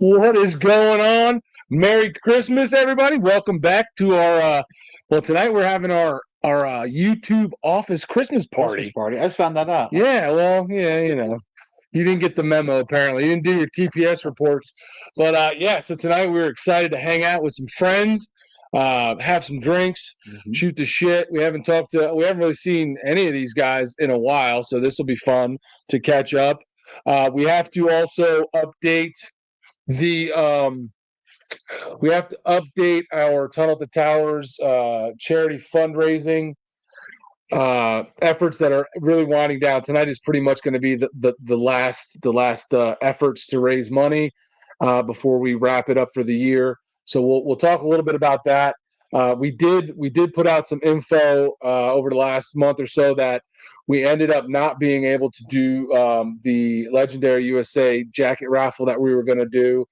What is going on? Merry Christmas, everybody. Welcome back to our tonight we're having our YouTube office Christmas party. I just found that out. Yeah, well, yeah, you didn't get the memo apparently. You didn't do your TPS reports. But yeah, so tonight we're excited to hang out with some friends, have some drinks, shoot the shit. We haven't really seen any of these guys in a while, so this will be fun to catch up. We have to also update the we have to update our Tunnel to Towers charity fundraising efforts that are really winding down. Tonight is pretty much going to be the last efforts to raise money before we wrap it up for the year. So we'll talk a little bit about that. We did put out some info over the last month or so that we ended up not being able to do the Legendary USA jacket raffle that we were going to do.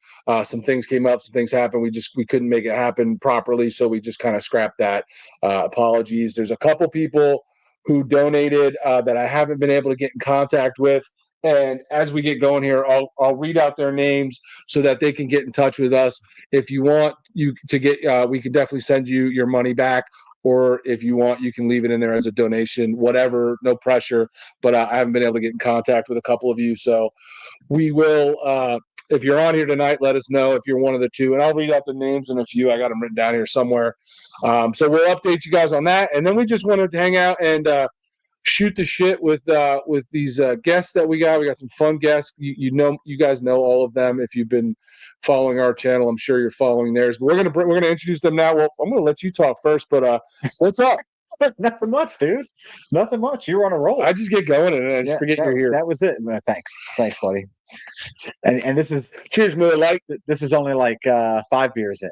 Some things came up, some things happened. We couldn't make it happen properly, so we just kind of scrapped that. Apologies. There's a couple people who donated that I haven't been able to get in contact with. And as we get going here, I'll read out their names so that they can get in touch with us. If you want you to get, we can definitely send you your money back. Or if you want, you can leave it in there as a donation, whatever, no pressure. But I haven't been able to get in contact with a couple of you. So we will, if you're on here tonight, let us know if you're one of the two. And I'll read out the names in a few. I got them written down here somewhere. So we'll update you guys on that. And then we just wanted to hang out and shoot the shit with these guests that we got. We got some fun guests. You guys know all of them if you've been following our channel. I'm sure you're following theirs. But we're gonna introduce them now. Well, I'm gonna let you talk first. But what's up? Nothing much, dude. Nothing much. You're on a roll. I just get going and I just forget you're here. That was it. Thanks, buddy. And this is cheers, Miller Lite. This is only like 5 beers in.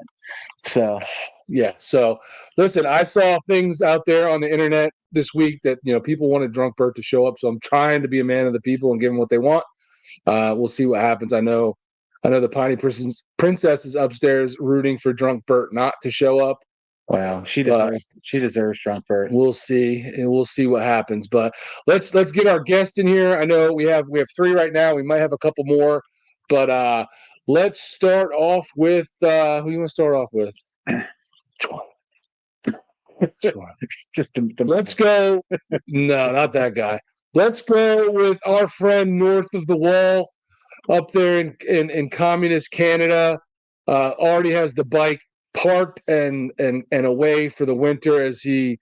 So yeah. So listen, I saw things out there on the internet this week that people wanted Drunk Bert to show up. So I'm trying to be a man of the people and give them what they want. We'll see what happens. I know the Piney Princess is upstairs rooting for Drunk Bert not to show up. Wow, she deserves Drunk Bert. We'll see, and we'll see what happens. But let's get our guest in here. I know we have 3 right now. We might have a couple more, but let's start off with who you want to start off with? Let's go. No, not that guy. Let's go with our friend north of the wall, up there in communist Canada. Already has the bike parked and away for the winter as he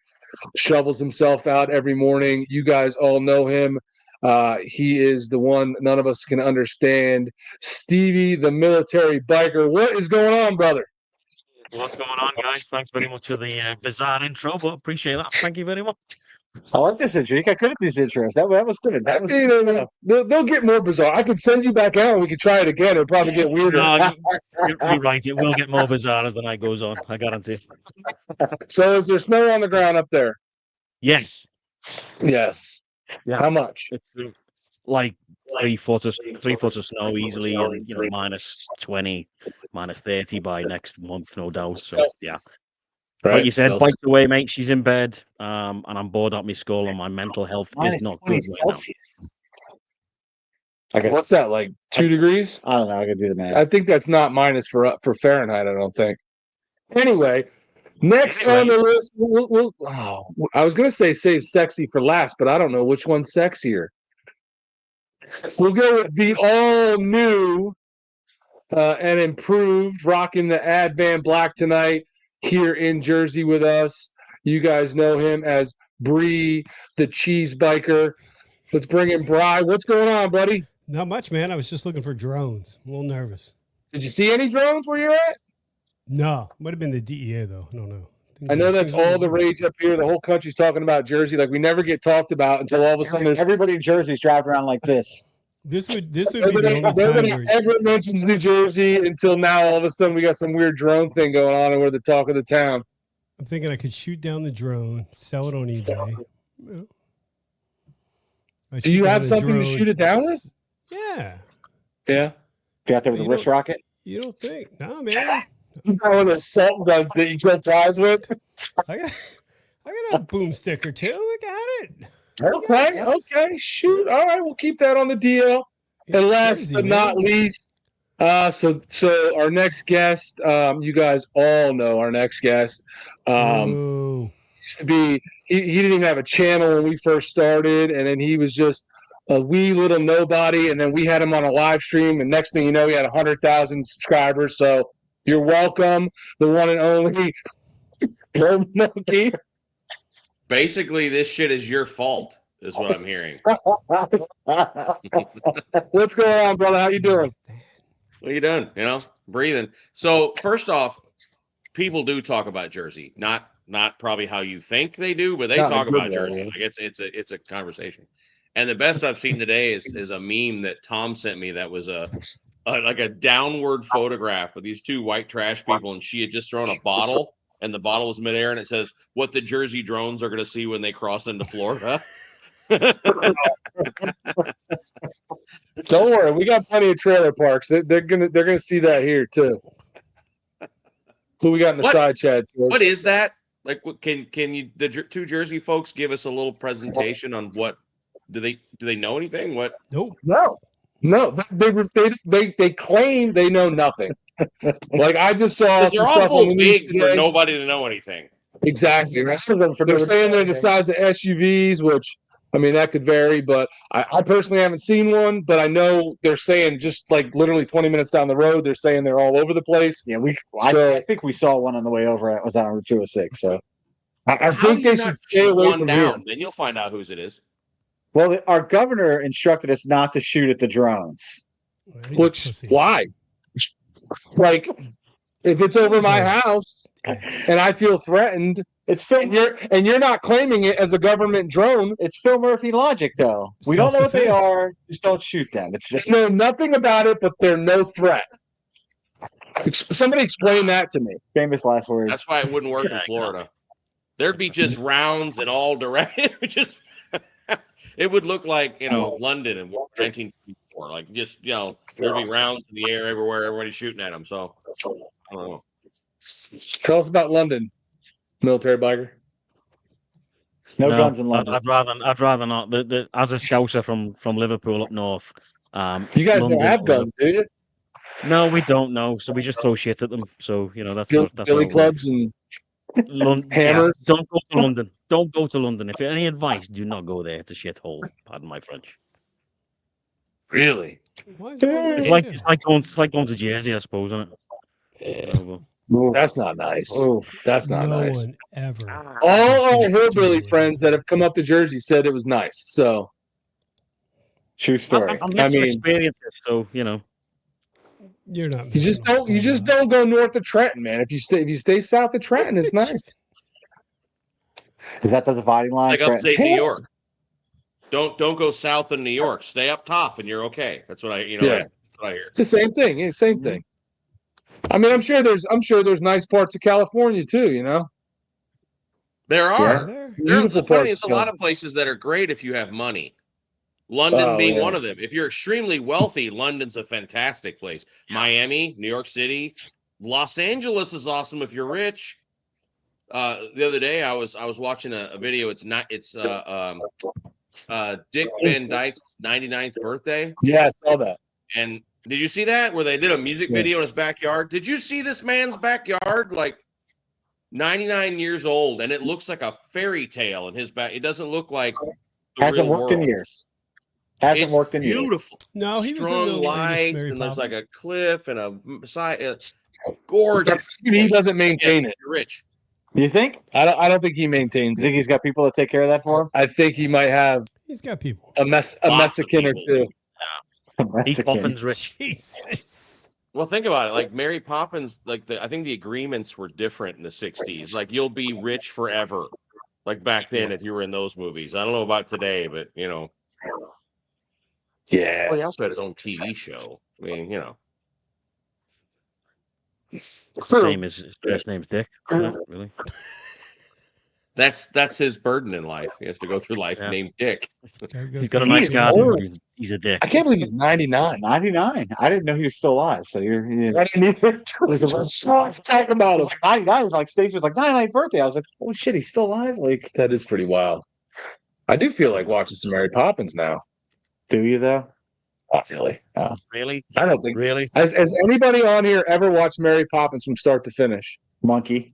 shovels himself out every morning. You guys all know him. He is the one none of us can understand. Stevie, the military biker. What is going on, brother? What's going on, guys? Thanks very much for the bizarre intro, but appreciate that. Thank you very much. I like this intro. You got good at these intros. That was good. They'll get more bizarre. I could send you back out and we could try it again. It'll probably get weirder. No, you're right. It will get more bizarre as the night goes on. I guarantee. So is there snow on the ground up there? Yes. Yes. Yeah. How much? It's like 3 foot of snow easily, and minus 20, minus 30 by next month, no doubt. So yeah. Right. Like you said, bike's away, mate. She's in bed, and I'm bored out my skull, and my mental health is not good right now. What's that, like 2 degrees? I don't know. I can do the math. I think that's not minus for Fahrenheit. I don't think. Anyway, next on the list, I was going to say save sexy for last, but I don't know which one's sexier. We'll go with the all new and improved, rocking the Advan Black tonight. Here in Jersey with us. You guys know him as Bree, the cheese biker. Let's bring in Bri. What's going on, buddy? Not much, man. I was just looking for drones. I'm a little nervous. Did you see any drones where you're at? No. Might have been the DEA, though. I don't know. I know that's all the rage up here. The whole country's talking about Jersey. Like, we never get talked about until all of a sudden there's... Everybody in Jersey's driving around like this. This would be the only time nobody ever mentions New Jersey until now. All of a sudden, we got some weird drone thing going on, and we're the talk of the town. I'm thinking I could shoot down the drone, sell it on eBay. Do you have something to shoot it down with? Yeah. Yeah. You out there with a wrist rocket? You don't think? No, man. He's got one of those assault guns that you kill flies with. I got a boomstick or two. I got it. Okay, shoot. All right, we'll keep that on the DL. And last but not least, So our next guest, you guys all know our next guest. Ooh. Used to be he didn't even have a channel when we first started, and then he was just a wee little nobody, and then we had him on a live stream, and next thing you know, he had 100,000 subscribers. So you're welcome, the one and only Monkey. Basically, this shit is your fault, is what I'm hearing. What's going on, brother? How you doing? What are you doing? You know, breathing. So first off, people do talk about Jersey, not probably how you think they do, but they Not in a talk good about way, Jersey. yeah. Like it's a conversation. And the best I've seen today is a meme that Tom sent me that was like a downward photograph of these two white trash people, and she had just thrown a bottle, and the bottle was midair, and it says, "What the Jersey drones are going to see when they cross into Florida." Don't worry, we got plenty of trailer parks. They're gonna see that here too. Who we got in the What? side chat? George? What is that? Like, what can you two Jersey folks give us a little presentation on what do they know anything? What? Nope. No, they claim they know nothing. Like I just saw Because some they're stuff on awful the news big for today. nobody to know anything. Exactly. They're saying they're the size of SUVs, which I mean that could vary, but I personally haven't seen one. But I know they're saying just like literally 20 minutes down the road, they're saying they're all over the place. Yeah, I think we saw one on the way over. It was on Route 206. So, I How think do you they not should stay shoot away one from down? here. Then you'll find out whose it is. well, our governor instructed us not to shoot at the drones. Well, he's a Which pussy. why? Like if it's over my He's a- house and I feel threatened, It's Phil. and you're not claiming it as a government drone. It's Phil Murphy logic, though. We don't know what they Self-defense. are. Just don't shoot them. It's just Know nothing about it, but they're no threat. Somebody explain that to me. famous last words. That's why it wouldn't work in Florida. There'd be just rounds in all directions. It would look like London in 1954. Like just there'd be rounds in the air everywhere. Everybody's shooting at them. So I don't know. Tell us about London, military biker. No guns in London. I'd rather not. As a scouser from Liverpool up north, You guys London, don't have guns, do you? No, we don't know. So we just throw shit at them. So that's Billy how it clubs and London, hammers. don't go to London. Don't go to London. If you any advice, do not go there. It's a shithole. Pardon my French. Really? Why is it It's like going to Jersey, I suppose, isn't it? That's not nice. That's not no nice. one ever. All our Jersey. hillbilly friends that have come up to Jersey said it was nice. So True story. I'm yet to mean- experience it, so You're not. you just don't go north of Trenton, man. If you stay south of Trenton, it's nice. Is that the dividing line? It's like Trent? upstate New York. Don't go south of New York. Stay up top, and you're okay. That's what I Yeah. that's what I hear. It's the same thing. Yeah, same thing. I mean, I'm sure there's nice parts of California too. There are. There. Beautiful The funny parts is a of lot of places that are great if you have money. London Oh, being yeah. one of them. If you're extremely wealthy, London's a fantastic place. Miami, New York City, Los Angeles is awesome if you're rich. The other day I was watching a video. It's Dick Van Dyke's 99th birthday. Yeah, I saw that. And did you see that where they did a music Yeah. video in his backyard? Did you see this man's backyard? Like 99 years old, and it looks like a fairy tale in his back. It doesn't look like the Hasn't real worked in world. years. Hasn't It's worked in years. beautiful. No, he was in the Strung latest lights, Mary and there's like Poppins. a cliff and a side. Gorgeous. He doesn't maintain it. You're rich. You think? I don't think he maintains You think it. he's got people to take care of that for him? I think he might have He's got people. a Lots of Mexican or people. two. Heath Boffin's rich. Jesus. Well, think about it. Like Mary Poppins, I think the agreements were different in the 60s. Like you'll be rich forever. Like back then, if you were in those movies. I don't know about today, but Yeah. Well, he also had his own TV show. I mean, Same as his first name's Dick. Isn't it, really? that's his burden in life. He has to go through life Yeah. named Dick. He's got a nice He's garden. old. But he's a dick. I can't believe he's 99. 99. I didn't know he was still alive. So you're I didn't either. Talk about him. 99. Was like Stacey was like 99th birthday. I was like, oh shit, he's still alive. Like, That is pretty wild. I do feel like watching some Mary Poppins now. do you though? Not really. Really? I don't think. Really? Has anybody on here ever watched Mary Poppins from start to finish? Monkey.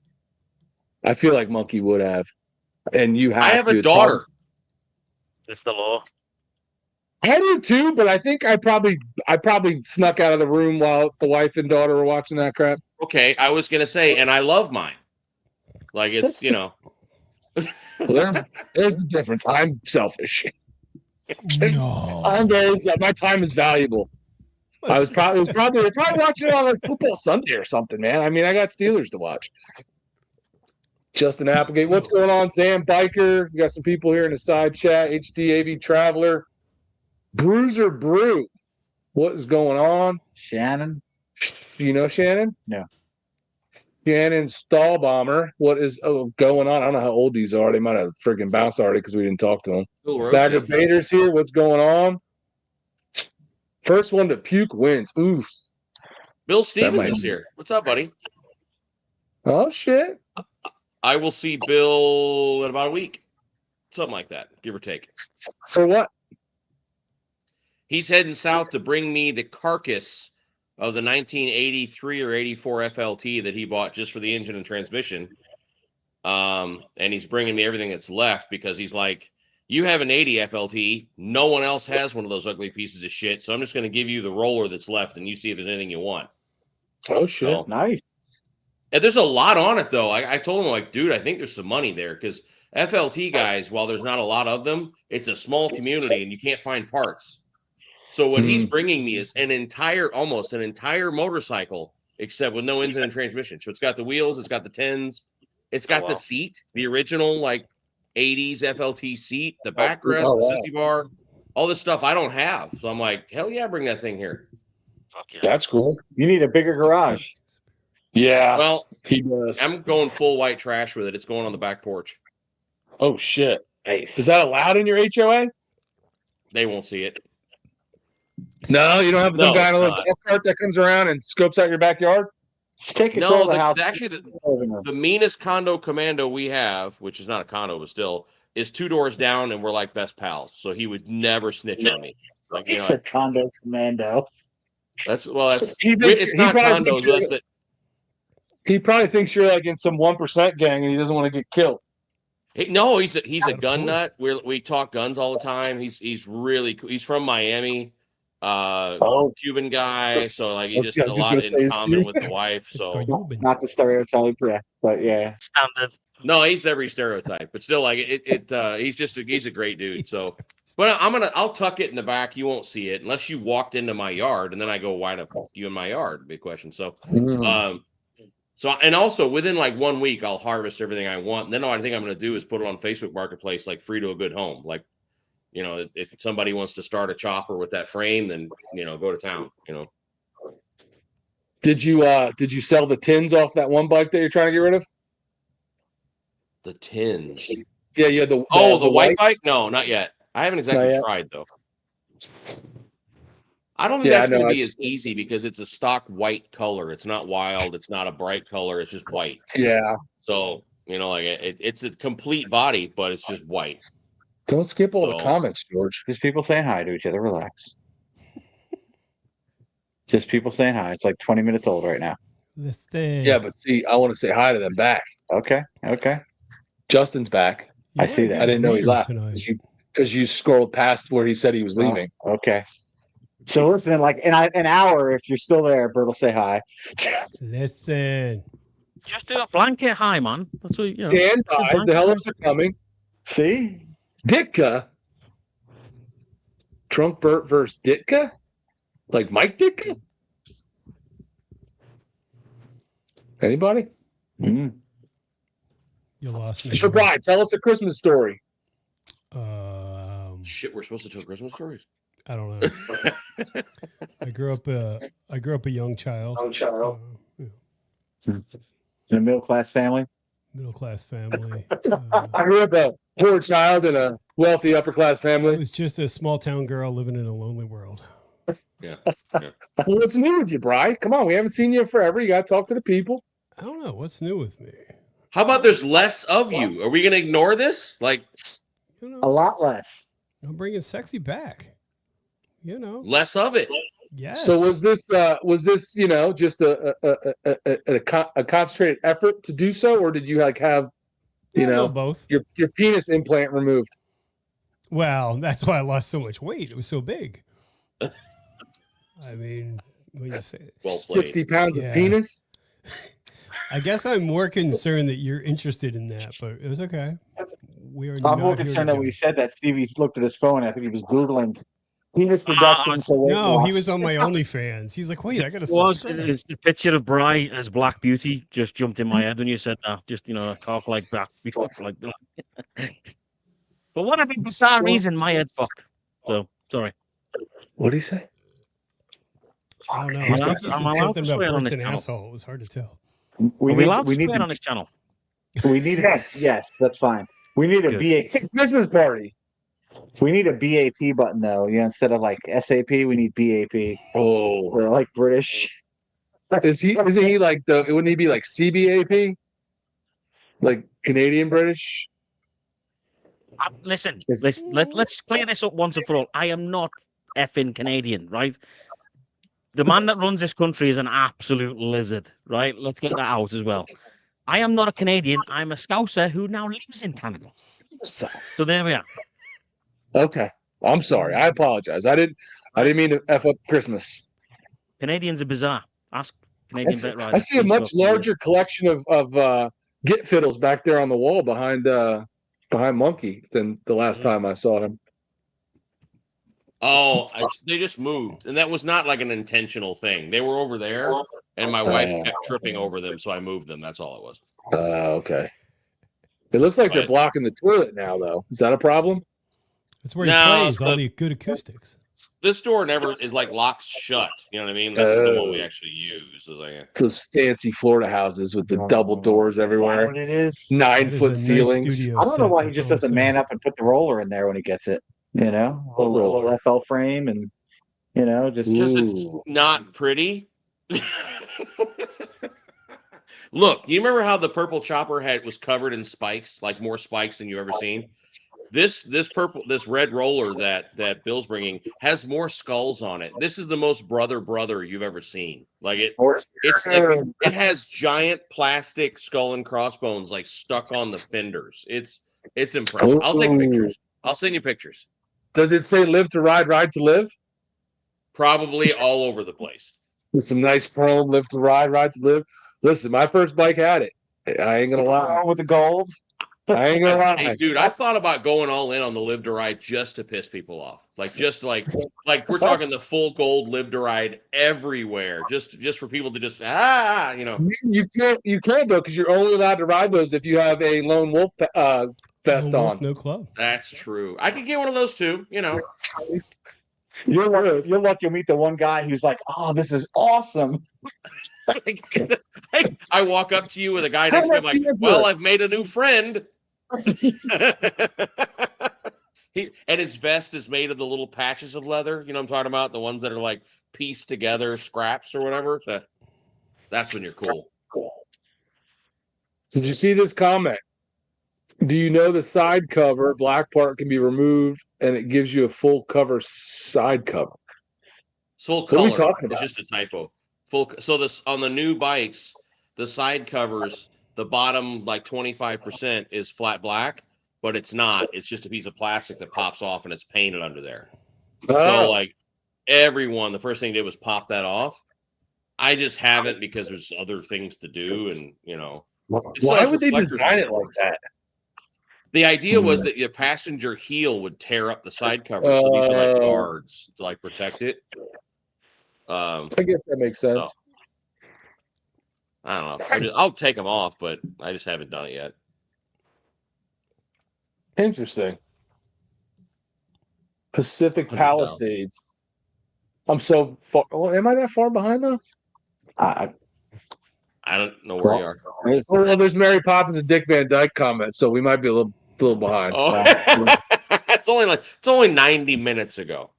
I feel like Monkey would have, and you have. I have to. a It's daughter. It's the law. I do too, but I think I probably snuck out of the room while the wife and daughter were watching that crap. Okay, I was gonna say, and I love mine. Like it's Well, there's the difference. I'm selfish. No. My time is valuable. They're probably watching it on like Football Sunday or something, man. I mean, I got Steelers to watch. Justin Applegate, what's going on? Sam Biker, we got some people here in the side chat. HDAV Traveler, Bruiser Brew, what is going on? Shannon. Do you know Shannon? No. Shannon Stallbomber, what is going on? I don't know how old these are. They might have freaking bounced already because we didn't talk to them. Bag of Bader's here. What's going on? First one to puke wins. Oof. Bill Stevens is here. What's up, buddy? Oh, shit. I will see Bill in about a week. Something like that, give or take. For what? He's heading south to bring me the carcass of the 1983 or 84 FLT that he bought just for the engine and transmission. And he's bringing me everything that's left because he's like, you have an 80 FLT. No one else has one of those ugly pieces of shit. So I'm just going to give you the roller that's left and you see if there's anything you want. Oh, shit. So, Nice. and there's a lot on it, though. I told him, like, dude, I think there's some money there because FLT guys, while there's not a lot of them, it's a small community and you can't find parts. So what he's bringing me is almost an entire motorcycle, except with no engine and transmission. So it's got the wheels, it's got the tens, it's got the seat, the original like 80s FLT seat, the backrest, the sissy bar, all this stuff I don't have. So I'm like, hell yeah, bring that thing here. Fuck yeah. That's cool. You need a bigger garage. Yeah. Well, he does. I'm going full white trash with it. It's going on the back porch. Oh, shit. Nice. Is that allowed in your HOA? They won't see it. No, you don't have some No, guy in a it's little golf cart that comes around and scopes out your backyard? Just take control No, of the house. actually, the meanest condo commando we have, which is not a condo, but still, is 2 doors down, and we're like best pals. So he would never snitch on me. Like, It's a condo commando. it's not condos. That's the, He probably thinks you're like in some 1% gang and he doesn't want to get killed. no, he's a gun nut. We talk guns all the time. He's really cool. He's from Miami. Cuban guy, so like he just a lot in common with the wife. So Not the stereotype, yeah, but yeah. Standard. no, he's every stereotype, but still like he's a great dude. So, but I'll tuck it in the back. You won't see it unless you walked into my yard, and then I go, why the fuck you in my yard? Big question. So, so and also within like 1 week, I'll harvest everything I want. And then all I think I'm going to do is put it on Facebook Marketplace, like free to a good home, like. You know, if somebody wants to start a chopper with that frame, then go to town. Did you sell the tins off that one bike that you're trying to get rid of? The tins. Yeah, yeah. The white bike? No, not yet. I haven't exactly tried though. I don't think that's going to be as easy because it's a stock white color. It's not wild. It's not a bright color. It's just white. Yeah. So like it's a complete body, but it's just white. Don't skip all the comments, George. Just people saying hi to each other. Relax. Just people saying hi. It's like 20 minutes old right now. Yeah, but see, I want to say hi to them back. Okay. Justin's back. I see that. I didn't know he left because you scrolled past where he said he was leaving. Okay. So listen, like in an hour, if you're still there, Bert will say hi. Listen. Just do a blanket hi, man. That's what Stand by. The hellos are coming. See? Ditka? Trunk Burt versus Ditka? Like Mike Ditka? Anybody? You lost me. So, Brian, tell us a Christmas story. Shit, we're supposed to tell Christmas stories. I don't know. I grew up a young child. In a middle class family. Middle class family. I grew up a poor child in a wealthy upper class I family. was just a small town girl living in a lonely world. Yeah. Well, what's new with you, Brian? Come on, we haven't seen you in forever. You got to talk to the people. I don't know what's new with me. How about there's less of you? Are we going to ignore this? Like A lot less. I'm bringing sexy back. You know, Less of it. yes. So was this just a concentrated effort to do so, or did you like have both. your penis implant removed? Well, that's why I lost so much weight. It was so big. I mean, when you say it. Well played. 60 pounds of Yeah. penis? I guess I'm more concerned that you're interested in that, but it was okay. We are I'm not more here concerned to that when do he it. said that, Stevie looked at his phone. I think he was Googling penis reduction for weight No, loss. he was on my OnlyFans. He's like, wait, I got to subscribe. It's the picture of Bri as Black Beauty just jumped in my head when you said that. Just a cock like Black, like. For whatever bizarre reason, my head's fucked. So sorry. What did he say? I don't know. Am I I think allowed he to- said am I allowed something to about swear on Bert's this an channel? asshole. It was hard to tell. Are we allowed to we need swear on this channel? we need Yes. yes, that's fine. We need a Good. It's a Christmas party. We need a BAP button though. Instead of like SAP, we need BAP. Oh, We're like British. isn't he like wouldn't he be like CBAP? Like Canadian British? Listen, let's clear this up once and for all. I am not effing Canadian, right? The man that runs this country is an absolute lizard, right? Let's get that out as well. I am not a Canadian. I'm a Scouser who now lives in Canada. So there we are. Okay. I'm sorry. I apologize. I didn't mean to F up Christmas. Canadians are bizarre. Ask I Canadian see, vet I riders. see a much larger collection of Git fiddles back there on the wall behind Monkey than the last time I saw him. Oh, they just moved, and that was not like an intentional thing. They were over there, and my wife kept tripping over them, so I moved them. That's all it was. Okay. It looks like they're But- blocking the toilet now, though. Is that a problem? That's where he No, plays all the good acoustics. This door never is like locked shut. You know what I mean? This is the one we actually use. It's like, Those fancy Florida houses with the double doors Is that everywhere, what it is? 9-foot Nice ceilings. studio I don't know set, why he that's just all I'm doesn't saying. man up and put the roller in there when he gets it. A little FL frame and just because it's not pretty. Look, you remember how the purple chopper was covered in spikes, like more spikes than you ever seen? This red roller that Bill's bringing has more skulls on it. This is the most brother you've ever seen. Like it has giant plastic skull and crossbones like stuck on the fenders. It's impressive. I'll take pictures. I'll send you pictures. Does it say "Live to Ride, Ride to Live"? Probably all over the place. With some nice chrome, "Live to Ride, Ride to Live." Listen, my first bike had it. I ain't gonna lie. with the gold. I ain't gonna lie. Hey, dude, I thought about going all in on the Live to Ride just to piss people off. Like we're talking the full gold Live to Ride everywhere, just for people to just You can't though, because you're only allowed to ride those if you have a lone wolf vest No wolf, on. no club. That's true. I could get one of those too. You're lucky you'll meet the one guy who's like, "Oh, this is awesome." I walk up to you with a guy next to me, I'm like, "Well, I've made a new friend." And his vest is made of the little patches of leather. You know what I'm talking about? The ones that are like pieced together, scraps or whatever. That's when you're cool. Did you see this comment? Do you know the side cover black part can be removed and it gives you a full cover side cover? Full What are we color. talking about? It's just a typo. So this on the new bikes, the side covers, the bottom like 25% is flat black, but it's not. It's just a piece of plastic that pops off and it's painted under there. So like the first thing they did was pop that off. I just haven't because there's other things to do, and why would they design it like that? The idea was that your passenger heel would tear up the side cover, so these are like guards to like protect it. I guess that makes sense. I don't know. I'll take them off, but I just haven't done it yet. Interesting. Pacific Palisades. I'm so far. Well, am I that far behind though? I don't know where you are. Well, there's Mary Poppins and Dick Van Dyke comments, so we might be a little behind. Oh. It's only 90 minutes ago.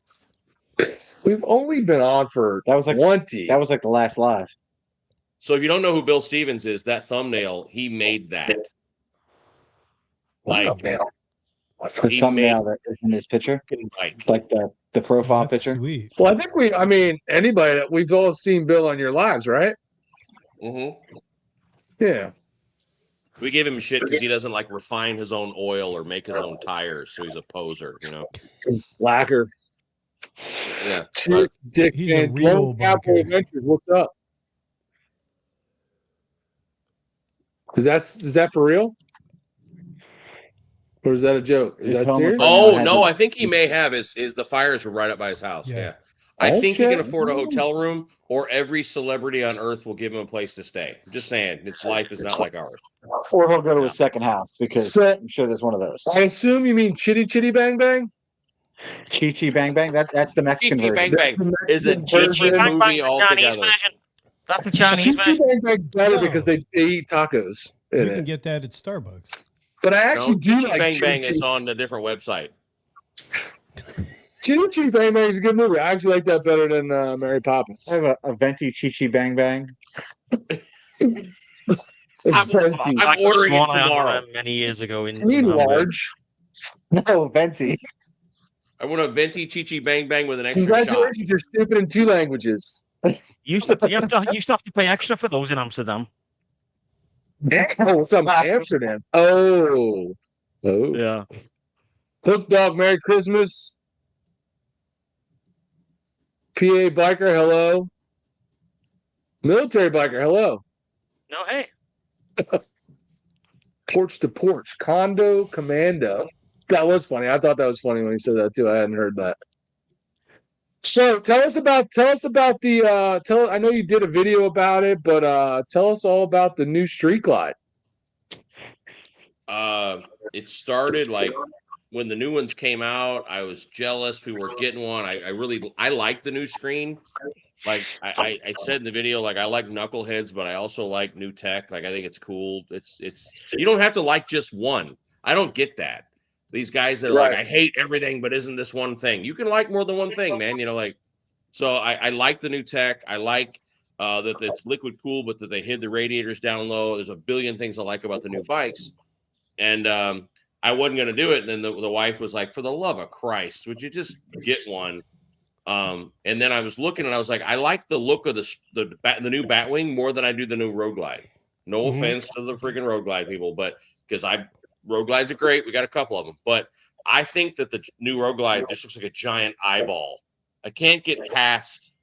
We've only been on for 20. That was like the last live. So if you don't know who Bill Stevens is, that thumbnail, he made that. Like the thumbnail that is in this picture, Like like the the profile That's picture. sweet. Well, I think anybody that we've all seen Bill on your lives, right? Mm-hmm. Yeah. We gave him shit because he doesn't like refine his own oil or make his own tires, so he's a poser, Slacker. Yeah. Dick He's a and real Lone Cowboy biker. Adventures. What's up? Is that for real? Or is that a joke? Is He's that homeless serious? right now. Oh Has no, a- I think he may have his the fires were right up by his house. Yeah. Yeah. I Oh, think he can shit. afford a hotel room, or every celebrity on earth will give him a place to stay. I'm just saying, his life is not like ours. Or he'll go to Yeah. his second house because So- I'm sure there's one of those. I assume you mean Chitty Chitty Bang Bang? Chi Chi Bang Bang. That's the Mexican Chi-Chi version. Bang Bang is a Mexican different version. Bang movie Bang's the Chinese altogether. version. That's the Chinese Chitty version. Bang Bang better No. because they eat tacos in You it. can get that at Starbucks. But I actually No, do Chi-Chi like Bang Chitty Bang Chitty. is on a different website. Chitty Chitty Bang Bang is a good movie. I actually like that better than Mary Poppins. I have a venti Chi Chi Bang Bang. I'm ordering it One I had tomorrow. many years ago in To me, Hamburg. large. No, venti. I want a venti Chi-Chi Bang Bang with an extra shot. Congratulations, you're stupid in 2 languages. You used to have to pay extra for those in Amsterdam. Oh, it's on Amsterdam. Oh. Yeah. Hook Dog, Merry Christmas. PA Biker, hello. Military Biker, hello. No, hey. Porch to Porch, Condo Commando. That was funny. I thought that was funny when he said that too. I hadn't heard that. So tell us about the I know you did a video about it, but tell us all about the new Street Glide. It started like when the new ones came out. I was jealous. People were getting one. I like the new screen. Like I said in the video, like I like knuckleheads, but I also like new tech. Like I think it's cool. It's you don't have to like just one. I don't get that. These guys that are like, I hate everything, but isn't this one thing? You can like more than one thing, man. So I like the new tech. I like that it's liquid cool, but that they hid the radiators down low. There's a billion things I like about the new bikes. And I wasn't going to do it. And then the wife was like, for the love of Christ, would you just get one? And then I was looking and I was like, I like the look of the new Batwing more than I do the new Road Glide. No offense to the freaking Road Glide people, but because Road Glides are great. We got a couple of them, but I think that the new Road Glide just looks like a giant eyeball. I can't get past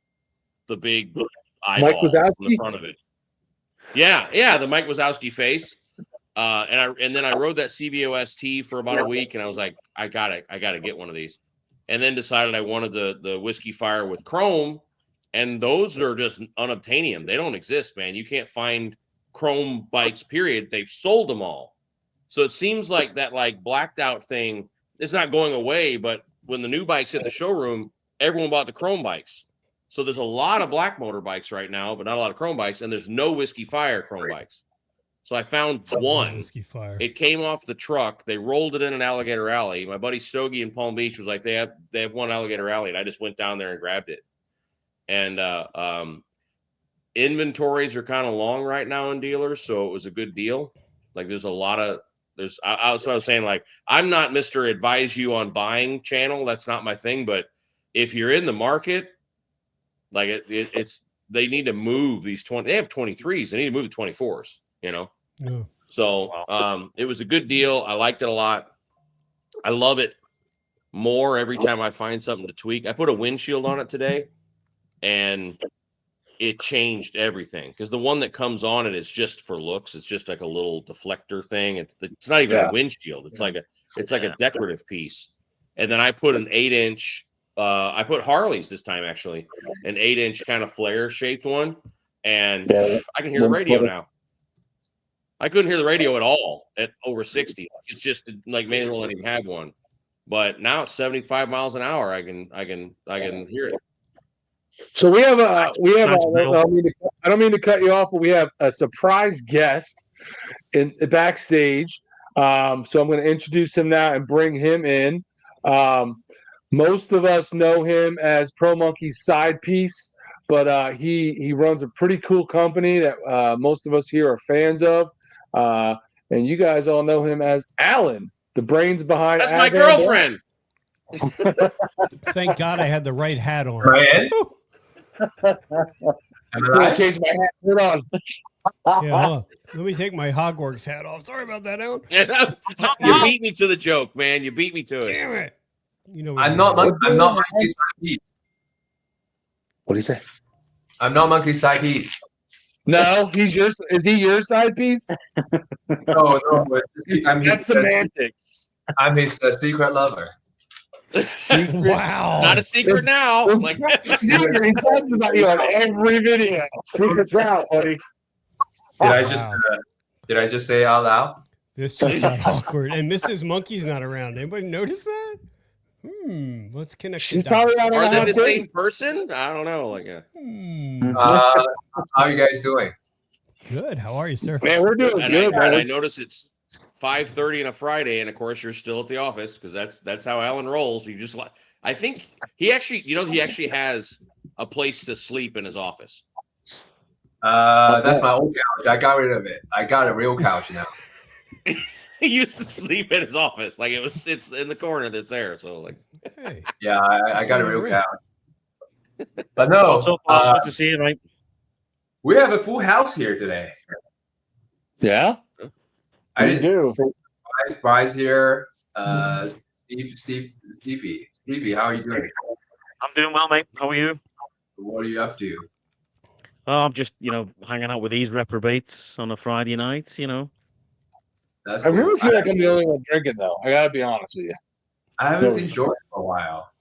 the big eyeball on the front of it. Yeah, the Mike Wazowski face. And then I rode that CVOST for about a week, and I was like, I gotta get one of these. And then decided I wanted the Whiskey Fire with chrome, and those are just unobtainium. They don't exist, man. You can't find chrome bikes, period. They've sold them all. So it seems like that like blacked out thing is not going away, but when the new bikes hit the showroom, everyone bought the chrome bikes. So there's a lot of black motor bikes right now, but not a lot of chrome bikes, and there's no Whiskey Fire chrome bikes. So I found one. Whiskey Fire. It came off the truck. They rolled it in an Alligator Alley. My buddy Stogie in Palm Beach was like, they have one Alligator Alley, and I just went down there and grabbed it. And inventories are kind of long right now in dealers, so it was a good deal. Like that's what I was saying. Like I'm not Mr. Advise You on Buying channel. That's not my thing. But if you're in the market, like it's they need to move these 20. They have 23s. They need to move the 24s. Yeah. So it was a good deal. I liked it a lot. I love it more every time I find something to tweak. I put a windshield on it today, and it changed everything because the one that comes on it is just for looks. It's just like a little deflector thing. It's not even a windshield. It's like a decorative piece. And then I put an 8-inch. I put Harley's this time actually, an 8-inch kind of flare shaped one, and I can hear the radio now. I couldn't hear the radio at all at over 60. It's just like manual didn't even have one, but now it's 75 miles an hour. I can hear it. So we have I don't mean to cut you off, but we have a surprise guest in the backstage. So I'm going to introduce him now and bring him in. Most of us know him as Pro Monkey's side piece, but he runs a pretty cool company that most of us here are fans of. And you guys all know him as Alan, the brains behind. That's my girlfriend. Thank God I had the right hat on. Right? Woo. Am I I'm gonna right? change my hat. Hold on. Yeah, hold on. Let me take my Hogwarts hat off. Sorry about that, Alan. You beat me to the joke, man. You beat me to it. Damn it. You know I'm not monkey side piece. What do you say? I'm not monkey side piece. No, he's yours. Is he your side piece? No, but That's semantics. I'm his secret lover. Wow. Not a secret now. Like, Secret. He talks about you on every video. Secret's out, buddy. Did I just say it out loud? This just got awkward. And Mrs. Monkey's not around. Anybody notice that? Let's connect. She's the probably dots. not are they around the too. same person? I don't know. Like, How are you guys doing? Good. How are you, sir? Man, we're doing and good. I man. notice it's 5:30 on a Friday, and of course you're still at the office because that's how Alan rolls. He just I think he actually has a place to sleep in his office. That's my old couch. I got rid of it. I got a real couch now. He used to sleep in his office, like it's in the corner that's there. So like, Hey. Yeah, I got a real couch. But no, What's up, Bob? Good to see you, mate. we have a full house here today. Yeah. I We didn't do. Bryce here. Stevie, how are you doing? I'm doing well, mate. How are you? What are you up to? Oh, I'm just, hanging out with these reprobates on a Friday night, That's I really cool. feel like I'm the only one drinking, though. I gotta be honest with you. I haven't seen George for a while.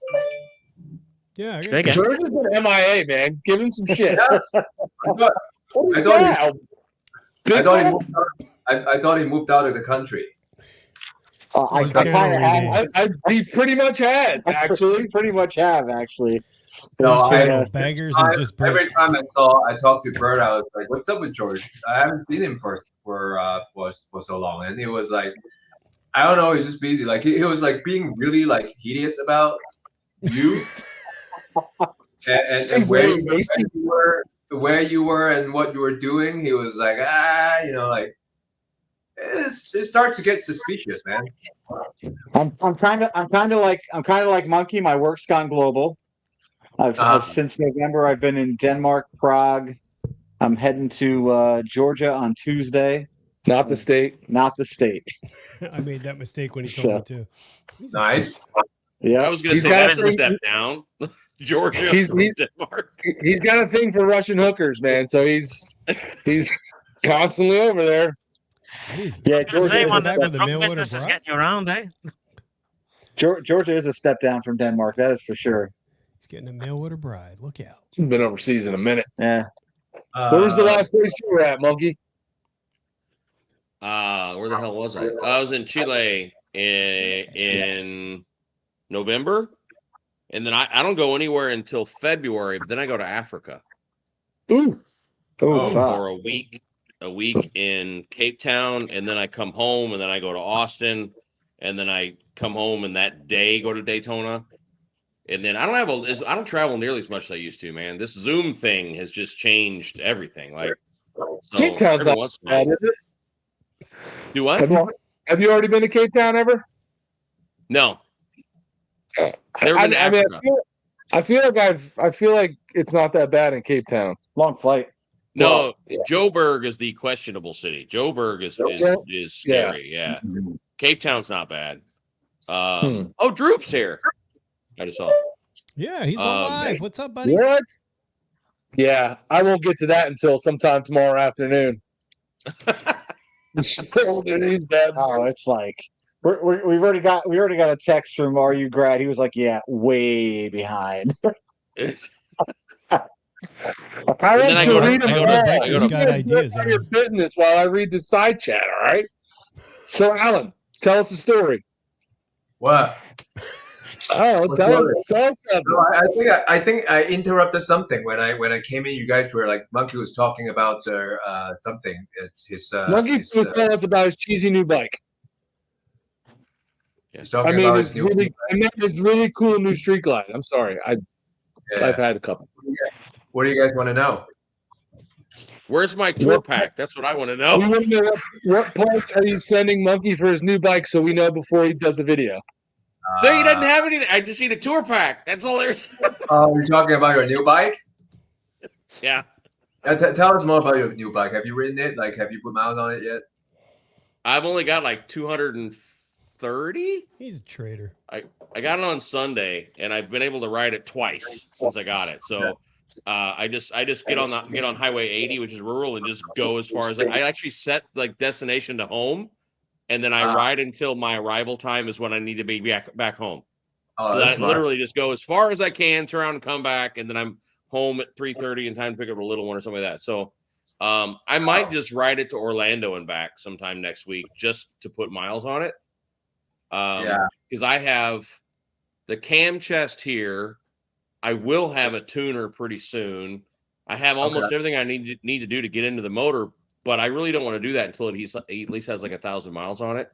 Yeah. I Say got again. George has been MIA, man. Give him some shit. I thought, What is I thought he- that? Big I thought he man? moved out. I thought he moved out of the country. I Channel kind of have. rename. He pretty much has, actually. Pretty much have, actually. No, It's I- just- baggers and just break. Every time I talked to Bert, I was like, "What's up with George? I haven't seen him for so long." And he was like, "I don't know, he's just busy." Like he was like being really like hideous about you and where you were and what you were doing. He was like, like it starts to get suspicious, man. I'm kind of like Monkey. My work's gone global. I've since November. I've been in Denmark, Prague. I'm heading to Georgia on Tuesday. Not the state. Not the state. I made that mistake when he told me to. Nice. Yeah. I was going to He's say got that is a a thing- step down. Georgia He's- from he- Denmark. He's got a thing for Russian hookers, man. So he's constantly over there. Jesus. Yeah, I was gonna say, Georgia man, is back the with the drug mail order business is bride. getting you around, eh? Georgia is a step down from Denmark. That is for sure. He's getting a mail order bride. Look out. He's been overseas in a minute. Yeah. Where was the last place you were at, Monkey? Where the hell was I? I was in Chile in November, and then I don't go anywhere until February. But then I go to Africa Ooh. Oh, for a week in Cape Town, and then I come home, and then I go to Austin, and then I come home, and that day go to Daytona. And then I don't travel nearly as much as I used to, man. This Zoom thing has just changed everything. Like, so Cape Town's every not once in a while- bad, is it? Do what? Have you already been to Cape Town ever? No. Never been to Africa. I feel like it's not that bad in Cape Town. long flight. No, yeah. Joburg is the questionable city. Joburg is scary. Yeah. Cape Town's not bad. Oh, Droop's here. I just saw. Yeah, he's alive. What's up, buddy? What? Yeah, I won't get to that until sometime tomorrow afternoon. Oh, it's like we've already got a text from Are You Grad? He was like, "Yeah, way behind." I And then like I to go to- read I them go to- all. I go You to- got guys ideas, work on your Alan. business while I read the side chat. All right. So, Alan, tell us a story. What? Oh, What tell story? us something. No, I think I interrupted something when I came in. You guys were like, Monkey was talking about something. It's his. Monkey his, was telling us about his cheesy new bike. he's talking I mean, about it's his new. really cool new street glide. I'm sorry, I've had a couple. What do you guys want to know? Where's my tour pack? That's what I want to know. We want to know what parts are you sending Monkey for his new bike, so we know before he does the video. He doesn't have anything. I just need a tour pack. That's all there's. Oh, you're talking about your new bike? Yeah. Tell us more about your new bike. Have you ridden it? Like, have you put miles on it yet? I've only got like 230. He's a traitor. I got it on Sunday, and I've been able to ride it twice since I got it. So I just get on Highway 80, which is rural, and just go as far as I actually set like destination to home, and then I ride until my arrival time is when I need to be back home. So that literally just go as far as I can, turn around and come back, and then I'm home at 3:30 in time to pick up a little one or something like that. So I might just ride it to Orlando and back sometime next week just to put miles on it. Because I have the cam chest here. I will have a tuner pretty soon. I have almost everything I need to do to get into the motor, but I really don't want to do that until he at least has like 1,000 miles on it.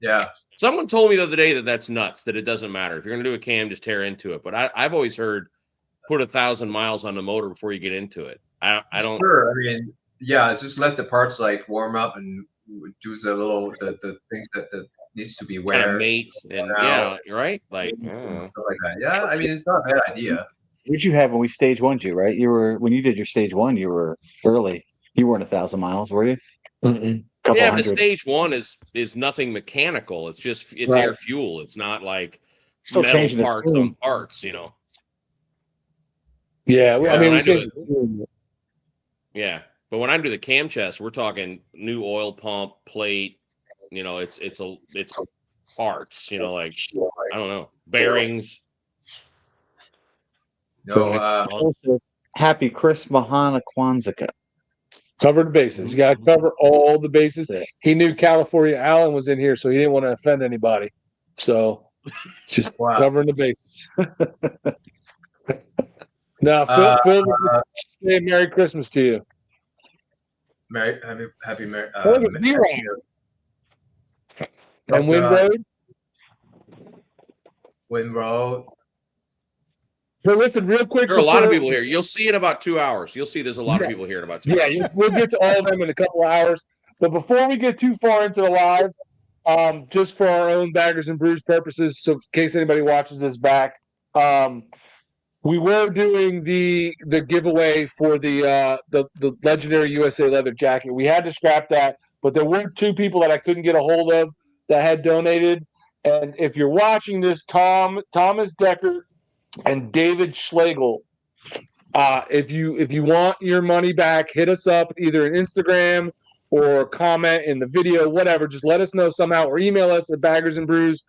Yeah. Someone told me the other day that that's nuts, that it doesn't matter. If you're going to do a cam, just tear into it. But I've always heard put 1,000 miles on the motor before you get into it. I don't. Sure. I mean, yeah, it's just let the parts like warm up and do the things that needs to be wear. Kind of mate and yeah, you're right. Like stuff like that. Yeah, I mean, it's not a bad idea. What did you have when we stage one you, right? When you did your stage one, you were early. You weren't 1,000 miles, were you? Yeah, but stage one is nothing mechanical. It's just air fuel. It's not like still metal parts on parts, you know. Yeah, I mean, but when I do the cam chest, we're talking new oil pump, plate. You know, it's parts. You know, like I don't know, bearings. No, happy Chris Mahana Kwanzaa. Cover the bases. You got to cover all the bases. He knew California Allen was in here, so he didn't want to offend anybody. So just covering the bases. Now, Phil, say Merry Christmas to you. Happy Merry. And Wind Road. So listen, real quick. There are a lot of people here. You'll see in about 2 hours. You'll see there's a lot of people here in about 2 hours. Yeah, we'll get to all of them in a couple of hours. But before we get too far into the live, just for our own Baggers and Brews purposes, so in case anybody watches this back, we were doing the giveaway for the legendary USA leather jacket. We had to scrap that, but there were 2 people that I couldn't get a hold of that had donated. And if you're watching this, Thomas Decker and David Schlegel, if you want your money back, hit us up either on Instagram or comment in the video, whatever. Just let us know somehow, or email us at baggersandbrews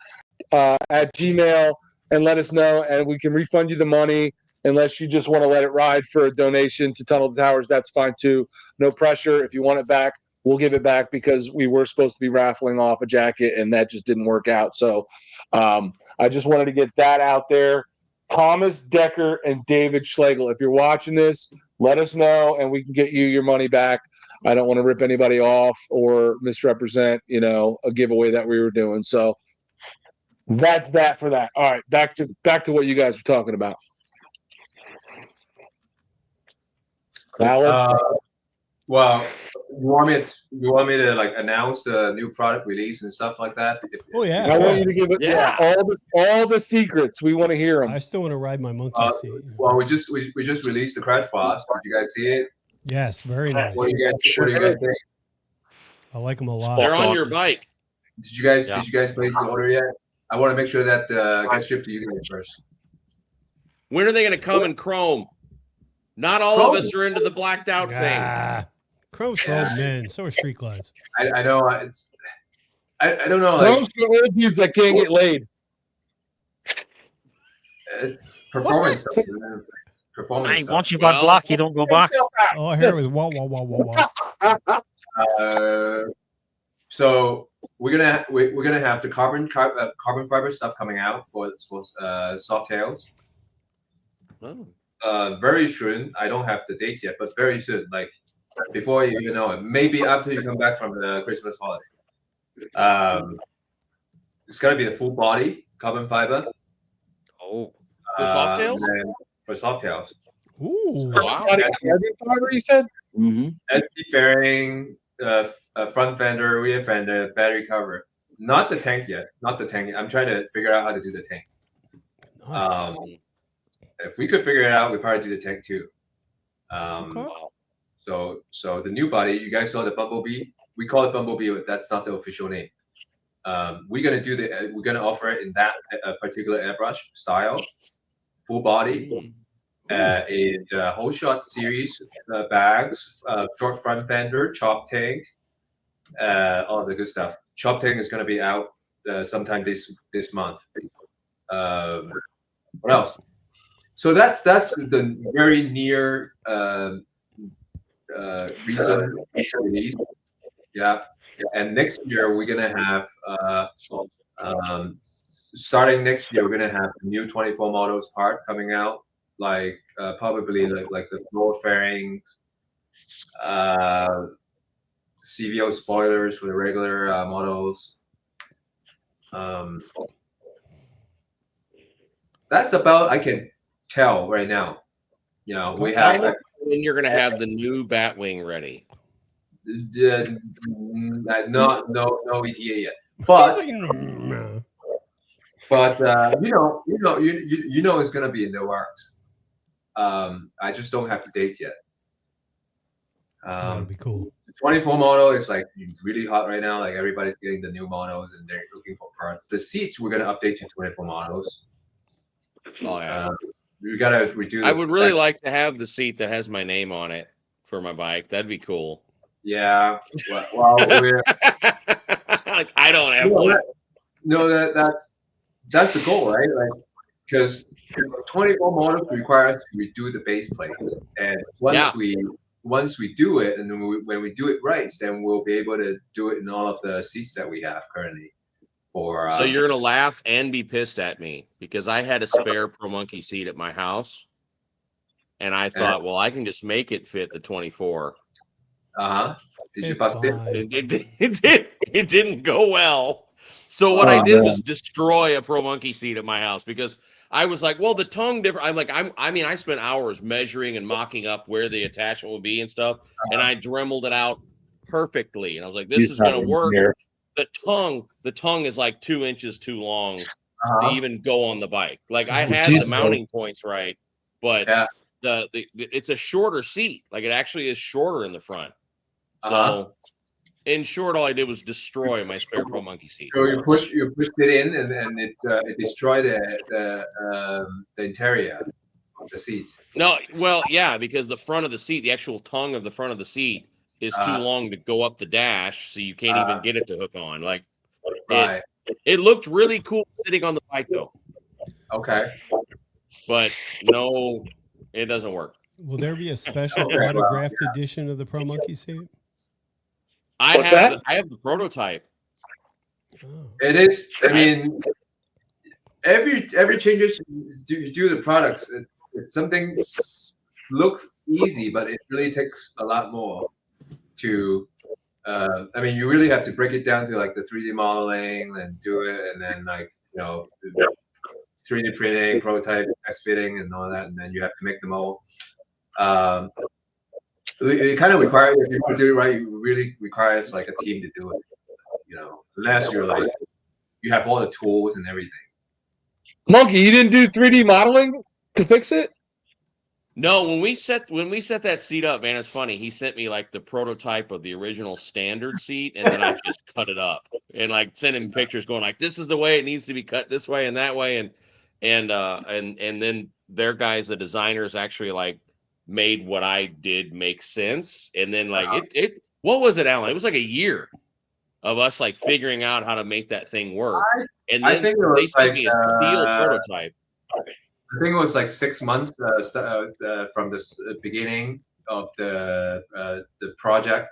at Gmail and let us know, and we can refund you the money. Unless you just want to let it ride for a donation to Tunnel to Towers, that's fine too. No pressure. If you want it back, we'll give it back, because we were supposed to be raffling off a jacket and that just didn't work out. So I just wanted to get that out there. Thomas Decker and David Schlegel, if you're watching this, let us know and we can get you your money back. I don't want to rip anybody off or misrepresent, a giveaway that we were doing. So that's that for that. All right, back to what you guys were talking about. Well, you want me to like announce the new product release and stuff like that? Oh yeah, I want you to give it all the secrets. We want to hear them. I still want to ride my monkey seat. Well, we just released the Crash Boss. Did you guys see it? Yes, very nice. What do you guys think? I like them a lot. They're on your bike. Did you guys place the order yet? I want to make sure that gets shipped to you guys first. When are they going to come in chrome? Not all of us are into the blacked out thing. Chrome's for old men. So are street glides. I know. I don't know. Chrome's for old dudes that can't get laid. It's performance stuff. Performance stuff. Once you've had black, you don't go back. Oh, I hear it was wah wah wah wah wah. So we're gonna have the carbon fiber stuff coming out for soft tails. Oh. Very soon. I don't have the date yet, but very soon, like before you know it. Maybe after you come back from the Christmas holiday. It's gonna be the full body carbon fiber. Oh, for soft tails. For soft tails. Ooh, wow! Carbon fiber, you said? Mm-hmm. SD fairing, front fender, rear fender, battery cover. Not the tank yet. Not the tank. I'm trying to figure out how to do the tank. Nice. If we could figure it out, we'd probably do the tank too. Okay. So the new body, you guys saw the Bumblebee. We call it Bumblebee, but that's not the official name. We're gonna offer it in that particular airbrush style, full body, in whole shot series bags, short front fender, chop tank, all the good stuff. Chop tank is gonna be out sometime this month. What else? So that's the very near recent release. Yeah. And next year we're gonna have starting next year we're gonna have new 24 models part coming out, like probably like the floor fairings, CVO spoilers for the regular models. That's about I can tell right now. You know, we have when you're gonna have the new Batwing ready. No ETA yet, but you know it's gonna be in the works. I just don't have the dates yet. That'd be cool. The 24 model is like really hot right now. Like everybody's getting the new models and they're looking for parts. The seats we're gonna update to 24 models. Oh yeah. We gotta redo. I would really like to have the seat that has my name on it for my bike. That'd be cool. Yeah. Well, we're like I don't have one. No, that's the goal, right? Like, because 24 models require us to redo the base plates, and once we do it, and then when we do it right, then we'll be able to do it in all of the seats that we have currently. So you're gonna laugh and be pissed at me because I had a spare Pro Monkey seat at my house, and I thought, well, I can just make it fit the 24. Did you bust it? It didn't go well. So what I did was destroy a Pro Monkey seat at my house because I was like, well, the tongue different. I spent hours measuring and mocking up where the attachment would be and stuff, and I dremeled it out perfectly. And I was like, this is gonna work. The tongue is like 2 inches too long to even go on the bike. Like I had the mounting points right, but it's a shorter seat. Like it actually is shorter in the front. So in short, all I did was destroy my spare Pro Monkey seat. So you pushed it in and it destroyed the interior of the seat. No, well, yeah, because the front of the seat, the actual tongue of the front of the seat is too long to go up the dash, so you can't even get it to hook on. Like it looked really cool sitting on the bike though. Okay. But no, it doesn't work. Will there be a special autographed edition of the Pro Monkey seat? I have the prototype. Oh. It is. I mean, every changes you do the products. It's something looks easy, but it really takes a lot more to. I mean, you really have to break it down to like the 3D modeling and do it, and then like 3D printing, prototype, test fitting, and all that, and then you have to make them all. It kind of requires, if you do it right, it really requires like a team to do it. Unless you're like you have all the tools and everything. Monkey, you didn't do 3D modeling to fix it? No, when we set that seat up, man, it's funny. He sent me like the prototype of the original standard seat, and then I just cut it up and like sent him pictures going like, this is the way it needs to be cut this way and that way, and then their guys, the designers, actually like made what I did make sense, and then like it what was it, Alan? It was like a year of us like figuring out how to make that thing work, and then they sent me a steel prototype. I think it was like 6 months from the beginning of the project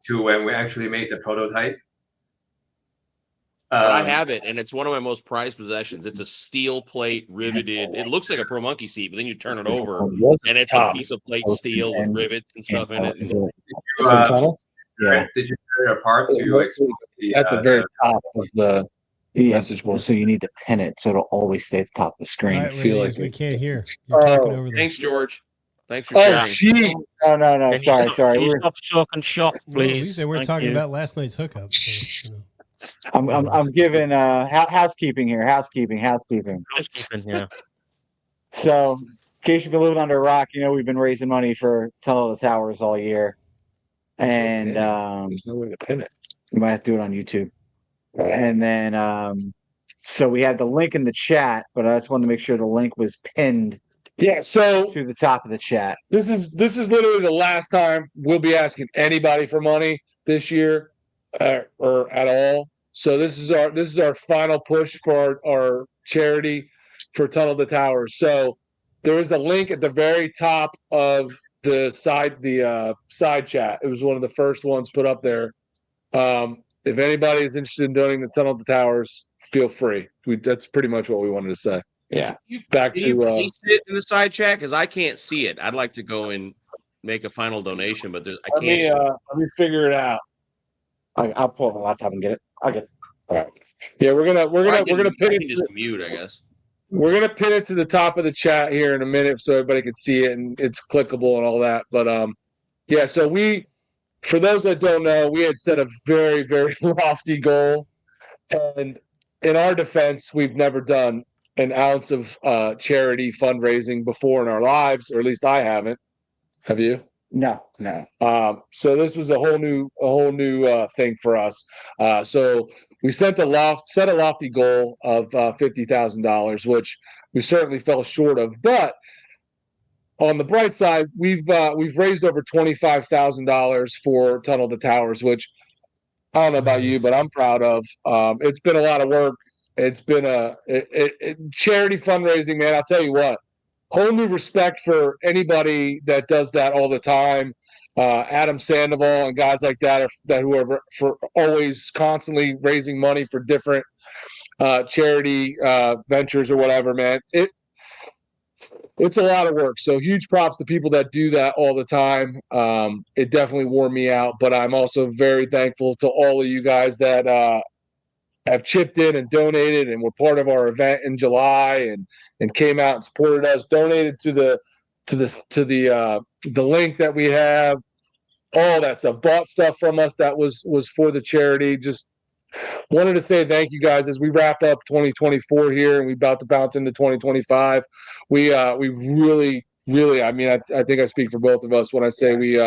to when we actually made the prototype. But I have it, and it's one of my most prized possessions. It's a steel plate riveted. It looks like a Pro Monkey seat, but then you turn it over, and it's a piece of plate steel with rivets and stuff in it. Did you tear it apart to at the very top of the message board? So you need to pin it so it'll always stay at the top of the screen. Right, feel like we can't hear. You're talking over there. Thanks, George. Thanks for sharing. Gee. No. Sorry. Can you stop talking shop, please? At least they weren't talking about last night's hookup. So, I'm giving housekeeping here. Housekeeping. Housekeeping, yeah. So, in case you've been living under a rock, we've been raising money for Tunnel of the Towers all year, and There's no way to pin it. you might have to do it on YouTube. And then, so we had the link in the chat, but I just wanted to make sure the link was pinned. Yeah, so to the top of the chat. This is literally the last time we'll be asking anybody for money this year, or at all. So this is our final push for our charity for Tunnel to Towers. So there is a link at the very top of the side chat. It was one of the first ones put up there. If anybody is interested in donating to Tunnel to Towers, feel free. That's pretty much what we wanted to say. Yeah. Can you paste it in the side chat? Because I can't see it. I'd like to go and make a final donation, but I can't. Let me figure it out. I'll pull up my laptop and get it. I'll get it. All right. Yeah, we're gonna pin it. Just mute, I guess. We're gonna pin it to the top of the chat here in a minute, so everybody can see it and it's clickable and all that. But yeah. So for those that don't know, we had set a very, very lofty goal, and in our defense, we've never done an ounce of charity fundraising before in our lives, or at least I haven't. Have you? No. So this was a whole new thing for us. So we set a lofty goal of $50,000, which we certainly fell short of. But on the bright side, we've raised over $25,000 for Tunnel to Towers, which I don't know about you, but I'm proud of. It's been a lot of work. It's been charity fundraising, man. I'll tell you what, whole new respect for anybody that does that all the time. Adam Sandoval and guys like that who are for always constantly raising money for different charity ventures or whatever, man. It's a lot of work. So huge props to people that do that all the time. It definitely wore me out, but I'm also very thankful to all of you guys that have chipped in and donated and were part of our event in July and came out and supported us, donated to the link that we have, all that stuff, bought stuff from us that was for the charity. Just wanted to say thank you guys as we wrap up 2024 here and we about to bounce into 2025. We really, I mean, I think I speak for both of us when I say we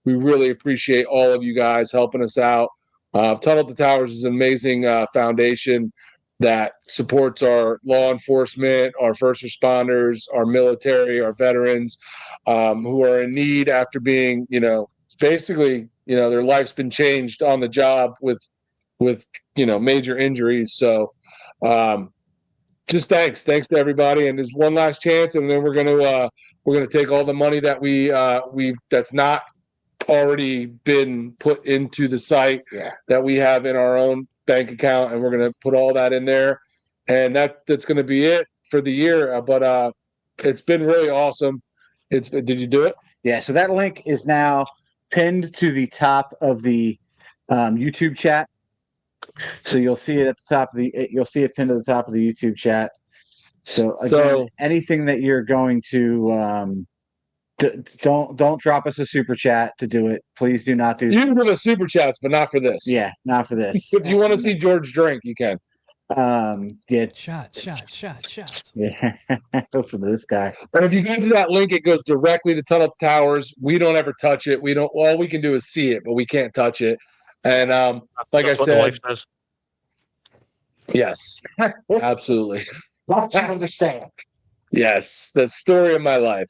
really appreciate all of you guys helping us out. Tunnel to Towers is an amazing foundation that supports our law enforcement, our first responders, our military, our veterans who are in need after being, basically, their life's been changed on the job with major injuries. So just thanks to everybody. And there's one last chance, and then we're gonna take all the money that we've that's not already been put into the site that we have in our own bank account, and we're going to put all that in there, and that's going to be it for the year. But it's been really awesome. Did you do it? Yeah, so that link is now pinned to the top of the YouTube chat. So you'll see it at the top of you'll see it pinned to the top of the YouTube chat. So again, anything that you're going to don't drop us a super chat to do it. Please do not do. You can do the super chats, but not for this. Yeah, not for this. If you want to see George drink, you can. Yeah. Shots. Yeah. Listen to this guy. And if you go to that link, it goes directly to Tunnel Towers. We don't ever touch it. All we can do is see it, but we can't touch it. And like I said, yes, absolutely. Don't you understand? Yes, the story of my life.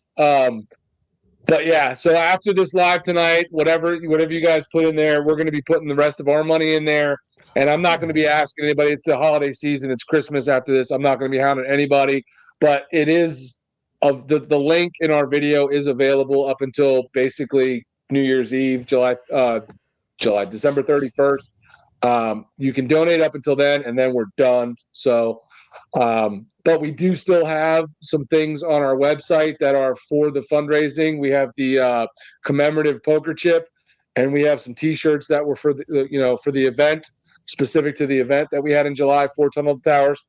But yeah, so after this live tonight, whatever you guys put in there, we're going to be putting the rest of our money in there. And I'm not going to be asking anybody. It's the holiday season. It's Christmas after this. I'm not going to be hounding anybody. But it is of the link in our video is available up until basically New Year's Eve, December 31st. You can donate up until then, and then we're done. So. But we do still have some things on our website that are for the fundraising. We have the commemorative poker chip, and we have some T-shirts that were for the event, specific to the event that we had in July for Tunnel to Towers.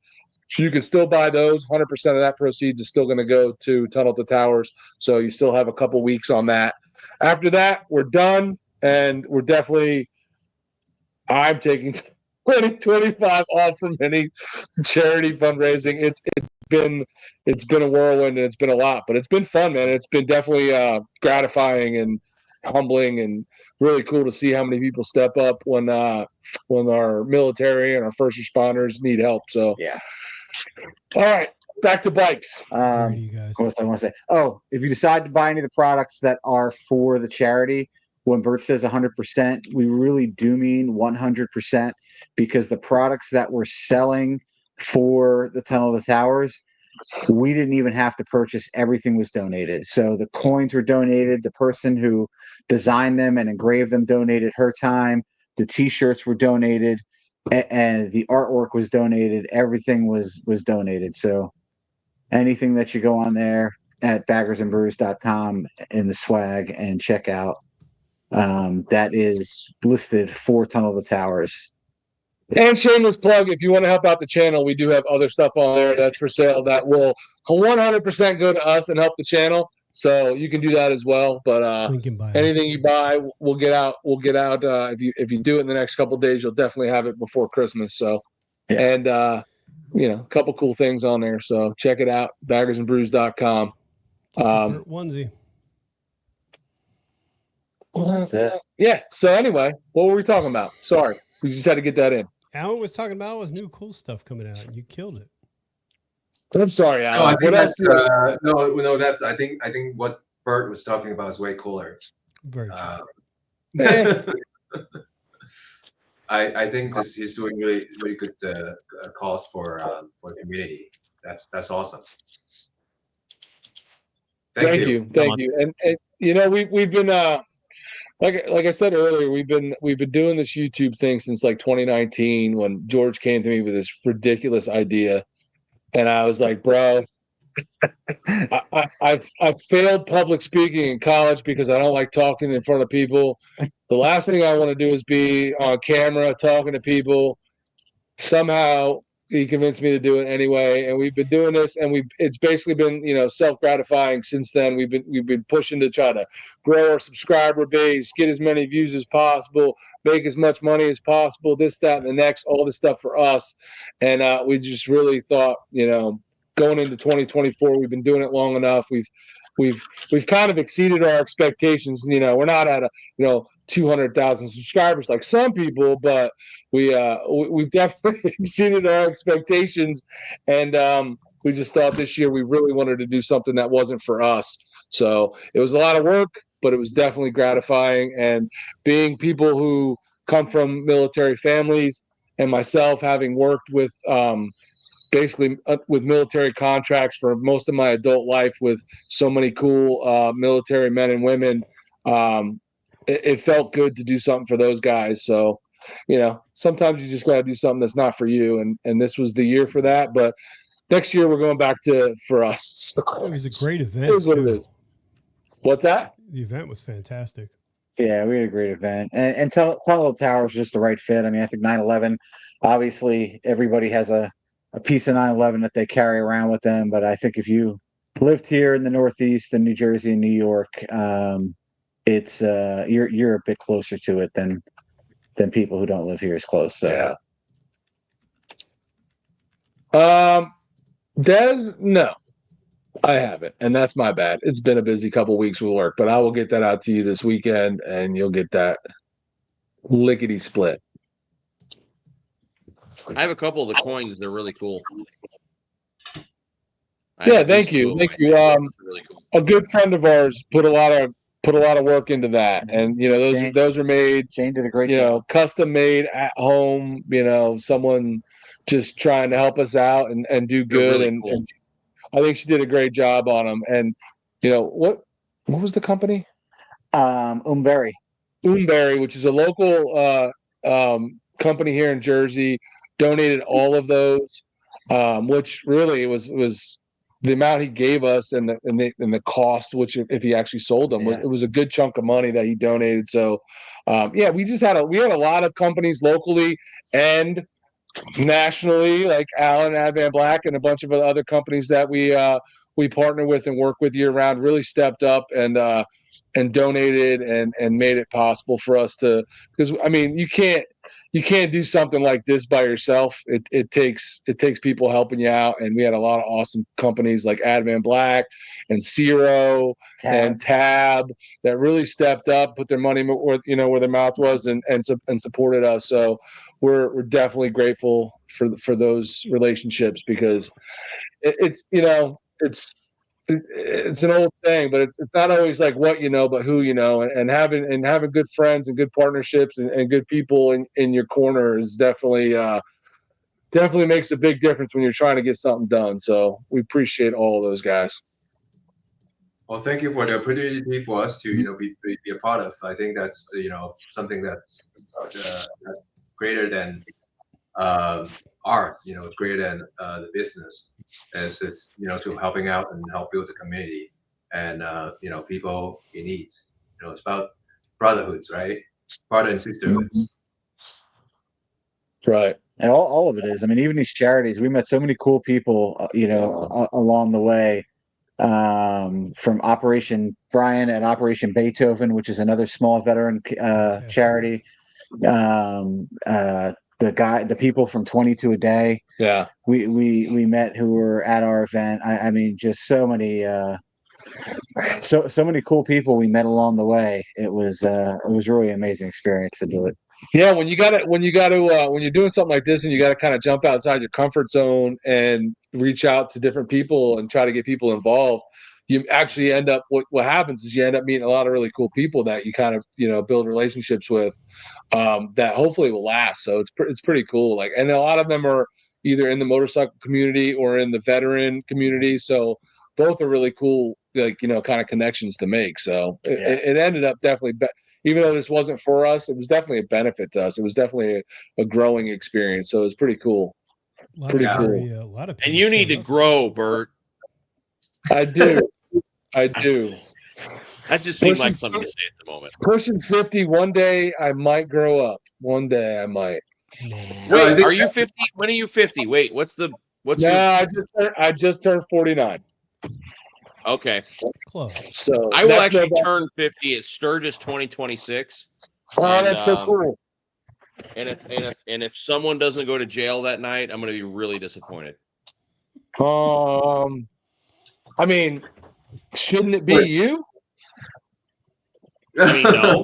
So you can still buy those. 100% of that proceeds is still going to go to Tunnel to Towers. So you still have a couple weeks on that. After that, we're done, and we're definitely. I'm taking 2025 off from any charity fundraising. It's been a whirlwind and it's been a lot, but it's been fun, man. It's been definitely gratifying and humbling and really cool to see how many people step up when our military and our first responders need help. So Yeah. All right, back to bikes. Alrighty, you guys. What else I want to say? Oh, if you decide to buy any of the products that are for the charity, when Bert says 100%, we really do mean 100%, because the products that we're selling for the Tunnel of the Towers, we didn't even have to purchase. Everything was donated. So the coins were donated. The person who designed them and engraved them donated her time. The T-shirts were donated, and the artwork was donated. Everything was donated. So anything that you go on there at baggersandbrews.com in the swag and check out, that is listed for Tunnel of the Towers. And shameless plug, if you want to help out the channel, we do have other stuff on there that's for sale that will 100% go to us and help the channel. So you can do that as well. But anything you buy, we'll get out. If you do it in the next couple of days, you'll definitely have it before Christmas. So, yeah. And a couple cool things on there. So check it out, baggersandbrews.com. Onesie. That's it. Yeah. So anyway, what were we talking about? Sorry, we just had to get that in. Alan was talking about was new cool stuff coming out, and you killed it. I'm sorry, Alan. No, What else? No, that's. I think what Bert was talking about is way cooler. Very true. I think he's doing really good cause for the community. That's awesome. Thank you. And we've been like I said earlier, we've been doing this YouTube thing since like 2019 when George came to me with this ridiculous idea, and I was like, bro, I failed public speaking in college because I don't like talking in front of people. The last thing I want to do is be on camera talking to people. Somehow he convinced me to do it anyway, and we've been doing this, and it's basically been self-gratifying since then. We've been pushing to try to grow our subscriber base, get as many views as possible, make as much money as possible, this, that, and the next, all this stuff for us. And we just really thought, going into 2024, we've been doing it long enough. We've kind of exceeded our expectations. We're not at 200,000 subscribers like some people, but we've definitely exceeded our expectations. And we just thought this year we really wanted to do something that wasn't for us. So it was a lot of work, but it was definitely gratifying. And being people who come from military families, and myself having worked with basically with military contracts for most of my adult life with so many cool military men and women, it felt good to do something for those guys. So, sometimes you just got to do something that's not for you. And this was the year for that. But next year we're going back to for us. So it was a great event. Here's what it is. What's that? The event was fantastic. Yeah, we had a great event. And Tunnel of the Towers was just the right fit. I mean, I think 9/11, obviously everybody has a piece of 9/11 that they carry around with them. But I think if you lived here in the Northeast in New Jersey and New York, it's you're a bit closer to it than people who don't live here as close. So yeah. Des, no, I haven't, and that's my bad. It's been a busy couple weeks with work, but I will get that out to you this weekend, and you'll get that lickety split. I have a couple of the coins. They're really cool. Yeah, thank you. Really cool. A good friend of ours put a lot of work into that, and those are made. Shane did a great job. Custom made at home. Someone just trying to help us out and do good. Really cool. And I think she did a great job on them. And what was the company? Umberry, which is a local company here in Jersey, donated all of those, which really was the amount he gave us and the cost, which if he actually sold them, it was a good chunk of money that he donated. So we had a lot of companies locally and nationally, like Allen, Advan Black, and a bunch of other companies that we partner with and work with year round, really stepped up and donated and made it possible for us to, because I mean, you can't you can't do something like this by yourself. It takes people helping you out, and we had a lot of awesome companies like Advan Black and Zero and Tab that really stepped up, put their money where their mouth was, and supported us. So we're definitely grateful for those relationships, because it's an old saying, but it's not always like what you know, but who you know, and having good friends and good partnerships and good people in your corner is definitely makes a big difference when you're trying to get something done. So we appreciate all of those guys. Well, thank you for the opportunity for us to be a part of. I think that's something that's greater than art. It's greater than the business. As to helping out and help build the community and people in need. It's about brotherhoods, right? Brother and sisterhoods. Right. And all of it is. I mean, even these charities, we met so many cool people, along the way. From Operation Brian and Operation Beethoven, which is another small veteran charity. The people from 22 a Day. Yeah. We met who were at our event. I mean, just so many many cool people we met along the way. It was really an amazing experience to do it. Yeah, when you're doing something like this and you got to kind of jump outside your comfort zone and reach out to different people and try to get people involved, you actually end up, what happens is you end up meeting a lot of really cool people that you kind of build relationships with, that hopefully will last. So it's pretty cool. Like, and a lot of them are either in the motorcycle community or in the veteran community. So both are really cool, like, kind of connections to make. So it ended up definitely, even though this wasn't for us, it was definitely a benefit to us. It was definitely a growing experience. So it was pretty cool. Pretty cool. A lot of people and you need to grow, Bert. I do. I do. That just seemed like something to say at the moment. Pushing 50, one day I might grow up. One day I might. Wait, are you 50? When are you 50? Wait, what's I just turned 49. Okay. Close. So I will actually turn 50 at Sturgis 2026. Oh, that's so cool. And if someone doesn't go to jail that night, I'm going to be really disappointed. I mean, shouldn't it be you? I mean, no.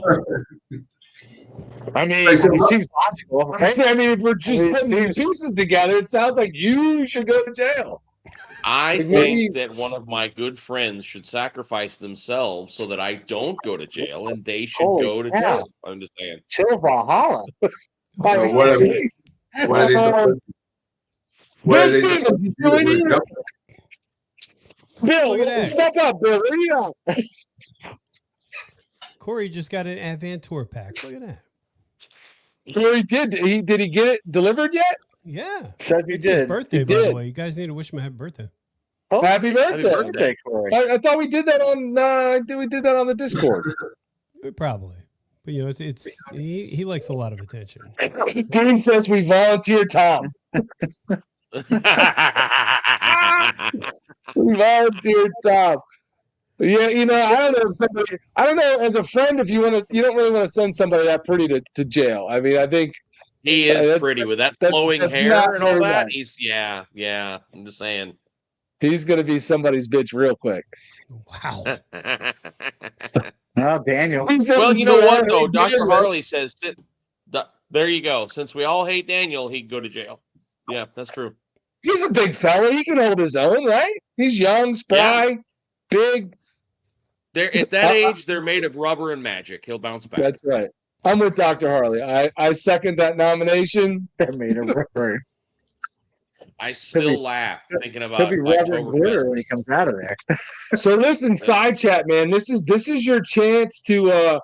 I mean, it seems logical. Right? I mean, if we're just putting these pieces together, it sounds like you should go to jail. I think that one of my good friends should sacrifice themselves so that I don't go to jail, and they should go to jail. I'm just saying. Chill Valhalla. What are they Bill, step up, Bill. Corey just got an Advan Tour pack. Look at that. Corey did. Did he get it delivered yet? Yeah. Said he It's did. his birthday, by the way. You guys need to wish him a happy birthday. Oh, happy birthday, Corey. I thought we did that on. We did that on the Discord. Probably, but he likes a lot of attention. Dean says we volunteer Tom. We volunteered Tom. Yeah, I don't know. As a friend, if you don't really want to send somebody that pretty to jail. I mean, I think he is pretty with that flowing hair and all that. He's yeah. I'm just saying. He's going to be somebody's bitch real quick. Wow. Oh, Daniel. Well, you know what, though? Dr. Harley says, there you go. Since we all hate Daniel, he'd go to jail. Yeah, that's true. He's a big fella. He can hold his own, right? He's young, spry, big. At that age, they're made of rubber and magic. He'll bounce back. That's right. I'm with Dr. Harley. I second that nomination. They're made of rubber. I still laugh thinking about He'll be rubber and glitter when he comes out of there. So listen, side chat, man. This is your chance to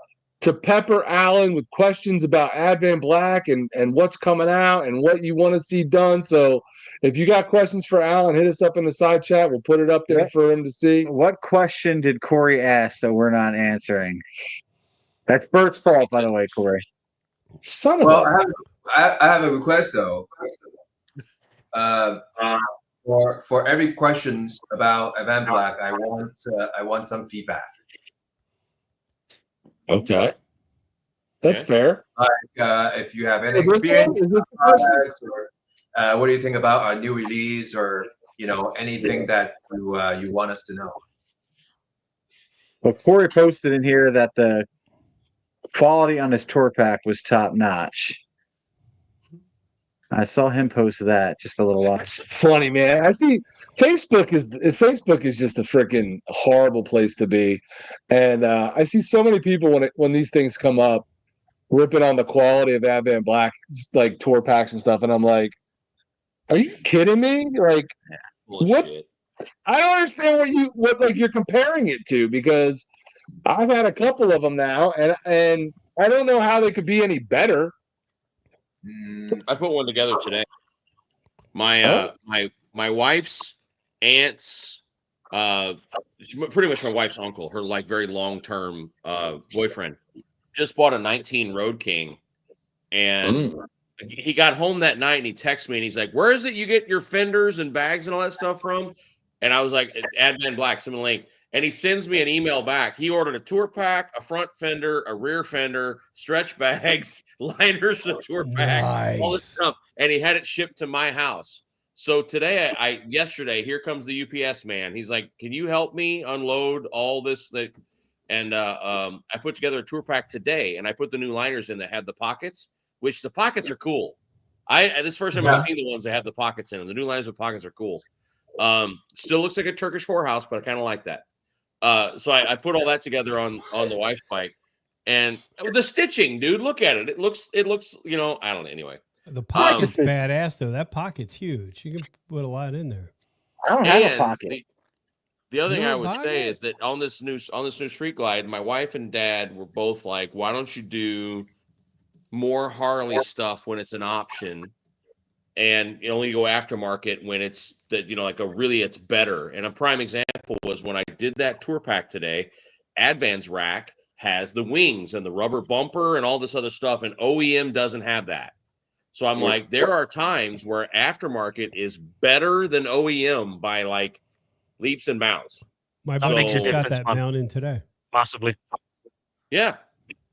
pepper Alan with questions about Advan Black and what's coming out and what you want to see done. So if you got questions for Alan, hit us up in the side chat. We'll put it up there for him to see. What question did Corey ask that we're not answering? That's Bert's fault, by the way, Corey. I have a request though. For every questions about Advan Black, I want some feedback. Okay. That's fair. If you have any experience, what do you think about our new release, or anything that you want us to know? Well, Corey posted in here that the quality on his tour pack was top notch. I saw him post that just a little while. That's funny, man. I see Facebook is just a freaking horrible place to be, and I see so many people when these things come up ripping on the quality of Advan Black like tour packs and stuff, and I'm like, are you kidding me? Like, what? I don't understand what you're comparing it to, because I've had a couple of them now, and I don't know how they could be any better. I put one together today. My wife's aunt's pretty much my wife's uncle, her like very long-term boyfriend, just bought a 19 Road King, and he got home that night and he texted me and he's like, "Where is it you get your fenders and bags and all that stuff from?" And I was like, "Advan Black, some link." And he sends me an email back. He ordered a tour pack, a front fender, a rear fender, stretch bags, liners for the tour pack, all this stuff. And he had it shipped to my house. So today, yesterday, here comes the UPS man. He's like, "Can you help me unload all this?" And I put together a tour pack today, and I put the new liners in that had the pockets, which the pockets are cool. This is the first time I've seen the ones that have the pockets in them. The new liners with pockets are cool. Still looks like a Turkish whorehouse, but I kind of like that. So I put all that together on the wife's bike, and the stitching, dude, look at it. It looks, I don't know. Anyway, the pocket's badass though. That pocket's huge. You can put a lot in there. I don't have a pocket. The other thing I would say is that on this new Street Glide, my wife and dad were both like, "Why don't you do more Harley stuff when it's an option, and you only go aftermarket when it's that it's better." And a prime example was when I did that tour pack today. Advan's rack has the wings and the rubber bumper and all this other stuff, and OEM doesn't have that. So I'm like, there are times where aftermarket is better than OEM by like leaps and bounds. My buddy just got that mount in today. Massively. Yeah.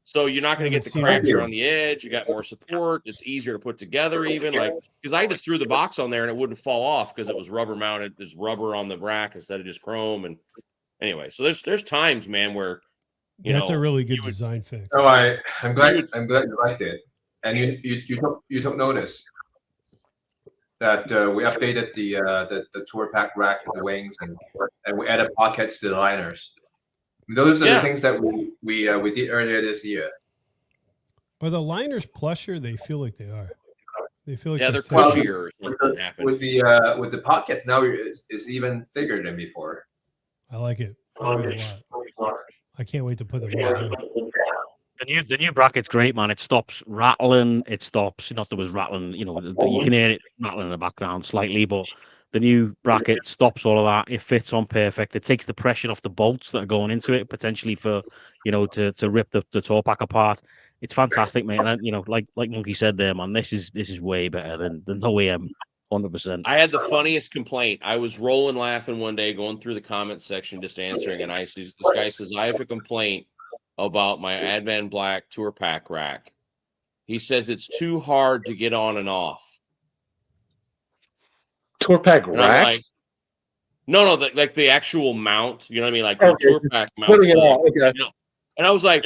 So you're not going to get the cracks around the edge. You got more support. It's easier to put together, even because I just threw the box on there and it wouldn't fall off because it was rubber mounted. There's rubber on the rack instead of just chrome. And anyway, so there's times, man, where that's a really good design fix. Oh, I'm glad you liked it, and you took notice that we updated the tour pack rack with the wings, and we added pockets to the liners. Those are the things that we did earlier this year. Are the liners plusher? They feel like they are. They feel like they're cushier. With the pockets now, it's even thicker than before. I like it. I like it a lot. I can't wait to put them on. The new bracket's great, man. It stops rattling. It stops. Not there was rattling. You can hear it rattling in the background slightly, but the new bracket stops all of that. It fits on perfect. It takes the pressure off the bolts that are going into it, potentially for to rip the tour pack apart. It's fantastic, mate. And like Monkey said there, man, this is way better than OEM. 100%. I had the funniest complaint. I was rolling laughing one day, going through the comment section, just answering, and this guy says, "I have a complaint about my Advan Black tour pack rack." He says it's too hard to get on and off. Tour pack rack? Like, no, like the actual mount. You know what I mean? Like the tour pack mount. Putting it on. Okay. And I was like,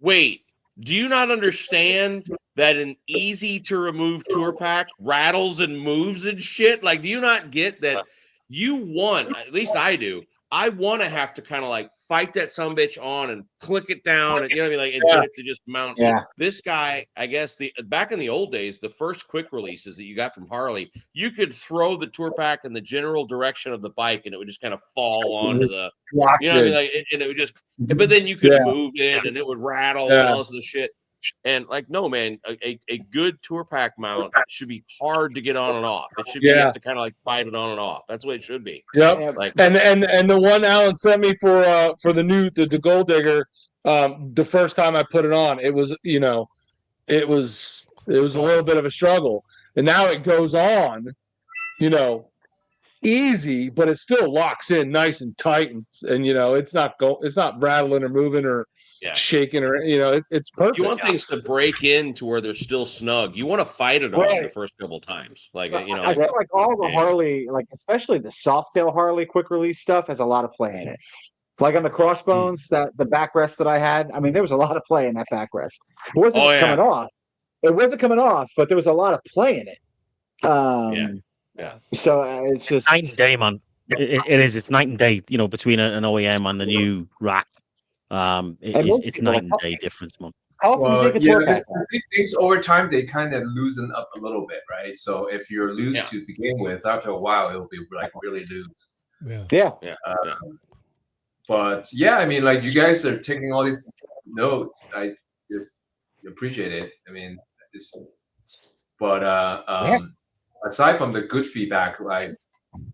wait, do you not understand that an easy to remove tour pack rattles and moves and shit? Like, do you not get that at least I do. I want to have to kind of like fight that sumbitch on and click it down and and get it to just mount. Yeah. This guy, I guess back in the old days, the first quick releases that you got from Harley, you could throw the tour pack in the general direction of the bike and it would just kind of fall onto the and it would just but then you could move it and it would rattle and all this other shit. And like, no, man, a good tour pack mount should be hard to get on and off. It should be have to kind of like fight it on and off. That's what it should be. Yep. And the one Alan sent me for the Gold Digger, the first time I put it on, it was it was a little bit of a struggle. And now it goes on, easy, but it still locks in nice and tight, and it's not rattling or moving or shaking or it's perfect. You want things to break into where they're still snug. You want to fight it on the first couple times, like I feel like all the Harley, like especially the Softail Harley quick release stuff, has a lot of play in it. Like on the Crossbones, that the backrest that I had, I mean, there was a lot of play in that backrest. It wasn't coming off. It wasn't coming off, but there was a lot of play in it. So it's just night and day, man. It is. It's night and day. Between an OEM and the new rack. It's night and day difference, man. Well, these things over time they kind of loosen up a little bit, right? So if you're loose to begin with, after a while it'll be like really loose. But I mean, like you guys are taking all these notes. I appreciate it. I mean, aside from the good feedback,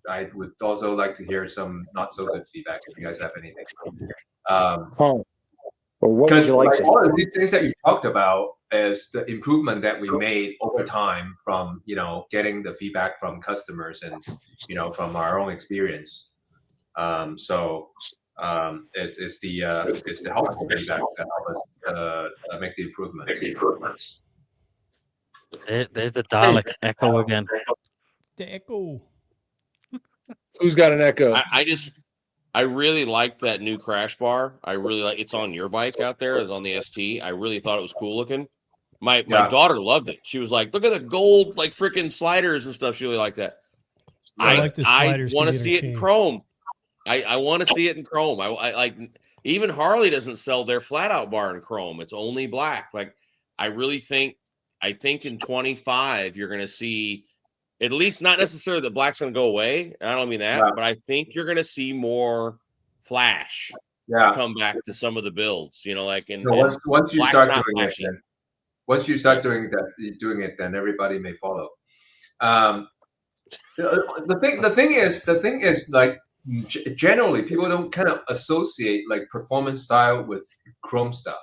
I would also like to hear some not so good feedback if you guys have anything. Because all of these things that you talked about is the improvement that we made over time from getting the feedback from customers and from our own experience. It's the helpful feedback that help us make the improvements. There's the Dalek echo again. The echo. Who's got an echo? I really liked that new crash bar. I really like it's on your bike out there. It's on the ST. I really thought it was cool looking. My daughter loved it. She was like, "Look at the gold like freaking sliders and stuff." She really liked that. I like the sliders. I want to see it in chrome. I want to see it in chrome. I like even Harley doesn't sell their flat out bar in chrome. It's only black. Like I think in 25 you're gonna see. At least not necessarily that black's going to go away. I don't mean that, but I think you're going to see more flash come back to some of the builds. Once you start doing it, once you start doing it, then everybody may follow. The thing is like generally people don't kind of associate like performance style with chrome stuff.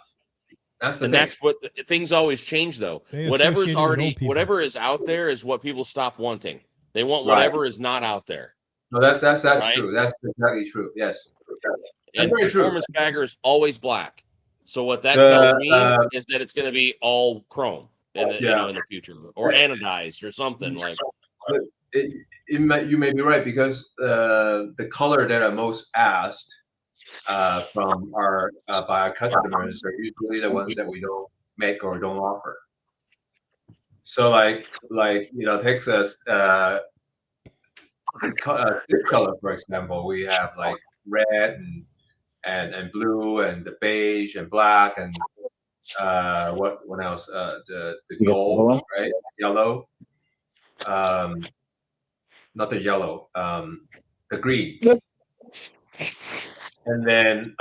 That's what things always change though. Whatever is out there is what people stop wanting. They want whatever is not out there. No, that's true. That's exactly true. Yes. And performance bagger is always black. So what that tells me is that it's going to be all chrome in the future or anodized or something like. You may be right because the color that are most asked from by our customers are usually the ones that we don't make or don't offer. So takes us this color for example. We have like red and blue and the beige and black and what else? The gold, right? Yellow. Not the yellow. The green. And then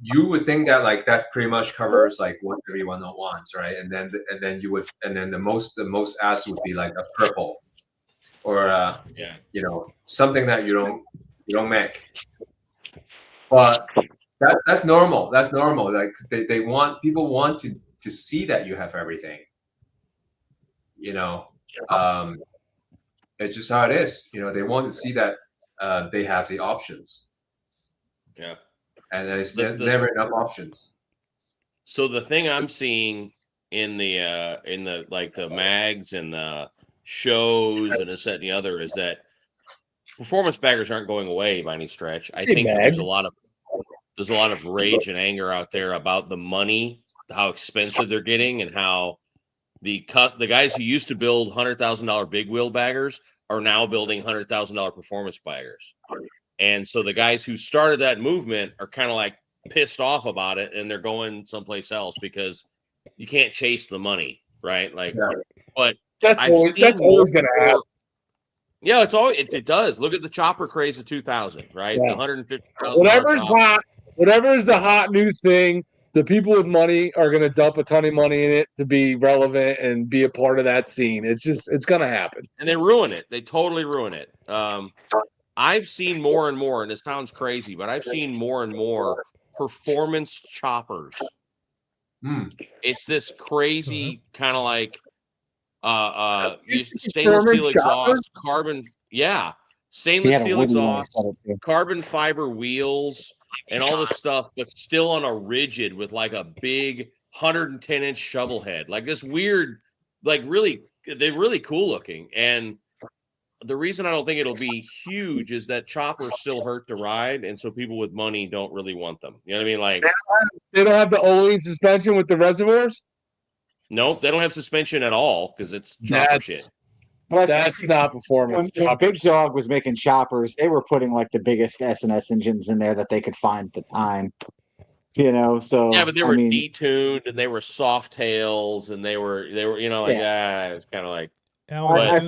you would think that like that pretty much covers like what everyone wants, right? And then the most asked would be like a purple or something that you don't make. But that's normal. That's normal. Like people want to see that you have everything. It's just how it is. They want to see that they have the options. Yeah, and there's never enough options. So the thing I'm seeing in the like the mags and the shows and this, that, and the other is that performance baggers aren't going away by any stretch. I think that there's a lot of rage and anger out there about the money, how expensive they're getting, and how the guys who used to build $100,000 big wheel baggers are now building $100,000 performance baggers. And so the guys who started that movement are kind of like pissed off about it, and they're going someplace else because you can't chase the money, right? Like, but that's always going to happen. Yeah, it does. Look at the chopper craze of 2000, right? The $150,000. Whatever is the hot new thing, the people with money are going to dump a ton of money in it to be relevant and be a part of that scene. It's going to happen. And they ruin it. They totally ruin it. I've seen more and more, and this sounds crazy, but I've seen more and more performance choppers. It's this crazy kind of like stainless steel exhaust, carbon, stainless steel exhaust, carbon fiber wheels, and all this stuff, but still on a rigid with like a big 110-inch shovel head, like this weird, like they're really cool looking. And the reason I don't think it'll be huge is that choppers still hurt to ride, and so people with money don't really want them. You know what I mean? Like they don't have the Olean suspension with the reservoirs. Nope, they don't have suspension at all because it's chopper shit. That's not performance. When Big Dog was making choppers, they were putting like the biggest S&S engines in there that they could find at the time. You know, so yeah, but they were detuned and they were soft tails and they were like it's kind of like. I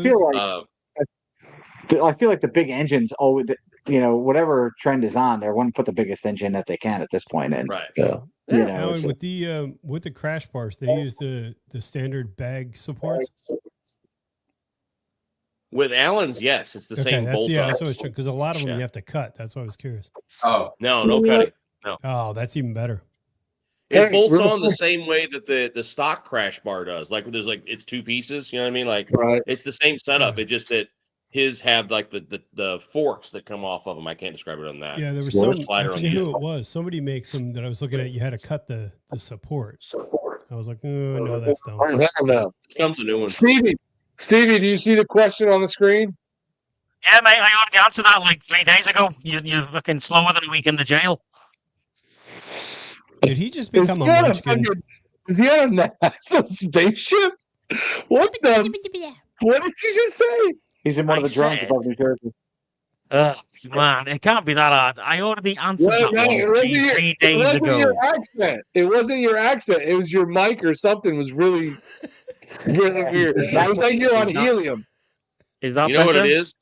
feel like the big engines always, whatever trend is on, they're want to put the biggest engine that they can at this point in. Right. Yeah. Alan, with the crash bars, they use the standard bag supports. With Allen's, yes, it's the same bolt. Yeah, that's what it's true because a lot of them you have to cut. That's why I was curious. Oh no cutting. No. Oh, that's even better. It bolts on the same way that the stock crash bar does. Like there's it's two pieces. You know what I mean? Like it's the same setup. It just that his have like the forks that come off of them. I can't describe it on that. Yeah, there was some. I forget who it was. Somebody makes some that I was looking at. You had to cut the support. I was like, oh, no, that's dumb. I don't know. It comes a new one. Stevie, do you see the question on the screen? Yeah, mate, I already answered that like 3 days ago. You're looking slower than a week in the jail. Did he just become a munchkin? Is he on a NASA spaceship? What did you just say? He's in one of the drones above New Jersey. Man, it can't be that hard. I already answered that one 3 days ago. It wasn't your accent. It was your mic or something was really, really weird. It was like you're on helium. Is that what it is?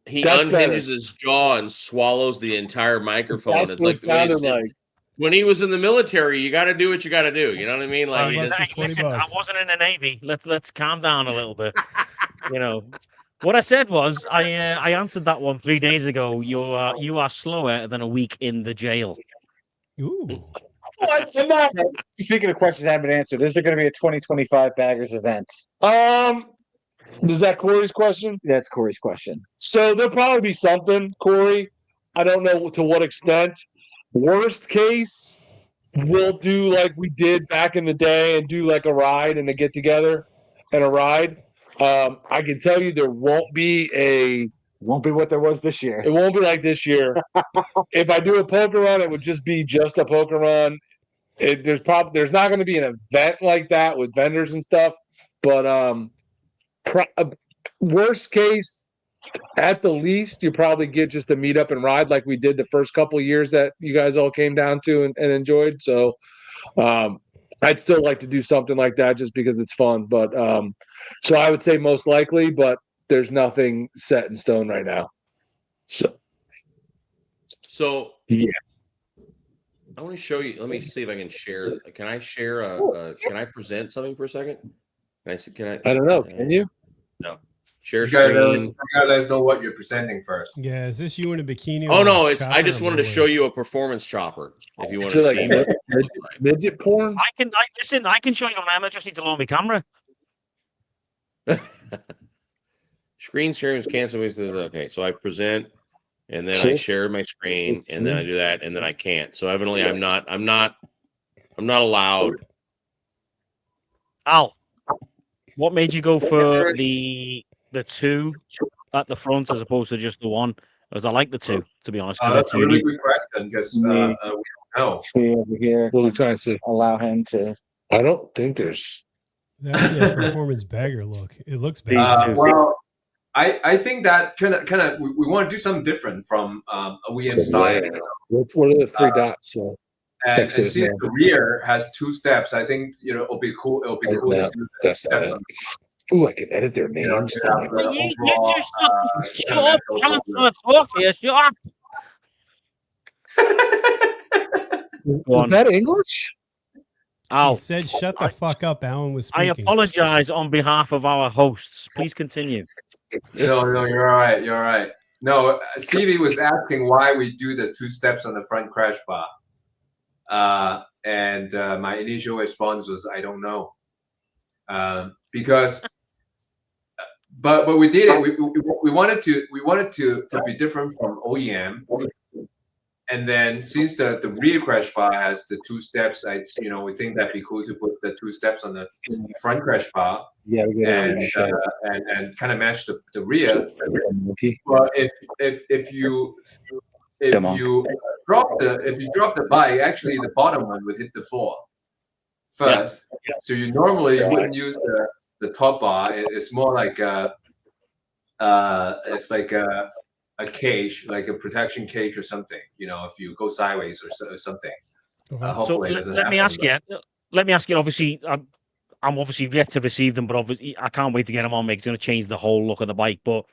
He unhinges his jaw and swallows the entire microphone. It's like the way like. When he was in the military, you got to do what you got to do. You know what I mean? Like, listen, I wasn't in the Navy. Let's calm down a little bit. What I said was I answered that one 3 days ago. You are slower than a week in the jail. Ooh. Speaking of questions that haven't been answered, is there going to be a 2025 Baggers event? Is that Corey's question? That's Corey's question. So there'll probably be something, Corey. I don't know to what extent. Worst case, we'll do like we did back in the day and do like a ride and a get together and a ride. I can tell you there won't be what there was this year. It won't be like this year. If I do a poker run, it would just be just a poker run. There's not going to be an event like that with vendors and stuff. But worst case, at the least, you probably get just a meet up and ride like we did the first couple of years that you guys all came down to and enjoyed. So I'd still like to do something like that just because it's fun. But so I would say most likely, but there's nothing set in stone right now. So yeah. I want to show you. Let me see if I can share. Can I share can I present something for a second? Can I? I don't know. Can you? No. Share screen. You gotta let us know what you're presenting first. Yeah, is this you in a bikini? Oh no, I just wanted to show you a performance chopper. If you want to see midget porn. I can show you on I just need to load my camera. Screen sharing is canceled. Okay, so I present, and then I share my screen, and then I do that, and then I can't. So evidently, I'm not allowed. Al, what made you go for the two at the front as opposed to just the one? Because I like the two, to be honest. That's a really good question because we don't know. See over here. What are we trying to see? Allow him to. I don't think there's. That's the performance bagger look. It looks bad. Well, I think that kind of we want to do something different from OEM style. What are the three dots? So. And since the rear has 2 steps, I think it'll be cool. It'll be cool to do that. Ooh, I can edit their names. You just shut up. Alan's trying to talk here. Shut up. Was that English? He said, "Shut the fuck up." Alan was speaking. I apologize on behalf of our hosts. Please continue. No, you're all right. You're all right. No, Stevie was asking why we do the 2 steps on the front crash bar. And my initial response was, I don't know. Because but we did it. We wanted to be different from OEM. And then since the rear crash bar has the 2 steps, we think that'd be cool to put the 2 steps on the front crash bar and kind of match the rear. Well, if you drop the bike, actually the bottom one would hit the floor first. Yeah. So you normally wouldn't use the top bar. It's more like it's like a cage, like a protection cage or something. If you go sideways or something. Hopefully, so let me ask you. Let me ask you. Obviously, I'm obviously yet to receive them, but obviously I can't wait to get them on. It's going to change the whole look of the bike. But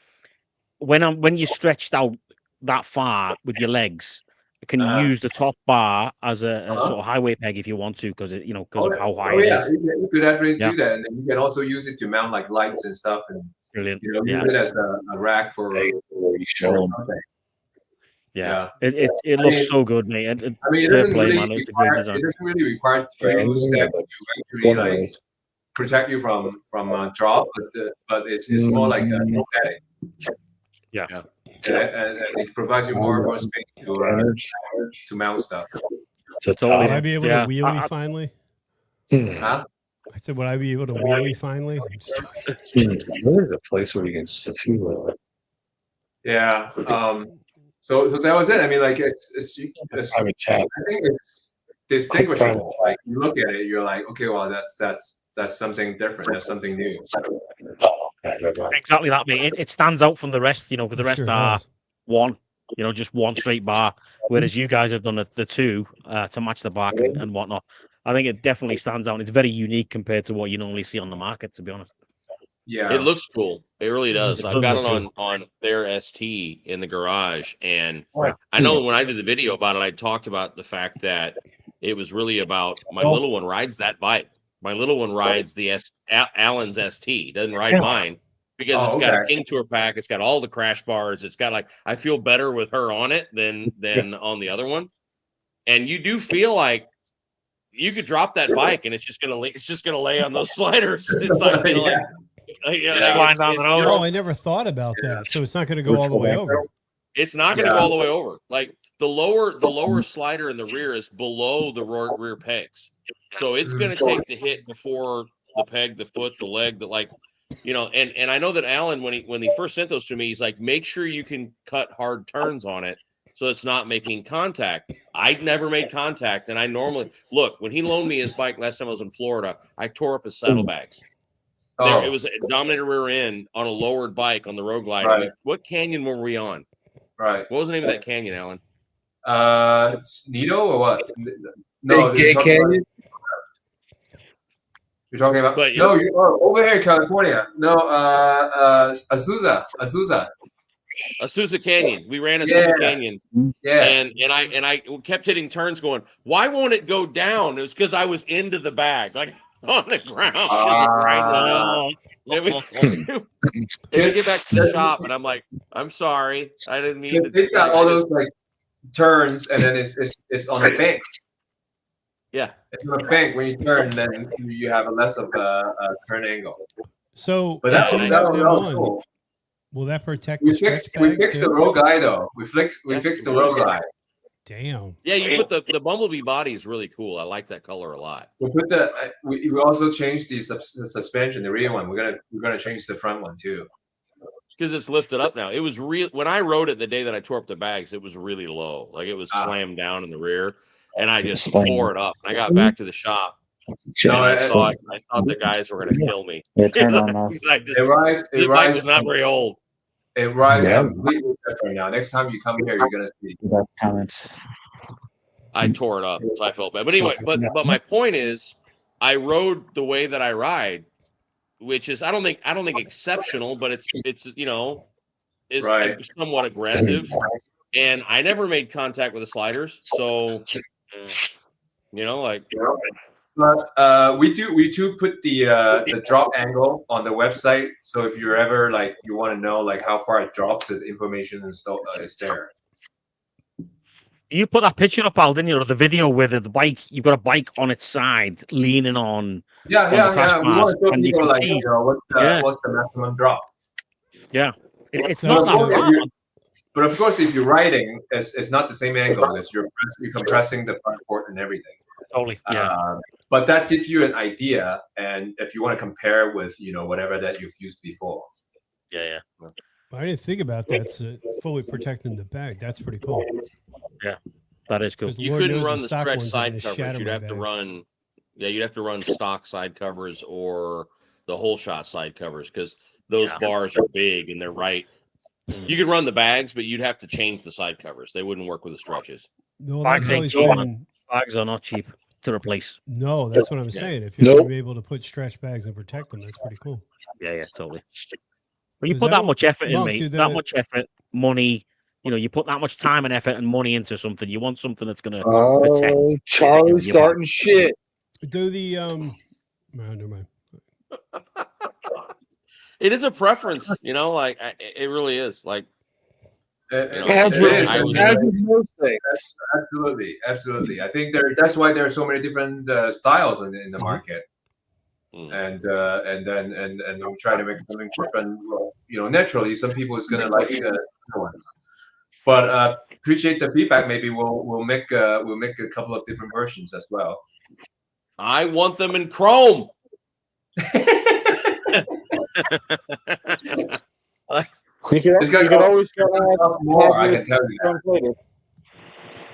when you're stretched out that far with your legs, can you use the top bar as a sort of highway peg if you want to, because of how high it is? You could definitely do that, and then you can also use it to mount like lights and stuff, and brilliant. use it as a rack for something. Yeah. It looks so good, mate. It doesn't really require 2 steps to actually like protect you from drop, but it's more like a aesthetic. Yeah. And it provides you more space to mount stuff. Would I be able to wheelie finally? Huh? I said, would I be able to wheelie finally? There's a place where you can fuel it. Yeah. So that was it. I mean, like it's I think it's distinguishable. Like you look at it, you're like, okay, well, that's something different. That's something new. Exactly that, mate. It stands out from the rest, because the rest are one, just one straight bar, whereas you guys have done the 2 to match the back and whatnot. I think it definitely stands out. And it's very unique compared to what you normally see on the market, to be honest. Yeah, it looks cool. It really does. I've got it on their ST in the garage, and I know when I did the video about it, I talked about the fact that it was really about my little one rides that bike. My little one rides the Allen's ST, doesn't ride mine because it's got a King Tour pack. It's got all the crash bars. It's got I feel better with her on it than on the other one. And you do feel like you could drop that bike and it's just gonna lay on those sliders. It's like just flying down the road. Oh, I never thought about that. So it's not going to go all the way over. It's not going to go all the way over. Like the lower slider in the rear is below the rear pegs. So it's going to take the hit before the peg, the foot, the leg, and I know that Alan, when he first sent those to me, he's like, make sure you can cut hard turns on it so it's not making contact. I'd never made contact. And I normally look, when he loaned me his bike last time I was in Florida, I tore up his saddlebags. It was a Dominator rear end on a lowered bike on the road glide. Right. What canyon were we on? Right. What was the name of that canyon, Alan? Nito or what? No, Gay Canyon. You're talking about? But, no, over here in California. No, Azusa. Azusa Canyon. We ran Azusa Canyon. Yeah. And I kept hitting turns going, why won't it go down? It was because I was into the bag. Like on the ground. They get back to the shop, and I'm like, I'm sorry, I didn't mean to. They've got all those like turns, and then it's on the bank. Yeah, it's on the bank. When you turn, then you have a less of a turn angle. So, but that was cool. Will that protect we fixed the road guide though. We fixed the road guide. Damn. Yeah, you put the Bumblebee body is really cool. I like that color a lot. We put we also changed the suspension, the rear one. We're gonna change the front one too. Because it's lifted up now. It was real when I rode it the day that I tore up the bags. It was really low, like it was slammed down in the rear, and I just tore it up. I got back to the shop. I thought the guys were gonna kill me. It was not very old. It rides completely different now. Next time you come here, you're gonna see comments. I tore it up, so I felt bad. But anyway, but my point is, I rode the way that I ride, which is I don't think exceptional, but it's somewhat aggressive, and I never made contact with the sliders, so But we do put the drop angle on the website. So if you're ever you want to know how far it drops, the information is there. You put that picture up, Al, didn't you? The video with the bike. You've got a bike on its side, leaning on. Yeah. We want to show people what's the maximum drop. Yeah, it's not that bad. But of course, if you're writing, it's not the same angle because you're compressing the front port and everything. Totally. Yeah. But that gives you an idea, and if you want to compare with whatever that you've used before. Yeah. I didn't think about that. So fully protecting the bag. That's pretty cool. Yeah, that is cool. 'Cause You Lord couldn't knows run the the stock stretch ones are side gonna covers. shatter You'd my have to bags. run. Yeah, you'd have to run stock side covers or the whole shot side covers because those bars are big and they're right. You could run the bags, but you'd have to change the side covers. They wouldn't work with the stretches. No, Bags that's ain't always cheap. been. Bags are not cheap to replace. No, that's what I'm Yeah. saying. If you're Nope. going to be able to put stretch bags and protect them, that's pretty cool. Yeah, totally. When you 'Cause put I that don't- much effort in, Monk, mate, do that the- much effort, money, you put that much time and effort and money into something. You want something that's going to protect. Oh, Charlie's your starting shit. Do the no, never mind. It is a preference, like it really is. Like As It with is. most things. Absolutely. I think that's why there are so many different styles in the market, and we try to make something different. Naturally, some people is gonna like the other ones, but appreciate the feedback. Maybe we'll make a couple of different versions as well. I want them in chrome. You can always go more. I can tell you that.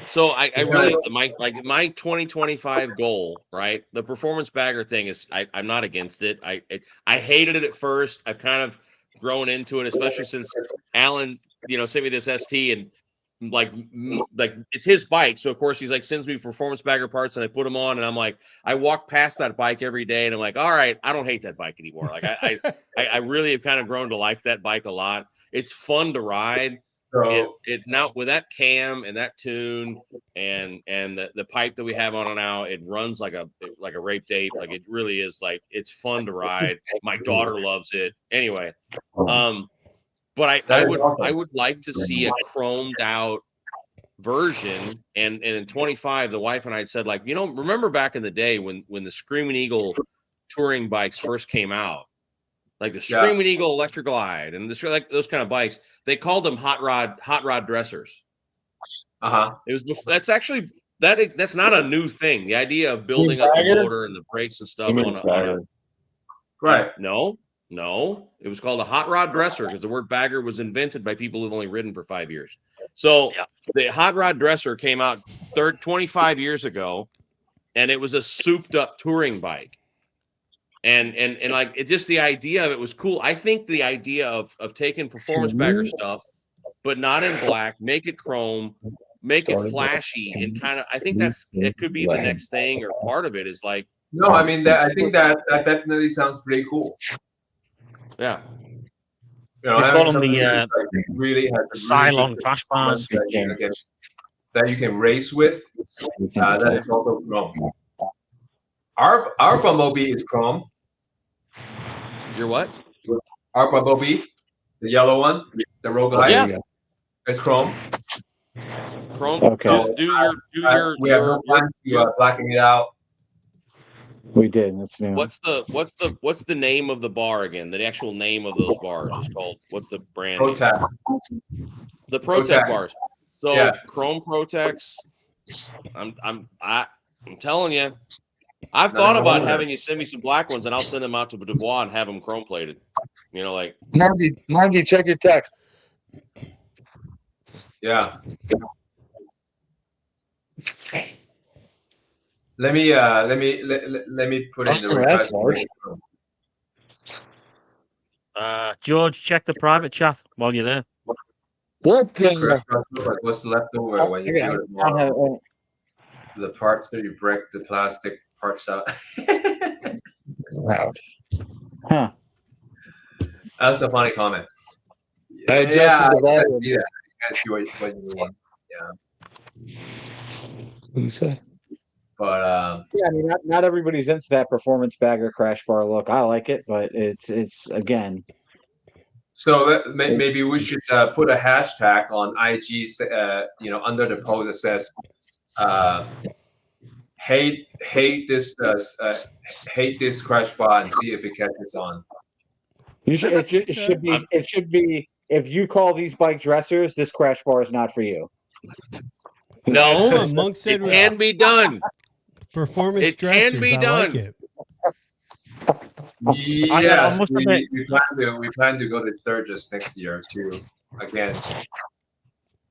So I really my 2025 goal, right? The performance bagger thing is I'm not against it. I hated it at first. I've kind of grown into it, especially since Alan, sent me this ST and like it's his bike. So of course he's like sends me performance bagger parts and I put them on and I'm like, I walk past that bike every day and I'm like, all right, I don't hate that bike anymore. Like I really have kind of grown to like that bike a lot. It's fun to ride. So, It now with that cam and that tune and the pipe that we have on it now, it runs like a raped ape. Like it really is like it's fun to ride. My daughter loves it. Anyway, but I would like to see a chromed out version. And in 25, the wife and I had said like, remember back in the day when the Screaming Eagle touring bikes first came out. Like the Screaming Eagle Electric Glide and like those kind of bikes, they called them hot rod dressers. It was that's actually that's not a new thing. The idea of building up the motor and the brakes and stuff on a right. No, it was called a hot rod dresser because the word bagger was invented by people who've only ridden for 5 years. So the hot rod dresser came out 25 years ago, and it was a souped up touring bike. And like it just the idea of it was cool. I think the idea of taking performance bagger stuff, but not in black, make it chrome, make it flashy, and kind of I think it could be the next thing or part of it is like No, I mean I think that definitely sounds pretty cool. Yeah. You call them the really Cylon crash bars that you can race with. That is also chrome. Our Bumblebee is chrome. Your what? Our Bumblebee, the yellow one, the roguelike. Yeah. It's chrome. Chrome. Okay. Do your we have no time to blacking it out. We did. That's new. What's the name of the bar again? The actual name of those bars is called. What's the brand? Protect. The Protect bars. So Yeah. Chrome Protects. I'm telling you. I've thought about having you send me some black ones, and I'll send them out to Dubois and have them chrome plated. Like. Margie, check your text. Yeah. Let me put in the request. George, check the private chat while you're there. What? What's left over when you do it more? The parts that you break the plastic parts out. Loud. Huh. That's a funny comment. I adjusted the volume. I see that. I see what you mean. Yeah. What do you say? But Yeah, I mean, not everybody's into that performance bagger crash bar look. I like it, but it's again. So maybe we should put a hashtag on IG, under the post that says, hate this crash bar and see if it catches on. It should be if you call these bike dressers, this crash bar is not for you. No, Hold on, Monk said it can be done. performance It can dressers. be I like done. it. Yes, must admit- we plan to go to Sturgis next year too. Again,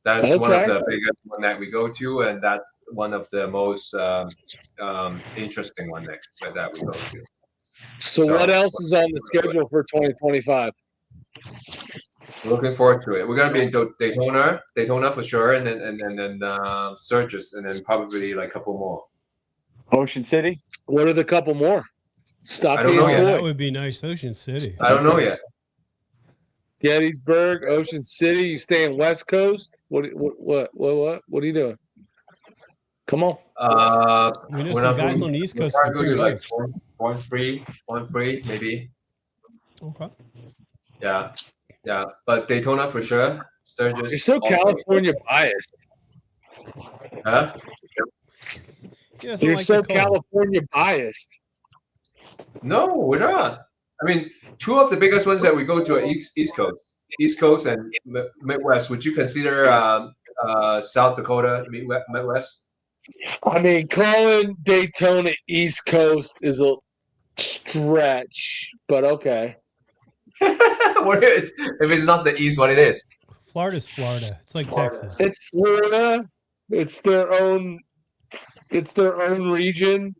that's one of Okay. the biggest one that we go to, and that's one of the most interesting one that we go to. So what else is on the schedule for 2025? Looking forward to it. We're gonna be in Daytona for sure, and then Sturgis, and then probably like a couple more. Ocean City. What are the couple more? Stop I don't being know Oh, yet. that coy. would be nice. Ocean City. I don't know yet. Gettysburg, Ocean City. You staying West Coast? What are you doing? Come on. We know we're some not guys going- on the East we're Coast trying can to bring do like bikes. one free, maybe. Okay. Yeah. But Daytona for sure. Sturgis. You're so also. California biased. Huh? He doesn't You're like so the cold. California biased. No, we're not. I mean, two of the biggest ones that we go to are East Coast and Midwest. Would you consider South Dakota Midwest? I mean, calling Daytona East Coast is a stretch, but okay. What is, if it's not the East, what it is? Florida's Florida. It's like Texas. It's Florida. It's their own region.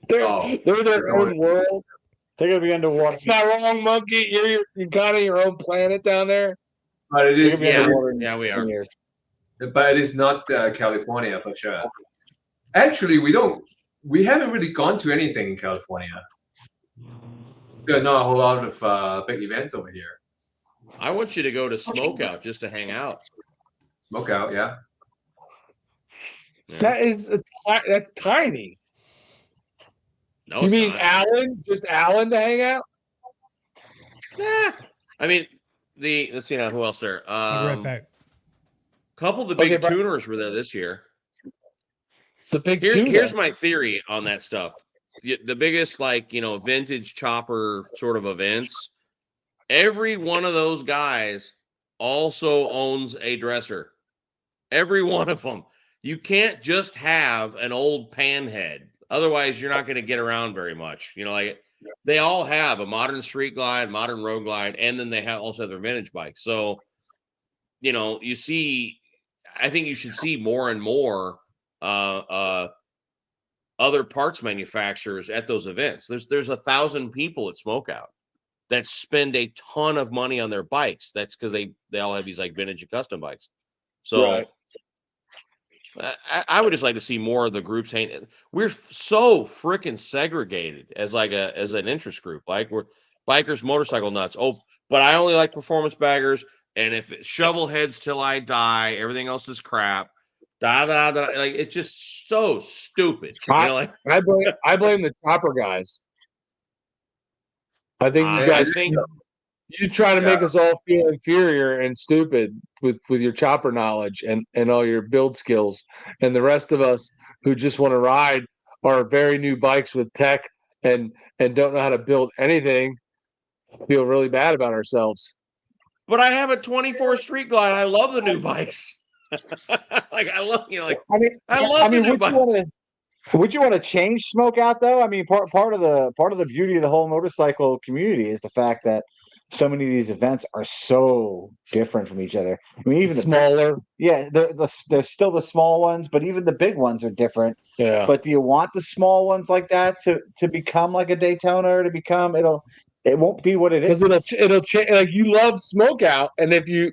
They're their own world. They're gonna be underwater. It's not wrong, Monkey. You're kind of your own planet down there. But it They're is. gonna be underwater in Yeah, we 10 are. years. But it is not California for sure. Actually, we haven't really gone to anything in California. There are not a whole lot of big events over here. I want you to go to Smokeout just to hang out. Smoke out, yeah. That's tiny. No, You it's mean not. Allen? Just Allen to hang out? Nah. I mean, let's see now who else there. I'll be right back. Couple of the big Okay, but- tuners were there this year. The big two. Here's my theory on that stuff. The biggest, vintage chopper sort of events. Every one of those guys also owns a dresser. Every one of them. You can't just have an old panhead. Otherwise, you're not going to get around very much. They all have a modern street glide, modern road glide, and then they also have their vintage bikes. So, you see, I think you should see more and more other parts manufacturers at those events. There's 1,000 people at Smokeout that spend a ton of money on their bikes. That's because they all have these like vintage and custom bikes. So Right. I would just like to see more of the groups hanging. We're so freaking segregated as an interest group. Like we're bikers, motorcycle nuts. Oh, but I only like performance baggers. And if it's shovel heads till I die, everything else is crap. Like it's just so stupid. I blame the chopper guys. I think you guys you try to make us all feel inferior and stupid with your chopper knowledge and all your build skills, and the rest of us who just want to ride our very new bikes with tech and don't know how to build anything feel really bad about ourselves. But I have a 24 Street Glide. I love the new bikes. I love the new bikes. Would you want to change Smokeout though? I mean, part of the beauty of the whole motorcycle community is the fact that so many of these events are so different from each other. I mean, even smaller. They're still the small ones, but even the big ones are different. Yeah. But do you want the small ones like that to become like a Daytona, or it won't be what it is? Because it'll change. Like you love Smokeout, and if you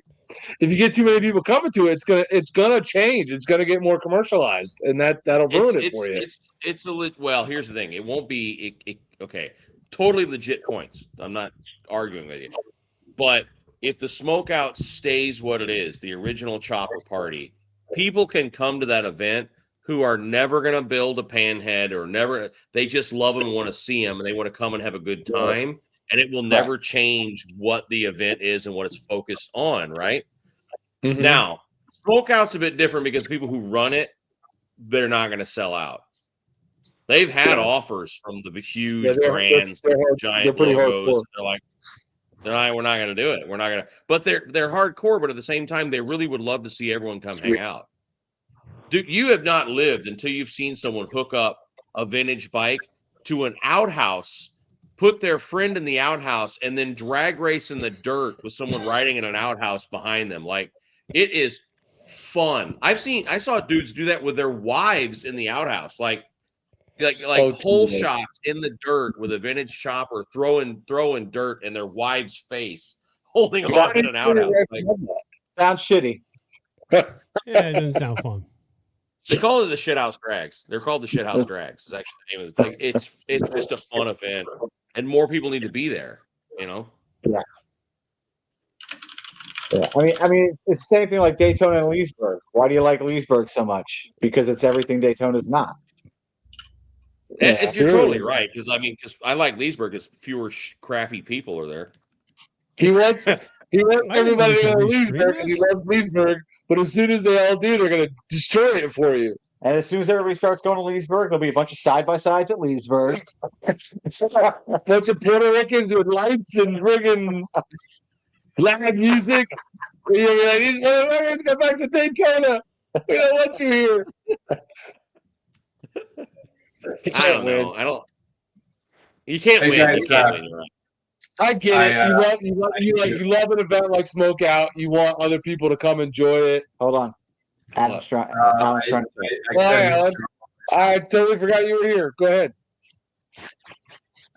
get too many people coming to it, it's gonna change. It's gonna get more commercialized, and that'll ruin it for you. Well, here's the thing. It won't be okay. Totally legit points. I'm not arguing with you, but if the Smokeout stays what it is, the original chopper party, people can come to that event who are never gonna build a panhead or never. They just love them and want to see them, and they want to come and have a good time. And it will never change what the event is and what it's focused on, right? Mm-hmm. Now, Smokeout's a bit different because people who run it, they're not going to sell out. They've had offers from the huge brands, giant logos. They're like, No, we're not going to do it. We're not going to. But they're hardcore. But at the same time, they really would love to see everyone come hang out. Dude, you have not lived until you've seen someone hook up a vintage bike to an outhouse, put their friend in the outhouse, and then drag race in the dirt with someone riding in an outhouse behind them. Like, it is fun. I saw dudes do that with their wives in the outhouse, like hole shots in the dirt with a vintage chopper, throwing dirt in their wife's face, holding on in an outhouse. Like, sounds shitty. Yeah, it doesn't sound fun. they call it the shithouse drags. They're called the shithouse drags. Is actually the name of the thing. It's just a fun event, and more people need to be there. You know. Yeah. Yeah. I mean, it's the same thing like Daytona and Leesburg. Why do you like Leesburg so much? Because it's everything Daytona's not. Yeah, you're totally right. Because I like Leesburg because fewer crappy people are there. He wants everybody to go to Leesburg, and he loves Leesburg. But as soon as they all do, they're going to destroy it for you. And as soon as everybody starts going to Leesburg, there'll be a bunch of side-by-sides at Leesburg. A bunch of Puerto Ricans with lights and friggin' loud music. You're like, these motherfuckers go back to Daytona. We don't want you here. I don't know. You can't win. Guys, you can't win. You're right. I get it. You love an event like Smoke Out. You want other people to come enjoy it. Hold on. Adam's trying. I totally forgot you were here. Go ahead.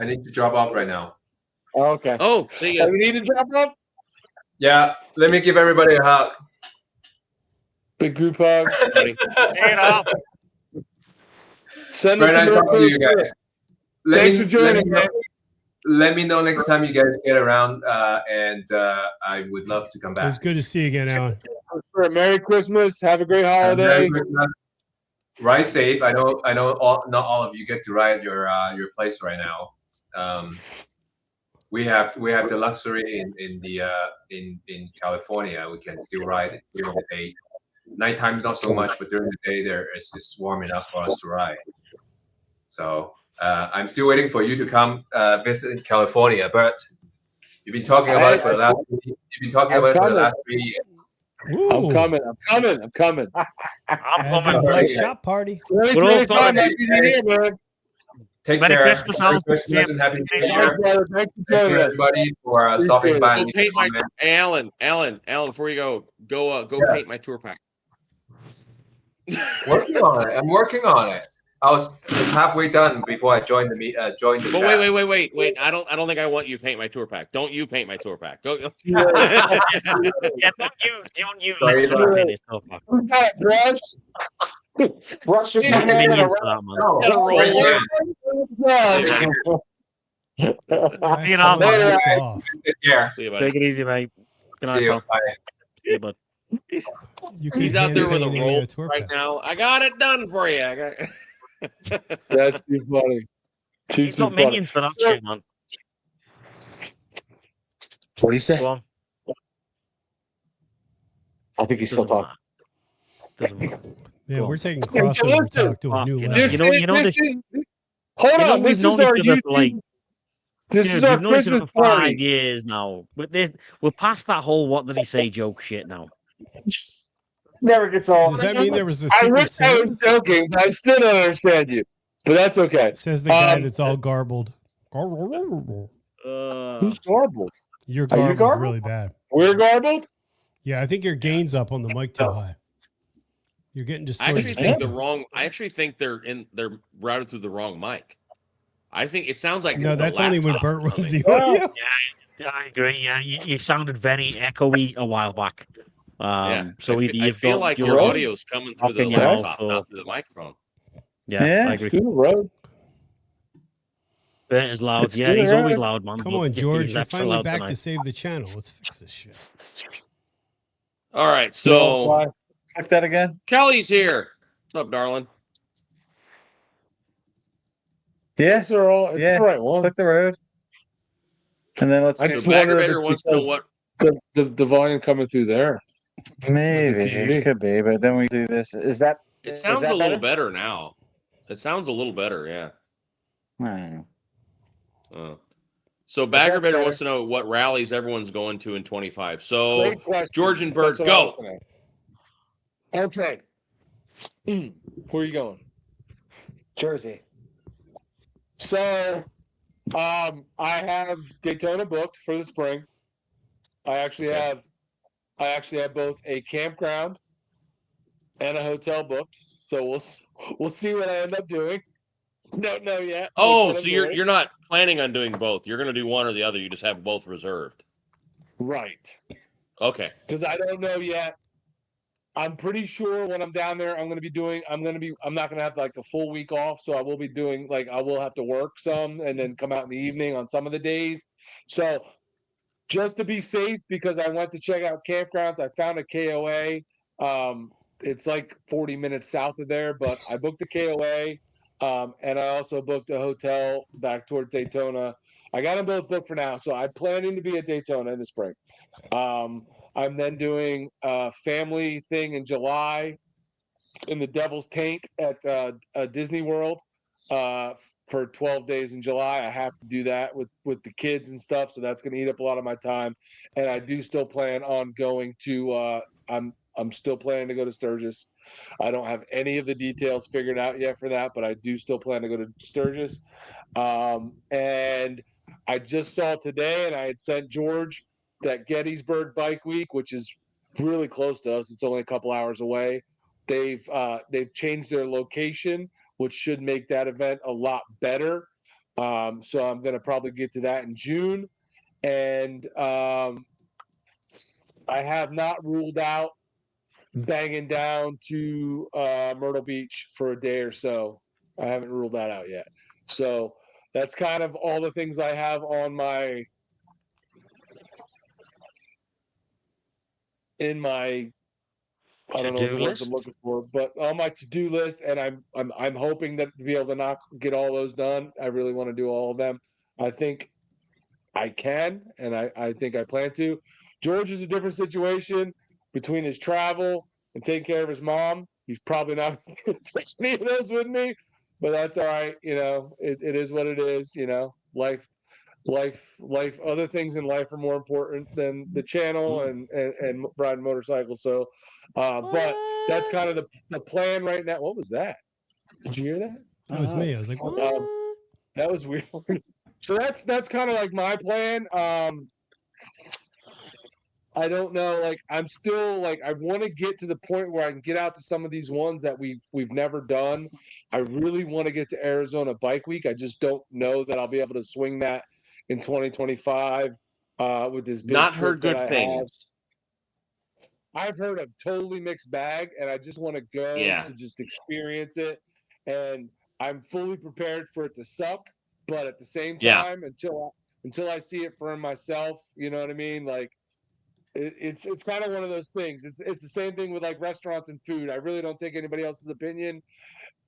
I need to drop off right now. Oh, okay. Oh, see ya. You need to drop off? Yeah, let me give everybody a hug. Big group hug. Send us Very nice talking to you guys. Thanks for joining, man. Let me know next time you guys get around, and I would love to come back. It was good to see you again, Alan. For a Merry Christmas. Have a great holiday. Merry Christmas. Ride safe. I know. Not all of you get to ride your place right now. We have the luxury in California. We can still ride during the day. Nighttime not so much, but during the day it's warm enough for us to ride. So I'm still waiting for you to come visit California, Bert. You've been talking about it for the last. You've been talking about it for the last 3 years. Ooh. I'm coming. I'm coming. Shop party. We're all coming. Take Merry care. Christmas, Merry Alan. Christmas and Happy New Year. Thank you, Thank you, everybody, for stopping by. Go paint my Alan. Before you go paint my tour pack. Working on it. I'm working on it. I was just halfway done before I joined the But chat. wait. I don't think I want you to paint my tour pack. Don't you paint my tour pack? Go. Yeah, don't you Sorry, let sorry. paint his top up. Brush your Use the hair minions for that, man. No, Got a roller. You know, That's off. Take care. See you, buddy. Take it easy, mate. Good See night, you. pal. Bye. See you, bud. You can He's out there with a hand-paint roll tour right pack. now. I got it done for you. That's too funny. He's got minions for that shit, man. What do you say? Go on. I think he's still Doesn't talking. matter. Doesn't matter. Yeah, Go on. we're taking crossover talk to a new Fucking level. hell. You know Hold you know on. we've This known is our each other for like, This dude, is our we've known each other Christmas for 5 party. years now. We're past that whole what did he say joke shit now. Never gets old. Does that mean there was a I secret wish I was Santa? joking, but I still don't understand you. But that's okay. Says the guy Um, that's all garbled. Who's garbled? You're Are you garbled, garbled? really bad. We're garbled? Yeah, I think your gain's up on the mic too high. You're getting I distorted. actually think they're routed through the wrong mic. I think it sounds like No, it's the that's only when laptop Bert or runs something. the audio. Yeah, I agree. Yeah, you sounded very echoey a while back. So either I you've feel got like your George's audio's coming through the in your mouth laptop, or- not through the microphone. Yeah, Yeah, I agree. Through the road. Bert is loud. It's Yeah, he's through always the loud, man. Come but on, George. he's You're extra finally loud back tonight. to save the channel. Let's fix this shit. All right, so Click that again. Kelly's here. What's up, darling? Yeah, These are all, it's Yeah. the right one. click the road. And then let's I So just wonder if Baggerbaiter it's wants to know because what. the volume coming through there. maybe TV. it could be, but then we do this. Is that? It is sounds that a little better now. It sounds a little better, yeah. I don't know. So Bagger Bidder wants to know what rallies everyone's going to in 25. So Great question. George and Bert, That's what I was go. looking at. Okay. Where are you going? Jersey. So, I have Daytona booked for the spring. I actually have both a campground and a hotel booked. So we'll see what I end up doing. Don't know yet. Oh, so you're not planning on doing both. You're going to do one or the other. You just have both reserved. Right. Okay. Because I don't know yet. I'm pretty sure when I'm down there, I'm not going to have like a full week off. So I will be doing I will have to work some and then come out in the evening on some of the days. So just to be safe, because I went to check out campgrounds, I found a KOA. It's like 40 minutes south of there, but I booked a KOA. And I also booked a hotel back towards Daytona. I got them both booked for now. So I'm planning to be at Daytona in the spring. I'm then doing a family thing in July in the Devil's Tank at Disney World for 12 days in July. I have to do that with the kids and stuff, so that's going to eat up a lot of my time. And I do still plan on going to. I'm still planning to go to Sturgis. I don't have any of the details figured out yet for that, but I do still plan to go to Sturgis. And I just saw today, and I had sent George that Gettysburg Bike Week, which is really close to us. It's only a couple hours away. They've changed their location, which should make that event a lot better. So I'm going to probably get to that in June. And I have not ruled out banging down to Myrtle Beach for a day or so. I haven't ruled that out yet. So that's kind of all the things I have on my I don't know what the words I'm looking for, but on my to-do list, and I'm hoping that to be able to get all those done. I really want to do all of them. I think I can, and I think I plan to. George is a different situation between his travel and taking care of his mom. He's probably not going to touch any of those with me, but that's all right. It is what it is. Life, other things in life are more important than the channel and riding motorcycles. So, but that's kind of the plan right now. What was that? Did you hear that? That was me. I was like, what? That was weird. So that's kind of like my plan. I don't know. I'm still I want to get to the point where I can get out to some of these ones that we've never done. I really want to get to Arizona Bike Week. I just don't know that I'll be able to swing that in 2025 with this big Not trip heard good that I things. have. I've heard a totally mixed bag, and I just want to go to just experience it. And I'm fully prepared for it to suck, but at the same time, until I see it for myself, you know what I mean? It's kind of one of those things. It's the same thing with restaurants and food. I really don't take anybody else's opinion.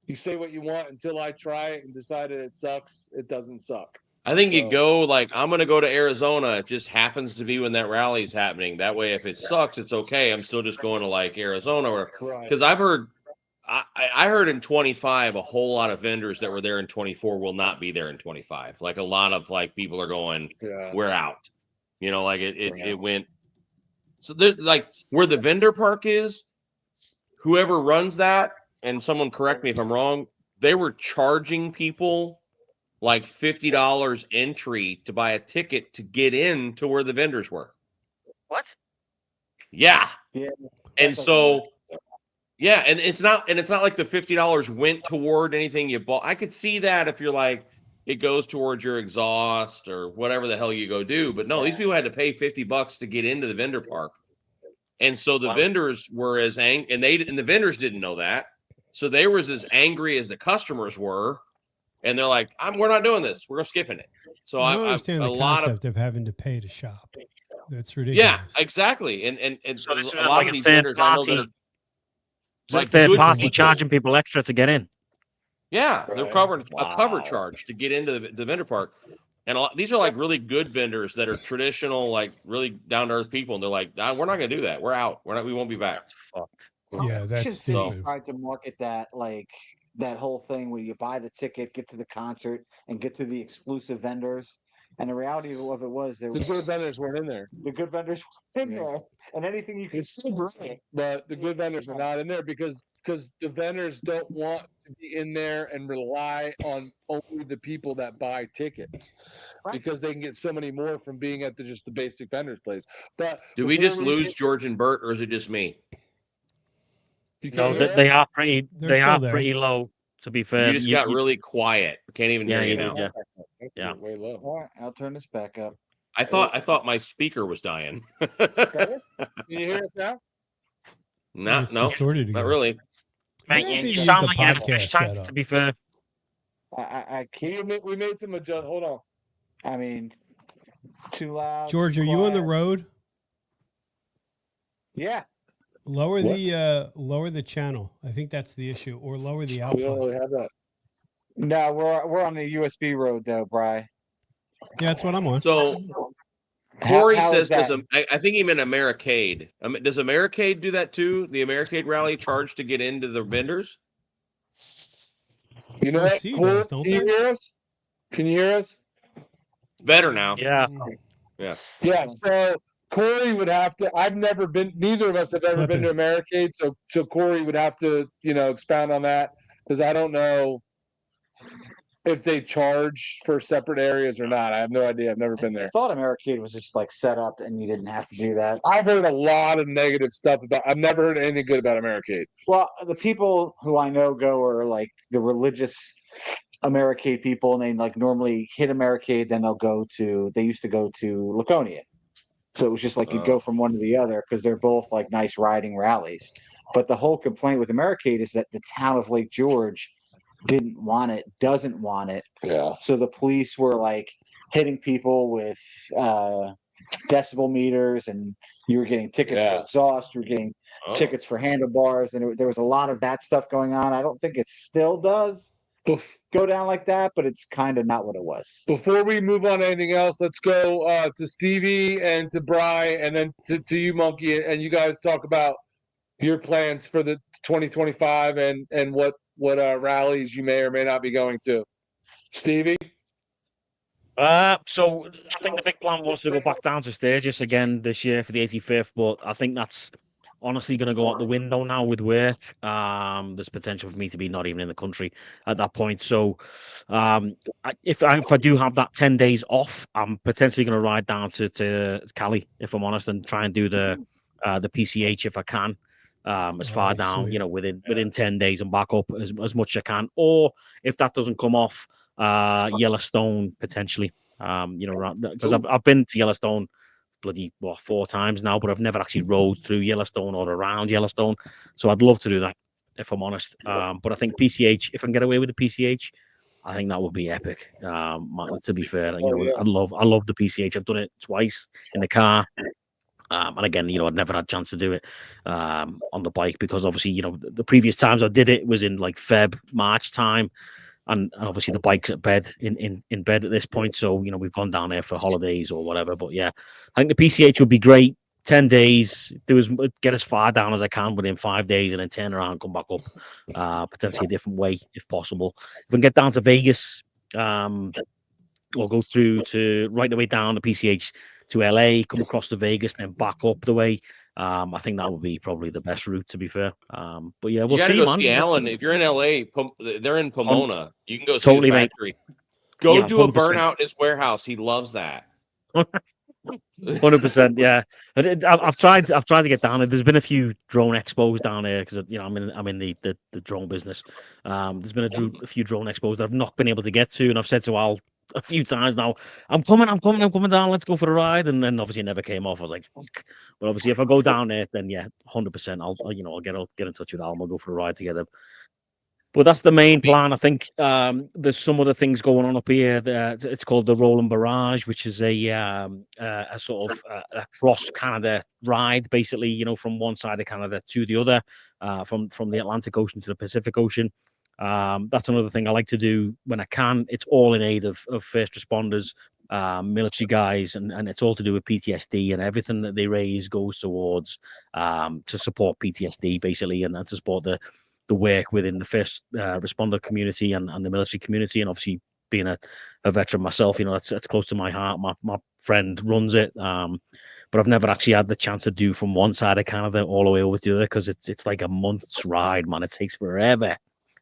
You say what you want until I try it and decide that it sucks. It doesn't suck. I think you go I'm going to go to Arizona. It just happens to be when that rally's happening. That way, if it sucks, it's okay. I'm still just going to Arizona, because I've heard. I heard in 25 a whole lot of vendors that were there in 24 will not be there in 25. A lot of people are going, we're out. It went. So there's where the vendor park is, whoever runs that, and someone correct me if I'm wrong, they were charging people $50 entry to buy a ticket to get in to where the vendors were. What? Yeah. And so and it's not like the $50 went toward anything you bought. I could see that if you're it goes towards your exhaust or whatever the hell you go do. But no, these people had to pay $50 to get into the vendor park. And so the vendors were as angry, and the vendors didn't know that. So they were as angry as the customers were. And they're like, we're not doing this. We're skipping it. So I don't understand the concept of having to pay to shop. That's ridiculous. Yeah, exactly. And so this is a lot of these vendors, I know that are third party charging people extra to get in. Yeah, they're covering a cover charge to get into the vendor park. And these are really good vendors that are traditional, really down to earth people. And they're like, we're not going to do that. We're out. We won't be back. That's fucked. Yeah, that's stupid. Tried to market that that whole thing where you buy the ticket, get to the concert, and get to the exclusive vendors. And the reality of it was The good vendors weren't in there. the good vendors were in there, and anything you could It's still brilliant, but the good vendors are not in there because the vendors don't want to be in there and rely on only the people that buy tickets, because they can get so many more from being at just the basic vendors place. But Do we just lose George and Bert, or is it just me? No, they are pretty. They're They still are there. pretty low. To be fair, You just got really quiet. I can't even hear you now. Yeah. Way low. All right, I'll turn this back up. I thought my speaker was dying. Can you hear us now? No, It's no, distorted not again. really. Mate, guys need to you use sound the like you're in a podcast fish tank. setup. To be fair, I can't. We made some adjustments. Hold on. I mean, too loud. George, too are you on the quiet. road? Yeah. Lower What? the channel. I think that's the issue, or lower the We don't output. really have that. No, we're on the USB road though, Bri. Yeah, that's what I'm on. So Corey how says, is that? I think he meant Americade. Does Americade do that too? The Americade rally charge to get into the vendors? You know what? OC Cool. does, don't Can you they? hear us? Can you hear us? It's better now. yeah. Yeah. Yeah. So Corey would have to. I've never been. Neither of us have ever been to Americade. So Corey would have to, expound on that, because I don't know if they charge for separate areas or not. I have no idea. I've never been I there. thought Americade was just like set up and you didn't have to do that. I've heard a lot of negative stuff about. I've never heard anything good about Americade. Well, the people who I know go are like the religious Americade people, and they like normally hit Americade, then they used to go to Laconia. So it was just like you go from one to the other because they're both like nice riding rallies. But the whole complaint with Americade is that the town of Lake George doesn't want it. Yeah. So the police were like hitting people with decibel meters, and you were getting tickets for exhaust, you were getting tickets for handlebars, and there was a lot of that stuff going on. I don't think it still does go down like that, but it's kind of not what it was. Before we move on to anything else, let's go to Stevie and to Bri, and then to you, Monkey, and you guys talk about your plans for the 2025 and what rallies you may or may not be going to. Stevie? So I think the big plan was to go back down to Sturgis again this year for the 85th, but I think that's honestly going to go out the window now with work. There's potential for me to be not even in the country at that point. So if I do have that 10 days off, I'm potentially going to ride down to Cali, if I'm honest, and try and do the PCH if I can. As far down, sweet. within 10 days and back up as much as I can. Or if that doesn't come off, Yellowstone potentially. Because I've been to Yellowstone bloody 4 times now, but I've never actually rode through Yellowstone or around Yellowstone. So I'd love to do that, if I'm honest. But I think PCH, if I can get away with the PCH, I think that would be epic. To be fair, I love the PCH. I've done it twice in the car. And again, I'd never had a chance to do it on the bike because obviously, the previous times I did it was in like Feb, March time. And obviously the bike's at bed in bed at this point. So, we've gone down there for holidays or whatever. But yeah, I think the PCH would be great. 10 days, get as far down as I can within 5 days and then turn around, come back up, potentially a different way if possible. If I can get down to Vegas, or go through to right the way down the PCH to LA, come across to Vegas, then back up the way. I think that would be probably the best route, to be fair. But yeah, we'll see, man. See Alan. If you're in LA, they're in Pomona. You can go see Totally, the factory. Go do 100%. a burnout in his warehouse. He loves that. 100%, yeah. I've tried to get down there. There's been a few drone expos down there because I'm in the drone business. There's been a few drone expos that I've not been able to get to, and I've said to Al a few times now, I'm coming down. Let's go for a ride, and then obviously it never came off. I was like, fuck. But obviously, if I go down there, then yeah, 100%. I'll get in touch with Al and we'll go for a ride together. But that's the main plan. I think there's some other things going on up here. It's called the Roland Barrage, which is a sort of a cross Canada ride, basically. From one side of Canada to the other, from the Atlantic Ocean to the Pacific Ocean. That's another thing I like to do when I can. It's all in aid of first responders, military guys, and it's all to do with PTSD, and everything that they raise goes towards to support PTSD, basically, and to support the work within the first responder community and the military community, and obviously being a veteran myself, that's close to my heart. My friend runs it, but I've never actually had the chance to do from one side of Canada all the way over to the other, because it's like a month's ride, man. It takes forever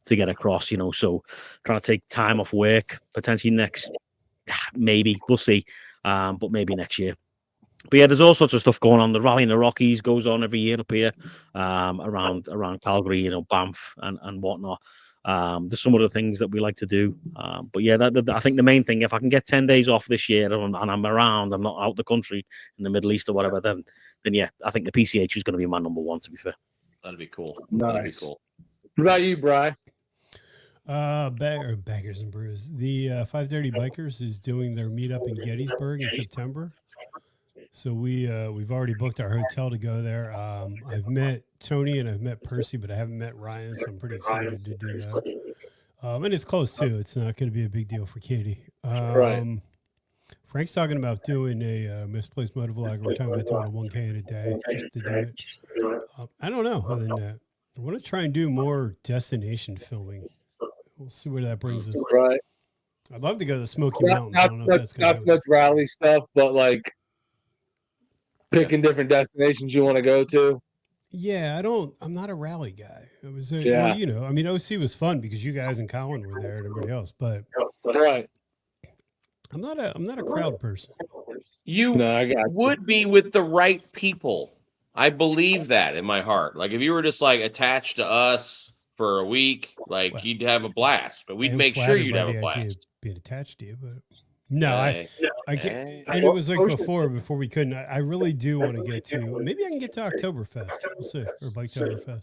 to get across, so trying to take time off work, potentially maybe, we'll see, but maybe next year. But yeah, there's all sorts of stuff going on. The Rally in the Rockies goes on every year up here, around Calgary, Banff and whatnot. There's some other things that we like to do. But yeah, I think the main thing, if I can get 10 days off this year and I'm around, I'm not out the country in the Middle East or whatever, then yeah, I think the PCH is going to be my number one, to be fair. That'd be cool. Nice. That'd be cool. What about you, Bri? Baggers and Brews. The 530 Bikers is doing their meetup in Gettysburg in September. So we've already booked our hotel to go there. I've met Tony and I've met Percy, but I haven't met Ryan, so I'm pretty excited to do that. And it's close too. It's not going to be a big deal for Katie. Right. Frank's talking about doing a misplaced motovlog. We're talking about doing a 1K in a day just to do it. I don't know. Other than that, I want to try and do more destination filming. We'll see where that brings us. Right. I'd love to go to the Smoky Mountains. I don't know if that's not much rally stuff, but like picking different destinations you want to go to. Yeah, I'm not a rally guy. It was, OC was fun because you guys and Colin were there and everybody else, but right. I'm not a crowd person. You would be with the right people. I believe that in my heart. Like if you were just like attached to us for a week, like you'd have a blast, but we'd make sure you'd have a blast. Being attached to you, but no, I can't. And it was like before we couldn't. I really do want to get to. Maybe I can get to Oktoberfest. We'll see, or Biketoberfest.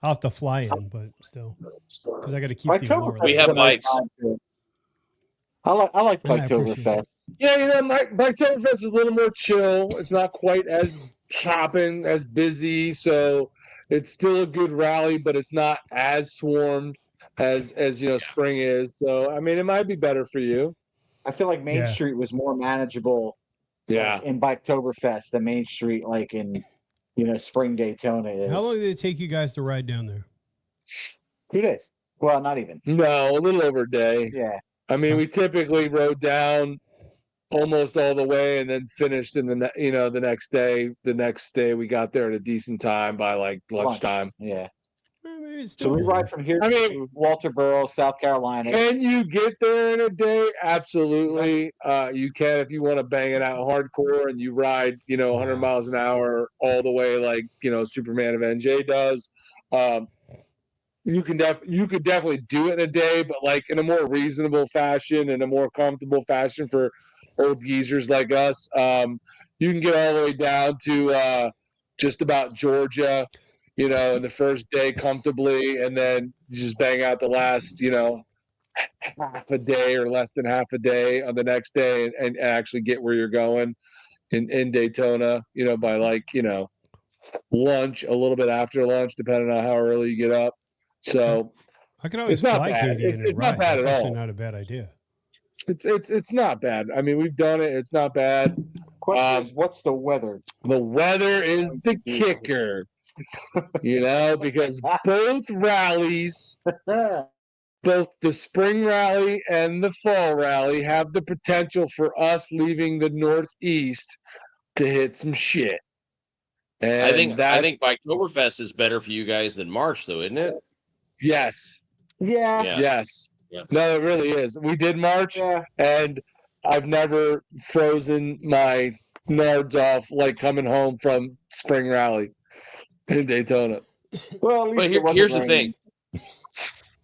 I'll have to fly in, but still, because I got to keep the allure. We have bikes. I like Biketoberfest. Yeah, Biketoberfest is a little more chill. It's not quite as shopping, as busy, so it's still a good rally, but it's not as swarmed as spring is. So I mean, it might be better for you. I feel like Main Street was more manageable in Biketoberfest than Main Street like in spring Daytona is. How long did it take you guys to ride down there? 2 days. Well, not even. No, a little over a day. Yeah. I mean, we typically rode down almost all the way and then finished in the next day. The next day we got there at a decent time by like lunchtime. Yeah. So we ride from here to Walterboro, South Carolina. Can you get there in a day? Absolutely. You can if you want to bang it out hardcore and you ride, 100 miles an hour all the way like, Superman of NJ does. You could definitely do it in a day, but like in a more reasonable fashion and a more comfortable fashion for old geezers like us. You can get all the way down to just about Georgia, in the first day comfortably, and then you just bang out the last, half a day or less than half a day on the next day and actually get where you're going in Daytona, by like, lunch, a little bit after lunch, depending on how early you get up. So I could always fly Katie in and ride. It's actually not a bad idea. It's not bad. I mean, we've done it. It's not bad. Question is, what's the weather? The weather is the kicker. Because both rallies, both the spring rally and the fall rally, have the potential for us leaving the Northeast to hit some shit. And I think Biketoberfest is better for you guys than March, though, isn't it? Yes. Yeah. Yes. Yeah. No, it really is. We did March, and I've never frozen my nards off like coming home from spring rally in Daytona. Well, but here's the thing.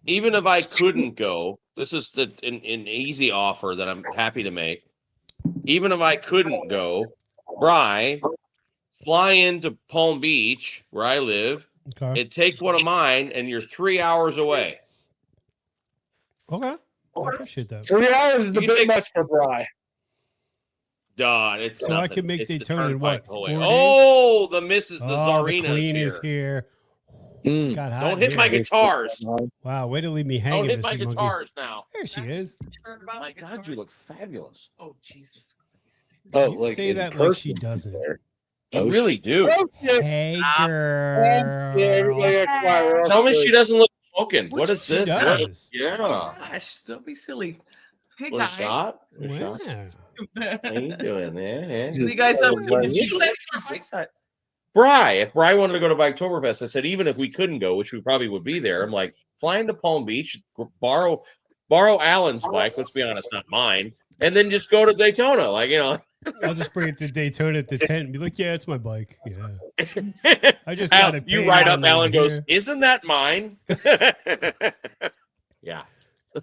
Even if I couldn't go, this is an easy offer that I'm happy to make. Even if I couldn't go, Bri, fly into Palm Beach, where I live, and take one of mine, and you're 3 hours away. Okay. I appreciate that. 3 hours is a bit much for Bri. God, it's so nothing. I can make Daytona in what? 4 days? Oh, the Czarina the queen is here. God, don't hit my guitars. Wow, way to leave me hanging. Don't hit my guitars now. There she is. My God, you look fabulous. Oh, Jesus. Oh, you say that like she doesn't. You really do. Hey, girl. Tell me she doesn't look smoking? What is this? does. Yeah. Gosh, don't be silly. Hey What a guys. shot. A Wow. shot. How you doing there? What are you guys up to? Did you let your bikes out? If Bri wanted to go to Biketoberfest, I said even if we couldn't go, which we probably would be there, I'm like, fly into Palm Beach, borrow Alan's bike. Let's be honest, not mine, and then just go to Daytona. Like, you know, I'll just bring it to Daytona at the tent and be like, "Yeah, it's my bike. Yeah, I just Al, got it." you ride up. on Alan goes, here. "Isn't that mine?" Yeah.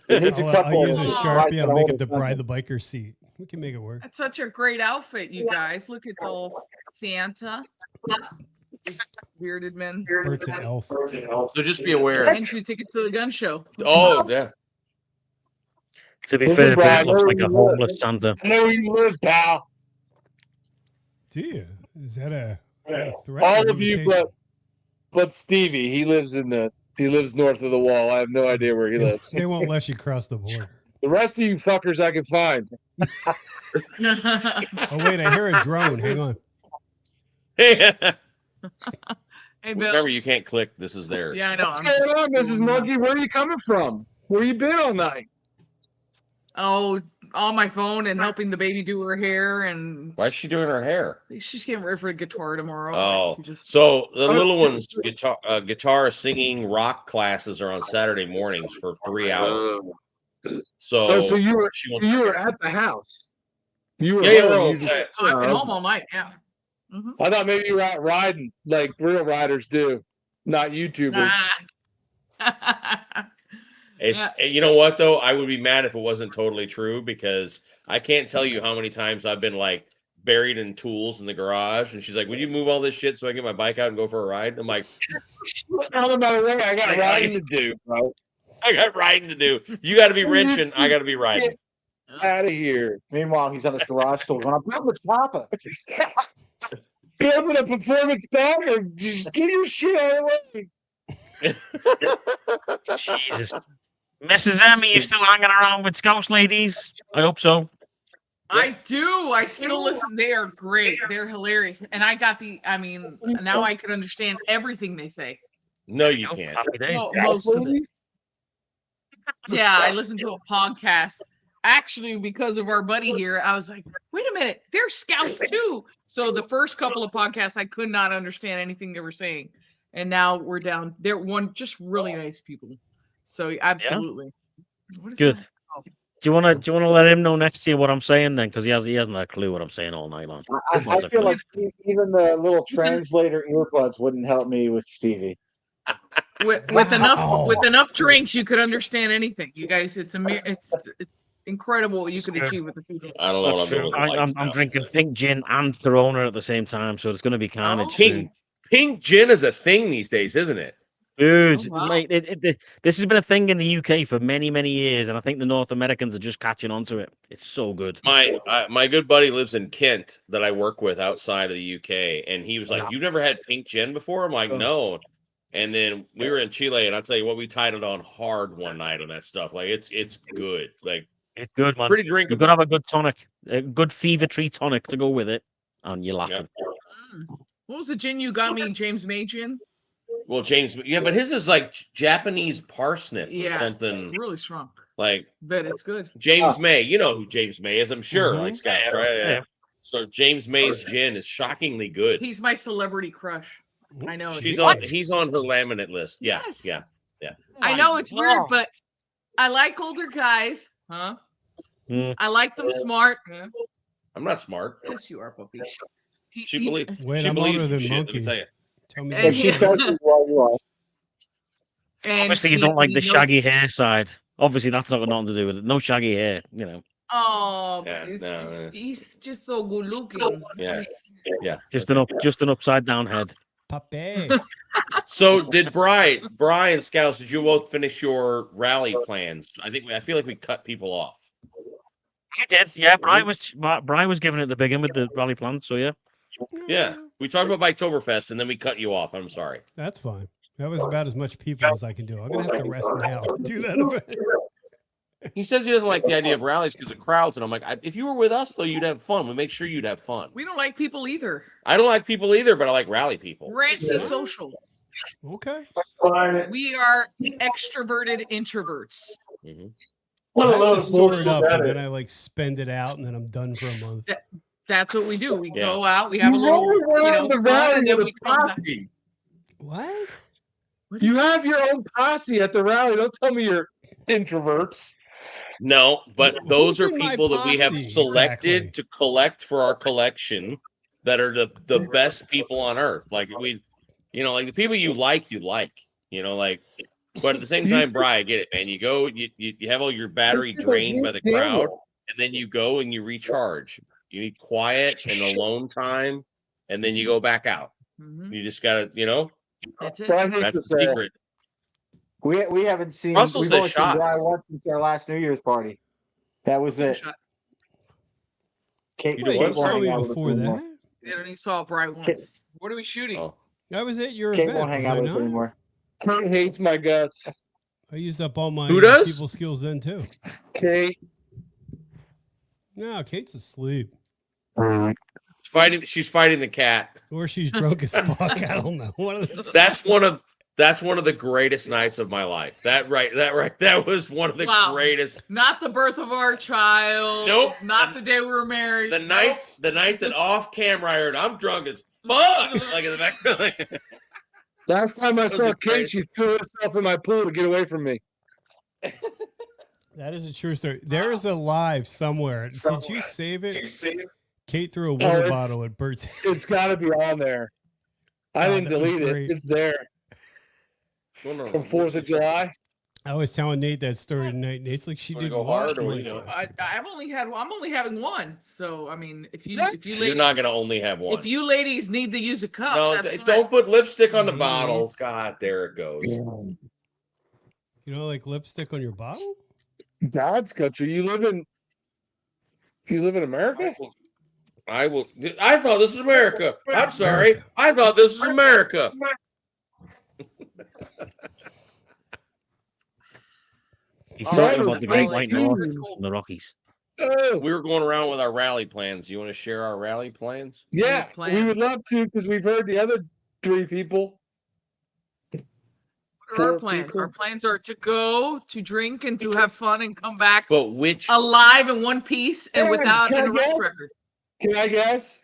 It needs a couple. I'll use a of Sharpie. I'll make it the rides bride the biker seat. We can make it work. That's such a great outfit, you guys. Look at those Santa. Bearded men. Bert's an elf. So just be aware. And 2 tickets to the gun show. Oh, yeah. To be Listen, fair, Brian, Bert looks where like a you live? homeless Santa. I know where you live, pal. Do you? Is that a threat? All or of you, invitation? but Stevie. He lives north of the wall. I have no idea where he lives. They won't let you cross the border. The rest of you fuckers, I can find. Oh wait, I hear a drone. Hang on. Hey, Bill. Remember, you can't click. This is theirs. Yeah, I know. What's going on, Mrs. Monkey? Where are you coming from? Where you been all night? Oh, on my phone and helping the baby do her hair, and Why is she doing her hair? she's getting ready for a guitar tomorrow. Oh, She just- so the little one's guitar singing rock classes are on Saturday mornings for 3 hours. So, So you were she wants- at the house. You were Yeah, home. we're You home. just- Oh, I've been home all night. Yeah. Mhm. I thought maybe you were out riding like real riders do, not YouTubers. Ah. It's you know what though? I would be mad if it wasn't totally true because I can't tell you how many times I've been like buried in tools in the garage, and she's like, "Would you move all this shit so I can get my bike out and go for a ride?" I'm like, By the way, I got riding to do, bro. "I got riding to do. You got to be rich, and I got to be riding." Out of here. Meanwhile, he's on his garage door going, "I'm going with Papa." Building a performance bag or just get your shit out of the way. Jesus. Mrs. M, are you still hanging around with Scouse ladies? I hope so. I do. I still listen. They are great. They're hilarious. And I got now I can understand everything they say. No, you can't. Happy days. No, most of it. Yeah, I listened to a podcast. Actually, because of our buddy here, I was like, wait a minute, they're Scouts too. So the first couple of podcasts, I could not understand anything they were saying. And now we're down. They're just really nice people. So absolutely. What is Good. that? Oh. Do you want to let him know next year what I'm saying then? Because he hasn't a clue what I'm saying all night long. I feel like even the little translator earbuds wouldn't help me with Stevie. With Wow. enough drinks, you could understand anything. You guys, it's incredible what you could achieve with the people. I don't know what That's I'm true. doing. I'm drinking pink gin and Corona at the same time, so it's going to be carnage soon. Pink gin is a thing these days, isn't it? Dude, Oh, wow. mate, this has been a thing in the UK for many, many years, and I think the North Americans are just catching on to it. It's so good. My good buddy lives in Kent that I work with outside of the UK, and he was like, "You've never had pink gin before?" I'm like, "No." And then we were in Chile, and I'll tell you what, we tied it on hard one night on that stuff. Like it's good. Like It's good, man. pretty You've drinkable. got to have a good tonic, a good fever tree tonic to go with it, and you're laughing. What was the gin you got me? James May gin? Well, James, yeah, but his is like Japanese parsnip or Yeah, something. it's really strong. Like But it's good. James May, you know who James May is, I'm sure. Mhm. Like Scouts, right? Yeah. So James May's gin is shockingly good. He's my celebrity crush. I know. He's it's- on her laminate list. Yeah, Yes. yeah. I know it's weird, but I like older guys. Huh? Mm. I like them smart. Huh? I'm not smart. Yes, you are, puppy. She believes. Wait, she I'm believes older some than shit, let me Monkey. tell you. Tell me. And But she tells you why you are. And Obviously, you don't like the shaggy hair side. Obviously, that's not got nothing to do with it. No shaggy hair, you know. Oh, Yeah, no, he's just so good looking. Yeah. Yeah. Just an upside down head. Pape. So did Brian Scouts, did you both finish your rally plans? I feel like we cut people off. You did, yeah. Brian was giving it the big one with the rally plan, so yeah. Yeah. We talked about Biketoberfest and then we cut you off. I'm sorry. That's fine. That was about as much people as I can do. I'm gonna have to rest now to do that event. He says he doesn't like the idea of rallies because of crowds, and I'm like, if you were with us though, you'd have fun. We make sure you'd have fun. We don't like people either. I don't like people either, but I like rally people. We're antisocial. Okay. We are extroverted introverts. I have to store it up, and then I like spend it out, and then I'm done for a month. That's what we do. We Yeah. go out, we have a little, fun, and then we come back. What? You have your own posse at the rally. Don't tell me you're introverts. No, but those Who's are in my people that we have posse? selected Exactly. to collect for our collection that are the best people on earth. Like like the people you like, like, but at the same time, Bri, I get it, man. You go, you have all your battery drained by the crowd, and then you go and you recharge. You need quiet and alone time, and then you go back out. You just gotta, That's it. that's the secret. We haven't seen. Russell We've says only seen shots. Bri once since our last New Year's party. That was it. Kate, You do Wait, what? you saw me before that. They only saw Bri once. What are we shooting? Oh. I was at your Kate event. won't hang Was out I with us not? anymore. Kate hates my guts. I used up all my Who does? people skills then too. Kate. No, Kate's asleep. She's fighting the cat. Or she's drunk as fuck. I don't know. One of the That's one of the greatest nights of my life. That was one of the greatest. Not the birth of our child. Nope. Not the day we were married. The night that off camera I heard I'm drunk as fuck. Like in the back. Last time I saw Kate, she threw herself in my pool to get away from me. That is a true story. There is a live somewhere. Did you save it? Kate threw a water bottle at Bert's head. It's got to be on there. I didn't delete it. It's there. From 4th of July. I was telling Nate that story tonight. Nate's like, she did go what? hard or I'm only having one. So I mean, if you you're not gonna only have one. If you ladies need to use a cup, no, that's don't put lipstick on the Maybe. bottle. God, there it goes. You know, like lipstick on your bottle? God's country. You live in America? I thought this was America. I'm sorry. I thought this was America. He's talking about the Great White North and the Rockies. Oh. We were going around with our rally plans. You want to share our rally plans? Yeah, we would love to because we've heard the other 3 people. What are our plans? Our plans are to go, to drink, and to have fun and come back But which alive in one piece and without an arrest record. Can I guess?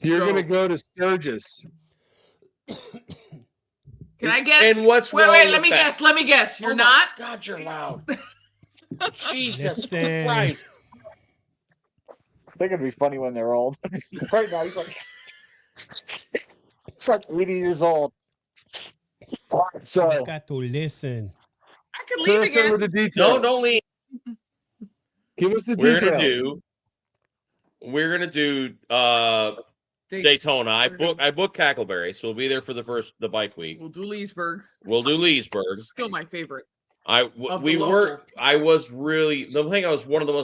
You're going to go to Sturgis. Can I guess? And what's wrong wait, with let me that? guess. Let me guess. You're not? God, you're loud. Jesus Listen. Christ. They're gonna be funny when they're old. Right now, he's like, it's like 80 years old. So You got to listen. I could fill leave us in again. with the details. Don't leave. Give us the We're details. gonna do Daytona. I booked Cackleberry, so we'll be there for the bike week. We'll do Leesburg. We'll do Leesburg. Still my favorite. One of the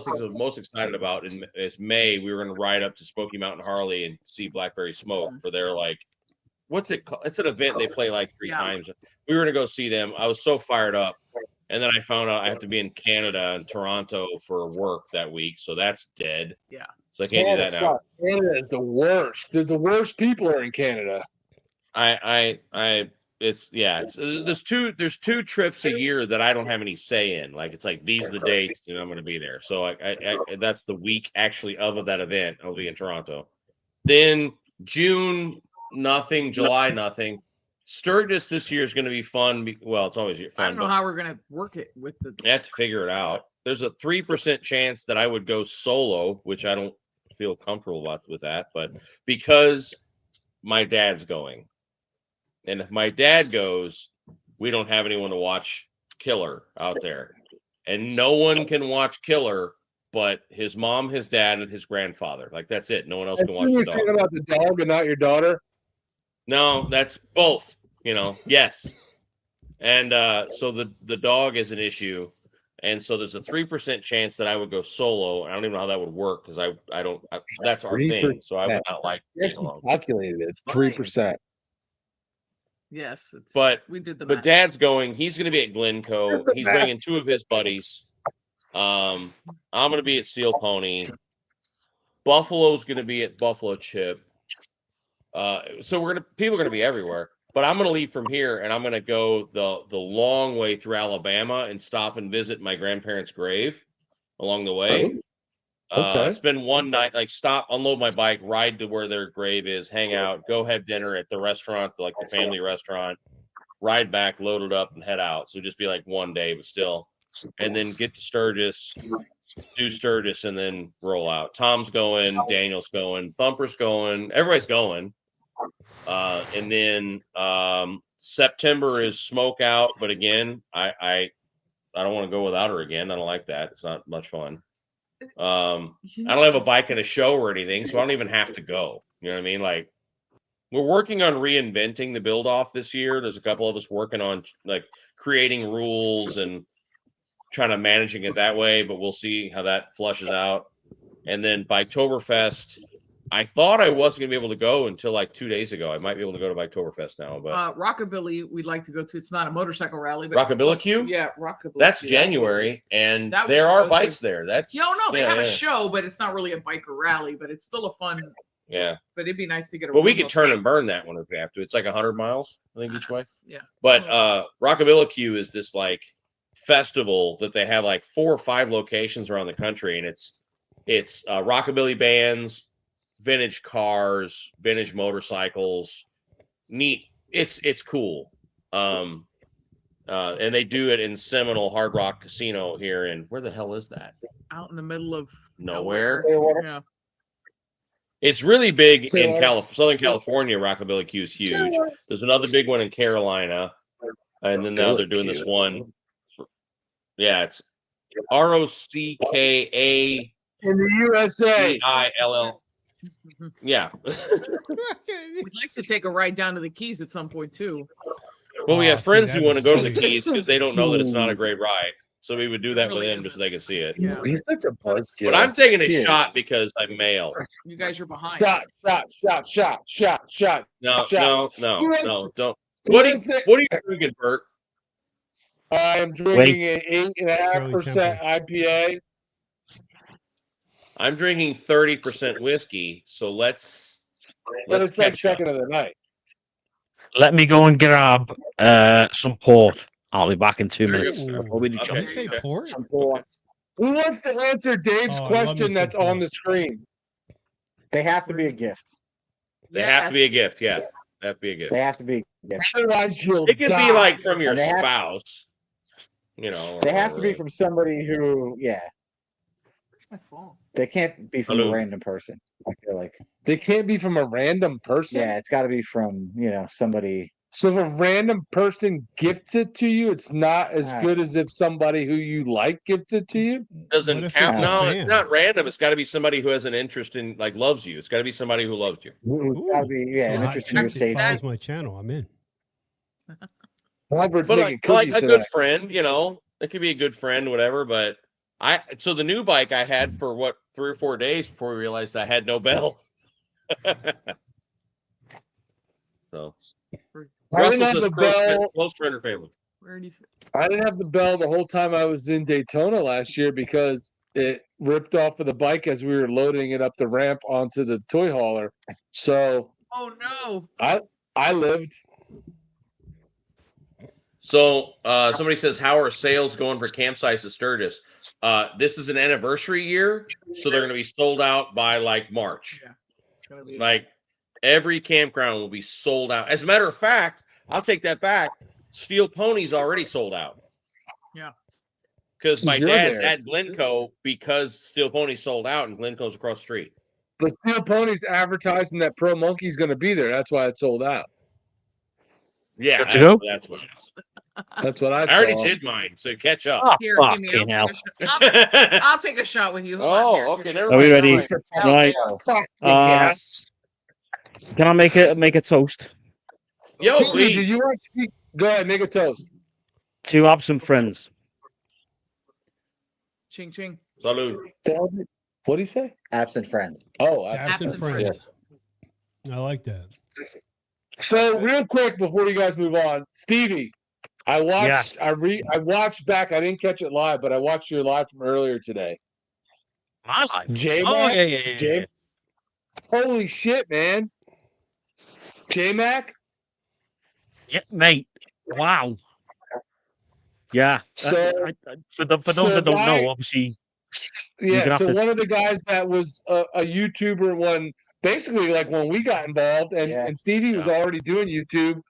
things I was most excited about is May. We were going to ride up to Smoky Mountain Harley and see Blackberry Smoke for their what's it called? It's an event they play 3 times. We were going to go see them. I was so fired up. And then I found out I have to be in Canada and Toronto for work that week. So that's dead. Yeah. So I can't do that now. Canada is the worst. There's the worst people are in Canada. There's 2 trips a year that I don't have any say in. These are the dates and I'm going to be there. So I that's the week actually of that event. I'll be in Toronto. Then June, nothing. July, nothing. Sturgis this year is going to be fun. It's always fun. I don't know how we're going to work it with the. I have to figure it out. There's a 3% chance that I would go solo, which I don't feel comfortable with that, but because my dad's going. And if my dad goes, we don't have anyone to watch Killer out there. And no one can watch Killer but his mom, his dad, and his grandfather. That's it. No one else can watch the dog. You're talking about the dog and not your daughter? No, that's both. Yes. And so the dog is an issue. And so there's a 3% chance that I would go solo. I don't even know how that would work because I don't. That's our thing. So I would not like. Calculated it. 3%. Yes, we did the but math. Dad's going. He's going to be at Glencoe. He's bringing 2 of his buddies. I'm going to be at Steel Pony. Buffalo's going to be at Buffalo Chip. So people are going to be everywhere. But I'm going to leave from here, and I'm going to go the long way through Alabama and stop and visit my grandparents' grave along the way. Okay. Spend one night, like stop, unload my bike, ride to where their grave is, hang out, go have dinner at the restaurant, like the family restaurant, ride back, load it up, and head out. So just be like one day, but still, and then get to Sturgis, do Sturgis, and then roll out. Tom's going, Daniel's going, Thumper's going, everybody's going. And then September is smoke out, but again, I don't want to go without her again. I don't like that. It's not much fun. I don't have a bike and a show or anything, so I don't even have to go. You know what I mean? Like, we're working on reinventing the build off this year. There's a couple of us working on like creating rules and trying to managing it that way, but we'll see how that flushes out. And then Biketoberfest, I thought I wasn't gonna be able to go until like 2 days ago. I might be able to go to Biketoberfest now, but Rockabilly, we'd like to go to. It's not a motorcycle rally, but Rockabilly Q? Yeah, Rockabilly. That's Q. January, and That we there should are go bikes to. there. That's No, they yeah, have yeah. a show, but it's not really a biker rally. But it's still a fun. Yeah, But it'd be nice to get a. but we room could up turn there. and burn that one if we have to. It's like 100 miles, I think, each way. Yeah. But Rockabilly Q is this like festival that they have like 4 or 5 locations around the country, and it's rockabilly bands, vintage cars, vintage motorcycles. Neat. It's cool. And they do it in Seminole Hard Rock Casino here in where the hell is that? Out in the middle of Nowhere. Yeah. It's really big in Southern California. Rockabilly Q is huge. There's another big one in Carolina, and then now they're doing this one. Yeah, it's ROCKA in the USA. EILL. Yeah. We'd like to take a ride down to the Keys at some point too. Well, we have friends who that'd want to be go to the sweet. Keys because they don't know that it's not a great ride. So we would do that with them just so they could see it. Yeah. He's such a buzzkill. But I'm taking a shot because I'm male. You guys are behind. Shot. No, don't. Who What is it? are you drinking, Bert? I am drinking an 8.5% IPA. I'm drinking 30% whiskey. So let's It's like catch up. second of the night. Let me go and grab some port. I'll be back in 2 minutes. Ooh. We'll be the Did Okay. you say port? Who wants to answer Dave's Oh, I love me question some that's on pork. the screen? They have to be a gift. They have to be a gift. Yeah, they have to be a gift. They have to be a gift. Otherwise, you'll It could die. be like from your And they have- spouse. You know, They have to be from somebody who, My phone. they can't be from Hello. a random person. I feel like, They can't be from a random person. yeah, it's got to be from somebody. So if a random person gifts it to you, it's not as Ah. good as if somebody who you like gifts it to you. What doesn't if count. it's a No, fan? it's not random. It's got to be somebody who has an interest in, like, loves you. It's got to be somebody who loves you. It's got to be an So interest in your Hot Chick safety. follows my channel. I'm in. Albert's But making like cookies a tonight. good friend, you know, it could be a good friend, whatever. But so the new bike I had for 3 or 4 days before we realized I had no bell. So I didn't Russell have says the bell. close friend or family. Where do you? I didn't have the bell the whole time I was in Daytona last year because it ripped off of the bike as we were loading it up the ramp onto the toy hauler. So Oh no! I lived. So somebody says, how are sales going for campsites at Sturgis? This is an anniversary year, so they're going to be sold out by like March. Yeah, it's gonna be. Like every campground will be sold out. As a matter of fact, I'll take that back. Steel Pony's already sold out. Yeah. Because my You're dad's there. at Glencoe because Steel Pony sold out and Glencoe's across the street. But Steel Pony's advertising that Pro Monkey's going to be there. That's why it sold out. Yeah, Good to go? that's what. That's what I I saw. already did mine, so catch up. Oh, Here, give me. fucking hell. I'll take a shot with you. Hold on, here, Okay, here. never Are we mind, ready? never mind. Right. Yes. Can I make a toast? Yo, Stevie, did please. you watch? Go ahead, make a toast. To absent friends. Ching ching. Salud. What do you say? Absent friends. Oh, Absent Absent friends. I like that. So real quick before you guys move on, Stevie, I watched. I watched back. I didn't catch it live, but I watched your live from earlier today. My life. J-Mac? Oh, yeah. J- Holy shit, man! J-Mac, Yeah, mate. Wow. Yeah. So, For those that don't know, obviously, you're gonna have so to. one of the guys that was a YouTuber basically like when we got involved, and Stevie was already doing YouTube.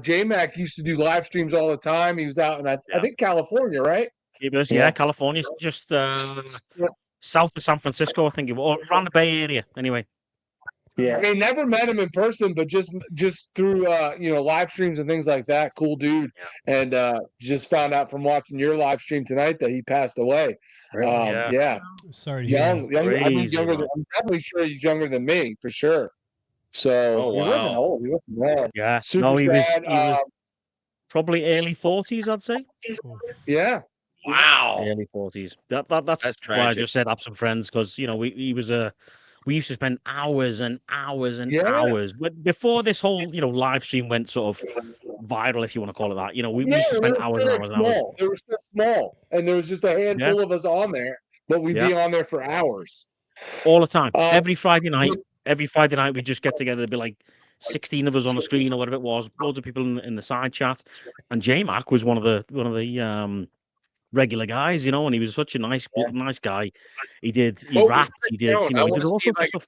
J-Mac used to do live streams all the time. He was out in I think California, right? He was, California, just south of San Francisco, I think, or around the Bay Area. Anyway. Yeah, I never met him in person, but just through live streams and things like that. Cool dude, and just found out from watching your live stream tonight that he passed away. Yeah. Sorry, young. I mean, younger. I'm definitely sure he's younger than me for sure. So wow. He wasn't old. He wasn't young. Yeah, Super no, he was sad. probably early 40s, I'd say. Yeah. Wow. Early 40s. That's tragic. why I just said have some friends, because we used to spend hours and hours and hours. But before this whole, live stream went sort of viral, if you want to call it that, we used to spend hours and hours and hours. They were so small, and there was just a handful of us on there, but we'd be on there for hours. All the time. Every Friday night, we'd just get together. There'd be like 16 of us on the screen or whatever it was, loads of people in the side chat. And J-Mac was one of the regular guys, and he was such a nice guy. He rapped, he did all sorts of stuff.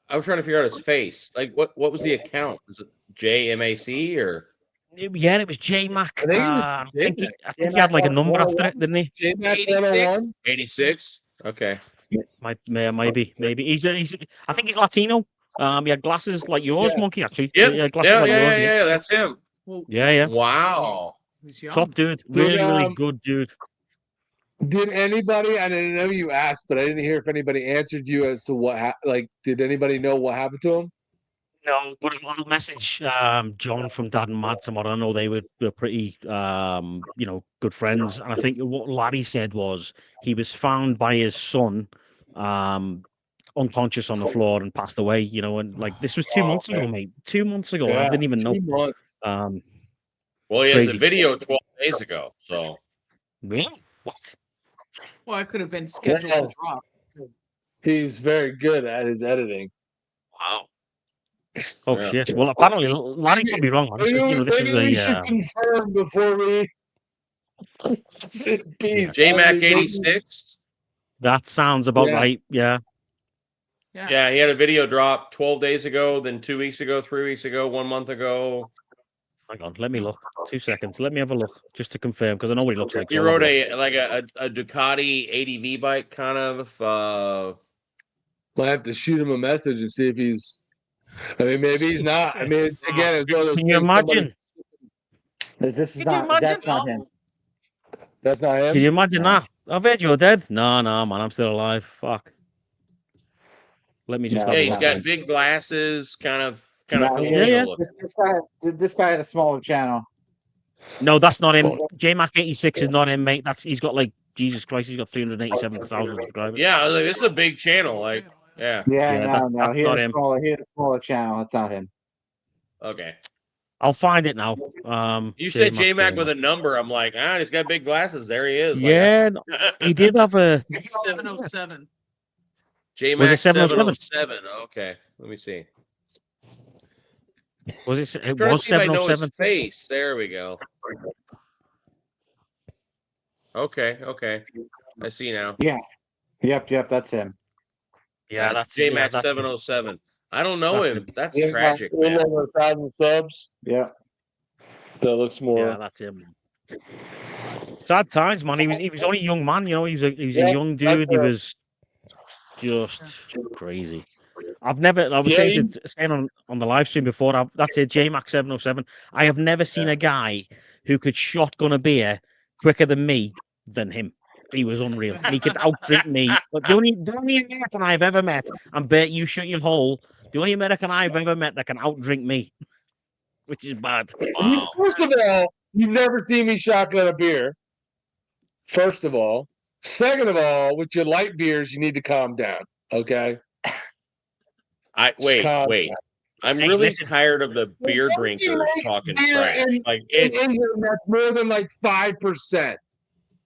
I was trying to figure out his face. Like, what was the account? Was it JMAC or? Yeah, it was J-Mac. I think he had like a number after it, didn't he? J-Mac 101? 86? Okay. Maybe. He's I think he's Latino. He had glasses like yours, Monkey, actually. Yep. Yeah, that's him. Yeah. Wow. Top dude. Really good dude. Did anybody, I didn't know you asked, but I didn't hear if anybody answered you as to what did anybody know what happened to him? No, but I'll message John from Dad and Mad tomorrow. I know they were pretty, good friends. And I think what Larry said was he was found by his son, unconscious on the floor and passed away. And like this was 2 months ago, mate. 2 months ago, I didn't even know. Well, he has a video 12 days ago. So really, what? Well, I could have been scheduled to drop. He's very good at his editing. Wow. Oh shit! Well, apparently Larry could be wrong. This is we should confirm before we. J-Mac 86. That sounds about right. Yeah. Yeah, he had a video drop 12 days ago, then 2 weeks ago, 3 weeks ago, 1 month ago. Hang on, let me look. 2 seconds. Let me have a look just to confirm, because I know what he looks like. He rode a Ducati ADV bike, kind of. Might have to shoot him a message and see if he's. I mean, maybe he's not. I mean, again, it's one of those. Can you imagine? That's not him. That's not him. Can you imagine that? I've heard you're dead. No, man, I'm still alive. Fuck. Let me just. He's got big glasses, kind of. This guy had a smaller channel. No, that's not him. J-Mac 86 is not him, mate. He's got like Jesus Christ. He's got 387,000 subscribers. Yeah, I was like, this is a big channel. Like, yeah. No. He had a smaller channel. That's not him. Okay. I'll find it now. You said J-Mac with a number. I'm like, he's got big glasses. There he is. Yeah, he did have a 707. J-Mac 707. Okay, let me see. Was it? It was 707. Face. There we go. Okay. I see now. Yeah. Yep. That's him. Yeah, that's J-Mac 707. I don't know him. That's tragic. Man. Over 1,000 subs. Yeah. That looks more. Yeah, that's him. Sad times, man. He was only a young man. He was a young dude. He was just crazy. I was saying on the live stream before, that's it, J-Mac 707. I have never seen a guy who could shotgun a beer quicker than him. He was unreal. He could outdrink me. But the only American I've ever met, and bet you shut your hole, the only American I've ever met that can outdrink me, which is bad. Wow. First of all, you've never seen me shotgun a beer. First of all. Second of all, with your light beers, you need to calm down. Okay? Wait. I'm really tired of the beer drinkers talking trash. That's more than like 5%.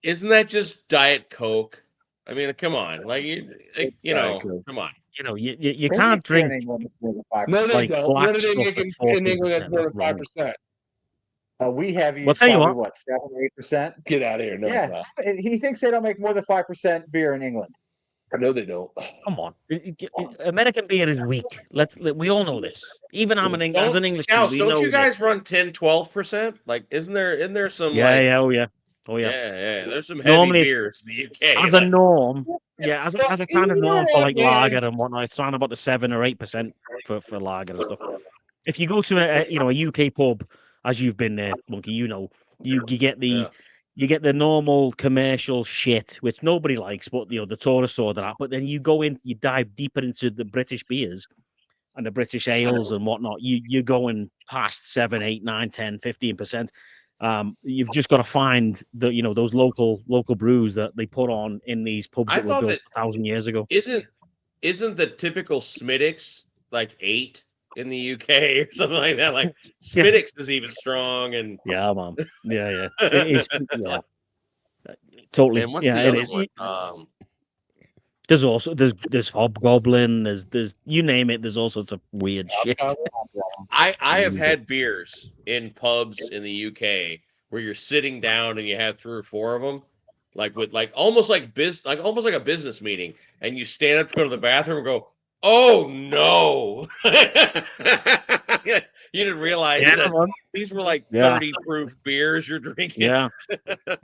Isn't that just Diet Coke? I mean, come on. Come on. You know, you Maybe can't beer in drink England is more than 5%. No, they like don't. black What do they stuff make at in England that's 14%. more That's than wrong. 5%? We have Well, used tell you probably what. 7 or 8%. Get out of here. No, it's Yeah, not. he thinks they don't make more than 5% beer in England. No, they don't. Come on, American beer is weak. We all know this. Even as an Englishman, Scouts, we don't know you this. guys run 10-12%? Like, isn't there some Yeah, like yeah, oh yeah, oh yeah. yeah, there's some heavy Normally, beers in the UK. as a like, norm, yeah, as a kind of norm for like man. lager and whatnot, it's around about the 7 or 8% for lager and stuff. If you go to a UK pub, as you've been there, Monkey, you know, you get the Yeah. you get the normal commercial shit, which nobody likes, but the tourists order that. But then you go in, you dive deeper into the British beers and the British ales and whatnot. You're going past 7, 8, 9, 10, 15%. You've just got to find those local brews that they put on in these pubs I that were thought built that 1,000 years ago. isn't the typical Smittix like 8 in the UK or something like that? Like Yeah. Smittix is even strong, and Yeah, man. Yeah. It is. Yeah. Totally. and what's Yeah, the it other is. one? There's also there's Hobgoblin. There's you name it. There's all sorts of weird shit. I have had beers in pubs in the UK where you're sitting down and you have 3 or 4 of them, like with almost like a business meeting, and you stand up to go to the bathroom and go, "Oh no!" You didn't realize that these were like 30 proof beers you're drinking. Yeah.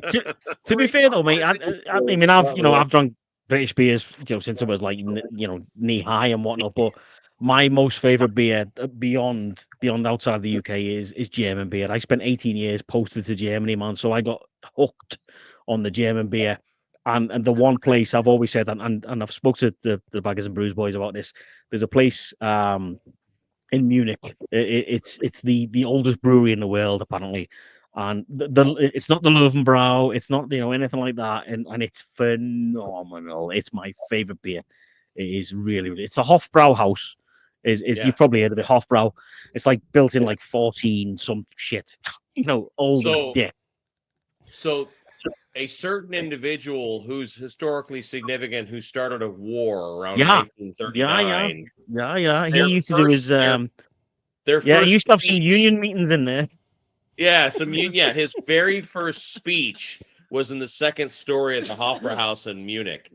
To be fair though, mate, I mean I've drunk British beers since I was like knee high and whatnot, but my most favorite beer beyond outside the UK is German beer. I spent 18 years posted to Germany, man, so I got hooked on the German beer. And the one place I've always said, and I've spoke to the Baggers and Brews boys about this. There's a place in Munich. It's the oldest brewery in the world apparently, and it's not the Löwenbräu, it's not anything like that, and it's phenomenal. It's my favorite beer. It is really it's a Hofbrauhaus. You've probably heard of it, Hofbrau. It's like built in like 14 some shit, old as dick. So a certain individual who's historically significant who started a war around 1939. Yeah. He used to do his he used to have some union meetings in there. Yeah, his very first speech was in the second story at the Hofbrauhaus in Munich.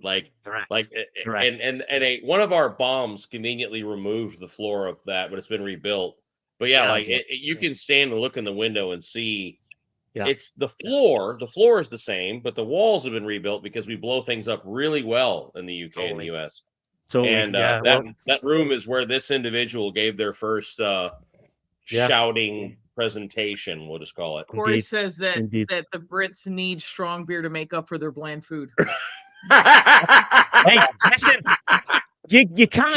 Correct. And one of our bombs conveniently removed the floor of that, but it's been rebuilt. But you can stand and look in the window and see. Yeah. It's the floor. The floor is the same, but the walls have been rebuilt because we blow things up really well in the UK and the US. And that room is where this individual gave their first shouting presentation, we'll just call it. Corey says that the Brits need strong beer to make up for their bland food. Hey, listen. You can't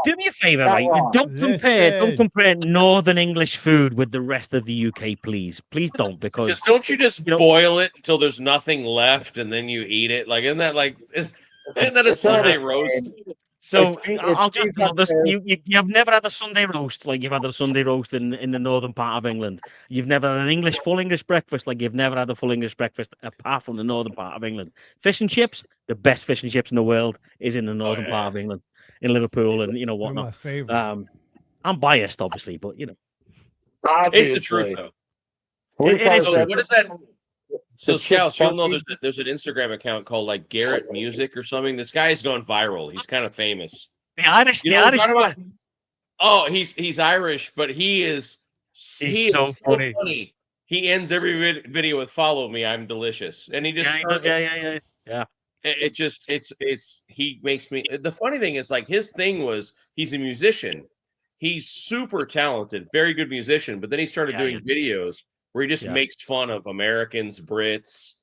do me a favor, right? Don't compare Northern English food with the rest of the UK, please. Please don't, because don't you just boil it until there's nothing left and then you eat it? Like, isn't that a Sunday roast? So I'll just tell this: you've never had a Sunday roast like you've had a Sunday roast in the northern part of England. You've never had an full English breakfast like you've never had a full English breakfast apart from the northern part of England. Fish and chips, the best fish and chips in the world is in the northern part of England, in Liverpool, and whatnot. My favorite. I'm biased, obviously, but obviously. It's the truth, though. It is true. What is that? So, Scouts, you'll know there's an Instagram account called like Garrett Music or something. This guy's going viral. He's kind of famous. The Irish. Oh, he's Irish, but he's so funny. He ends every video with "Follow me, I'm delicious," and he just yeah. He makes me. The funny thing is, like, his thing was he's a musician. He's super talented, very good musician, but then he started doing videos where he just makes fun of Americans, Brits,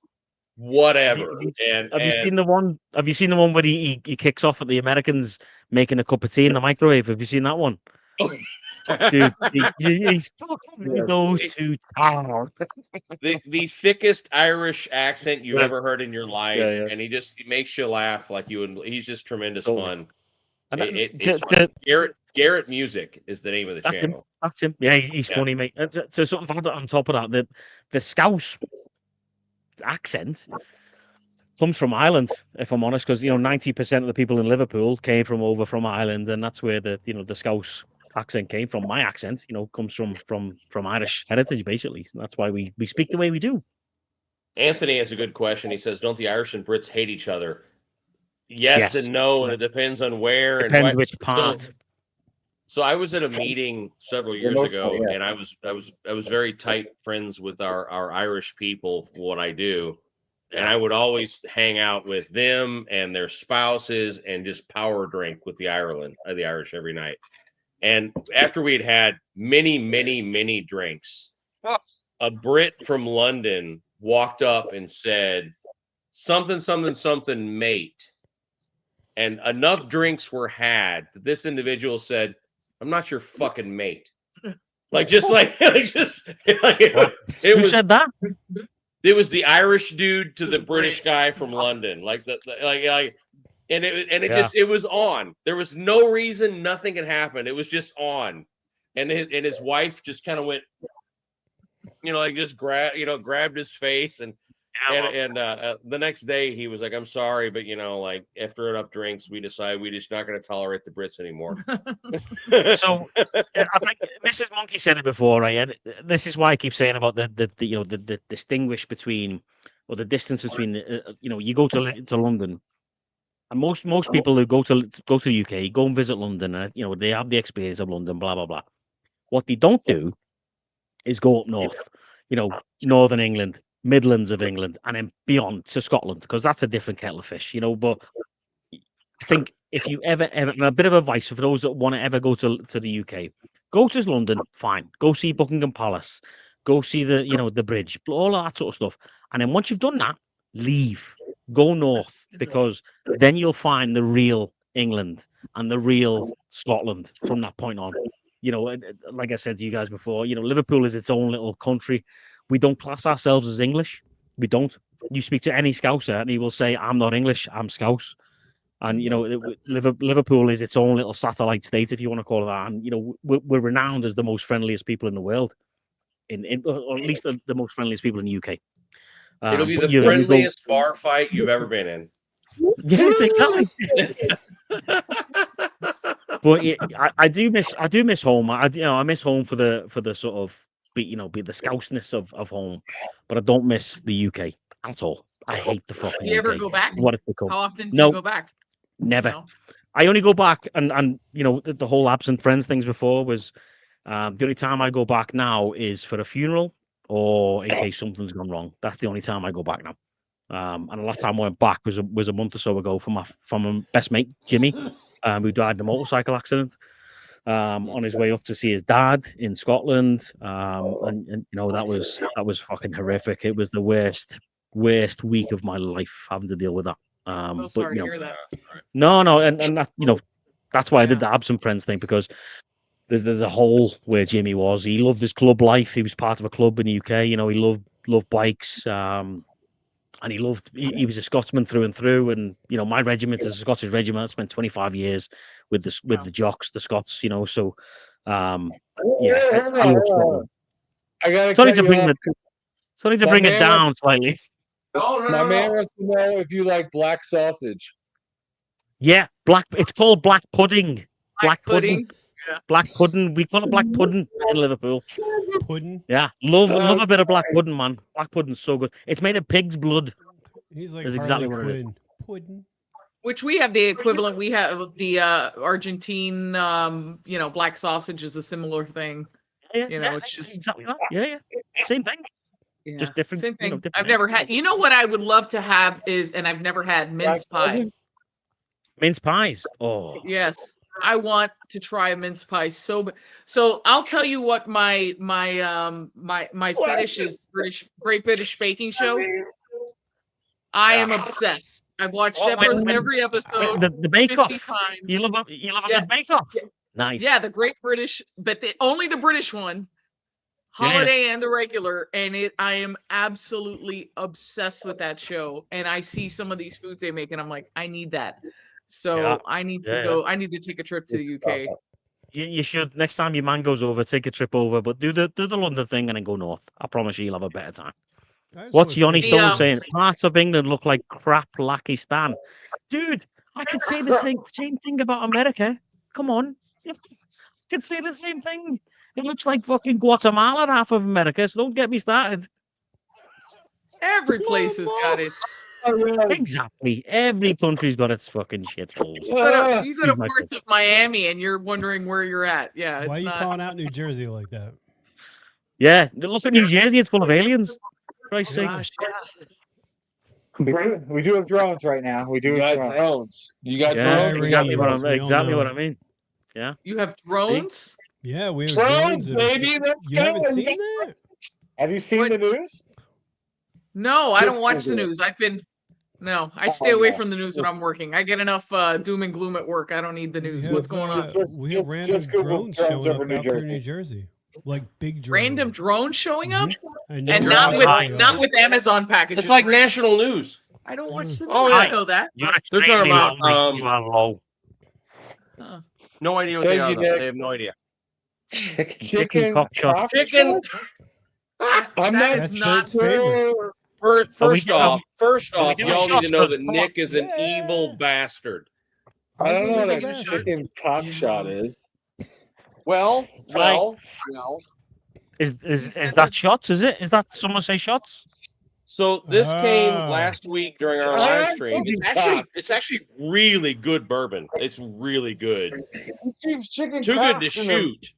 whatever. Have you seen the one? Have you seen the one where he kicks off at the Americans making a cup of tea in the microwave? Have you seen that one? Dude, he's goes to town. The thickest Irish accent you ever heard in your life, and he makes you laugh like you would. He's just tremendous fun. Garrett Music is the name of the channel. That's him. Yeah, he's funny, mate. So sort of on top of that, the Scouse accent comes from Ireland, if I'm honest, because 90% of the people in Liverpool came from Ireland, and that's where the the Scouse accent came from. My accent, comes from Irish heritage, basically. So that's why we speak the way we do. Anthony has a good question. He says, "Don't the Irish and Brits hate each other?" Yes and no, and it depends on where and Depends why. which part. So I was at a meeting several years ago, and I was very tight friends with our Irish people. What I do, and I would always hang out with them and their spouses and just power drink with the Irish every night. And after we'd had many drinks, a Brit from London walked up and said, something, mate. And enough drinks were had that this individual said, "I'm not your fucking mate." Like, just like, Who said that? It was the Irish dude to the British guy from London. And it was on. There was no reason, nothing had happened. It was just on. And his wife just kind of went, just grabbed his face and the next day he was like, "I'm sorry, but after enough drinks, we decided we're just not going to tolerate the Brits anymore." So I think Mrs. Monkey said it before, right? And this is why I keep saying about the distinguish between, or the distance between, you go to London, and most people who go to the UK go and visit London, and they have the experience of London, blah blah blah. What they don't do is go up north, Northern England, Midlands of England, and then beyond to Scotland, because that's a different kettle of fish, But I think if you ever, and a bit of advice for those that want to ever go to the UK, go to London, fine. Go see Buckingham Palace, go see the bridge, all of that sort of stuff. And then once you've done that, leave, go north, because then you'll find the real England and the real Scotland from that point on. Like I said to you guys before, Liverpool is its own little country. We don't class ourselves as English. We don't. You speak to any Scouser and he will say, "I'm not English, I'm Scouse." And Liverpool is its own little satellite state, if you want to call it that. And we're renowned as the most friendliest people in the world, or at least the most friendliest people in the UK. It'll be the friendliest bar fight you've ever been in. Yeah, exactly. But I do miss home. I miss home for the sort of be the Scouseness of home, but I don't miss the UK at all. I hate the fucking Do you UK. ever go back? What it's become. How often do you go back? Never. No? I only go back, and the whole absent friends things before was the only time I go back now is for a funeral or in case something's gone wrong. That's the only time I go back now. And the last time I went back was a month or so ago for my best mate Jimmy, who died in a motorcycle accident on his way up to see his dad in Scotland. And that was fucking horrific. It was the worst week of my life having to deal with that. I'm so sorry to hear that. No, and that that's why I did the absent friends thing, because there's a hole where Jimmy was. He loved his club life. He was part of a club in the UK. He loved bikes. And he was a Scotsman through and through. And my regiment is a Scottish regiment. I spent 25 years with the jocks, the Scots. So I love Scotland. Sorry to bring it down slightly. My man wants to know if you like black sausage. Yeah, it's called black pudding. Black pudding. Yeah. Black pudding. We call it black pudding in Liverpool. Pudding. Yeah, love a bit of black pudding, man. Black pudding's so good. It's made of pig's blood. He's like That's exactly what it is. Pudding. Which we have the equivalent. We have the Argentine, black sausage is a similar thing. Yeah, it's just exactly that. Yeah. Same thing. Yeah. Just different. Same thing. Different I've never had. You know what I would love to have is, and I've never had mince pie. Mince pies. Oh. Yes, I want to try a mince pie so. So I'll tell you what my fetish is. Great British Baking Show. I am obsessed. I've watched every episode. The Bake Off. Times. You love a good Bake Off. Nice. Yeah, the Great British, but only the British one. Holiday and the regular, and I am absolutely obsessed with that show. And I see some of these foods they make, and I'm like, I need that. So I need to go. I need to take a trip to the UK. You should. Next time your man goes over, take a trip over, but do the London thing and then go north. I promise you'll have a better time. What's Yoni The, Stone saying? Parts of England look like crap Lakistan. Dude, I could say the same thing about America. Come on. I could say the same thing. It looks like fucking Guatemala, half of America, so don't get me started. every place has got its. Exactly. Every country's got its fucking shitholes. You go to Excuse my parts of Miami and you're wondering where you're at. Yeah, it's Why are you not. calling out New Jersey like that? Yeah, look at New Jersey. It's full of aliens. Christ's sake. Gosh, We do have drones right now. We do You have got drones. drones. You got Yeah, drones. exactly what Iranians, I mean. Yeah. you have drones? Yeah, we have Drones, drones. that are- baby. Let's You go. haven't seen that? Have you seen What? the news? No, I Just don't watch the Google it. news. I stay away no. from the news when I'm working. I get enough doom and gloom at work. I don't need the We news. have, What's going on? We have random just Google drones drones showing over up New out there in Jersey. New Jersey, like big drones. Random drones showing up, And and Drones not are with high. Amazon packages. It's like national news. I don't watch the news. Oh, I yeah. know that. You're They're talking extremely about, lonely. You are low. No idea what they are, Thank you, though. Nick. They have no idea. Chicken cock shot. Chicken. I'm That not is That's not Bert's favorite. First off, we doing y'all need shots to know first? that Nick is an Yeah. evil bastard. I don't know what Taking a a shot. chicken cock shot is. Well, Is that shots? Is it? Is that someone say shots? So this came Ah. last week during our live stream. It's actually really good bourbon. It's really good. Chicken Too good to cocks in them. shoot.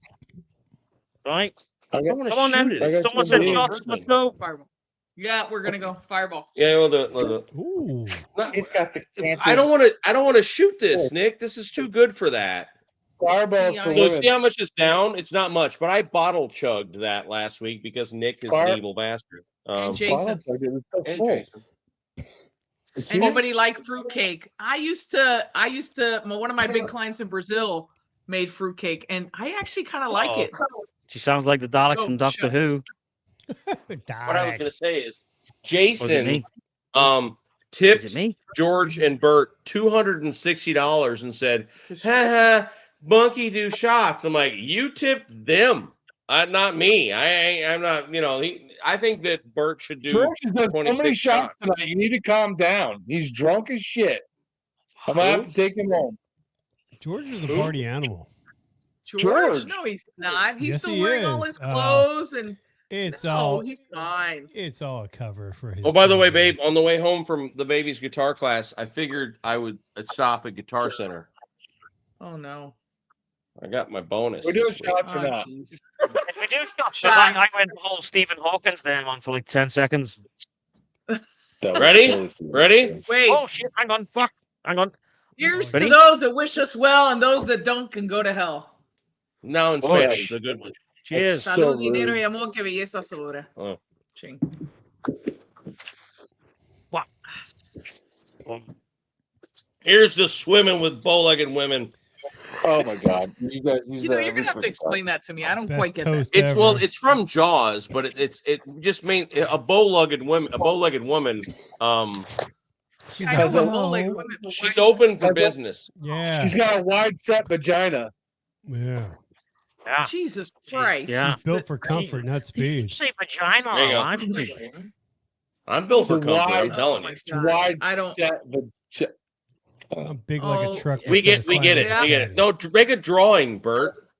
Right. I want to Come on shoot then. it. I got Someone you said indeed. shots. Let's go. Fireball. Yeah, we're gonna go fireball. Yeah, we'll do it. Ooh. He's got the I don't want to shoot this, Nick. This is too good for that. Fireballs See, for So women. see how much is down? It's not much, but I bottle chugged that last week because Nick is an evil bastard. And Jason. It's so And full. Jason. Anybody like fruitcake? I used to. One of my big clients in Brazil made fruitcake, and I actually kind of like it. She sounds like the Daleks Oh, from Doctor shut Who. What I was going to say is Was it Jason me? tipped Is it me? George and Bert $260 and said, "Ha ha, monkey do shots." I'm like, you tipped them, not me. I'm not. I think that Bert should do George has done so 26 many shots shots. tonight. You need to calm down. He's drunk as shit. I'm gonna have to take him home. George is a Who? party animal. George? No, he's not. He's Yes, still he wearing all is. his clothes, and It's oh, all he's fine. it's all a cover for his. Oh, by the way, clothes. babe, on the way home from the baby's guitar class, I figured I would stop at Guitar Center. Oh no. I got my bonus. We're doing this week. shots or Oh, not? jeez. If we do shots, 'cause I went whole Stephen Hawkins there on for like 10 seconds. That was Ready? close to Ready? it. Wait. Oh shit! Hang on, fuck! Hang on. Here's Ready? to those that wish us well, and those that don't can go to hell. Now in Oh, Spanish, the good one. Cheers. So Salud, dinero rude. y amor, que belleza segura. Oh. Ching. Here's the swimming with bow-legged women. Oh my god! You guys use You know, that you're every gonna have to freaking explain that to me. I don't Best quite get that. toast It's ever. it's from Jaws, but it just means a bow-legged woman. A bow-legged woman. She's I like, know Has a- what bow-legged women, but She's why- open for Has a- business. yeah, She's got a wide set vagina. yeah. Yeah. Jesus Christ. Yeah. She's built for comfort, not Did you speed. say vagina There you on go. live stream? I'm built for It's a comfort. I'm wide- telling you. It's God, wide I don't- set vagina. I'm big like Oh, a truck. We that get says it. We get Yeah. it. No, make a drawing, Bert.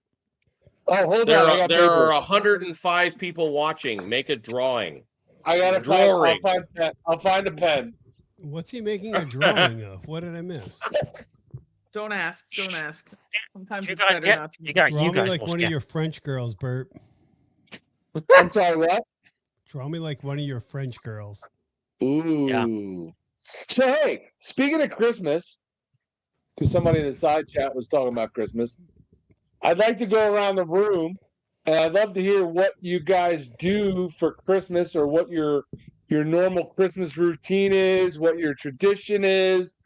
Oh, hold There on! I are got there paper. are 105 people watching. Make a drawing. I got a pen. drawing. I'll find a pen. What's he making a drawing of? What did I miss? Don't ask. Don't ask. Sometimes You it's guys better get? not to. You got? Draw You me guys like must one get. of your French girls, Bert. I'm sorry. What? Draw me like one of your French girls. Ooh. So hey, speaking of Christmas, because somebody in the side chat was talking about Christmas, I'd like to go around the room, and I'd love to hear what you guys do for Christmas, or what your normal Christmas routine is, what your tradition is,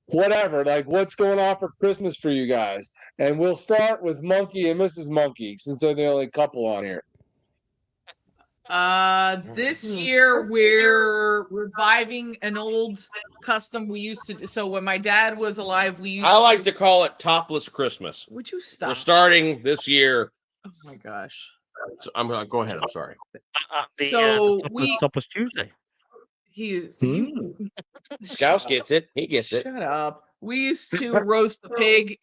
whatever. Like, what's going on for Christmas for you guys? And we'll start with Monkey and Mrs. Monkey, since they're the only couple on here. This year we're reviving an old custom we used to do. So when my dad was alive, we used I like to call it topless Christmas. Would you We're stop? starting this year. Oh my gosh. So I'm gonna go ahead. I'm sorry. The topless Tuesday. Scouse gets it. He gets it. Shut up. We used to roast the pig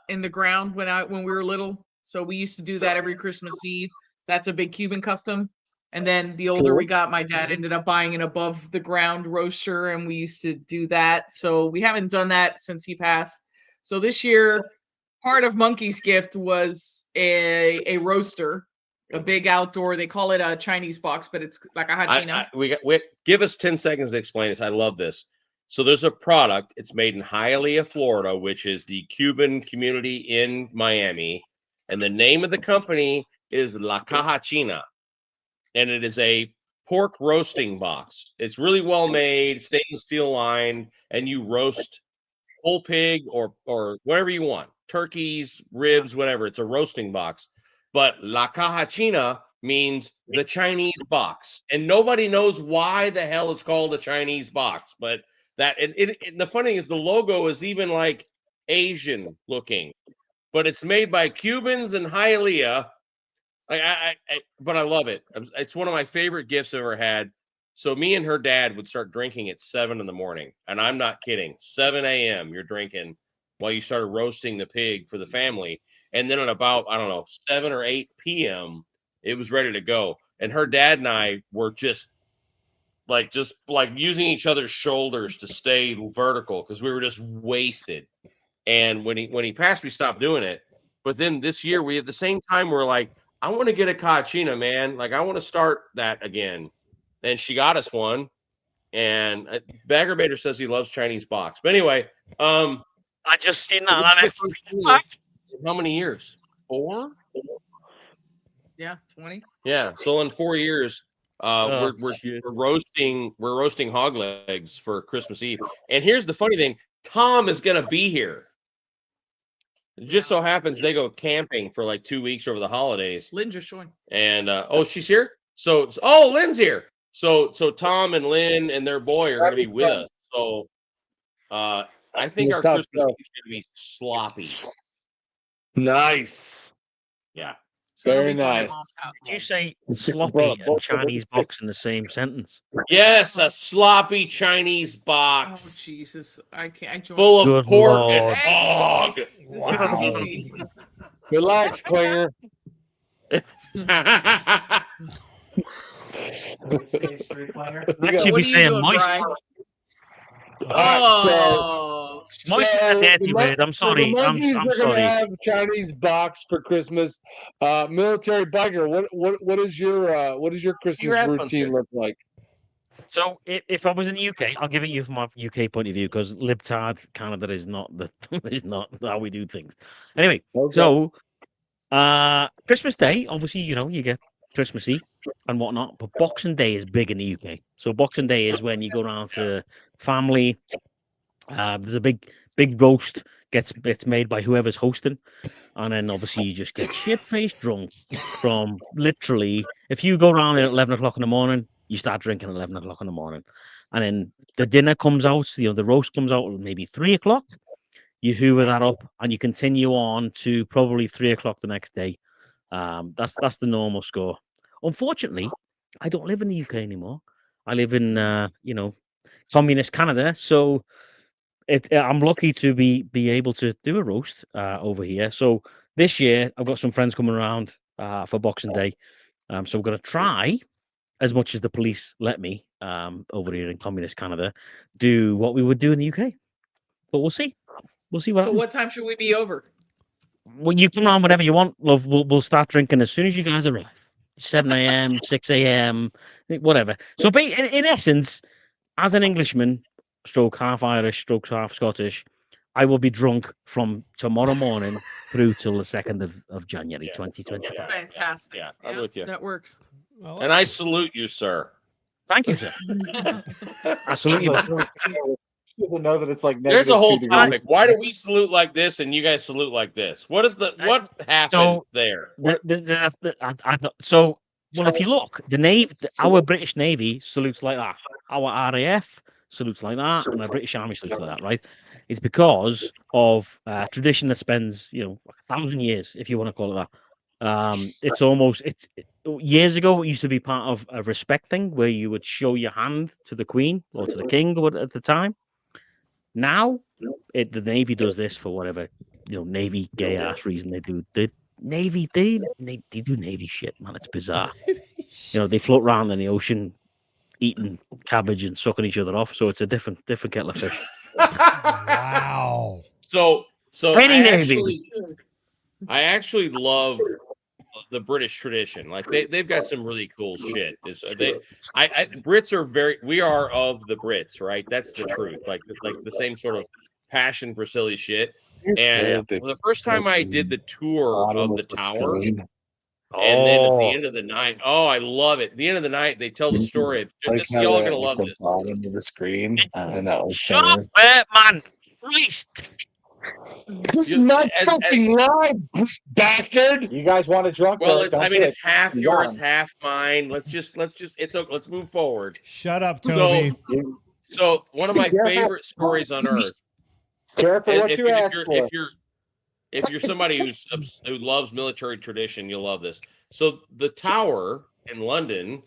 in the ground when we were little. So we used to do that every Christmas Eve. That's a big Cuban custom. And then the older we got, my dad ended up buying an above the ground roaster, and we used to do that. So we haven't done that since he passed. So this year, part of Monkey's gift was a roaster, a big outdoor. They call it a Chinese box, but it's like a hachina. Give us 10 seconds to explain this. I love this. So there's a product. It's made in Hialeah, Florida, which is the Cuban community in Miami, and the name of the company is La Caja China. And it is a pork roasting box. It's really well made, stainless steel lined, and you roast whole pig or whatever you want, turkeys, ribs, whatever. It's a roasting box. But La Caja China means the Chinese box, and nobody knows why the hell it's called a Chinese box. But that and the funny thing is the logo is even like Asian looking, but it's made by Cubans in Hialeah. But I love it. It's one of my favorite gifts I've ever had. So me and her dad would start drinking at 7 in the morning, and I'm not kidding. 7 a.m. you're drinking while you started roasting the pig for the family, and then at about 7 or 8 p.m. it was ready to go. And her dad and I were just like using each other's shoulders to stay vertical because we were just wasted. And when he passed, we stopped doing it. But then this year, we at the same time we're like, I want to get a Cachina, man. Like, I want to start that again. And she got us one. And Bagger Bader says he loves Chinese box. But anyway, I just seen that. How many years? 4? Yeah, 20. Yeah. So in 4 years, we're roasting hog legs for Christmas Eve. And here's the funny thing: Tom is gonna be here. It just so happens they go camping for like 2 weeks over the holidays. Lynn just joined. And she's here. So Lynn's here. So Tom and Lynn and their boy are going to be with us. So I think our Christmas Eve is going to be sloppy. Nice. Yeah. Very nice. Did you say sloppy and Chinese box in the same sentence? Yes, a sloppy Chinese box. Oh Jesus! I can't. Full of Good pork Lord. and hog. Wow. Relax, Klinger. I should be saying moist. Moist is a dirty word. I'm sorry. I'm sorry. Have Chinese box for Christmas. Military biker. What is your Christmas routine look like? So if I was in the UK, I'll give it you from my UK point of view because libtard Canada is not how we do things. Anyway, so Christmas Day, obviously, you get Christmassy and whatnot, but Boxing Day is big in the UK. So Boxing Day is when you go around to family. There's a big roast gets made by whoever's hosting, and then obviously you just get shit-faced drunk from literally. If you go around there at 11 o'clock in the morning, you start drinking at 11 o'clock in the morning, and then the dinner comes out. The roast comes out at maybe 3 o'clock. You hoover that up, and you continue on to probably 3 o'clock the next day. That's the normal score. Unfortunately, I don't live in the UK anymore. I live in communist Canada, so I'm lucky to be able to do a roast over here. So this year I've got some friends coming around for Boxing Day, so we're going to try, as much as the police let me over here in communist Canada, do what we would do in the UK. But we'll see. We'll see what happens. So what time should we be over? Well, you come on whenever you want, love. We'll start drinking as soon as you guys arrive. 7 a.m., 6 a.m., whatever. So, in essence, as an Englishman, stroke half Irish, stroke half Scottish, I will be drunk from tomorrow morning through till the 2nd of January, 2025. Fantastic. Yeah, I'm with you. That works. And I salute you, sir. Thank you, sir. I salute you back. She doesn't know that it's like There's a whole -2 topic. Why do we salute like this and you guys salute like this? What happened there? Well, if you look, the Navy, our British Navy salutes like that. Our RAF salutes like that, and our British Army salutes like that, right? It's because of tradition that spends, 1,000 years, if you want to call it It's almost years ago it used to be part of a respect thing where you would show your hand to the Queen or to the King or at the time. Now, the Navy does this for whatever Navy gay ass reason they do. The Navy they do Navy shit, man. It's bizarre. They float around in the ocean eating cabbage and sucking each other off. So it's a different kettle of fish. Wow. So Navy. I actually love the British tradition. Like they've got some really cool shit. Brits are we are of the Brits, right? That's the truth. Like the same sort of passion for silly shit. And the first time I did the tour of the tower, and then at the end of the night, I love it. At the end of the night, they tell the story of y'all are gonna love this. Bottom of the screen, and that was shut up, man! Christ. This is not fucking live, bastard. You guys want a drunk? Well, it's half yours, half mine. Let's move forward. Shut up, Toby. So one of my favorite stories on earth. Careful what you ask for. If you're somebody who loves military tradition, you'll love this. So the Tower in London,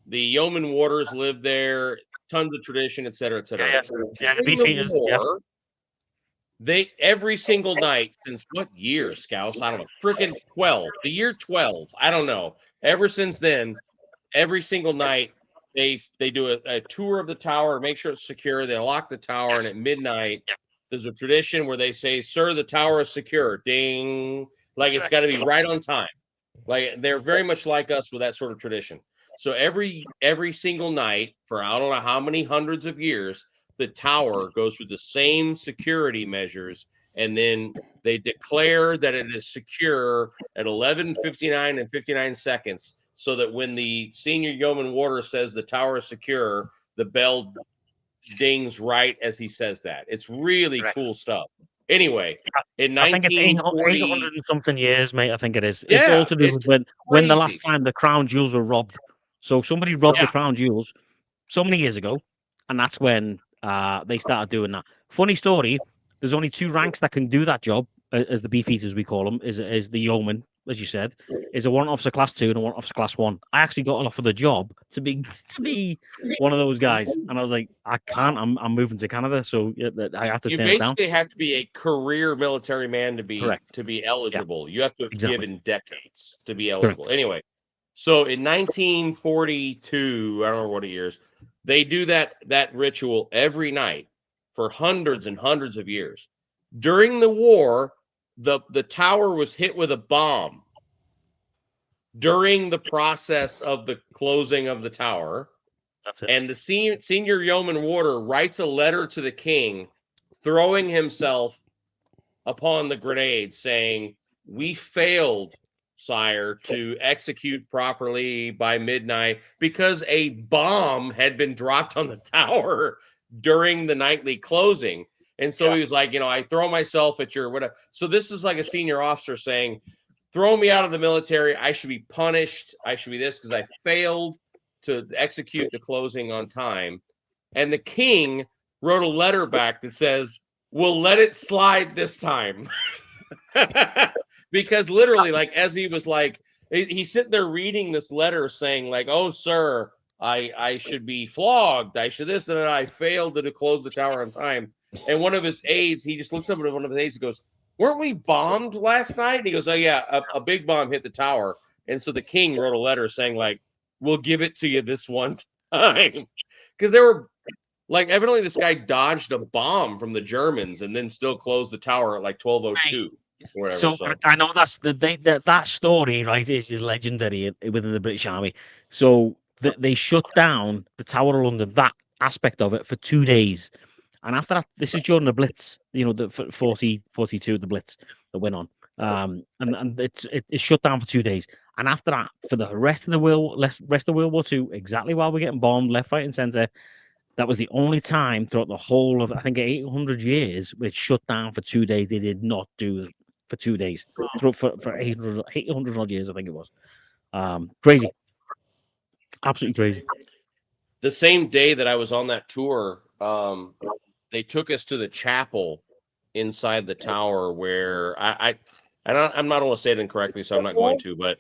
the Yeoman Warders live there. Tons of tradition, et cetera, et cetera. Yeah, the Beefeaters. They every single night since what year, Scouse? I don't know. Freaking 12. The year 12. I don't know. Ever since then, every single night they do a tour of the tower, make sure it's secure. They lock the tower, and at midnight there's a tradition where they say, "Sir, the tower is secure." Ding. Like it's got to be right on time. Like they're very much like us with that sort of tradition. So every single night for I don't know how many hundreds of years, the tower goes through the same security measures, and then they declare that it is secure at 11:59 and 59 seconds, so that when the senior yeoman warder says the tower is secure, the bell dings right as he says that. It's really cool stuff. Anyway, in 1940, 800 and something years, mate. I think it is. It's all to do with when the last time the crown jewels were robbed. So somebody robbed the crown jewels so many years ago, and that's when they started doing that. Funny story. There's only two ranks that can do that job, as the Beefeaters we call them, is the yeoman, as you said, is a warrant officer class 2 and a warrant officer class 1. I actually got offered the job to be one of those guys, and I was like, I can't. I'm moving to Canada, so I have to turn it down. You basically have to be a career military man to be eligible. You have to have given decades to be eligible. Anyway, so in 1942, I don't remember what years, they do that ritual every night for hundreds and hundreds of years. During the war, the tower was hit with a bomb during the process of the closing of the tower. That's it. And the senior yeoman warder writes a letter to the king, throwing himself upon the grenade, saying, "We failed, sire, to execute properly by midnight because a bomb had been dropped on the tower during the nightly closing." And so he was like, I throw myself at your whatever. So this is like a senior officer saying, throw me out of the military. I should be punished. I should be this because I failed to execute the closing on time. And the king wrote a letter back that says, "We'll let it slide this time." Because literally, like, as he was like, he's sitting there reading this letter saying, like, "Oh, sir, I should be flogged. I should this, and I failed to close the tower on time." And one of his aides, he just looks up at one of his aides and goes, "Weren't we bombed last night?" And he goes, "Oh, yeah, a big bomb hit the tower." And so the king wrote a letter saying, like, "We'll give it to you this one time." Because they were, like, evidently this guy dodged a bomb from the Germans and then still closed the tower at, like, 12:02. Whatever, so I know that's that story, right, is legendary within the British Army. So they shut down the Tower of London, that aspect of it, for 2 days. And after that, this is during the Blitz, the 42, the Blitz that went on. And it's shut down for 2 days. And after that, for the rest of World War II, exactly while we're getting bombed left, right, and centre, that was the only time throughout the whole of, I think, 800 years, which shut down for 2 days. They did not do for 2 days. For 800 odd years, I think it was. Crazy. Absolutely crazy. The same day that I was on that tour, they took us to the chapel inside the tower where and I'm not going to say it incorrectly, so I'm not going to, but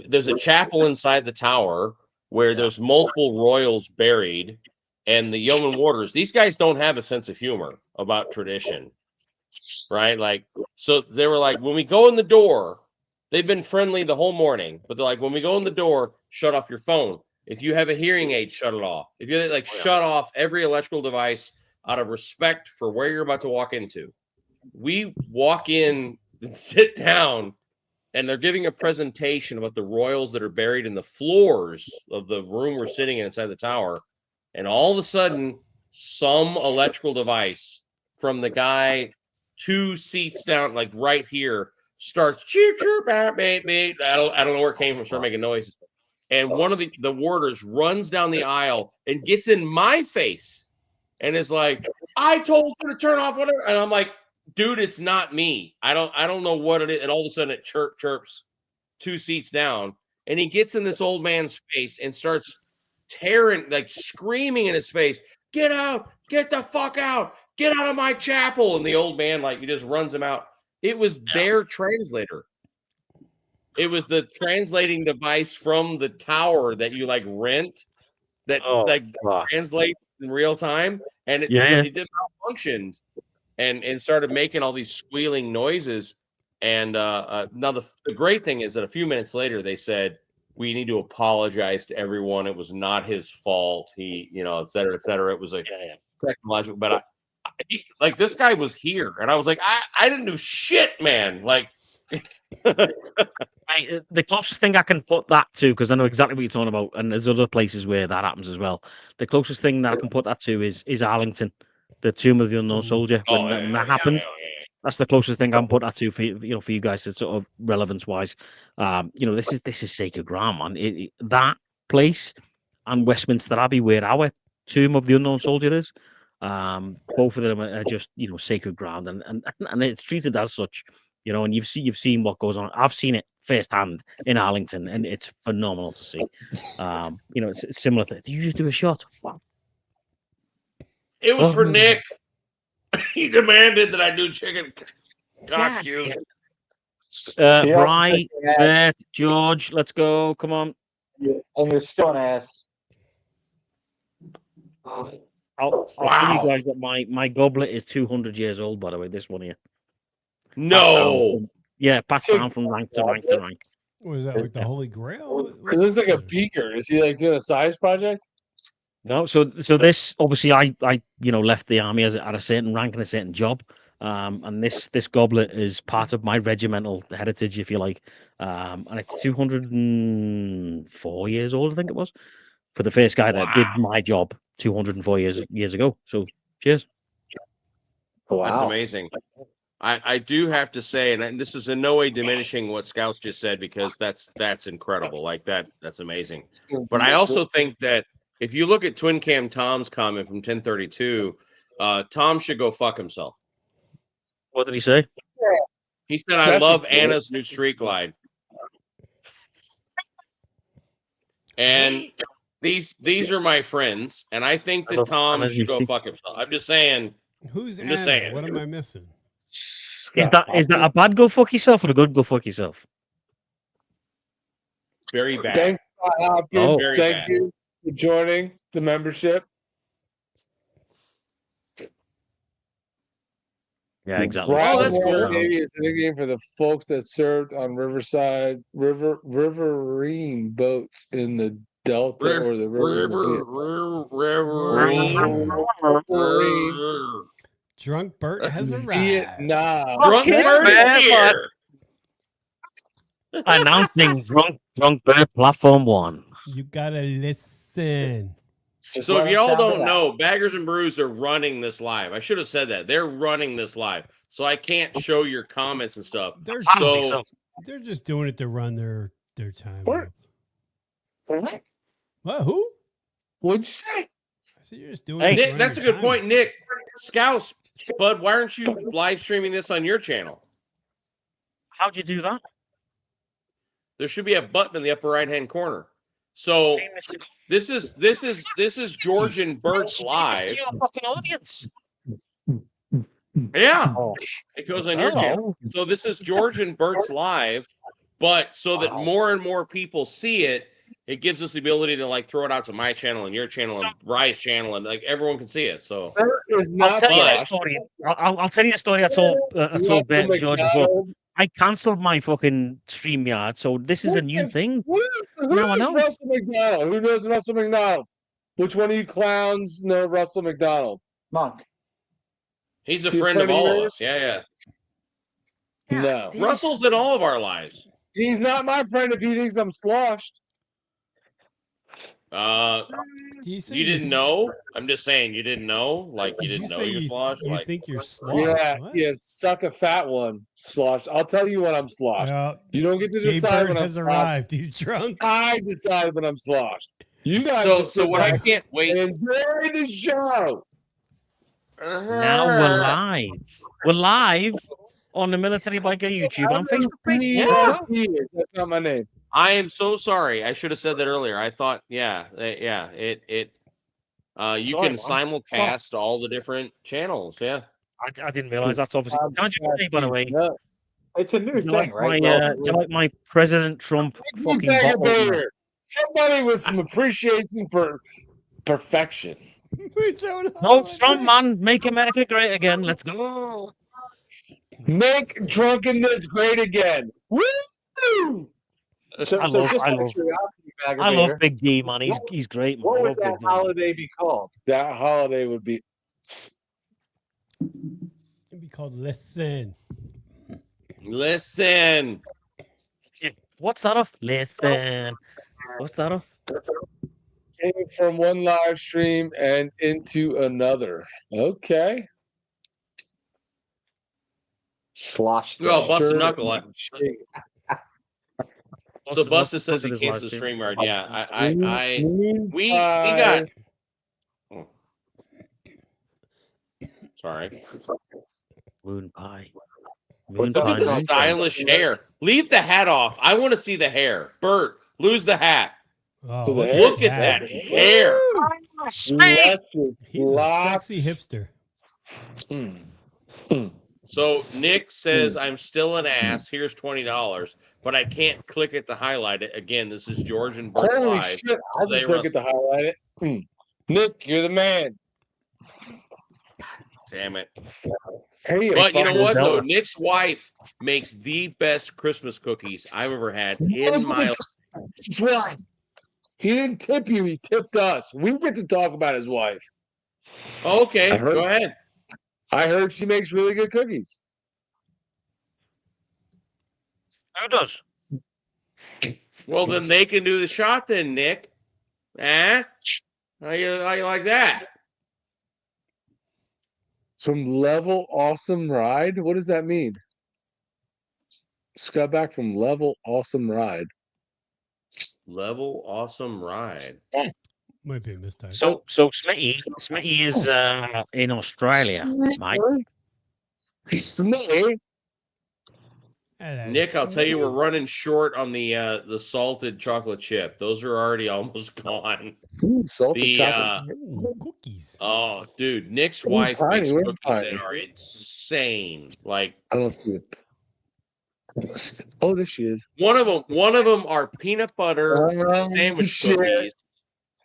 there's a chapel inside the tower where there's multiple royals buried, and the yeoman warders, these guys don't have a sense of humor about tradition, right? Like, so they were like, when we go in the door, they've been friendly the whole morning, but they're like, when we go in the door, shut off your phone. If you have a hearing aid, shut it off. If you like, shut off every electrical device out of respect for where you're about to walk into. We walk in and sit down, and they're giving a presentation about the royals that are buried in the floors of the room we're sitting in inside the tower. And all of a sudden, some electrical device from the guy 2 seats down, like right here, starts chirp, chirp, beep, beep, beep. I don't know where it came from, started making noises. And one of the warders runs down the aisle and gets in my face and is like, I told you to turn off whatever. And I'm like, dude, it's not me. I don't know what it is. And all of a sudden it chirps 2 seats down. And he gets in this old man's face and starts tearing, like screaming in his face, get out, get the fuck out, get out of my chapel. And the old man, like, he just runs him out. It was their translator. It was the translating device from the tower that you like rent that translates in real time. And it malfunctioned and started making all these squealing noises. And now the great thing is that a few minutes later, they said, we need to apologize to everyone. It was not his fault. He, et cetera, et cetera. It was a technological, but like this guy was here, and I was like, I didn't do shit, man. Like, the closest thing I can put that to, because I know exactly what you're talking about, and there's other places where that happens as well. The closest thing that I can put that to is Arlington, the Tomb of the Unknown Soldier. When that happened, that's the closest thing I can put that to for you guys to sort of relevance wise. This is sacred ground, man. That place and Westminster Abbey, where our Tomb of the Unknown Soldier is, both of them are just sacred ground, and it's treated as such. And you've seen what goes on. I've seen it firsthand in Arlington, and it's phenomenal to see. It's similar. Did you just do a shot? Wow. It was for Nick. He demanded that I do chicken cock cubes. Bri, Beth, George, let's go. Come on. And you're still an ass. I'll tell you guys that my goblet is 200 years old, by the way, this one here. No. Passed down from rank to rank to rank. What is that, like the Holy Grail? It looks like a beaker. Is he like doing a science project? No, so this obviously I left the army at a certain rank and a certain job, and this goblet is part of my regimental heritage, if you like, and it's 204 years old, I think it was, for the first guy that did my job 204 years ago. So cheers. Wow. That's amazing. I do have to say, and this is in no way diminishing what Scouts just said, because that's incredible. Like that's amazing. But I also think that if you look at Twin Cam Tom's comment from 1032, Tom should go fuck himself. What did he say? He said, I love Anna's new street glide. And these are my friends, and I think that Tom should go fuck himself. I'm just saying. Who's Anna? What am I missing? Is that a bad go fuck yourself or a good go fuck yourself? Very bad. Thanks, Hopkins. Thank you for joining the membership. Yeah, exactly. That's cool. Maybe it's a nickname for the folks that served on riverine boats in the Delta or the riverine. Drunk Bert has arrived. Vietnam. Drunk Bert is here. Announcing Drunk Bert Platform 1. You gotta listen. So if y'all don't know, Baggers and Brews are running this live. I should have said that. They're running this live. So I can't show your comments and stuff. They're just doing it to run their time. What? What? Who? What'd you say? I said you're just doing it. Nick, that's a good point, Nick. Scouts, Bud, why aren't you live streaming this on your channel? How'd you do that? There should be a button in the upper right hand corner. So this is George and Bert's live. Fucking audience. Yeah, Oh, it goes on your channel. So this is George and Bert's live, but so that more and more people see it, it gives us the ability to like throw it out to my channel and your channel and Rye's channel, and like everyone can see it. So I'll tell you a story. I'll tell you a story. I told Ben and George before. I cancelled my fucking StreamYard, so this is a new thing. Who Now I is know. Russell McDonald? Who knows Russell McDonald? Which one of you clowns know Russell McDonald? Monk. he's a Is he a friend of friend of all of yours? us. Yeah. No. Russell's in all of our lives. He's not my friend if he thinks I'm sloshed. You didn't know? I'm just saying you didn't know? Like you Did didn't you know say you're you, sloshed? you Like, think you're sloshed? Yeah, What? yeah, suck a fat one, sloshed. I'll tell you when I'm sloshed. You don't get to Gay decide Bird when I'm has sloshed. arrived. He's drunk. I decide when I'm sloshed. You guys just so sit what I back can't wait. and enjoy the show. Now we're live. We're live on the Military Biker YouTube and on Facebook page. Yeah. Let's go. That's not my name. I am so sorry. I should have said that earlier. I thought, you can simulcast all the different channels. Yeah. I didn't realize that's obviously. Can I just say, by the way, It's a new do you like thing, right? do you like my President Trump fucking bottle opener? Somebody with some appreciation for perfection. No, strong man, make America great again. Let's go. Make drunkenness great again. Woo! So I just love- out of curiosity, I Vagabator, love Big D, man. He's great, man. what I would love that Big D. holiday be called? That holiday would be. It'd be called Listen. Listen. What's that off? Listen. What's that off? Came from one live stream and into another. Okay. Sloshed. Well, Busted Stir Knuckle. and shake. So Busted says he canceled the StreamYard. Yeah, we got. Oh. Sorry. Moon pie. What's Look up, at the Moon? stylish hair. Leave the hat off. I want to see the hair. Bert, lose the hat. Oh, Look at that hair. He's a sexy hipster. So Nick says, I'm still an ass. Here's $20, but I can't click it to highlight it. Again, this is George and Bert Holy live. shit! I can click it to highlight it. Nick, you're the man. Damn it. Hey, But you know what, though? Bella. Nick's wife makes the best Christmas cookies I've ever had in my life. That's right. He didn't tip you. He tipped us. We get to talk about his wife. Okay, I heard- go ahead. I heard she makes really good cookies. Who does? Well, then they can do the shot then, Nick. Eh? How you like that? Some level awesome ride? What does that mean? Just got back from level awesome ride. Level awesome ride. Might be a mistype. So Smitty is in Australia, mate. Smitty. Nick, I'll tell you, we're running short on the salted chocolate chip. Those are already almost gone. Ooh, salted The, chocolate. Ooh, cookies. Oh, dude, Nick's Ooh, wife tiny, makes we're cookies tiny. that are insane. Like I don't see it. Oh, there she is. one of them are peanut butter Oh, sandwich shit. cookies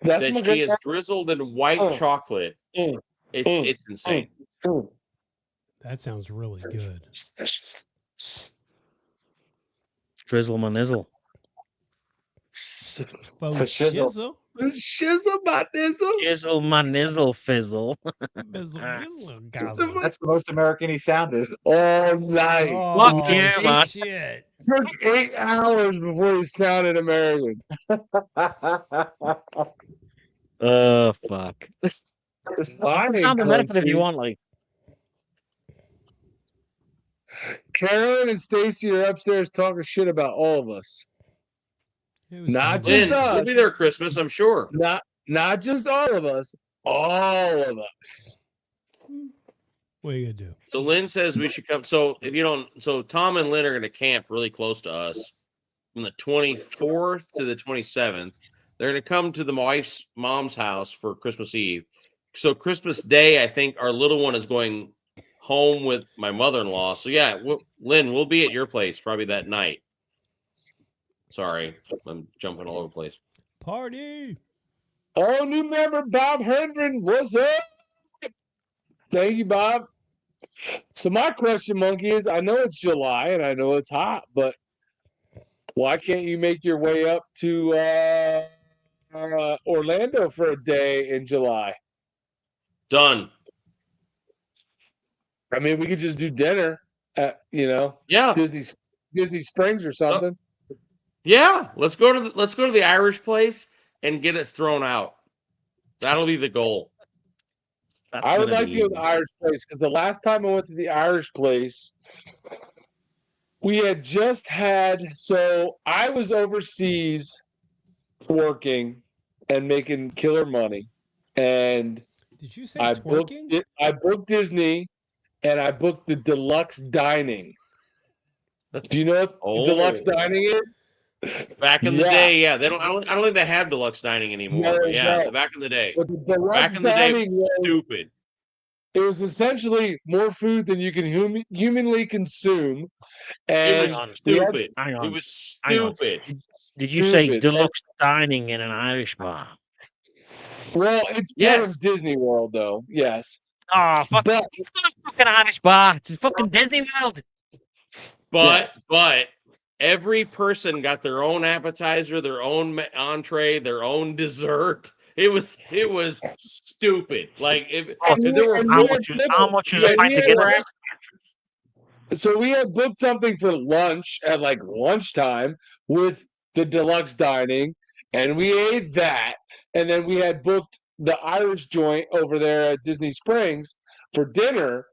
That's that my she good has drizzled in white Oh. chocolate. Mm. It's insane. That sounds really good. Drizzle my nizzle. Faux shizzle. shizzle. Shizzle my nizzle. Drizzle my nizzle fizzle. Bizzle, gizzle, gozzle. That's the most American he sounded. All night. Oh, Fuck you, man. shit. Took 8 hours before he sounded American. Oh fuck. I Sound ain't American if country. you want, like. Karen and Stacy are upstairs talking shit about all of us. It was Not probably- just Lynn, us. we'll be there Christmas, I'm sure. Not just all of us. All of us. What are you gonna do? So Lynn says we should come. So if you don't, so Tom and Lynn are going to camp really close to us from the 24th to the 27th. They're going to come to the wife's mom's house for Christmas Eve. So Christmas Day, I think our little one is going home with my mother-in-law. So yeah, Lynn, we'll be at your place probably that night. Sorry, I'm jumping all over the place. Party. Oh, new member Bob Hendren, what's up? Thank you, Bob. So my question, Monkey, is I know it's July and I know it's hot, but why can't you make your way up to Orlando for a day in July? Done. I mean, we could just do dinner at Disney Springs or something. Yeah, let's go to the Irish place and get us thrown out. That'll be the goal. I would like to go to the Irish place because the last time I went to the Irish place, we had just had. So I was overseas working and making killer money, and did you say twerking? I booked Disney, and I booked the deluxe dining. Do you know what deluxe dining is? Back in the day, yeah. They don't. I don't think they have deluxe dining anymore. No, but yeah, back in the day. But the back in the day, was stupid. It was essentially more food than you can humanly consume, and it was stupid. It was stupid. Did you say deluxe dining in an Irish bar? Well, it's part of Disney World, though. Yes. Oh, fuck! It's not a fucking Irish bar. It's a fucking Disney World. But every person got their own appetizer, their own entree, their own dessert. It was stupid. Like if there were how much was a pint of Guinness? So we had booked something for lunch at like lunchtime with the deluxe dining, and we ate that, and then we had booked the Irish joint over there at Disney Springs for dinner.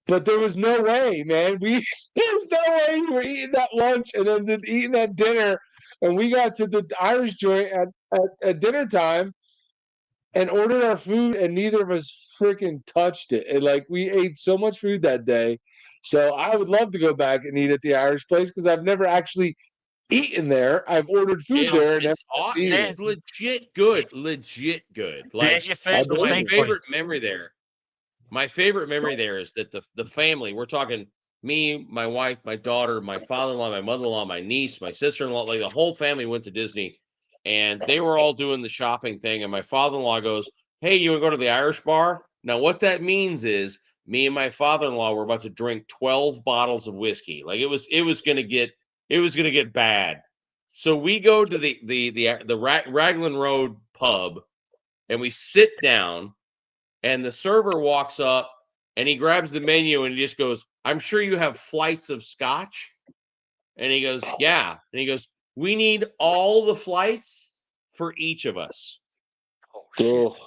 But there was no way, man. There was no way you were eating that lunch and then eating that dinner. And we got to the Irish joint at dinner time and ordered our food, and neither of us freaking touched it. And like we ate so much food that day. So I would love to go back and eat at the Irish place because I've never actually eaten there. I've ordered food there. It's legit good. Legit good. Like, there's your first mistake. My favorite memory there is that the family, we're talking me, my wife, my daughter, my father-in-law, my mother-in-law, my niece, my sister-in-law, like the whole family went to Disney, and they were all doing the shopping thing. And my father-in-law goes, "Hey, you want to go to the Irish bar?" Now, what that means is me and my father-in-law were about to drink 12 bottles of whiskey. Like it was gonna get bad. So we go to the Raglan Road pub, and we sit down. And the server walks up and he grabs the menu and he just goes, "I'm sure you have flights of scotch." And he goes, "Yeah." And he goes, "We need all the flights for each of us." Oh, shit.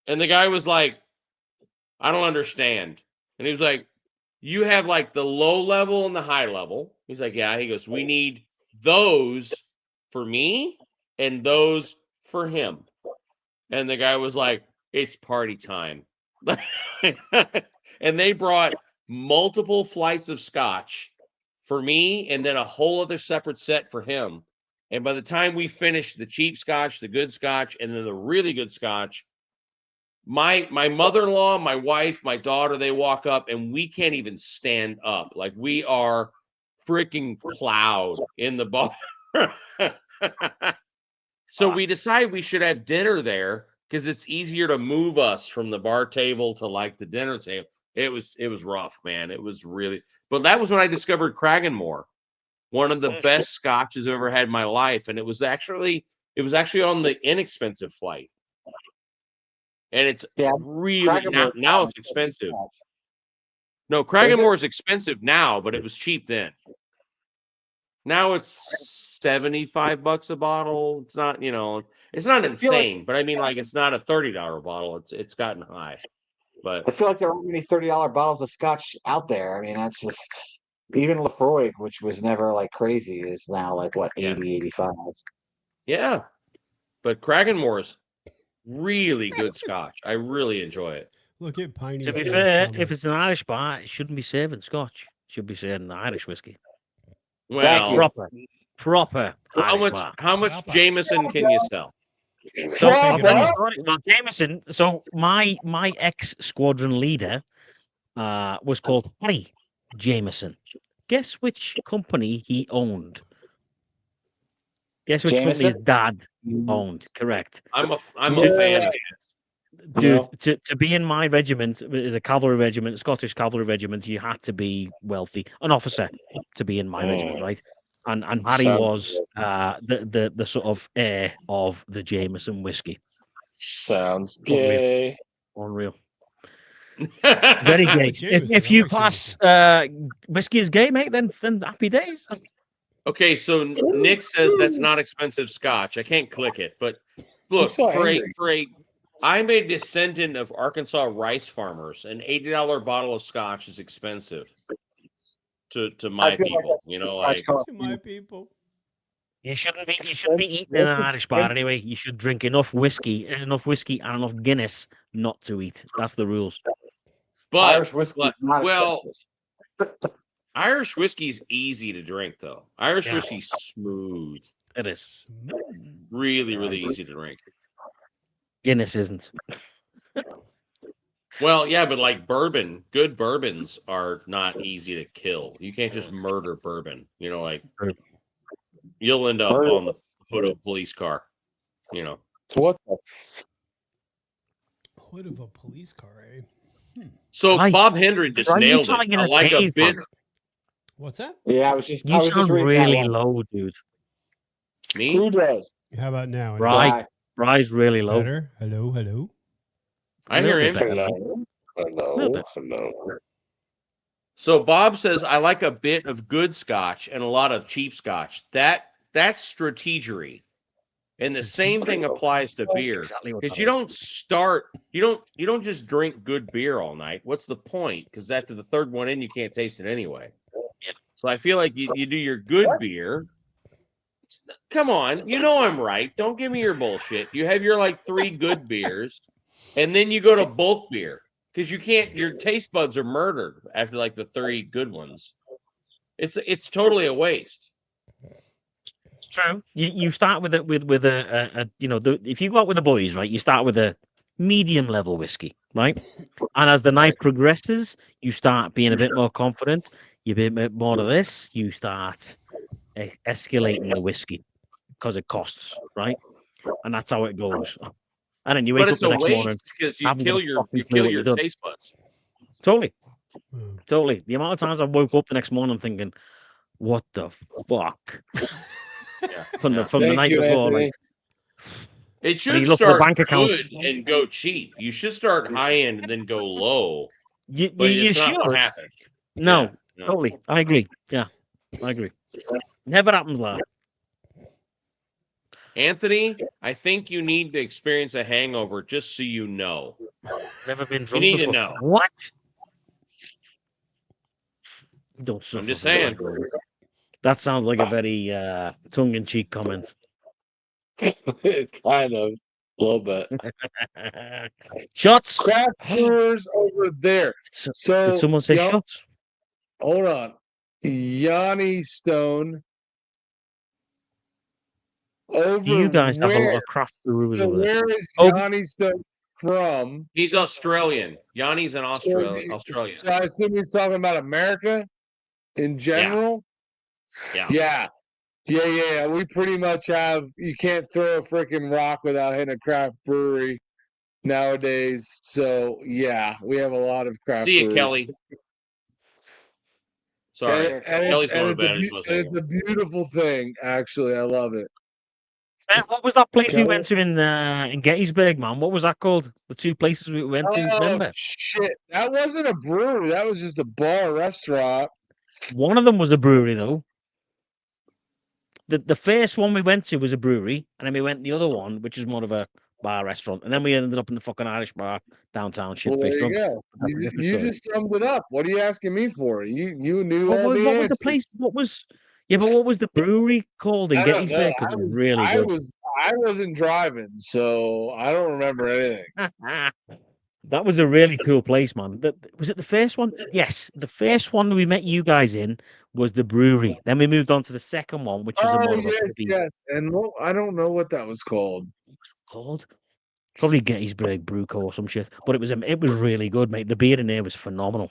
And the guy was like, "I don't understand." And he was like, "You have like the low level and the high level." He's like, "Yeah." He goes, "We need those for me and those for him." And the guy was like, "It's party time." And they brought multiple flights of scotch for me and then a whole other separate set for him. And by the time we finished the cheap scotch, the good scotch, and then the really good scotch, my mother-in-law, my wife, my daughter, they walk up and we can't even stand up. Like we are freaking plowed in the bar. So we decide we should have dinner there because it's easier to move us from the bar table to like the dinner table. It was rough, man. It was really, but that was when I discovered Cragganmore, one of the best scotches I've ever had in my life. And it was actually on the inexpensive flight. And it's really now it's expensive. No, Cragganmore is expensive now, but it was cheap then. Now it's $75 a bottle. It's not, it's not insane, but I mean, like, it's not a $30 bottle. It's gotten high. But I feel like there aren't many $30 bottles of scotch out there. I mean, that's just even Lefroy, which was never like crazy, is now like what 80, 85. Yeah, but Cragganmore's really good scotch. I really enjoy it. Look at Piney. To be fair, if it's an Irish bar, it shouldn't be serving scotch. It should be serving Irish whiskey. Well, proper. How much Jameson can you sell? Well, Jameson. So my ex squadron leader was called Harry Jameson. Guess which company he owned? Guess which company his dad owned? Correct. I'm a fan of it. Dude, to be in my regiment as a cavalry regiment, Scottish cavalry regiment, you had to be wealthy, an officer to be in my regiment, right? And Harry was the sort of heir of the Jameson whiskey. Sounds gay. Unreal. It's very gay. If you class whiskey as gay, mate, then happy days. Okay, so Nick says that's not expensive scotch. I can't click it, but look, I'm a descendant of Arkansas rice farmers. An $80 bottle of scotch is expensive to my people. To my people. You shouldn't be eating in an Irish bar anyway. You should drink enough whiskey and enough Guinness not to eat. That's the rules. But Irish whiskey, Irish whiskey's easy to drink, though. Irish whiskey's smooth. It is. Really, really easy to drink. Guinness isn't. Well, yeah, but like bourbon, good bourbons are not easy to kill. You can't just murder bourbon. You'll end up on the hood of a police car. What the hood of a police car, eh? So Bob Hendry just nailed it. I like a bit. What's that? Yeah, I was just. You sound really low, dude. Me? Who does? How about now? Bry's really low. Better? Hello. I hear him. Hello. So Bob says, I like a bit of good scotch and a lot of cheap scotch. That's strategery. And the same thing applies to beer. Because you don't just drink good beer all night. What's the point? Because after the third one in, you can't taste it anyway. So I feel like you do your good beer. Come on, I'm right. Don't give me your bullshit. You have your 3 good beers, and then you go to bulk beer. Because your taste buds are murdered after the 3 good ones. It's totally a waste. It's true. You start with if you go out with the boys, right, you start with a medium level whiskey, right? And as the night progresses, you start being a bit more confident. You a bit more of this, you start escalating the whiskey because it costs, right? And that's how it goes. And then you wake up the next morning because you kill your taste buds. Totally. The amount of times I woke up the next morning thinking, "What the fuck?" From the night before. It should start good and go cheap. You should start high end and then go low. You should. No, totally. I agree. Yeah, I agree. Never happens like that. Anthony, I think you need to experience a hangover just so you know. Never been drunk. You need before. to know. What? Don't suffer. I'm just saying. That sounds like a very tongue-in-cheek comment. It's kind of a little bit. Shots. Craft brewers over there. So did someone say shots? Hold on. Yanni Stone. You guys have a lot of craft brewers over there. Where is Yanni Stone from? He's Australian. Yanni's an Australian. So I assume he's talking about America in general? Yeah. We pretty much have, you can't throw a freaking rock without hitting a craft brewery nowadays. So, yeah, we have a lot of craft breweries. See you, Kelly. Sorry. Kelly's going to bed. It's a beautiful thing, actually. I love it. What was that place we went to in Gettysburg, man? What was that called? The 2 places we went to, remember? Shit. That wasn't a brewery. That was just a bar restaurant. One of them was a brewery, though. The first one we went to was a brewery, and then we went the other one, which is more of a bar restaurant, and then we ended up in the fucking Irish bar downtown. Well, there you go. You just summed it up. What are you asking me for? You knew all the What was the place? What was the brewery called in Gettysburg? Because it was really good. I wasn't driving, so I don't remember anything. That was a really cool place, man. Was it the first one? Yes, the first one we met you guys in was the brewery. Then we moved on to the second one, which was a more of a yes. And I don't know what that was called. What was it called? Probably Gettysburg Brew Co. or some shit. But it was really good, mate. The beer in there was phenomenal.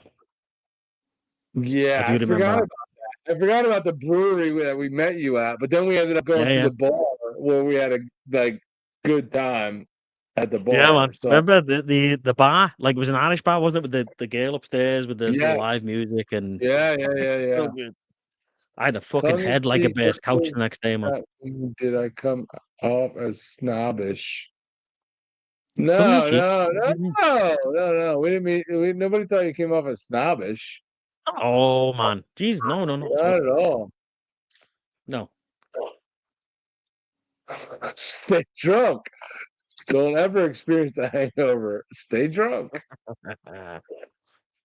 Yeah, I do I remember forgot that. about that. I forgot about the brewery that we met you at, but then we ended up going Yeah, to yeah. the bar where we had a good time at the bar. Yeah, man. So Remember the bar? Like it was an Irish bar, wasn't it? With the girl upstairs with the live yes, music and yeah. so good. I had a fucking Tongue in head like a cheek, bass couch the next day, man. did I come off as snobbish? Tongue in No, cheek. no, no, no. We didn't mean. Nobody thought you came off as snobbish. Oh man, jeez, no, not at Not all. at all. No. Stay drunk. Don't ever experience a hangover. Stay drunk.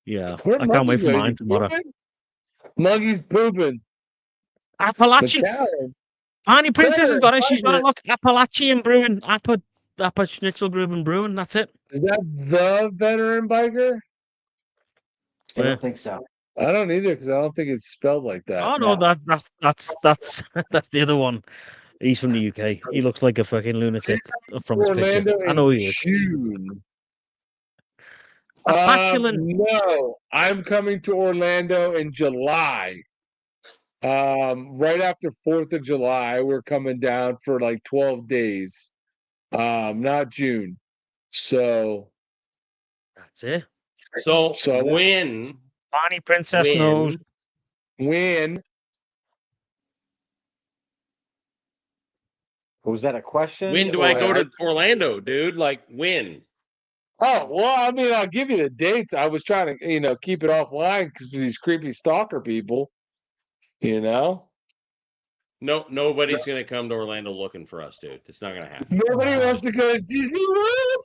Yeah, Where I can't wait Monkey for go? mine You tomorrow. pooping? Monkey's pooping. Appalachian. McAllen. Barney Princess has Better, got it. She's got better. it. Look, Appalachian Brewing. Appa Schnitzelgruben Brewing. That's it. Is that the veteran biker? I Yeah. don't think so. I don't either because I don't think it's spelled like that. Oh no, No. that's that's the other one. He's from the UK. He looks like a fucking lunatic from his picture. Orlando I know in he is. June. Appalachian. No, I'm coming to Orlando in July. Right after 4th of July, we're coming down for like 12 days. Not June. So That's it. So, So- when Barney Princess knows. when Was that a question? when do I or- go to Orlando, dude? Like when? Oh, well, I mean, I'll give you the dates. I was trying to, keep it offline because these creepy stalker people, No, nobody's gonna come to Orlando looking for us, dude. It's not gonna happen. Nobody wants to go to Disney World.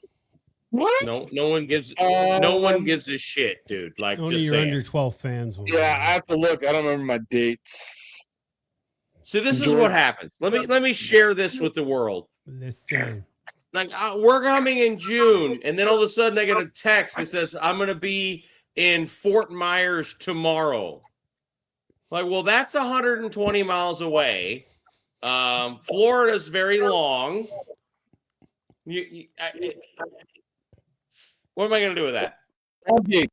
What? No one gives a shit, dude. Like Only just your saying. under 12 fans will. Yeah, I have to look. I don't remember my dates. So this is George- what happens. Let me share this with the world. Listen. Like we're coming in June, and then all of a sudden I get a text that says I'm gonna be in Fort Myers tomorrow. Like, well, that's 120 miles away. Florida's very long. What am I gonna do with that? Monkey,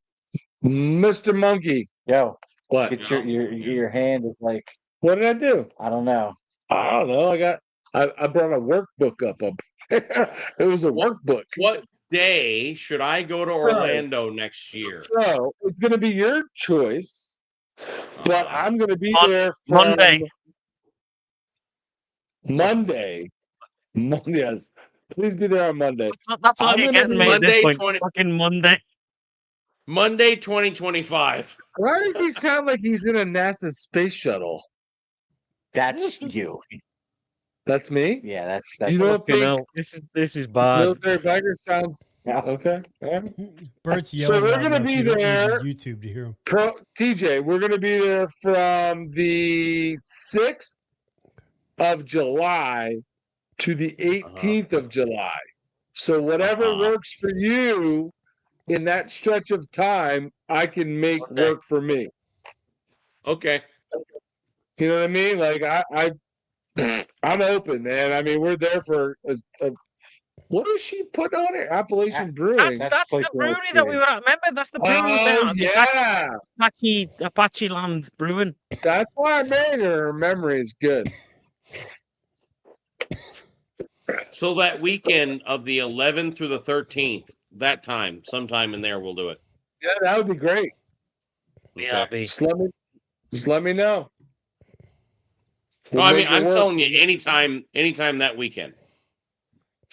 Mr. Monkey. Yo, What? get your hand is like, What did I do? I don't know. I don't know. I brought a workbook up. It was a workbook. What day should I go to Orlando next year? So it's going to be your choice, but I'm going to be there from Monday. Monday. Yes, please be there on Monday. That's all I'm you're gonna getting be me at this Monday, point. Fucking Monday. Monday 2025. Why does he sound like he's in a NASA space shuttle? That's you. That's me. Yeah, that's You don't Fucking think hell. This is bad. military biker sounds Yeah. okay? Yeah. Bert's So yelling we're loud gonna enough, be you don't need there. YouTube to hear him. TJ, we're going to be there from the 6th of July to the 18th of July. So whatever works for you in that stretch of time, I can make work for me. Okay. You know what I mean? Like I'm open, man. I mean, we're there for what is she putting on it? Appalachian Brewing. That's the like brewery that we were at. Remember, that's the brewery we were Oh at. yeah, Apache Land Brewing. that's why I married her. Her memory is good. So that weekend of the 11th through the 13th, sometime in there, we'll do it. Yeah, that would be great. Yeah, Just let me know. No, I mean, I'm telling you, anytime that weekend.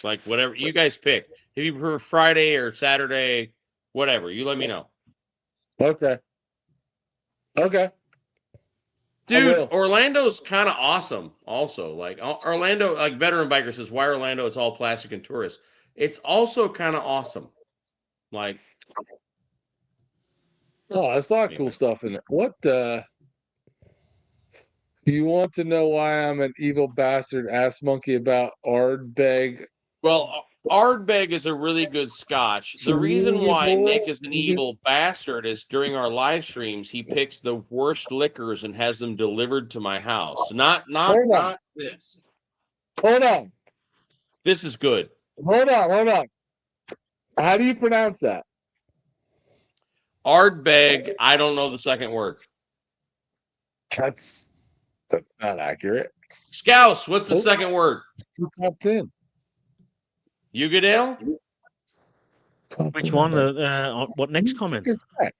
Like whatever you guys pick. If you prefer Friday or Saturday, whatever, you let me know. Okay. Dude, Orlando's kind of awesome. Also, like Orlando, like Veteran Biker says, why Orlando? It's all plastic and tourist. It's also kind of awesome. Like, oh, there's a lot of cool stuff in it. What you want to know why I'm an evil bastard ass monkey about Ardbeg? well, Ardbeg is a really good scotch. The reason why Nick is an evil bastard is during our live streams, he picks the worst liquors and has them delivered to my house. Not this. Hold on. This is good. Hold on. How do you pronounce that? Ardbeg, I don't know the second word. That's not accurate. Scouse, what's the second word? Who popped in? Ugadale? Which one? What next comment? What the heck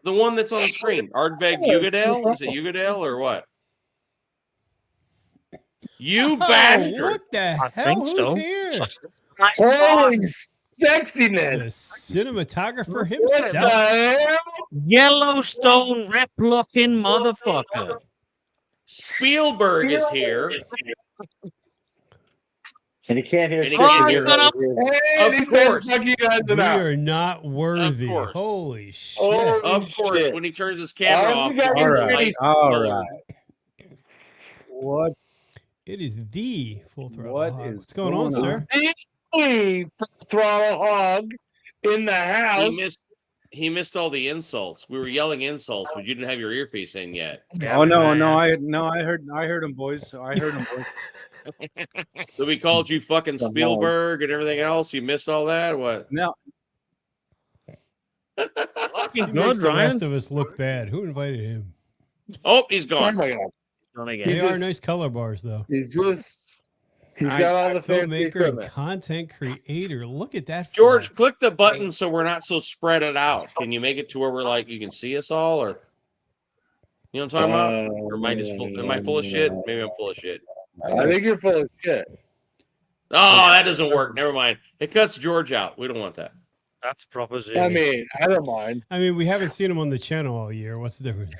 The one that's on the screen. Ardbeg Ugadale? Is it Ugadale or what? You bastard! What the I hell? think Who's so. here? Holy The sexiness! cinematographer What the himself. hell? Yellowstone rep-looking motherfucker. Spielberg is here. And he can't hear And he shit. can't because hear he's shut up. And he Of said, course. "Fuck you guys We out." are not worthy. course. Holy shit. Oh, Of course, shit. when he turns his camera off, You got all your the face. lights All colored. right. What? It is the Full Throttle What Hog. is What's going on, sir? The throttle hog in the house. He missed all the insults. We were yelling insults, but you didn't have your earpiece in yet. Oh no! I heard him, boys. I heard him, boys. So we called you fucking Spielberg and everything else. You missed all that. What? No, He Good, makes the rest Ryan. of us look bad. Who invited him? Oh, he's Oh gone. my god. Done They again. are nice color bars, though. He's got all the fancy Filmmaker and equipment. content creator. Look at that. George, flex. click the button so we're not so spread it out. Can you make it to where we're like you can see us all, or you know what I'm talking about? Or am I just am I full of shit? Maybe I'm full of shit. I think you're full of shit. Oh, that doesn't work. Never mind. It cuts George out. We don't want that. That's proposition. I mean, I don't mind. I mean, we haven't seen him on the channel all year. What's the difference?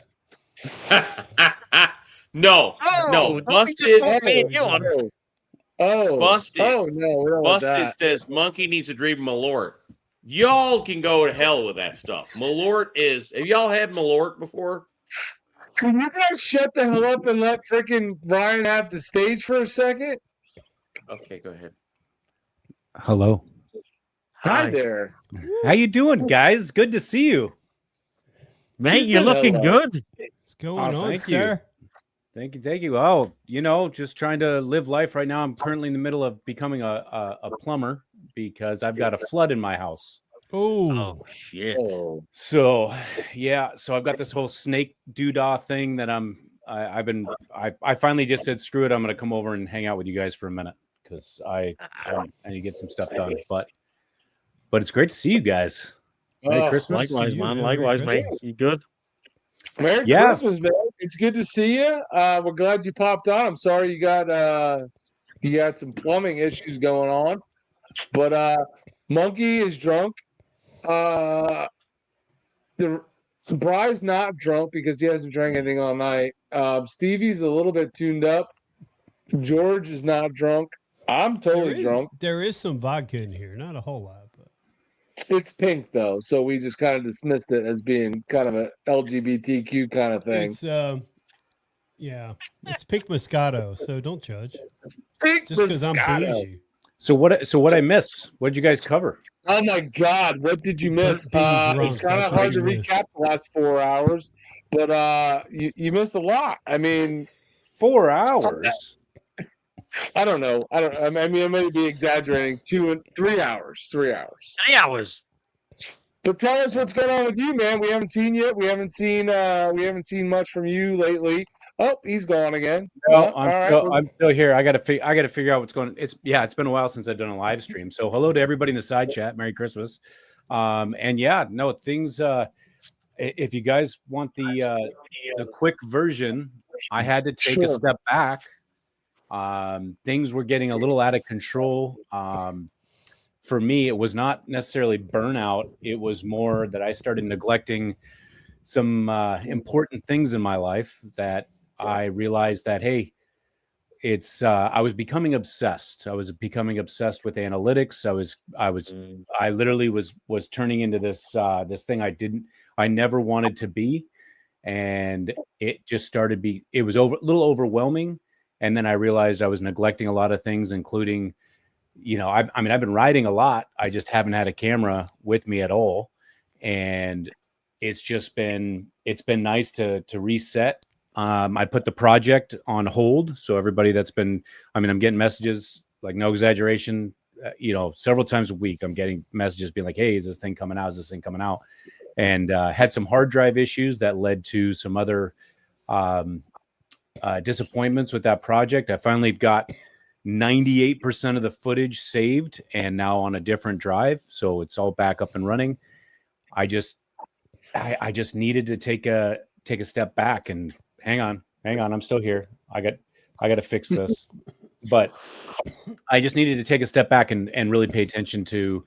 No, Oh, Busted. Busted. Oh no, we don't want Busted that. says Monkey needs to dream Malort. Y'all can go to hell with that stuff. Malort is. Have y'all had Malort before? Can you guys shut the hell up and let freaking Ryan have the stage for a second? Okay, go ahead. hello. Hi there. How you doing, guys? Good to see you. Mate, you're looking good. What's going on, thank you. sir? Thank you. Oh, just trying to live life right now. I'm currently in the middle of becoming a plumber because I've got a flood in my house. Oh, shit. Oh. So, yeah. So I've got this whole snake doodah thing that I finally just said, screw it. I'm going to come over and hang out with you guys for a minute because I need to get some stuff done. But it's great to see you guys. Merry Christmas. Likewise, you, man. man. Likewise, Merry mate. You good? Merry Yeah. Christmas, man. It's good to see you. We're glad you popped on. I'm sorry you got some plumbing issues going on. But Monkey is drunk. The Bry's not drunk because he hasn't drank anything all night. Stevie's a little bit tuned up. George is not drunk. I'm totally drunk. There is some vodka in here, not a whole lot, but It's pink though, so we just kind of dismissed it as being kind of a LGBTQ kind of thing. it's yeah, it's pink Moscato. So don't judge. Pink Just because I'm Moscato. bougie. So what I missed? What did you guys cover? Oh my God, what did you miss? Being drunk, It's kind that's of what hard to you missed. recap the last 4 hours, but you missed a lot. I mean, 4 hours. I don't know. I mean, I may be exaggerating. 3 hours. 3 hours. 3 hours. But tell us what's going on with you, man. We haven't seen you. We haven't seen much from you lately. Oh, he's gone again. No, all right. I'm still here. I got to figure out what's going on. It's been a while since I've done a live stream. So hello to everybody in the side chat. Merry Christmas. And yeah, no things. If you guys want the quick version, I had to take a step back. Things were getting a little out of control. For me, it was not necessarily burnout. It was more that I started neglecting some important things in my life that I realized that, hey, it's I was becoming obsessed. I was becoming obsessed with analytics. I literally was turning into this thing I never wanted to be. And it just started it was a little overwhelming. And then I realized I was neglecting a lot of things, including, I've been writing a lot. I just haven't had a camera with me at all. And it's been nice to reset. I put the project on hold. So everybody I'm getting messages, like no exaggeration, several times a week, I'm getting messages being like, hey, is this thing coming out? Is this thing coming out? and had some hard drive issues that led to some other disappointments with that project. I finally got 98% of the footage saved and now on a different drive, so it's all back up and running. I just needed to take a step back and hang on, I'm still here. I got to fix this. But I just needed to take a step back and really pay attention to,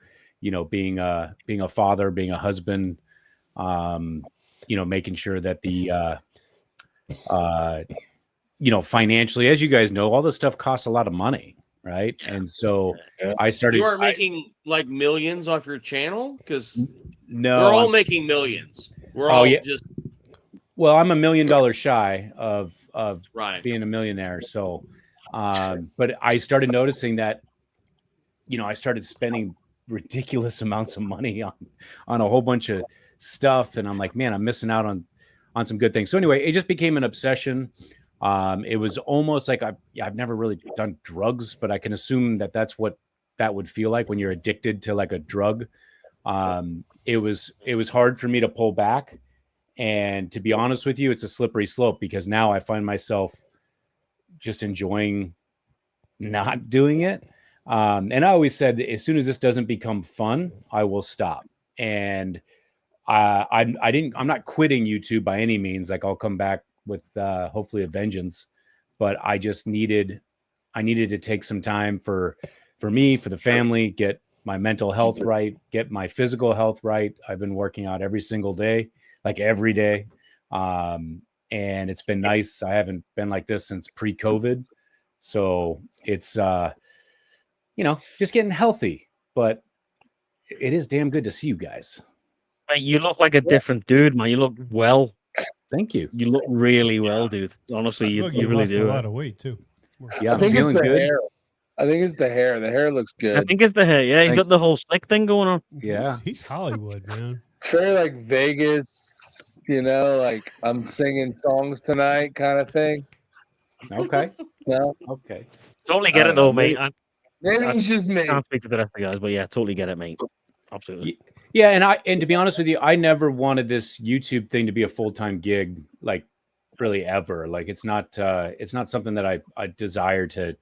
being a father, being a husband, making sure that the financially, as you guys know, all this stuff costs a lot of money, right? And so I started. You aren't making like millions off your channel, because no, we're all making millions. We're all just. Well, I'm $1 million shy of right. being a millionaire. So, but I started noticing that, I started spending ridiculous amounts of money on a whole bunch of stuff, and I'm like, man, I'm missing out on some good things. So anyway, it just became an obsession. It was almost like I've never really done drugs, but I can assume that that's what that would feel like when you're addicted to like a drug. It was hard for me to pull back. And to be honest with you, it's a slippery slope, because now I find myself just enjoying not doing it. And I always said, as soon as this doesn't become fun, I will stop. And I'm not quitting YouTube by any means. Like, I'll come back with hopefully a vengeance, but I needed to take some time for me, for the family, get my mental health right, get my physical health right. I've been working out every single day, like every day. And it's been nice. I haven't been like this since pre-COVID. So it's, just getting healthy, but it is damn good to see you guys. Mate, you look like a different dude, man. You look well. Thank you. You look really well, dude. Honestly, you really lost do. A lot of weight too. Yeah, I think it's the hair. I think it's the hair. The hair looks good. I think it's the hair. Yeah, he's got the whole slick thing going on. Yeah, he's Hollywood, man. It's very like Vegas, like I'm singing songs tonight kind of thing. Okay. No. Okay. Totally get it though, mate. Maybe it's just me. I can't speak to the rest of the guys, but yeah, totally get it, mate. Absolutely. Yeah, and to be honest with you, I never wanted this YouTube thing to be a full-time gig, like really ever. Like it's not something that I desire to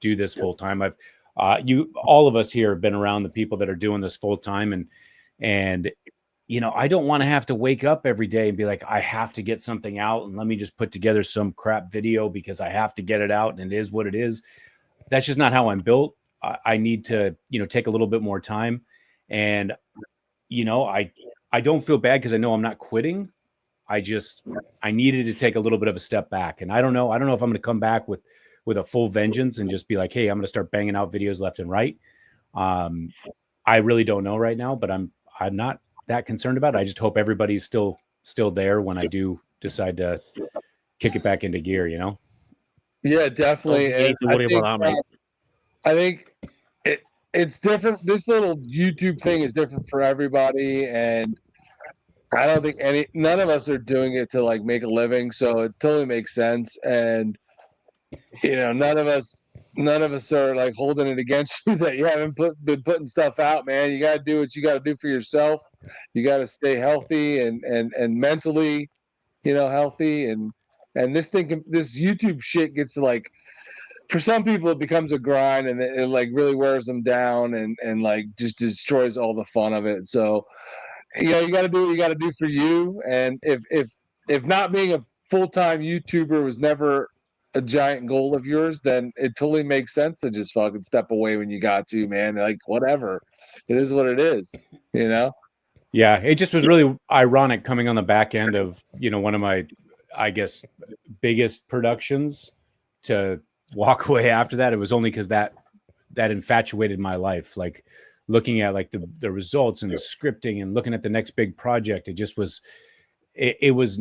do this full-time. All of us here have been around the people that are doing this full-time, and I don't want to have to wake up every day and be like, I have to get something out and let me just put together some crap video because I have to get it out and it is what it is. That's just not how I'm built. I need to, take a little bit more time. And, I don't feel bad because I know I'm not quitting. I needed to take a little bit of a step back. And I don't know if I'm going to come back with a full vengeance and just be like, hey, I'm going to start banging out videos left and right. I really don't know right now, but I'm not that concerned about it. I just hope everybody's still there when I do decide to kick it back into gear, Yeah, definitely. I think it's different. This little YouTube thing is different for everybody, and I don't think none of us are doing it to like make a living, so it totally makes sense. And none of us are like holding it against you that you haven't been putting stuff out, man. You got to do what you got to do for yourself. You got to stay healthy and mentally, healthy. And this YouTube shit gets like, for some people it becomes a grind, and it like really wears them down and like just destroys all the fun of it. So, you got to do what you got to do for you. And if not being a full-time YouTuber was never a giant goal of yours, then it totally makes sense to just fucking step away when you got to, man. Like, whatever, it is what it is, Yeah, it just was really ironic coming on the back end of one of my, I guess, biggest productions to walk away after that. It was only because that infatuated my life, like looking at like the results and the scripting and looking at the next big project. It just was it was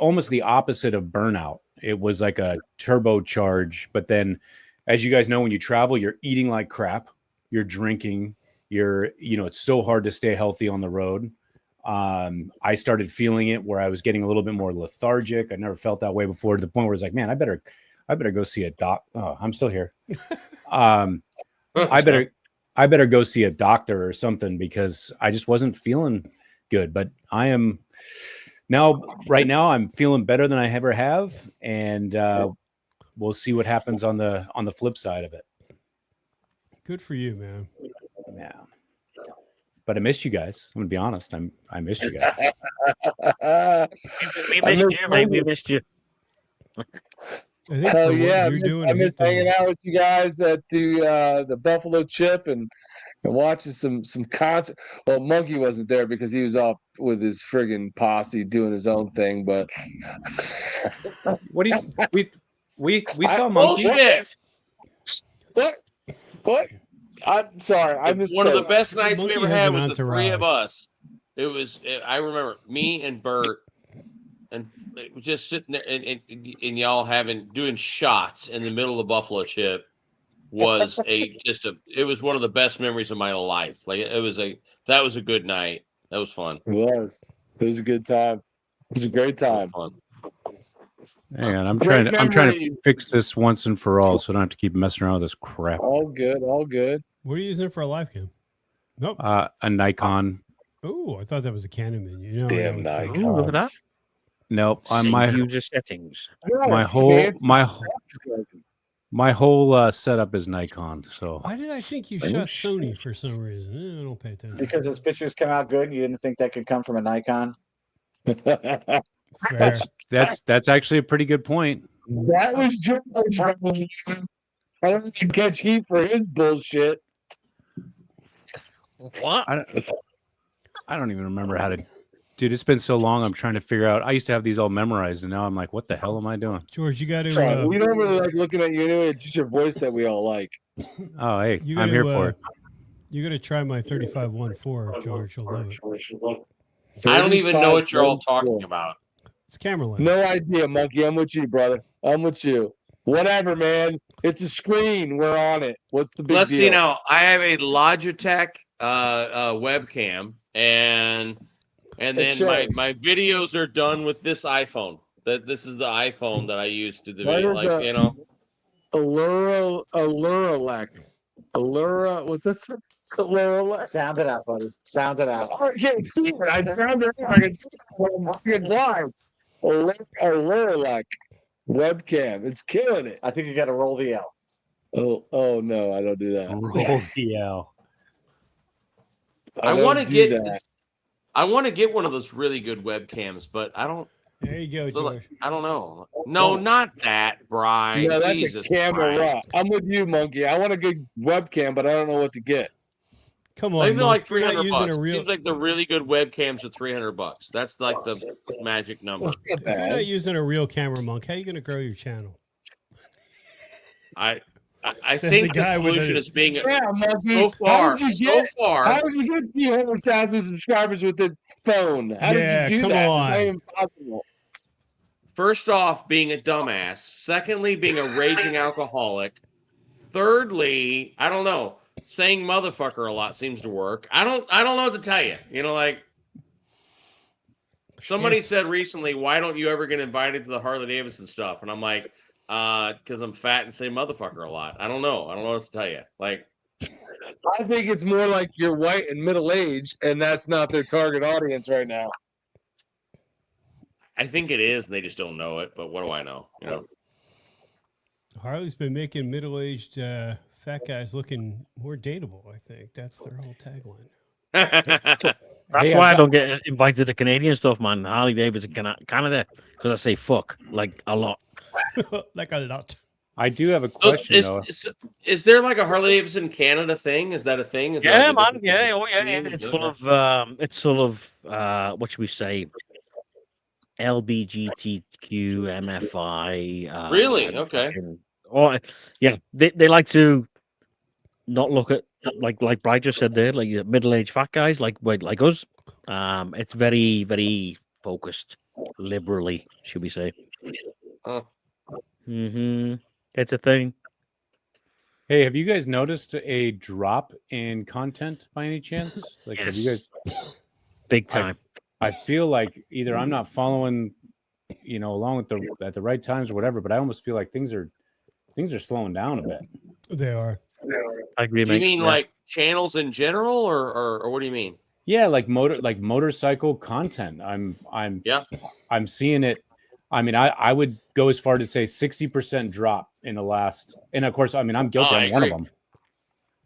almost the opposite of burnout. It was like a turbocharge. But then, as you guys know, when you travel, you're eating like crap, you're drinking, it's so hard to stay healthy on the road. I started feeling it where I was getting a little bit more lethargic. I never felt that way before, to the point where it's like, man, I better go see a doc. Oh, I'm still here. I better go see a doctor or something, because I just wasn't feeling good. But I am right now I'm feeling better than I ever have, and we'll see what happens on the flip side of it. Good for you, man. Yeah. But I missed you guys. I'm gonna be honest. I missed you guys. We missed you, mate. We missed you. I think Hell for yeah! what you're doing, I to miss hit hanging the- out with you guys at the Buffalo Chip and watching some concert. Well, Monkey wasn't there because he was off with his friggin' posse doing his own thing. But What do you we saw Monkey. Bullshit. What? I'm sorry. I missed One of the best nights we Monkey ever has had an was the three of entourage. us. I remember me and Bert, and it was just sitting there and y'all doing shots in the middle of the Buffalo Chip was it was one of the best memories of my life. Like that was a good night. That was fun. It was. It was a good time. It was a great time. Fun. Hang on, I'm Great trying to memories. fix this once and for all, so I don't have to keep messing around with this crap. All good. All good. What are you using it for a live cam? Nope. A Nikon. Oh, I thought that was a Canon menu. You know, Damn I nice. would say- Ooh, look at that. Nope. On Save user settings. my whole setup is Nikon. So Why did I think you shot Sony for some reason? I don't pay attention. Because his pictures come out good, and you didn't think that could come from a Nikon. Fair. that's actually a pretty good point. That was just I don't need to catch heat for his bullshit. What? I don't even remember how to. Dude, it's been so long. I'm trying to figure out. I used to have these all memorized, and now I'm like, what the hell am I doing? George, you got to. Sorry, we don't really like looking at you anyway. It's just your voice that we all like. Oh, hey, You I'm gotta, here for it. You got to try my 3514, George. You'll love it. I don't even know what you're all talking about. It's camera lens. No idea, Monkey. I'm with you, brother. I'm with you. Whatever, man. It's a screen. We're on it. What's the big Let's deal? see now. I have a Logitech webcam, and then my videos are done with this iPhone. This is the iPhone that I use to do the video. Mine is Allura. What's that? Allura. Sound it out, buddy. Sound it out. I can't see it. I sound it. I can see it when I'm fucking live. Allura webcam. It's killing it. I think you got to roll the L. Oh no, I don't do that. Roll the L. I want to get one of those really good webcams, but I don't. There you go, George. I don't know. No, not that, Brian. No, that's Jesus, a camera. Brian. I'm with you, Monkey. I want a good webcam, but I don't know what to get. Come on, Maybe like Monk, you're not $300. using a real. Seems like the really good webcams are $300. That's like the magic number. If you're not using a real camera, Monk, how are you going to grow your channel? I Says think the guy the with solution the- is being Yeah, Monkey. so far. How did you get 300,000 subscribers with the phone? How Yeah, did you do come that? on. It's impossible. First off, being a dumbass. Secondly, being a raging alcoholic. Thirdly, I don't know. Saying motherfucker a lot seems to work. I don't know what to tell you. You know, like somebody said recently, why don't you ever get invited to the Harley Davidson stuff? And I'm like, because I'm fat and say motherfucker a lot. I don't know. I don't know what to tell you. Like, I think it's more like you're white and middle-aged, and that's not their target audience right now. I think it is, and they just don't know it. But what do I know? You know. Harley's been making middle-aged fat guys looking more dateable. I think that's their whole tagline. That's why I don't get invited to Canadian stuff, man. Harley Davidson, Canada, because I say fuck like a lot. Like a lot. I do have a question though. Is there like a Harley Davidson Canada thing? Is that a thing? Is Yeah, that like man. Yeah. Oh, yeah. It's full of. It's full of. What should we say? LBGTQ, MFI. Really? Okay. Or yeah, they like to not look at like Brian just said there, like middle-aged fat guys like us. It's very, very focused liberally, should we say? It's a thing. Hey, have you guys noticed a drop in content by any chance? Like, Yes. have you guys? Big time. I feel like either I'm not following, along with at the right times or whatever, but I almost feel like things are slowing down a bit. They are. I agree, Do you mate. mean like channels in general, or what do you mean? Yeah, like motorcycle content. I'm seeing it. I mean, I would go as far to say 60% drop in the last. And of course, I mean, I'm guilty. I'm one of them.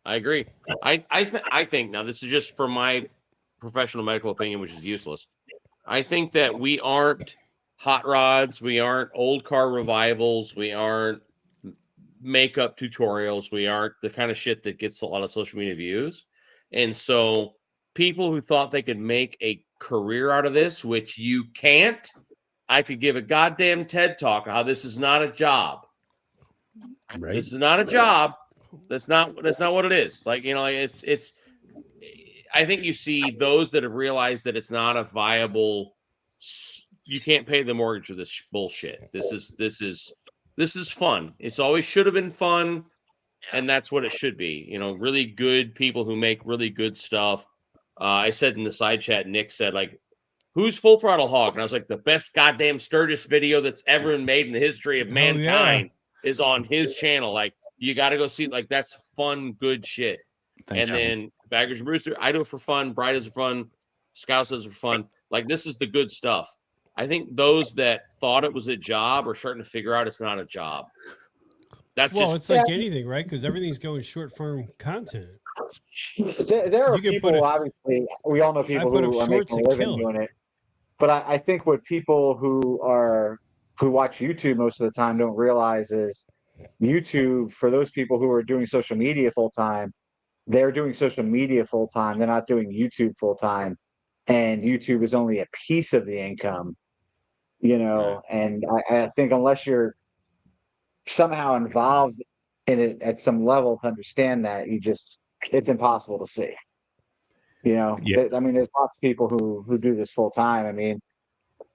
I agree. I think now this is just for my professional medical opinion, which is useless. I think that we aren't hot rods, we aren't old car revivals, we aren't makeup tutorials, we aren't the kind of shit that gets a lot of social media views. And so people who thought they could make a career out of this, which you can't, I could give a goddamn TED talk how this is not a job. Right. This is not a job. That's not what it is. Like, it's I think you see those that have realized that it's not a viable, you can't pay the mortgage with this bullshit. This is fun. It's always should have been fun, and that's what it should be. Really good people who make really good stuff. I said in the side chat, Nick said, like, who's Full Throttle Hog? And I was like, the best goddamn Sturgis video that's ever been made in the history of mankind is on his channel. Like, you got to go see, like, that's fun, good shit. Thanks, and then Baggers and Brewster, I do it for fun. Bride does it for fun. Scouts does it for fun. Like, this is the good stuff. I think those that thought it was a job are starting to figure out it's not a job. It's like anything, right? Because everything's going short form content. There are people, obviously, we all know people who are making a living doing it. But I think what people who watch YouTube most of the time don't realize is YouTube, for those people who are doing social media full time, they're doing social media full time. They're not doing YouTube full time. And YouTube is only a piece of the income, and I think unless you're somehow involved in it at some level to understand that, it's impossible to see. I mean, there's lots of people who do this full time. I mean,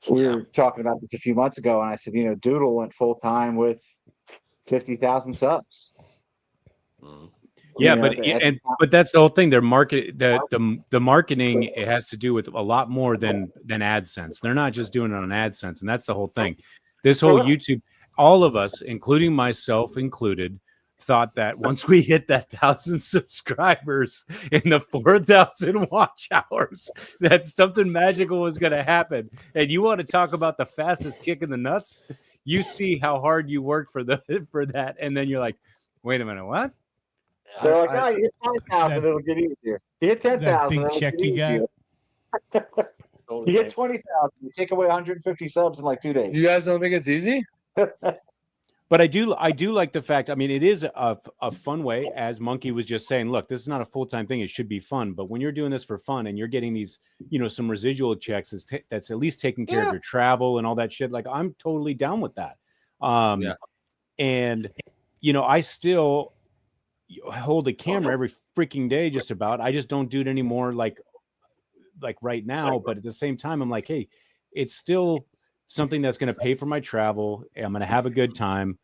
we were talking about this a few months ago, and I said, Doodle went full time with 50,000 subs. Yeah, but that's the whole thing. Their market, the marketing, it has to do with a lot more than AdSense. They're not just doing it on AdSense, and that's the whole thing. This whole YouTube, all of us, including myself included, thought that once we hit that 1,000 subscribers in the 4,000 watch hours, that something magical was going to happen. And you want to talk about the fastest kick in the nuts? You see how hard you worked for that, and then you're like, wait a minute, what? They're like, you hit 5,000, it'll get easier. You hit 10,000, big check you got. You get 20,000, you take away 150 subs in like 2 days. You guys don't think it's easy? But I do like the fact. I mean, it is a fun way, as Monkey was just saying. Look, this is not a full-time thing. It should be fun. But when you're doing this for fun and you're getting these, some residual checks, that's at least taking care of your travel and all that shit. Like, I'm totally down with that. And I still hold a camera every freaking day, just about. I just don't do it anymore, like right now. But at the same time, I'm like, hey, it's still something that's going to pay for my travel. I'm going to have a good time.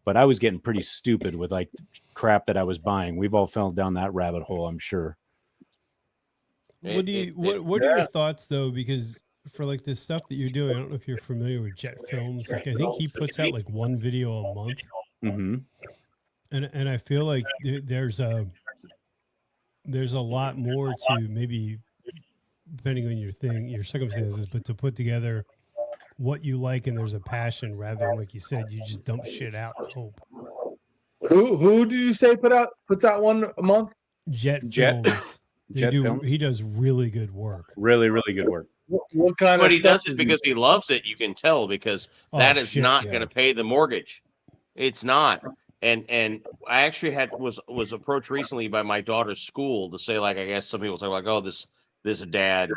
But I was getting pretty stupid with like crap that I was buying. We've all fell down that rabbit hole, I'm sure. What are your thoughts though? Because for like this stuff that you're doing, I don't know if you're familiar with Jet Films. Like, I think he puts out like one video a month. Mm-hmm. And I feel like there's a lot more to, maybe depending on your circumstances, but to put together what you like, and there's a passion rather than, like you said, you just dump shit out and hope. Who did you say puts out one a month? Jet Films. He does really good work. Really, really good work. What kind but of he does it because he loves it. You can tell, because that is not going to pay the mortgage. It's not. And I actually was approached recently by my daughter's school to say, like, I guess some people say, like, oh, this dad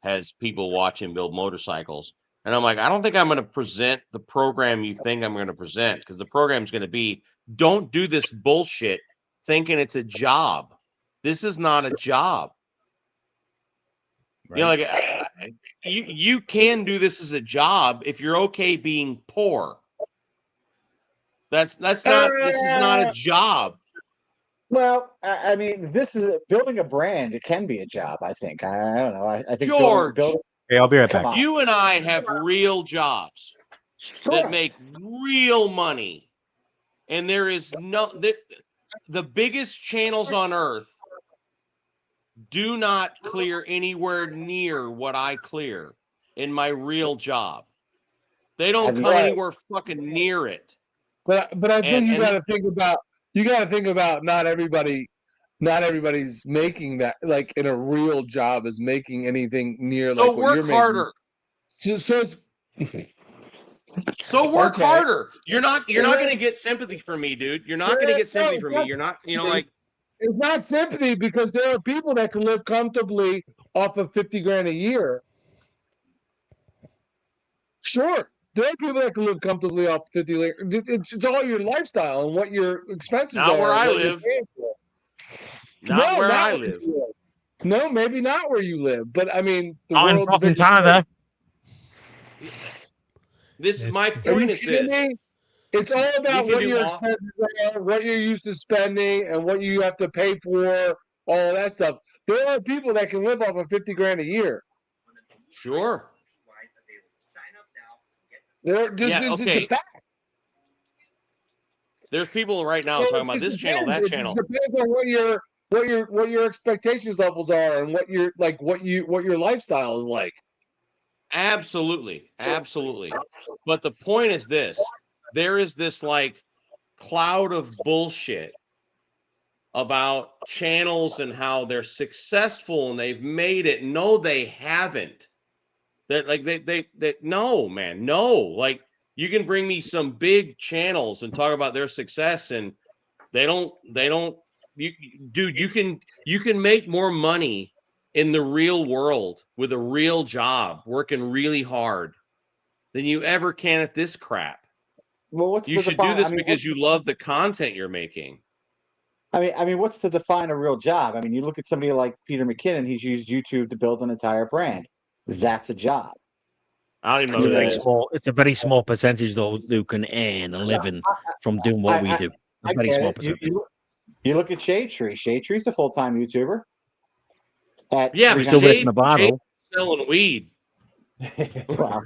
has people watch him build motorcycles. And I'm like, I don't think I'm going to present the program you think I'm going to present, because the program's going to be, don't do this bullshit thinking it's a job. This is not a job. Right. Like, you can do this as a job if you're okay being poor. This is not a job. Well, I mean, this is building a brand. It can be a job, I think. I don't know. I think George. Hey, I'll be right back. You and I have real jobs that make real money, and there is the biggest channels on earth do not clear anywhere near what I clear in my real job. They don't come anywhere fucking near it. But I think you got to think about not everybody's making that, like, in a real job is making anything near like what you're making. Harder. So work harder. You're not going to get sympathy from me, dude. You're not going to get sympathy from me. You're not, like. It's not sympathy, because there are people that can live comfortably off of $50,000 a year. Sure, there are people that can live comfortably off $50,000. It's all your lifestyle and what your expenses are. Not where I live. Not where I live. No, maybe not where you live, but I mean, the I'm world's in Canada. My point is this. It's all about what your expenses are, what you're used to spending, and what you have to pay for, all of that stuff. There are people that can live off of $50,000 a year. Sure. It's a fact. There's people right now talking about this channel, that channel. It depends on what your expectations levels are, and what your lifestyle is like. Absolutely. But the point is this. There is this like cloud of bullshit about channels and how they're successful and they've made it. No, they haven't. That like they no, man, no. Like, you can bring me some big channels and talk about their success, and they don't. Dude, you can make more money in the real world with a real job, working really hard, than you ever can at this crap. Well, you should do this because you love the content you're making. I mean, what's to define a real job? I mean, you look at somebody like Peter McKinnon. He's used YouTube to build an entire brand. That's a job. I don't even know. It's a very small percentage, though, who can earn a living from doing what we do. A very small percentage. You look at Shade Tree. Shade Tree's a full-time YouTuber. But Shade selling weed. Well,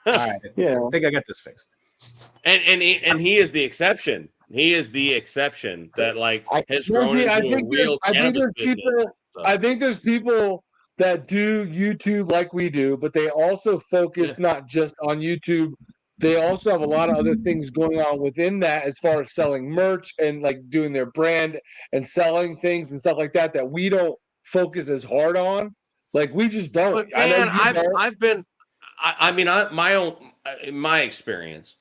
all right. Yeah, I think I got this fixed. And he is the exception. He is the exception that has grown into a real cannabis business. I think there's people that do YouTube like we do, but they also focus not just on YouTube. They also have a lot of other things going on within that, as far as selling merch and like doing their brand and selling things and stuff like that we don't focus as hard on. Like, we just don't. But man, in my experience,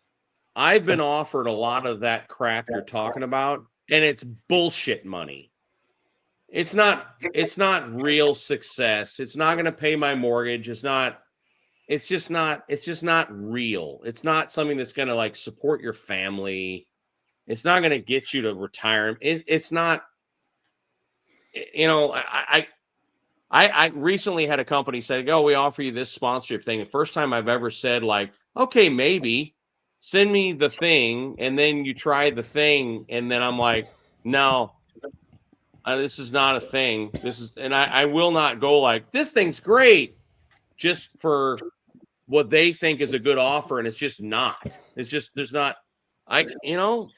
I've been offered a lot of that crap you're talking about, and it's bullshit money. It's not real success. It's not going to pay my mortgage. It's just not real. It's not something that's going to support your family. It's not going to get you to retirement. It's not, I recently had a company say, "Oh, we offer you this sponsorship thing." The first time I've ever said "Okay, maybe send me the thing," and then you try the thing, and then I'm like, "No, this is not a thing. And I will not go this thing's great just for what they think is a good offer, and it's just not. It's just there's not. I don't know,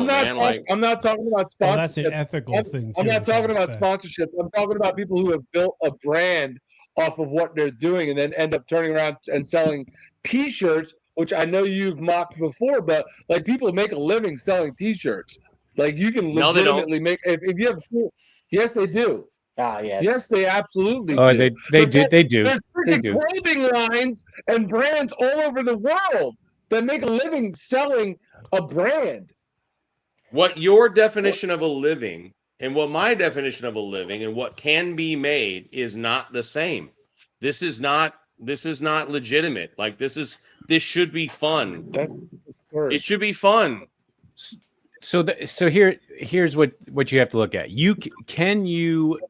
man. I'm not talking about sponsorship. Well, that's an ethical thing too. I'm not talking about sponsorship. I'm talking about people who have built a brand off of what they're doing, and then end up turning around and selling T-shirts, which I know you've mocked before, but people make a living selling T-shirts. You can legitimately make if you have. Yes, they do. Yeah. Yes, they absolutely do. They do. There's freaking clothing lines and brands all over the world that make a living selling a brand. What your definition of a living and what my definition of a living and what can be made is not the same. This is not legitimate. This should be fun. It should be fun. So here's what you have to look at. You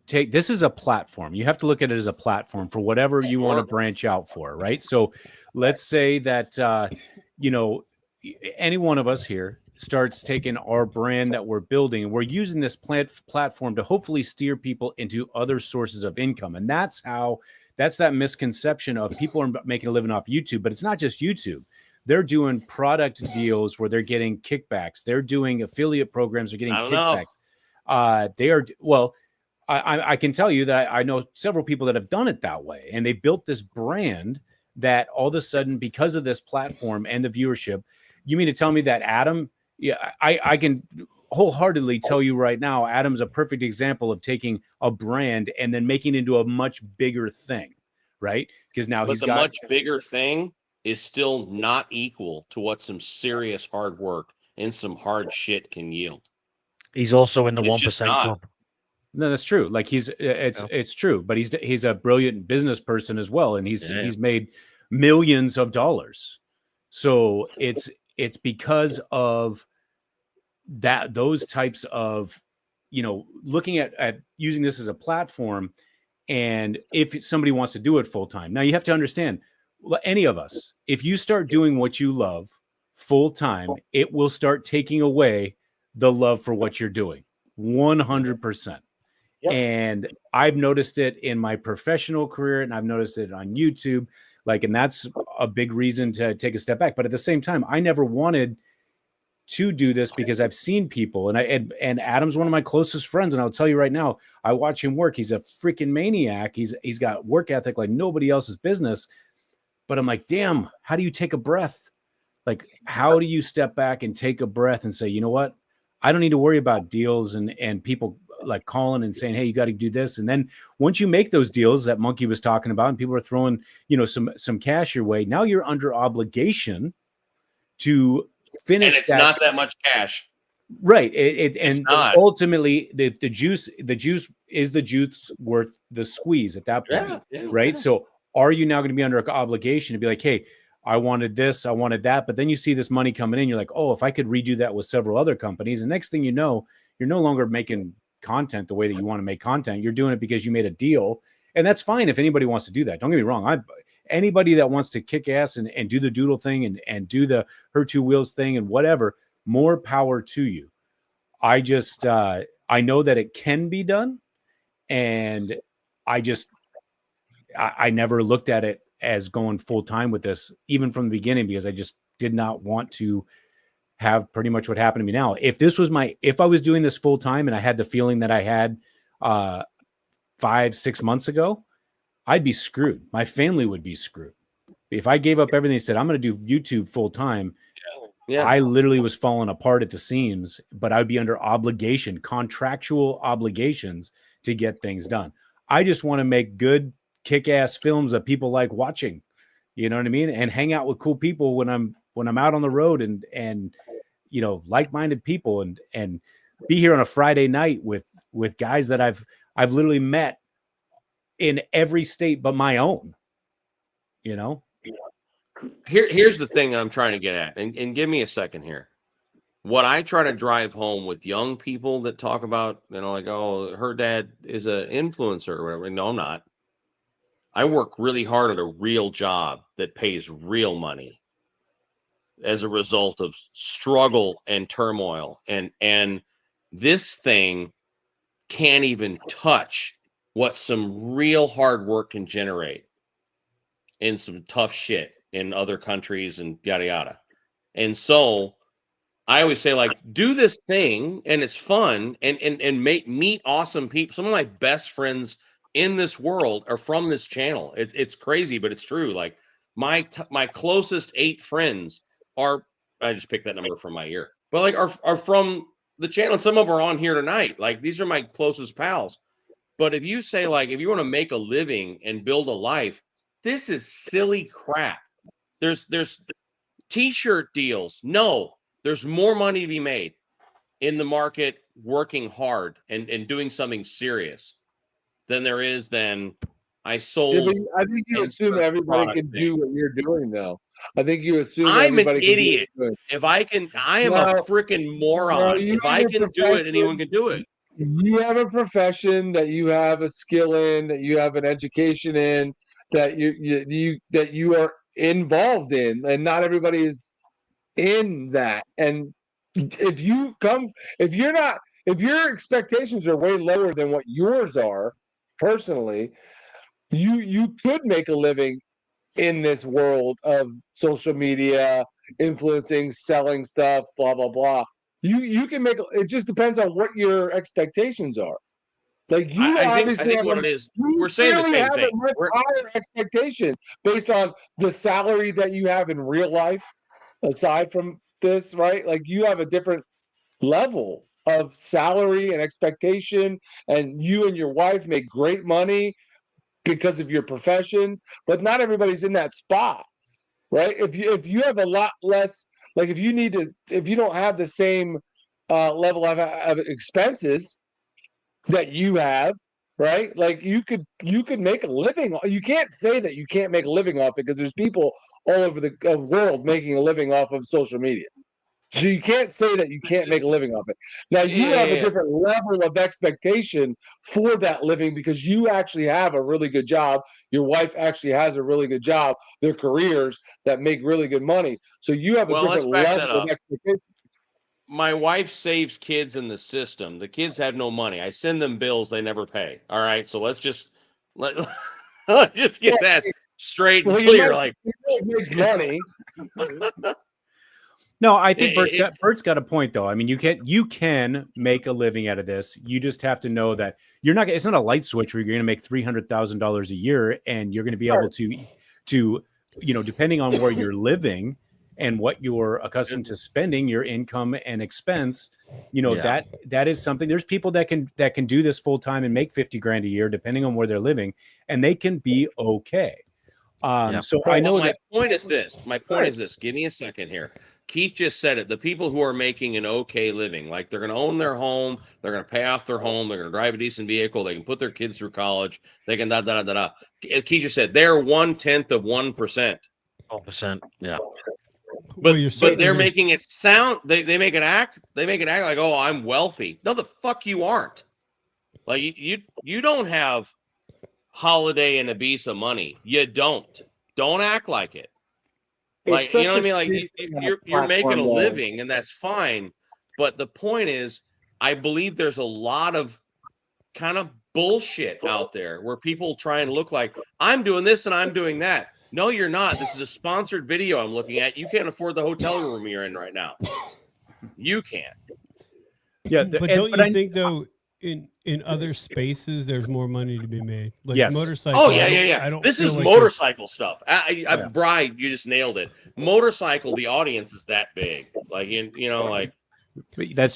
take this is a platform. You have to look at it as a platform for whatever you want to branch out for, right? So let's say that any one of us here starts taking our brand that we're building, and we're using this platform to hopefully steer people into other sources of income. And that's that misconception of people are making a living off YouTube, but it's not just YouTube. They're doing product deals where they're getting kickbacks. They're doing affiliate programs. They're getting kickbacks. They are, well, I can tell you that I know several people that have done it that way, and they built this brand that all of a sudden, because of this platform and the viewership, you mean to tell me that Adam, yeah, I can wholeheartedly tell you right now, Adam's a perfect example of taking a brand and then making it into a much bigger thing, right? Because now But he's the got much bigger thing is still not equal to what some serious hard work and some hard shit can yield. He's also in the It's 1% just not. club. No, that's true. Like it's true, but he's a brilliant business person as well, and he's made millions of dollars. So it's because of those types of, looking at using this as a platform. And if somebody wants to do it full time, now you have to understand, any of us, if you start doing what you love full time, it will start taking away the love for what you're doing 100%. Yep. And I've noticed it in my professional career, and I've noticed it on YouTube. And that's a big reason to take a step back. But at the same time, I never wanted to do this because I've seen people, and Adam's one of my closest friends. And I'll tell you right now, I watch him work. He's a freaking maniac. He's got work ethic like nobody else's business. But I'm like, damn, how do you take a breath? Like, how do you step back and take a breath and say, you know what? I don't need to worry about deals and people like calling and saying, hey, you got to do this. And then once you make those deals that Monkey was talking about, and people are throwing, some cash your way, now you're under obligation to finish. And it's not that much cash. Right. And ultimately the juice is the juice worth the squeeze at that point. Right. Yeah. So are you now going to be under obligation to be like, hey, I wanted this, I wanted that, but then you see this money coming in, you're like, oh, if I could redo that with several other companies, and next thing you know, you're no longer making content the way that you want to make content. You're doing it because you made a deal, and that's fine if anybody wants to do that. Don't get me wrong. Anybody that wants to kick ass and do the doodle thing and do the her two wheels thing and whatever, more power to you. I just I know that it can be done, and I never looked at it as going full time with this, even from the beginning, because I just did not want to have pretty much what happened to me now. If I was doing this full time and I had the feeling that I had 5-6 months ago, I'd be screwed. My family would be screwed. If I gave up everything and said, I'm going to do YouTube full time, I literally was falling apart at the seams, but I'd be under contractual obligations to get things done. I just want to make good kick-ass films that people like watching, you know what I mean, and hang out with cool people when I'm out on the road, and like-minded people, and be here on a Friday night with guys that I've literally met in every state but my own. Here's the thing I'm trying to get at, and give me a second here. What I try to drive home with young people that talk about, like, oh, her dad is an influencer or whatever. No, I'm not. I work really hard at a real job that pays real money as a result of struggle and turmoil. And this thing can't even touch what some real hard work can generate in some tough shit in other countries and yada, yada. And so I always say, like, do this thing, and it's fun, and meet awesome people. Some of my best friends in this world are from this channel. It's crazy, but it's true. Like my closest 8 friends are, I just picked that number from my ear, but like are from the channel. Some of them are on here tonight. Like, these are my closest pals. But if you say, like, if you want to make a living and build a life, this is silly crap. There's t-shirt deals. No, there's more money to be made in the market working hard and doing something serious than there is than I sold. I think you assume everybody can do what you're doing, though. I think you assume I'm an everybody idiot. If I can, I am a freaking moron. If I can do it, anyone can do it. You have a profession that you have a skill in, that you have an education in, that you are involved in, and not everybody is in that. And if your expectations are way lower than what yours are personally, you could make a living in this world of social media, influencing, selling stuff, blah blah blah. You can make it. Just depends on what your expectations are. Like you I obviously think have what a, it is, you we're saying the clearly same have thing. a much higher expectation based on the salary that you have in real life, aside from this, right? Like you have a different level of salary and expectation, and you and your wife make great money because of your professions, but not everybody's in that spot, right? If you have a lot less, like if you don't have the same level of expenses that you have, right? Like you could make a living. You can't say that you can't make a living off it because there's people all over the world making a living off of social media. So you can't say that you can't make a living off it. Now you have a Yeah. different level of expectation for that living because you actually have a really good job. Your wife actually has a really good job. Their careers that make really good money. So you have a Well, let's different back level that of up. expectation. My wife saves kids in the system. The kids have no money. I send them bills they never pay. All right, so let's just let's just get that straight and Well, clear. Like, makes money. No, I think It- Bert's got a point though. I mean, you can make a living out of this. You just have to know that you're not. It's not a light switch where you're going to make $300,000 a year, and you're going to be able to depending on where you're living and what you're accustomed to spending, your income and expense. That is something. There's people that can do this full time and make 50 grand a year, depending on where they're living, and they can be okay. So I know my that. point is this. My point is this. Give me a second here. Keith just said it. The people who are making an okay living, like they're going to own their home, they're going to pay off their home, they're going to drive a decent vehicle, they can put their kids through college, they can da da da da. Keith just said they're 1/10 of 1%. 4%. Yeah. But you're but saying they're there's- making it sound. They make it act. They make it act like, oh, I'm wealthy. No, the fuck you aren't. Like you don't have Holiday and Ibiza money. You don't. Don't act like it. Like, It's you know such what I a mean? Like stupid you're making platform, a though. living, and that's fine. But the point is, I believe there's a lot of kind of bullshit out there where people try and look like I'm doing this and I'm doing that. No, you're not. This is a sponsored video I'm looking at. You can't afford the hotel room you're in right now. You can't. Yeah, but don't you think though in other spaces there's more money to be made? Like Yes. motorcycle. Oh yeah. I don't This feel is like motorcycle stuff. Yeah. Bride, you just nailed it. Motorcycle, the audience is that big. Like like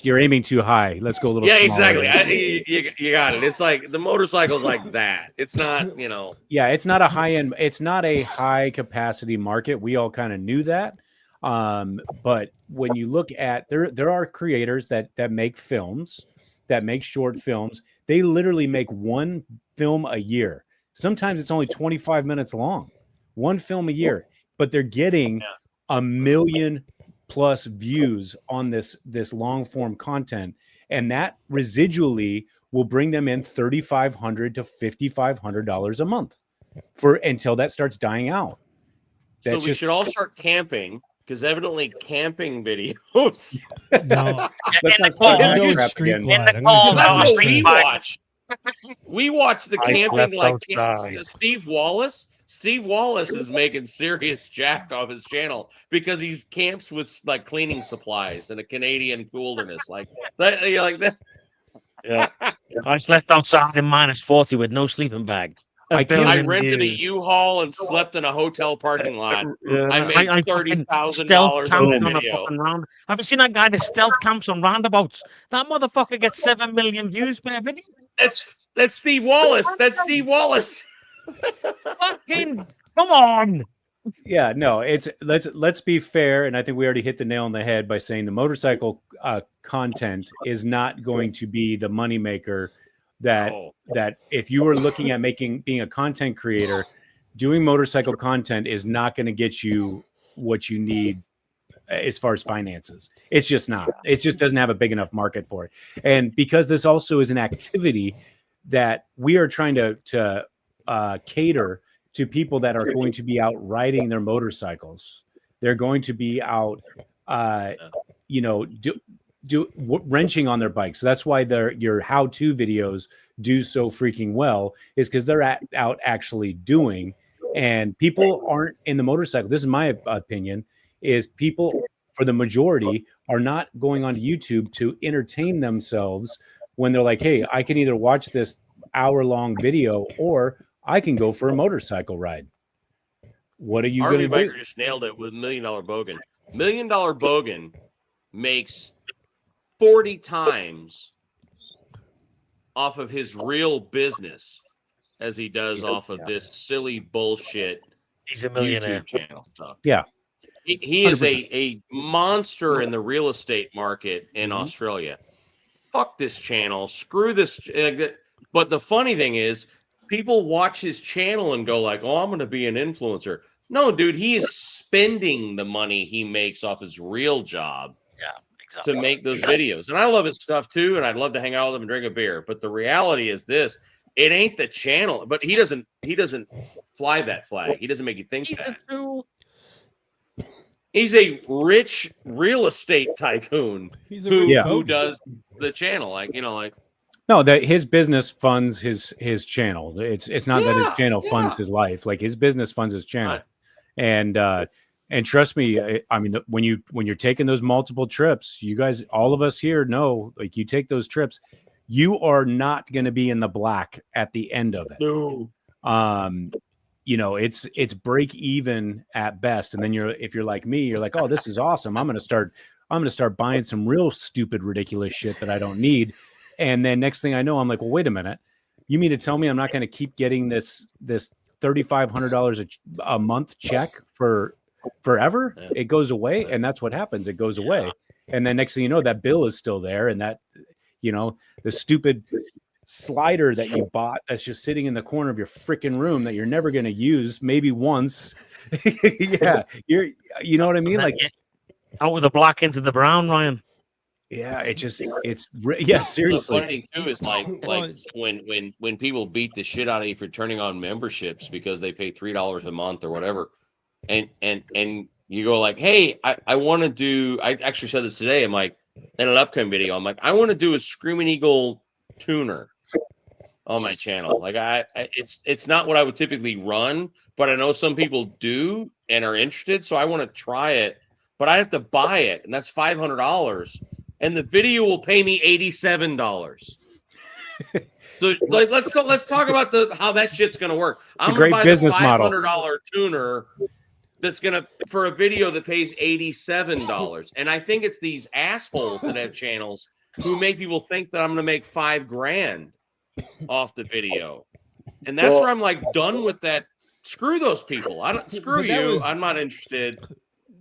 you're aiming too high. Let's go a little. yeah, smaller. exactly. You got it. It's like the motorcycle's like that. It's not, Yeah, it's not a high end. It's not a high capacity market. We all kind of knew that. But when you look at there are creators that make films, that make short films. They literally make one film a year. Sometimes it's only 25 minutes long, one film a year, but they're getting 1 million plus views on this long form content, and that residually will bring them in $3,500 to $5,500 a month for until that starts dying out. So we should all start camping because evidently camping videos. No, let's not I'm start going that with crap Street again. Glide. the I'm gonna cold, do That's I what was we Street watch. We watch the I camping slept like outside. Steve Wallace. Steve Wallace is making serious jack off his channel because he's camps with like cleaning supplies in a Canadian wilderness. Like that, you're like that. Yeah. I slept outside in -40 with no sleeping bag. I rented a U-Haul and slept in a hotel parking lot. I made I $30,000 stealth camped on on a video. fucking round. Have you seen that guy that stealth camps on roundabouts? That motherfucker gets 7 million views per video. That's Steve Wallace. That's Steve Wallace. Fucking come on. Yeah, no, it's let's be fair, and I think we already hit the nail on the head by saying the motorcycle content is not going to be the moneymaker that if you were looking at being a content creator, doing motorcycle content is not going to get you what you need as far as finances. It's just not. It just doesn't have a big enough market for it. And because this also is an activity that we are trying to cater to people that are going to be out riding their motorcycles. They're going to be out, wrenching on their bikes. So that's why your how-to videos do so freaking well, is because they're out actually doing. And people aren't in the motorcycle. This is my opinion. Is people for the majority, are not going on YouTube to entertain themselves when they're like, hey, I can either watch this hour-long video or I can go for a motorcycle ride. What are you going to do? Biker just nailed it with $1 Million Bogan. $1 Million Bogan makes 40 times off of his real business as he does off of this silly bullshit. He's a millionaire. YouTube channel stuff. Yeah. He is a monster in the real estate market in Australia. Fuck this channel. Screw this. But the funny thing is, people watch his channel and go like, oh, I'm going to be an influencer. No, dude, he is spending the money he makes off his real job to make those videos. And I love his stuff too, and I'd love to hang out with him and drink a beer. But the reality is this. It ain't the channel. But he doesn't fly that flag. He doesn't make you think that. He's a rich real estate tycoon who does the channel. No, that his business funds his channel. It's not that his channel funds his life. Like his business funds his channel. Right. And trust me, I mean, when you're taking those multiple trips, you guys, all of us here know, like you take those trips, you are not going to be in the black at the end of it. No. You know, it's break even at best. And then if you're like me, you're like, oh, this is awesome. I'm going to start buying some real stupid, ridiculous shit that I don't need. And then next thing I know, I'm like, well, wait a minute. You mean to tell me I'm not going to keep getting this $3,500 a month check for forever? It goes away. And that's what happens. It goes away. And then next thing you know, that bill is still there. And that, you know, the stupid slider that you bought that's just sitting in the corner of your freaking room that you're never going to use, maybe once. You know what I mean? Like out with the black into the brown, Ryan. Yeah, seriously. The funny thing too is like when people beat the shit out of you for turning on memberships because they pay $3 a month or whatever, and you go like, hey, I want to do. I actually said this today. I'm like, in an upcoming video, I'm like, I want to do a Screaming Eagle tuner on my channel. Like it's not what I would typically run, but I know some people do and are interested, so I want to try it. But I have to buy it, and that's $500. And the video will pay me $87. So like, let's talk about how that shit's gonna work. I'm gonna buy the $500 tuner that's gonna for a video that pays $87. And I think it's these assholes that have channels who make people think that I'm gonna make $5,000 off the video. And that's where I'm like done with that. Screw those people. I'm not interested.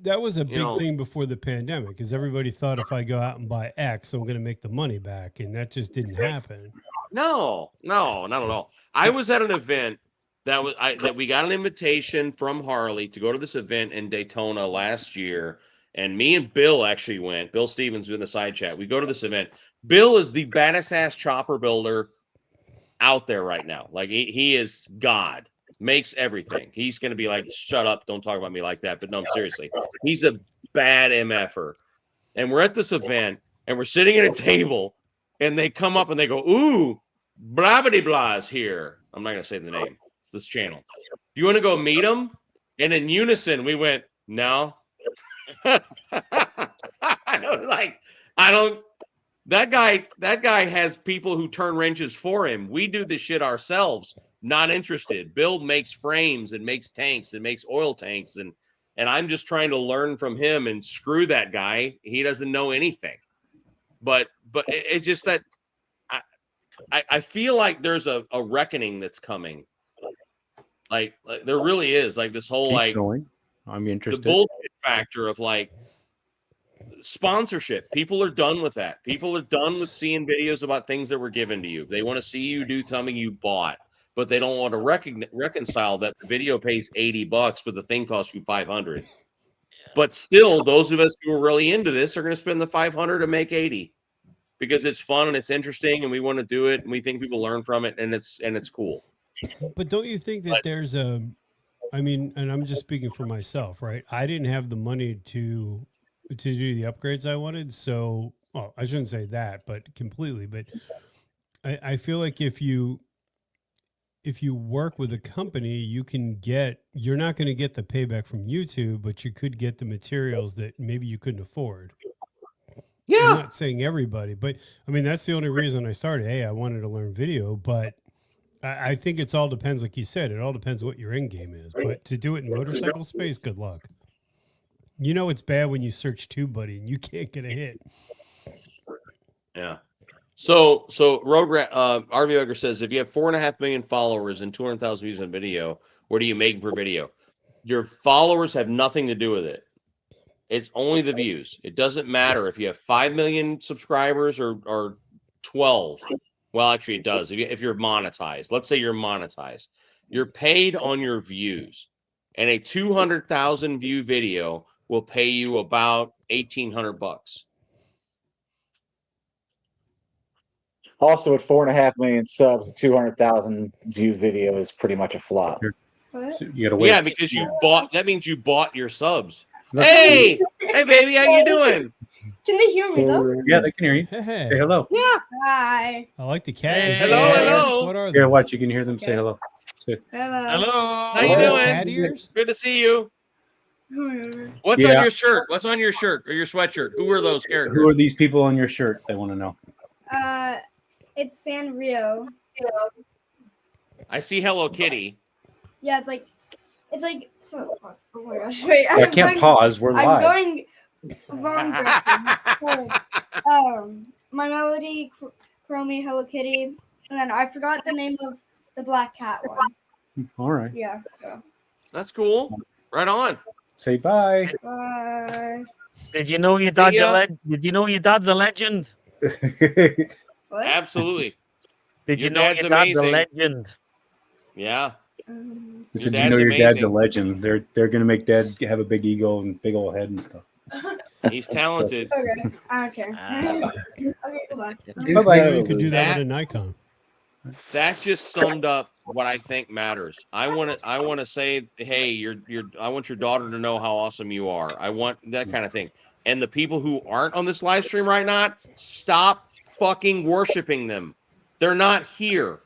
That was a big thing before the pandemic, because everybody thought if I go out and buy X, I'm going to make the money back, and that just didn't happen. No, not at all. I was at an event that we got an invitation from Harley to go to this event in Daytona last year, and me and Bill actually went. Bill Stevens was in the side chat. We go to this event. Bill is the baddest ass chopper builder out there right now. Like he is God. Makes everything. He's going to be like, shut up, don't talk about me like that. But no, seriously, he's a bad MFer. And we're at this event, and we're sitting at a table, and they come up and they go, ooh, blabbity blah is here. I'm not going to say the name. It's this channel. Do you want to go meet him? And in unison, we went, no. That guy has people who turn wrenches for him. We do this shit ourselves. Not interested. Bill makes frames and makes tanks and makes oil tanks, and I'm just trying to learn from him. And screw that guy. He doesn't know anything. But it's just that I feel like there's a reckoning that's coming. Like there really is. Like this whole I'm interested. The bullshit factor of like sponsorship. People are done with that. People are done with seeing videos about things that were given to you. They want to see you do something you bought. But they don't want to reconcile that the video pays $80, but the thing costs you $500. But still, those of us who are really into this are going to spend the $500 to make $80 because it's fun and it's interesting and we want to do it and we think people learn from it and it's cool. But don't you think that there's and I'm just speaking for myself, right? I didn't have the money to do the upgrades I wanted, so I shouldn't say that, but completely. But I feel like if you if you work with a company, you're not going to get the payback from YouTube, but you could get the materials that maybe you couldn't afford. Yeah. I'm not saying everybody, but I mean, that's the only reason I started. Hey, I wanted to learn video, but I think it's all depends, like you said, it all depends what your end game is. But to do it in motorcycle space, good luck. You know, it's bad when you search TubeBuddy and you can't get a hit. Yeah. So RV Ogre says, if you have 4.5 million followers and 200,000 views on video, what do you make per video? Your followers have nothing to do with it. It's only the views. It doesn't matter if you have 5 million subscribers or 12. Well, actually, it does. If you're monetized, let's say you're monetized, you're paid on your views, and a 200,000 view video will pay you about $1,800. Also, at 4.5 million subs, a 200,000 view video is pretty much a flop. What? So you gotta wait. Yeah, because you bought. That means you bought your subs. Hey, baby, how you doing? Can they hear me though? Yeah, they can hear you. Hey, Say hello. Yeah. Hi. I like the cat. Hey, Is that hello, cat hello. ears? What are they? Yeah, watch. You can hear them say hello. Say, Hello. Hello. How you Are those doing? cat ears? Good to see you. Hmm. What's on Yeah. your shirt? What's on your shirt or your sweatshirt? Who are those characters? who are these people on your shirt? They want to know. It's Sanrio. I see Hello Kitty. Yeah, it's like so. Oh my gosh! Wait, I can't pause. We're I'm live. going wrong direction. So, my melody, Chromie, Hello Kitty, and then I forgot the name of the black cat one. All right. Yeah. So. That's cool. Right on. Say bye. Bye. Did you know your dad's ya. Did you know your dad's a legend? What? Absolutely. Did Your you know dad's your dad's a amazing. legend? Yeah. Did Your you dad's know your dad's a amazing. legend? They're gonna make dad have a big ego and big old head and stuff. He's talented. Okay. I don't care. Ah. Okay. Goodbye. Didn't Bye-bye. know you could do that That- with a Nikon. That just summed up what I think matters. I want to say, hey, I want your daughter to know how awesome you are. I want that kind of thing. And the people who aren't on this live stream right now, stop fucking worshiping them. They're not here.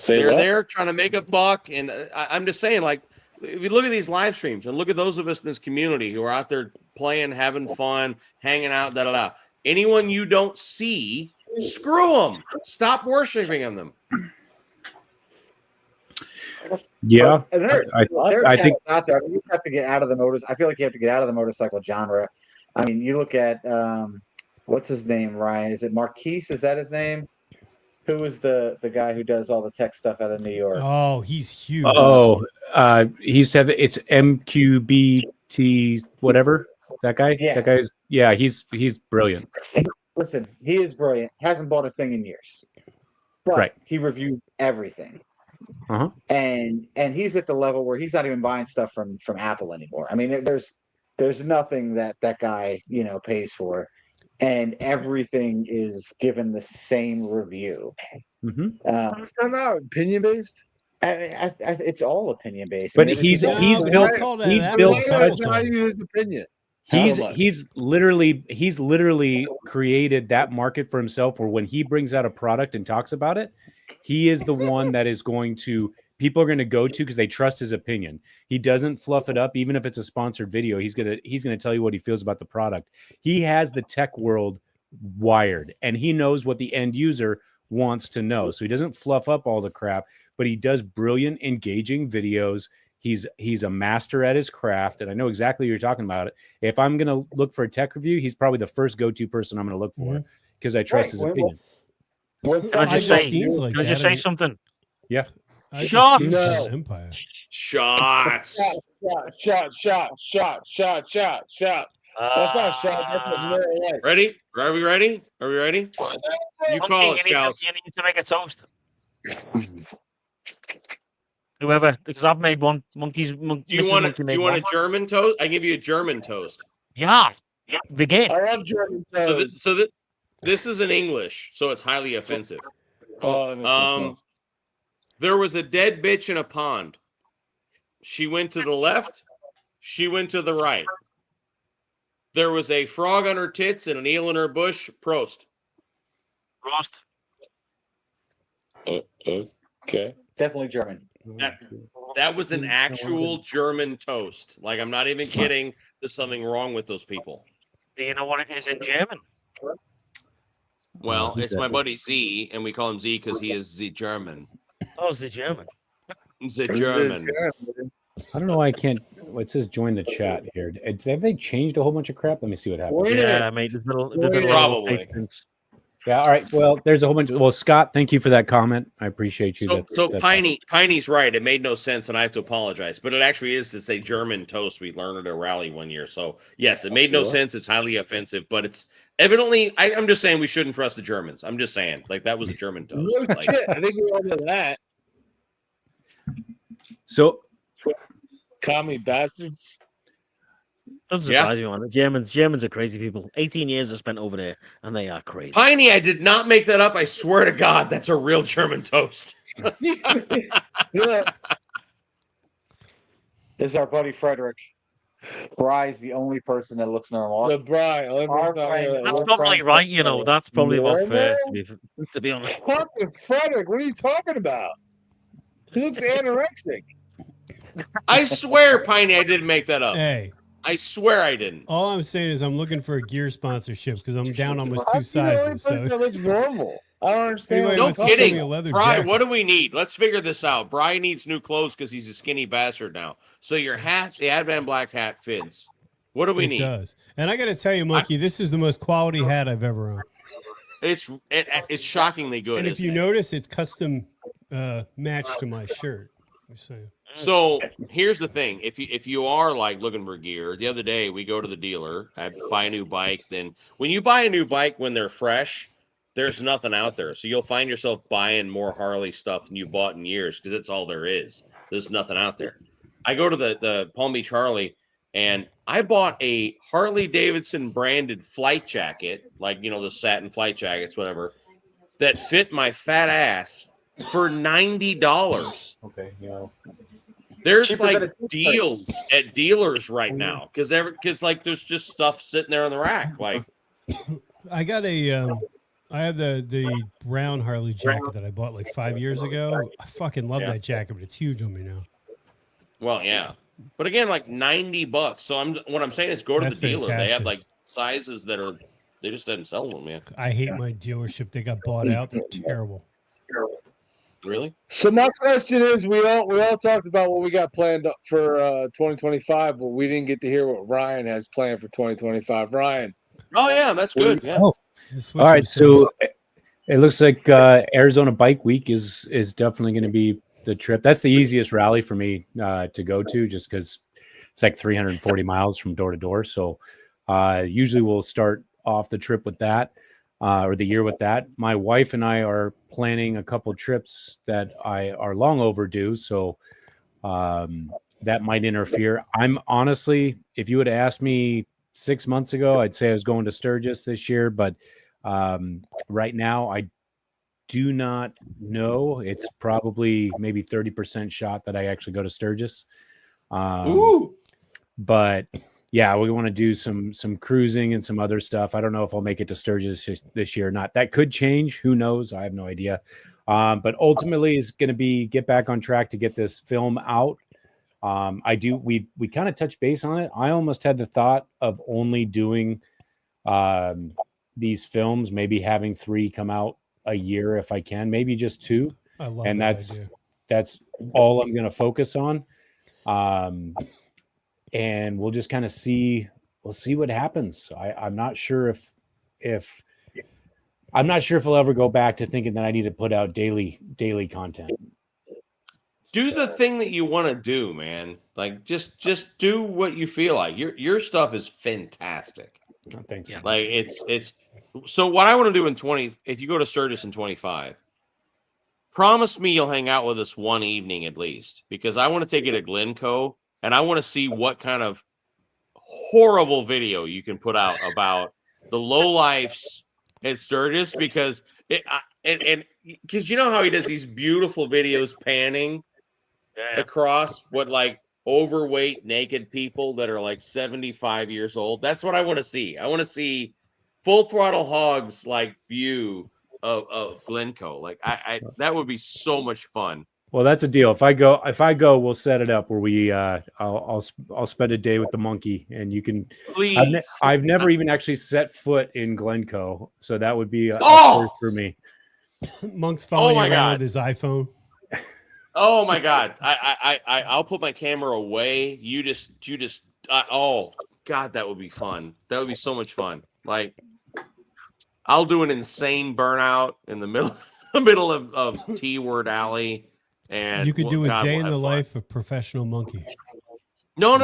They're there trying to make a buck. And I'm just saying, like, if you look at these live streams and look at those of us in this community who are out there playing, having fun, hanging out, da-da-da. Anyone you don't see, screw them. Stop worshiping them. Yeah, And there, I there's think out there. I mean, you have to get out of the motors. I feel like you have to get out of the motorcycle genre. I mean, you look at what's his name, Ryan? Is it Marquise? Is that his name? Who is the guy who does all the tech stuff out of New York? Oh, he's huge. he used to have it's MQBT whatever. That guy. Yeah. That guy's he's brilliant. Listen, he is brilliant. Hasn't bought a thing in years, but Right. he reviews everything. Uh-huh. And he's at the level where he's not even buying stuff from Apple anymore. I mean, there's nothing that guy pays for, and everything is given the same review. Mm-hmm. It's not opinion based. It's all opinion based. But I mean, he's everything- built called that he's Apple built several such I times. use opinion. he's literally created that market for himself where when he brings out a product and talks about it, he is the one that is going to people are going to go to because they trust his opinion. He doesn't fluff it up even if it's a sponsored video. He's going to tell you what he feels about the product. He has the tech world wired and he knows what the end user wants to know. So he doesn't fluff up all the crap, but he does brilliant engaging videos. He's a master at his craft, and I know exactly what you're talking about. If I'm going to look for a tech review, he's probably the first go-to person I'm going to look for because I trust his opinion. When Can I just say, can I just say something? Yeah. Shots. No. Empire. Shots. Shot. That's not a shot. That's a mirror light. Ready? Are we ready? Are we ready? You call it, Scouts. You need to make a toast. Whoever, because I've made one. Do you want a German toast? I give you a German toast. Yeah. Begin. I love German toast. This is in English, so it's highly offensive. Oh, that makes no sense. There was a dead bitch in a pond. She went to the left. She went to the right. There was a frog on her tits and an eel in her bush. Prost. Roast. Okay. Definitely German. That was an actual German toast. Like, I'm not even kidding. There's something wrong with those people. Do you know what it is in German? Well, it's my buddy Z, and we call him Z because he is the German. Oh, it's the German. The German. I don't know why I can't. It says join the chat here. Have they changed a whole bunch of crap? Let me see what happens. Yeah, mate. There's been a lot of Probably. updates since. Yeah. All right. Well, there's a whole bunch. Well, Scott, thank you for that comment. I appreciate you. So Piney's right. It made no sense, and I have to apologize. But it actually is to say German toast. We learned at a rally one year. So yes, it made no sense. It's highly offensive, but it's evidently. I'm just saying we shouldn't trust the Germans. I'm just saying, like, that was a German toast. No Like, shit. I think we all know that. So, commie bastards. Doesn't surprise me, man. The Germans are crazy people. 18 years I spent over there, and they are crazy. Piney, I did not make that up. I swear to God, that's a real German toast. This is our buddy Frederick. Bry's the only person that looks normal. So, Brian, That's probably right, you know. That's probably about fair, to be honest. Fucking Frederick, what are you talking about? He looks anorexic. I swear, Piney, I didn't make that up. Hey, I swear I didn't. all I'm saying is I'm looking for a gear sponsorship because I'm down almost 2 sizes. So That looks normal. I don't understand. Anybody No wants to sell me kidding. a leather Brian, jacket? what do we need? Let's figure this out. Brian needs new clothes because he's a skinny bastard now. So your hat, the Advan Black hat, fits. What do we need? It does. And I got to tell you, Monkey, this is the most quality hat I've ever owned. It's shockingly good. And if you notice, it's custom matched to my shirt. So here's the thing: if you are like looking for gear, the other day we go to the dealer, I buy a new bike. Then when you buy a new bike when they're fresh, there's nothing out there. So you'll find yourself buying more Harley stuff than you bought in years because it's all there is. There's nothing out there. I go to the Palm Beach Harley, and I bought a Harley Davidson branded flight jacket, like, you know, the satin flight jackets, whatever, that fit my fat ass for $90. Okay, yeah. There's like deals at dealers right now because like there's just stuff sitting there on the rack. Like, I got I have the brown Harley jacket that I bought like 5 years ago. I fucking love that jacket, but it's huge on me now. well, yeah, but again, like $90. So what I'm saying is go to That's the dealer. They have fantastic. like sizes that they just didn't sell them, man. I hate my dealership. They got bought out. They're terrible. Really? So my question is, we all talked about what we got planned for 2025, but we didn't get to hear what Ryan has planned for 2025. Ryan. Oh yeah, that's good. Yeah. Oh. All right, so it looks like Arizona Bike Week is definitely going to be the trip. That's the easiest rally for me to go to, just because it's like 340 miles from door to door. So usually we'll start off the trip with that, or the year with that. My wife and I are planning a couple trips that are long overdue, so that might interfere. I'm honestly, if you would have asked me 6 months ago, I'd say I was going to Sturgis this year, but right now I do not know. It's probably maybe 30% shot that I actually go to Sturgis. Ooh. But yeah, we want to do some cruising and some other stuff. I don't know if I'll make it to Sturgis this year or not. That could change. Who knows? I have no idea. But ultimately, it's going to be get back on track to get this film out. We kind of touched base on it. I almost had the thought of only doing these films, maybe having 3 come out a year if I can, maybe just 2. I love and that that's idea. all I'm going to focus on. And we'll just kind of see what happens. I'm not sure if I'll ever go back to thinking that I need to put out daily content. Do the thing that you want to do, man. Like just do what you feel like. Your stuff is fantastic. Oh, thanks. Yeah. Like it's so what I want to do if you go to Sturgis in 25, promise me you'll hang out with us one evening at least, because I want to take you to Glencoe and I want to see what kind of horrible video you can put out about the lowlifes at Sturgis, because because you know how he does these beautiful videos panning across what like overweight naked people that are like 75 years old. That's what I want to see. I want to see Full Throttle Hogs like view of Glencoe. Like I that would be so much fun. Well, that's a deal. If I go, we'll set it up where we I'll spend a day with the monkey, and you can. Please. I've never even actually set foot in Glencoe, so that would be a first for me. Monk's following you around with his iPhone. Oh my God! I'll put my camera away. You just oh God, that would be fun. That would be so much fun. Like, I'll do an insane burnout in the middle of T-word alley, and you could do a God, day we'll in the have fun. life of professional monkey. No.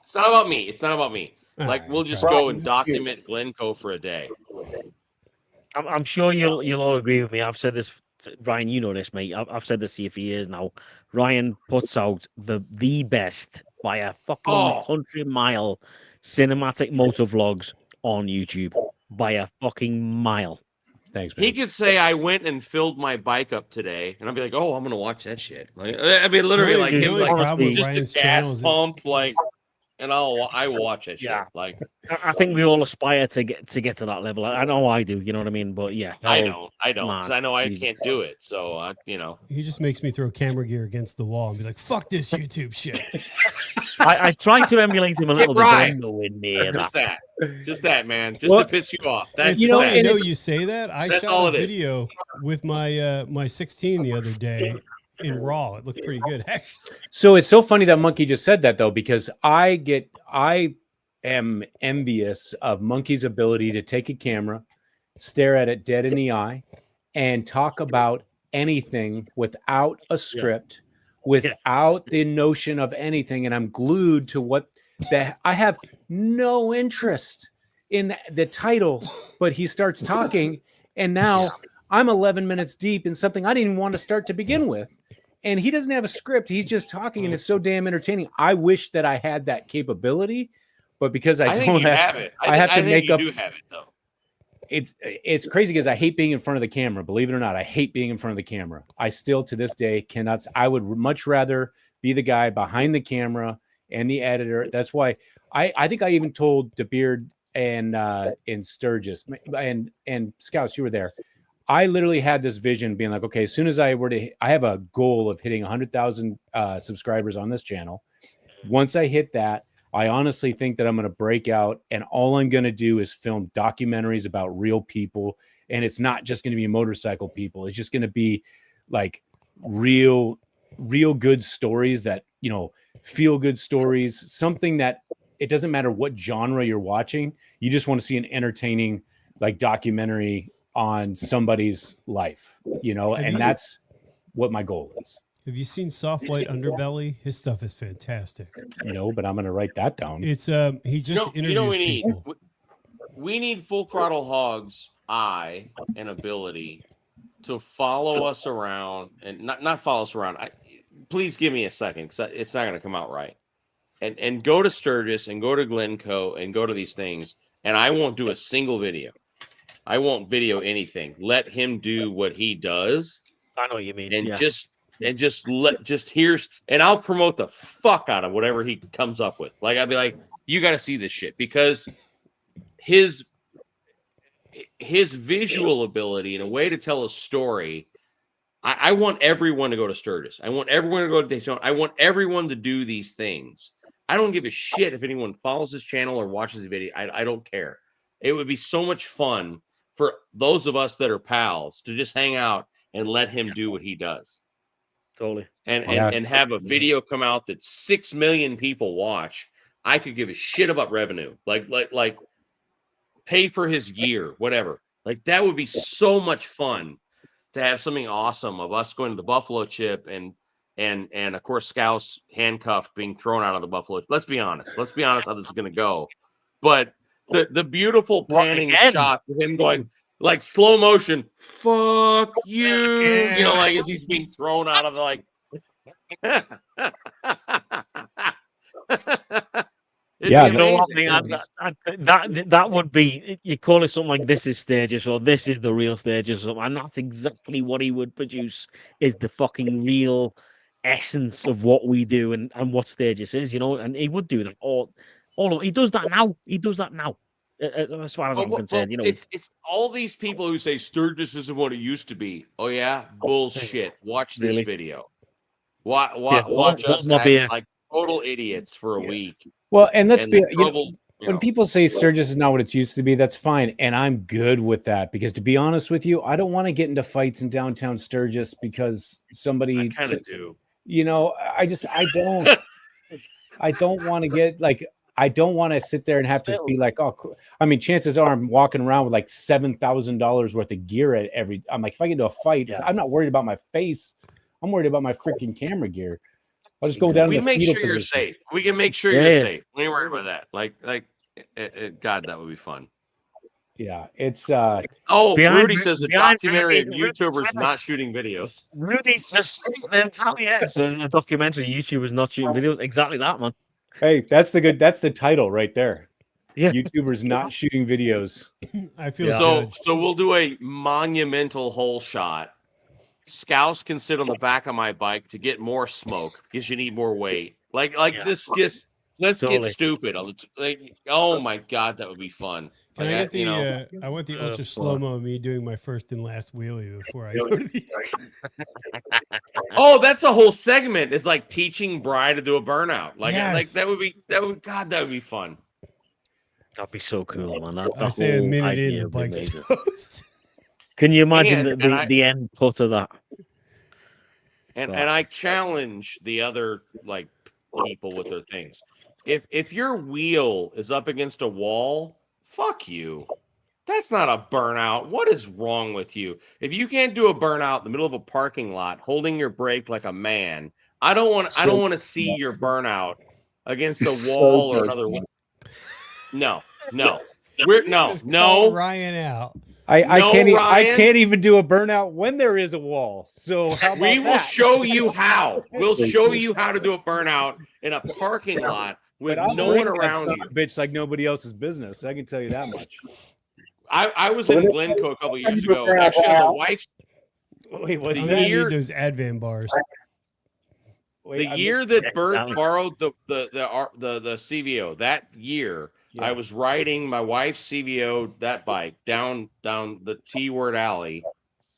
It's not about me. It's not about me. All Like, right, we'll just try go it. and document Glencoe for a day. I'm sure you'll all agree with me. I've said this, Ryan. You know this, mate. I've said this to you for years now. Ryan puts out the best by a fucking country mile cinematic motor vlogs on YouTube by a fucking mile. Thanks, man. He could say, "I went and filled my bike up today," and I'd be like, "Oh, I'm gonna watch that shit." Like, I mean, literally, The like only- him, the only like problem with just Ryan's a gas channel is that- pump, like, and I watch that shit. Yeah. Like, I think we all aspire to get to that level. I know I do. You know what I mean? But yeah, I don't, because man, I know I Jesus. can't do it. So you know, He just makes me throw camera gear against the wall and be like, "Fuck this YouTube shit." I try to emulate him a little bit, but Ryan. I'm nowhere near just that. that, man, just Well, to piss you off. That's It's funny, I that. know you say that. I That's shot all a it is. video with my my 16 the other day in RAW. It looked pretty good. So it's so funny that Monkey just said that though, because I am envious of Monkey's ability to take a camera, stare at it dead in the eye, and talk about anything without a script, without the notion of anything. And I'm glued to what that I have no interest in the title, but he starts talking, and now I'm 11 minutes deep in something I didn't even want to start to begin with. And he doesn't have a script. He's just talking, and it's so damn entertaining. I wish that I had that capability, but because I think don't you have it. I have to think make you up. do have it though. It's crazy because I hate being in front of the camera. Believe it or not, I hate being in front of the camera. I still to this day cannot. I would much rather be the guy behind the camera and the editor. That's why I think I even told DeBeard and Sturgis and Scouts, you were there. I literally had this vision being like, okay, as soon as I have a goal of hitting 100,000 subscribers on this channel. Once I hit that, I honestly think that I'm going to break out, and all I'm going to do is film documentaries about real people. And it's not just going to be motorcycle people. It's just going to be like real good stories that, you know, feel good stories, something that it doesn't matter what genre you're watching. You just want to see an entertaining like documentary on somebody's life, you know, and that's what my goal is. Have you seen Soft White Underbelly? His stuff is fantastic. No, but I'm going to write that down. It's he just interviews you know we need people. we need Full Throttle Hog's eye and ability to follow us around, and not follow us around. Please give me a second, because it's not going to come out right. And go to Sturgis and go to Glencoe and go to these things, and I won't do a single video. I won't video anything. Let him do what he does. I know what you mean. And and I'll promote the fuck out of whatever he comes up with. Like, I'd be like, you got to see this shit, because his visual ability and a way to tell a story. I want everyone to go to Sturgis. I want everyone to go to Daytona. I want everyone to do these things. I don't give a shit if anyone follows his channel or watches the video. I don't care. It would be so much fun for those of us that are pals to just hang out and let him do what he does. Totally. And have a video come out that 6 million people watch. I could give a shit about revenue. Like pay for his gear, whatever. Like, that would be so much fun to have something awesome of us going to the Buffalo Chip and of course Scouse handcuffed being thrown out of the Buffalo. Let's be honest how this is going to go. But the beautiful panning shot of him going like slow motion, fuck you, you know, like as he's being thrown out of the, like. Yeah, you know what, that would be, you call it something like This Is Stages or This Is the Real Stages or something, and that's exactly what he would produce, is the fucking real essence of what we do and what Stages is, you know, and he would do that all he does that now. As far as I'm concerned, it's all these people who say Sturgis isn't what it used to be. Oh yeah, bullshit. Watch this Really? video. Watch us act like total idiots for a week. Well, and let's be when people say Sturgis is not what it used to be, that's fine, and I'm good with that because, to be honest with you, I don't want to get into fights in downtown Sturgis because somebody kind of do. I don't want to get like. I don't want to sit there and have to be like, oh, I mean, chances are I'm walking around with like $7,000 worth of gear at every. I'm like, if I get into a fight, I'm not worried about my face. I'm worried about my freaking camera gear. I'll just go down. We make sure you're safe. We can make sure you're safe. We ain't worried about that. God, that would be fun. Yeah, it's. Rudy says a documentary of YouTubers not shooting videos. Rudy's just it's a documentary. YouTubers not shooting videos. Exactly that, man. Hey, that's the title right there. Yeah. YouTubers not shooting videos. I feel so we'll do a monumental hole shot. Scouse can sit on the back of my bike to get more smoke because you need more weight. This just let's get stupid on the oh my god, that would be fun. Can I get the I want the ultra slow-mo of me doing my first and last wheelie before I go to the Oh, that's a whole segment. It's like teaching Bri to do a burnout. That would be fun. That'd be so cool, man. I say a minute in, the bike's toast. Can you imagine the end put of that? And I challenge the other people with their things. If your wheel is up against a wall, fuck you. That's not a burnout. What is wrong with you? If you can't do a burnout in the middle of a parking lot, holding your brake like a man, I don't want to see your burnout against a wall or another wall. No. Call Ryan out. I can't even do a burnout when there is a wall. So we will show you how. We'll show you how to do a burnout in a parking lot with no one around you. Bitch, like nobody else's business. I can tell you that much. I was in Glencoe a couple of years ago. Actually, the wife's. Wait, what's that? Need those Advan bars. The year that Bert borrowed the CVO, that year, I was riding my wife's CVO, that bike, down the T-word alley,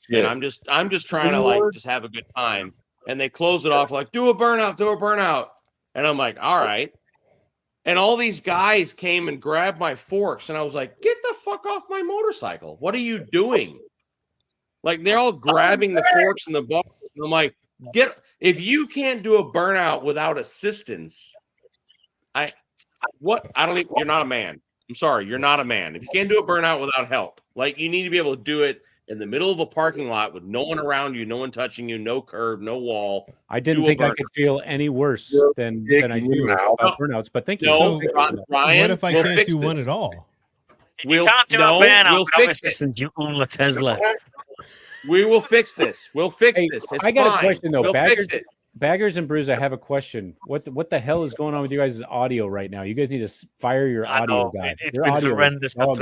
and I'm just trying to just have a good time. And they close it off like, do a burnout, and I'm like, all right. And all these guys came and grabbed my forks, and I was like, get the fuck off my motorcycle! What are you doing? Like they're all grabbing the forks and the bars. And I'm like, if you can't do a burnout without assistance, you're not a man. I'm sorry, you're not a man. If you can't do a burnout without help, you need to be able to do it in the middle of a parking lot with no one around you, no one touching you, no curb, no wall. I didn't think I could feel any worse than I do about burnouts, but thank you. No, Ryan, what if I can't do one at all? You can't do a burnout without assistance. You own a Tesla. We will fix this. We'll fix this. It's I got fine. a question though. We'll fix it. Baggers and Brews, I have a question. What the hell is going on with you guys' audio right now? You guys need to fire your audio guy. It's been horrendous for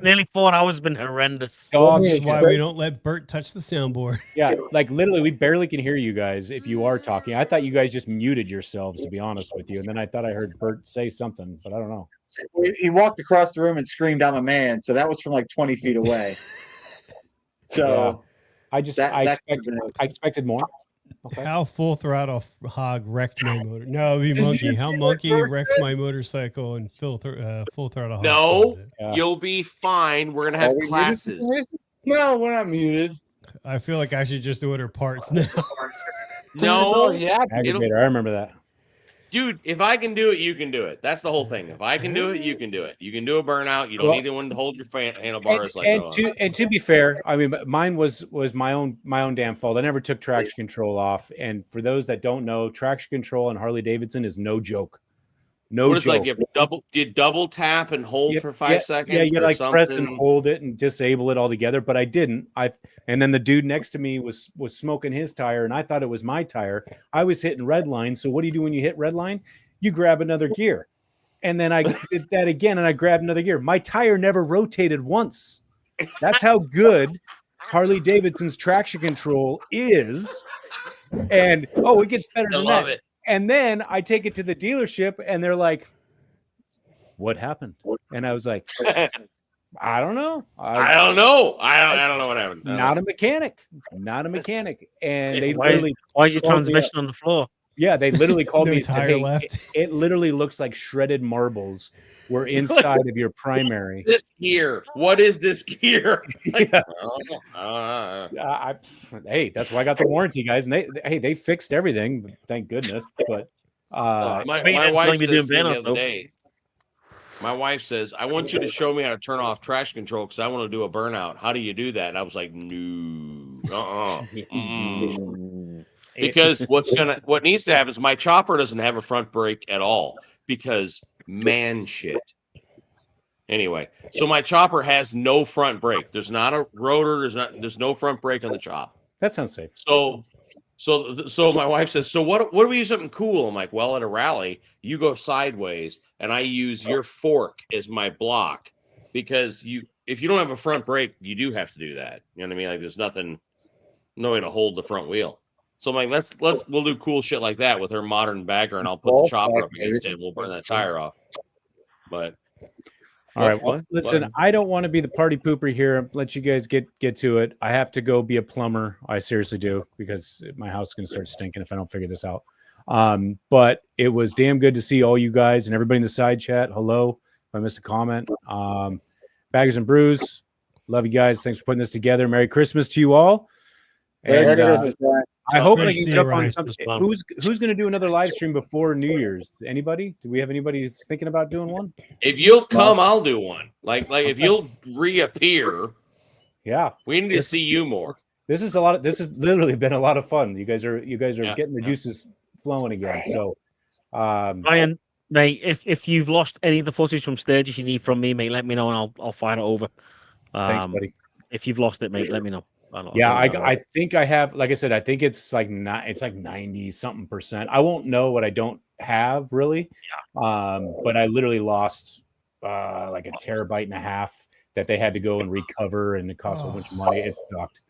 nearly 4 hours. Been horrendous. This is why we don't let Bert touch the soundboard. Yeah, literally, we barely can hear you guys if you are talking. I thought you guys just muted yourselves, to be honest with you, and then I thought I heard Bert say something, but I don't know. He walked across the room and screamed, "I'm a man!" So that was from 20 feet away. So I expected more. Okay. How full throttle hog wrecked my motor? No, it'd be Monkey. How Monkey wrecked my motorcycle and full throttle hog? No, you'll be fine. We're gonna have classes. No, we're not muted. I feel like I should just order parts now. No, Aggravator. I remember that. Dude, if I can do it, you can do it. That's the whole thing. If I can do it, you can do it. You can do a burnout. You don't need anyone to hold your handlebars. And to be fair, I mean, mine was my own damn fault. I never took traction control off. And for those that don't know, traction control on Harley Davidson is no joke. No joke. You double tap and hold for 5 seconds? Yeah, you press and hold it and disable it altogether, but I didn't. And then the dude next to me was smoking his tire, and I thought it was my tire. I was hitting red line. So what do you do when you hit red line? You grab another gear. And then I did that again, and I grabbed another gear. My tire never rotated once. That's how good Harley Davidson's traction control is. And it gets better than that. It. And then I take it to the dealership, and they're like, what happened? And I was like, I don't know. I don't know. I don't know what happened. Not a mechanic. And they Why literally is your called me up. transmission on the floor? Yeah, they literally called No me and said, tire "Hey, left." it literally looks like shredded marbles were inside of your primary." This gear. What is this gear? Like, Yeah. oh, Hey, that's why I got the warranty, guys. And they fixed everything, thank goodness. But my wife says to me the other day. My wife says, "I want you to show me how to turn off trash control because I want to do a burnout. How do you do that?" And I was like, "No, Because what needs to happen is my chopper doesn't have a front brake at all because man shit. Anyway, so my chopper has no front brake. There's not a rotor. There's no front brake on the chop. That sounds safe. So my wife says, "So what do we use something cool?" I'm like, "Well, at a rally, you go sideways, and I use your fork as my block because if you don't have a front brake, you do have to do that. You know what I mean? Like, there's no way to hold the front wheel." So I'm like, we'll do cool shit like that with her modern bagger, and I'll put the chopper up against it, and we'll burn that tire off. But all right, well, listen, I don't want to be the party pooper here. Let you guys get to it. I have to go be a plumber. I seriously do, because my house is going to start stinking if I don't figure this out. But it was damn good to see all you guys and everybody in the side chat. Hello, if I missed a comment. Baggers and Brews, love you guys. Thanks for putting this together. Merry Christmas to you all. And I hope I can jump on something. Who's going to do another live stream before New Year's? Anybody? Do we have anybody who's thinking about doing one? If you'll come, I'll do one. Like if you'll reappear, yeah, we need to see you more. This has literally been a lot of fun. You guys are getting the juices flowing again. So, Ryan, mate, if you've lost any of the footage from stages you need from me, mate, let me know and I'll fire it over. Thanks, buddy. If you've lost it, mate, let me know. I think I have. Like I said, I think it's like 90-something%. I won't know what I don't have really. But I literally lost like 1.5 terabytes that they had to go and recover, and it cost a bunch of money. It sucked.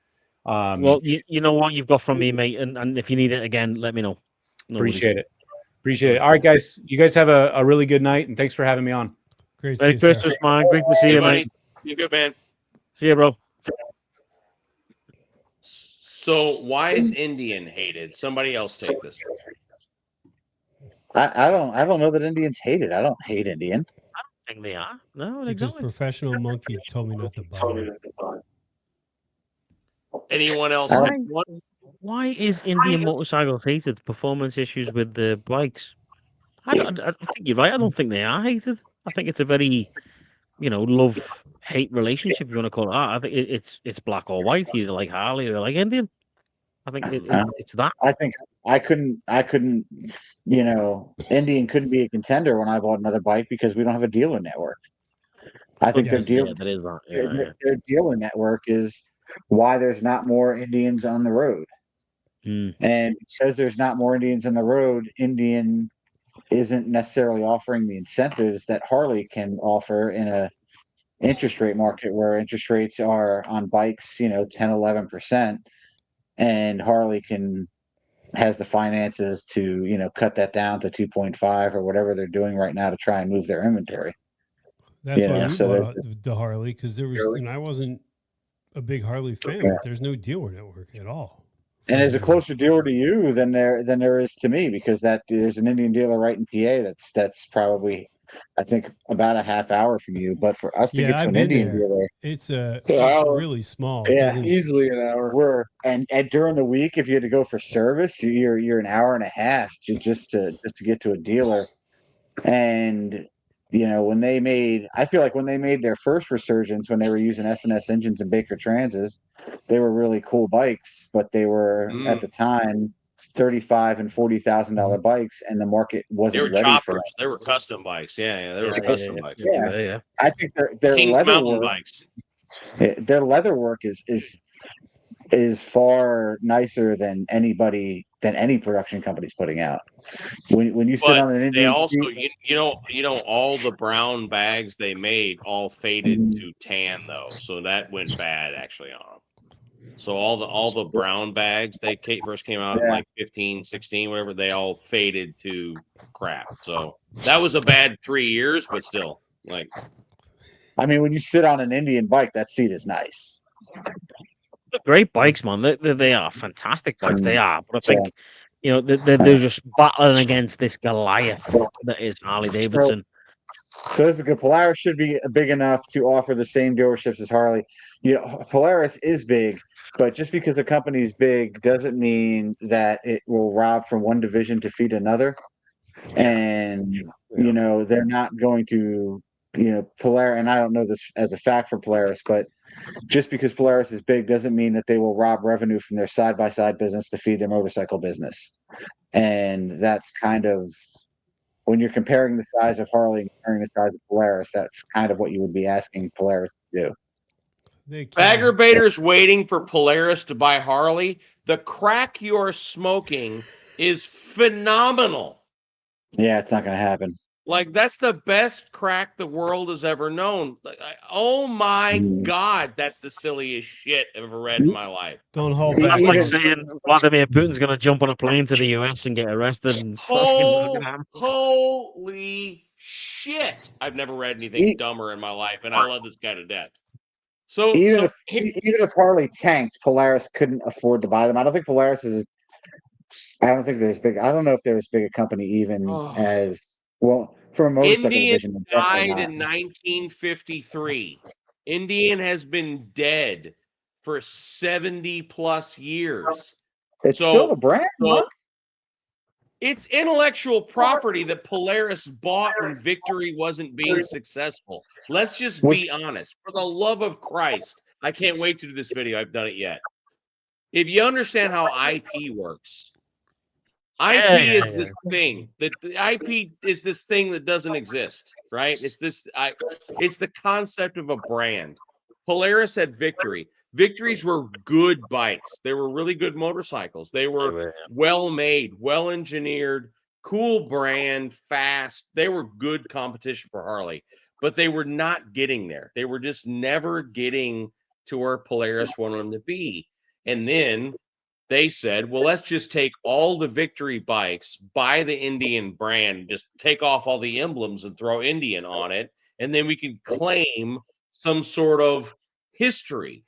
Well, you know what you've got from me, mate, and if you need it again, let me know. Appreciate it. All right, guys. You guys have a really good night, and thanks for having me on. Great. Merry Christmas, man. Great to see you, mate. You good, man. See you, bro. So why is Indian hated? Somebody else take this. I don't know that Indians hate it. I don't hate Indian. I don't think they are. No, Because exactly. Professional Monkey told me not to buy it. Anyone else? Why is Indian motorcycles hated? Performance issues with the bikes. I think you're right. I don't think they are hated. I think it's a very, love-hate relationship, if you want to call it that. I think it's black or white. You either like Harley or like Indian. I think it's that. I think I couldn't. Indian couldn't be a contender when I bought another bike because we don't have a dealer network. I think their dealer dealer network is why there's not more Indians on the road. And because there's not more Indians on the road, Indian isn't necessarily offering the incentives that Harley can offer in a interest rate market where interest rates are on bikes, 10-11%, and Harley has the finances to, cut that down to 2.5 or whatever they're doing right now to try and move their inventory. That's why we bought the Harley, because there was, I wasn't a big Harley fan, but there's no dealer network at all. And there's a closer dealer to you than there is to me, because there's an Indian dealer right in PA that's probably, I think, about a half hour from you. But for us to get to an Indian dealer, it's really small. Yeah, easily an hour. And during the week, if you had to go for service, you're an hour and a half just to get to a dealer. And I feel like when they made their first resurgence, when they were using S&S engines and Baker Transes, they were really cool bikes, but they were at the time $35,000 and $40,000 bikes, and the market wasn't ready for that. They were custom bikes. Yeah, they were custom bikes. Yeah. I think their leather work, bikes. Their leather work is far nicer than any production company's putting out. When you sit on an Indian, they also, all the brown bags they made all faded to tan though, so that went bad actually on them. So all the brown bags first came out in like 15, 16, whatever, they all faded to crap. So that was a bad 3 years, but still, like, I mean, when you sit on an Indian bike, that seat is nice. Great bikes, man. They are fantastic bikes. They are, but I So, think they're just battling against this Goliath that is Harley Davidson. So this is good. Polaris should be big enough to offer the same dealerships as Harley. Polaris is big, but just because the company is big doesn't mean that it will rob from one division to feed another. And they're not going to, Polaris. And I don't know this as a fact for Polaris, but just because Polaris is big doesn't mean that they will rob revenue from their side-by-side business to feed their motorcycle business. And that's kind of, when you're comparing the size of Harley and comparing the size of Polaris, that's kind of what you would be asking Polaris to do. Baggerbaiters waiting for Polaris to buy Harley. The crack you're smoking is phenomenal. Yeah, it's not going to happen. Like, that's the best crack the world has ever known. Oh my God, that's the silliest shit I've ever read in my life. Don't hold back. That's like saying Vladimir Putin's going to jump on a plane to the US and get arrested. And holy shit! I've never read anything dumber in my life, and I love this guy to death. So even if Harley tanked, Polaris couldn't afford to buy them. I don't think Polaris is. I don't think they're as big. I don't know if they're as big a company even as for a motorcycle division. Indian died in 1953. Indian has been dead for 70 plus years. It's still the brand. It's intellectual property that Polaris bought when Victory wasn't being successful. Let's just be honest. For the love of Christ, I can't wait to do this video. I've done it yet. If you understand how IP works, IP is this thing that the IP is this thing that doesn't exist, right? It's it's the concept of a brand. Polaris had Victory. Victories were good bikes. They were really good motorcycles. They were well made, well engineered, cool brand, fast. They were good competition for Harley, but they were not getting there. They were just never getting to where Polaris wanted them to be. And then they said, well, let's just take all the Victory bikes, buy the Indian brand, just take off all the emblems and throw Indian on it. And then we can claim some sort of history.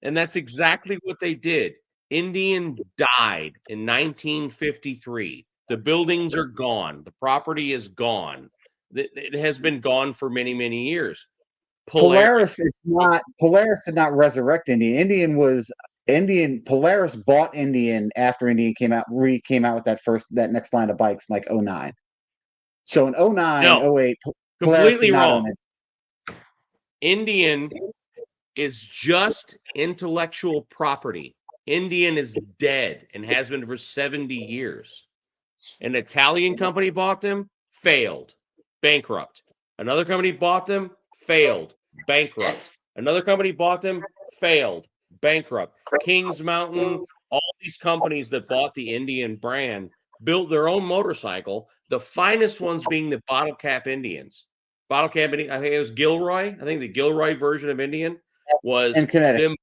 And that's exactly what they did. Indian died in 1953. The buildings are gone. The property is gone. It has been gone for many, many years. Polaris did not resurrect Indian. Polaris bought Indian after Indian came out with that next line of bikes in like 09. So in 09, 08, completely wrong. Indian is just intellectual property. Indian is dead and has been for 70 years. An Italian company bought them, failed, bankrupt. Another company bought them, failed, bankrupt. Another company bought them, failed, bankrupt. Kings Mountain, all these companies that bought the Indian brand built their own motorcycle, the finest ones being the bottle cap Indians. Bottle cap Indian, I think it was Gilroy. I think the Gilroy version of Indian was them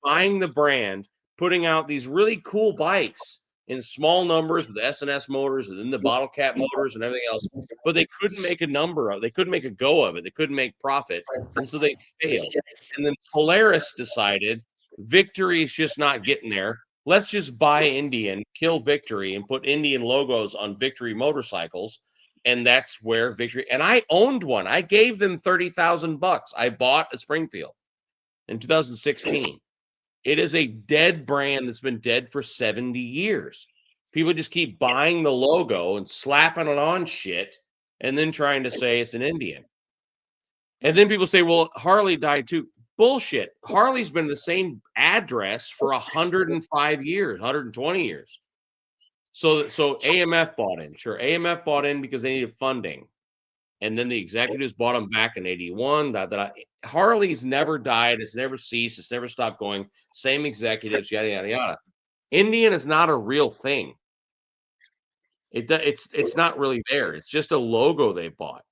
buying the brand, putting out these really cool bikes in small numbers with S&S motors and then the bottle cap motors and everything else, but they couldn't make a number of it. They couldn't make a go of it. They couldn't make profit, and so they failed. And then Polaris decided Victory is just not getting there. Let's just buy Indian, kill Victory, and put Indian logos on Victory motorcycles. And that's where Victory. And I owned one. I gave them $30,000. I bought a Springfield in 2016. It is a dead brand that's been dead for 70 years. People just keep buying the logo and slapping it on shit and then trying to say it's an Indian. And then people say, well, Harley died too. Bullshit. Harley's been the same address for 105 years, 120 years. So AMF bought in. Sure, AMF bought in because they needed funding. And then the executives bought them back in 81. Harley's never died. It's never ceased. It's never stopped going. Same executives, yada, yada, yada. Indian is not a real thing. It's not really there. It's just a logo they bought.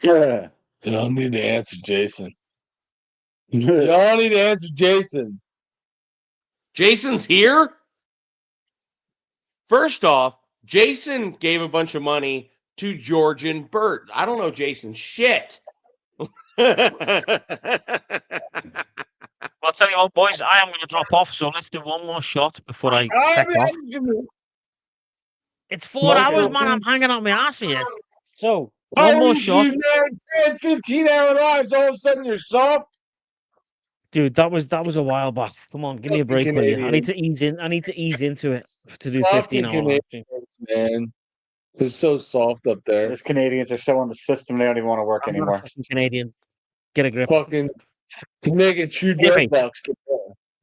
Yeah. You don't need to answer, Jason. Y'all need to answer Jason. Jason's here? First off, Jason gave a bunch of money to George and Bert. I don't know Jason shit. Well, I'll tell you what, boys, I am going to drop off, so let's do one more shot before I check off. It's 4 hours, man. I'm hanging out my ass here. So, one more shot. 15-hour lives, all of a sudden you're soft? Dude, that was a while back. Come on, give me a break, will you? I need to ease in. I need to ease into it to do 15-hour live stream. Man, they're so soft up there. Those Canadians are so on the system they don't even want to work anymore. I'm not a Canadian. Get a grip. Fucking making true dread bucks.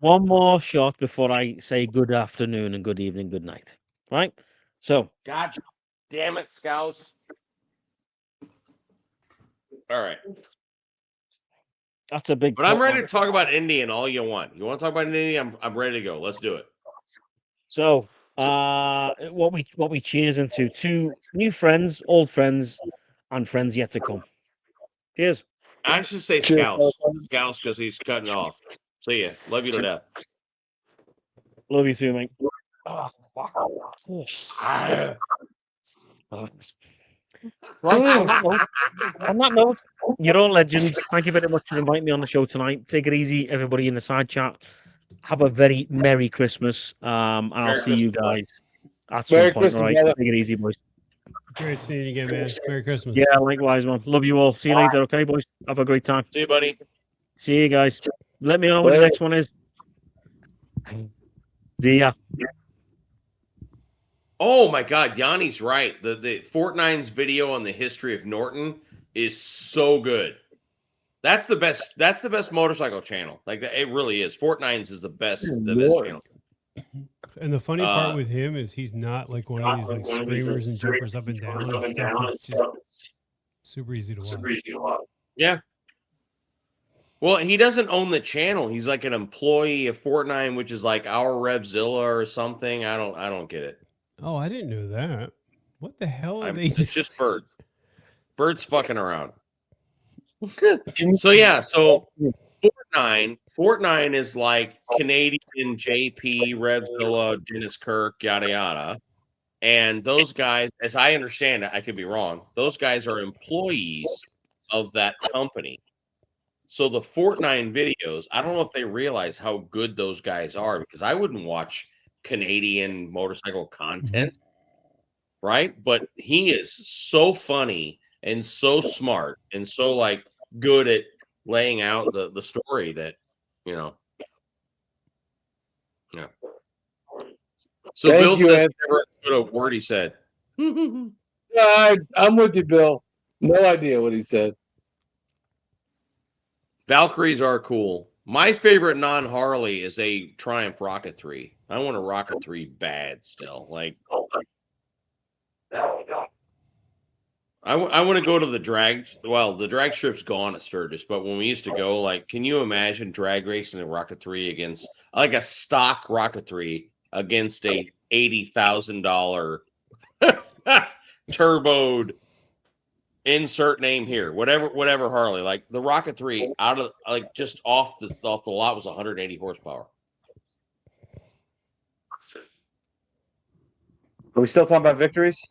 One more shot before I say good afternoon and good evening, good night. Right? So, God damn it, Scouse. All right. That's a big. But I'm ready to talk about Indian all you want. You want to talk about Indian? I'm ready to go. Let's do it. So, what we cheers into 2 new friends, old friends, and friends yet to come. Cheers. I should say Scouse. Scouse because he's cutting off. See ya. Love you to death. Love you too, mate. Oh, fuck. Right, on that note, you're all legends. Thank you very much for inviting me on the show tonight. Take it easy, everybody in the side chat. Have a very Merry Christmas. And I'll see you guys at some point. All right, take it easy, boys. Great seeing you again, man. Merry Christmas. Yeah, likewise, man. Love you all. See you later, okay, boys? Have a great time. See you, buddy. See you guys. Let me know what the next one is. See ya. Oh my God, Yanni's right. The Fortnine's video on the history of Norton is so good. That's the best. That's the best motorcycle channel. Like it really is. Fortnine's is the best. The best channel. And the funny part with him is he's not like one of these like screamers and jumpers up and down and stuff. It's just super easy to watch. Yeah. Well, he doesn't own the channel. He's like an employee of Fortnite, which is like our Revzilla or something. I don't get it. Oh, I didn't know that. What the hell are they? It's just Bird. Bird's fucking around. So yeah, so Fortnite is like Canadian JP, Revzilla, Dennis Kirk, yada yada. And those guys, as I understand it, I could be wrong, those guys are employees of that company. So the Fortnite videos, I don't know if they realize how good those guys are, because I wouldn't watch Canadian motorcycle content, right? But he is so funny and so smart and so like good at laying out the story that, you know. Yeah. So Thank Bill you, says Ed. never understood a word he said. Yeah, I'm with you, Bill. No idea what he said. Valkyries are cool. My favorite non-Harley is a Triumph Rocket 3. I want a Rocket 3 bad still. Like, I want to go to the drag. Well, the drag strip's gone at Sturgis, but when we used to go, like, can you imagine drag racing a Rocket 3 against, like, a stock Rocket 3 against a $80,000 turboed, insert name here, whatever Harley, like the Rocket 3 out of like just off the lot was 180 horsepower. Are we still talking about victories?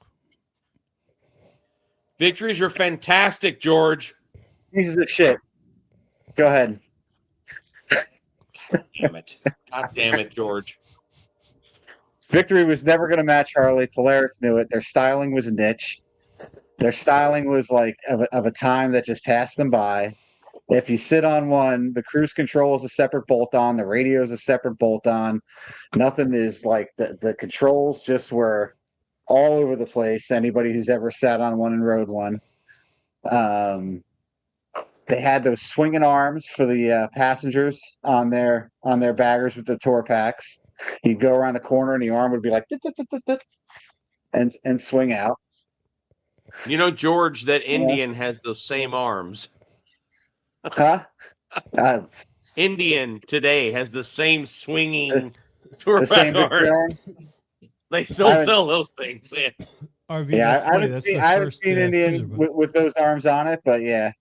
Victories are fantastic, George. Pieces of shit. Go ahead. God damn it, George. Victory was never going to match Harley. Polaris knew it. Their styling was a niche. Their styling was like of a time that just passed them by. If you sit on one, the cruise control is a separate bolt-on. The radio is a separate bolt-on. Nothing is like the controls just were all over the place. Anybody who's ever sat on one and rode one. They had those swinging arms for the passengers on their baggers with the tour packs. You'd go around a corner and the arm would be like and swing out. You know, George, that Indian has those same arms. Huh? Indian today has the same swinging tour pack arms. They still sell those things. Yeah, RV, I haven't seen Indian with those arms on it, but yeah.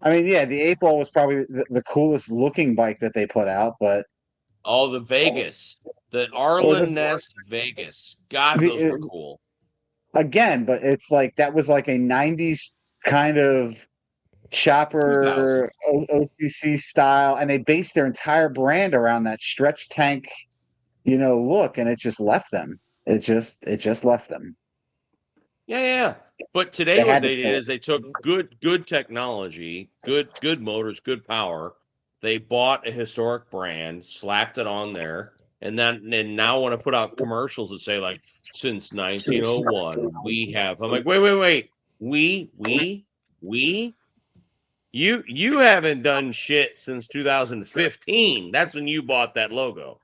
I mean, yeah, the 8-ball was probably the coolest looking bike that they put out, but Oh, the Vegas, the Arlen Nest Vegas. God, those were cool. again, but it's like that was like a 90s kind of chopper OCC style, and they based their entire brand around that stretch tank, look, and it just left them. It just left them. Yeah. But today what they did is they took good technology, good motors, good power. They bought a historic brand, slapped it on there, and now want to put out commercials that say like since 1901 we have. I'm like, wait. We you haven't done shit since 2015. That's when you bought that logo.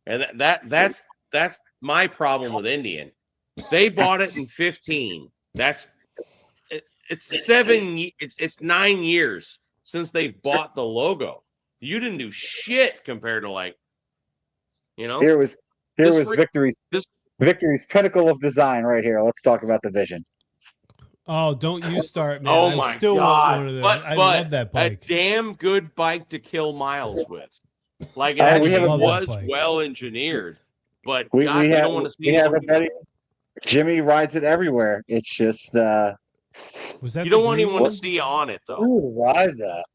And that's my problem with Indian. They bought it in 15. It's 9 years since they bought the logo. You didn't do shit compared to Here was Victory's pinnacle of design right here. Let's talk about the Vision. Oh, don't you start, man. Oh my still God. want one of those. I love that bike. A damn good bike to kill miles with. Like it we actually have a- was well engineered. But We God, you have don't want to see we have a buddy. Jimmy rides it everywhere. It's just Was that you the don't even green want one? to see on it though. Who would ride that?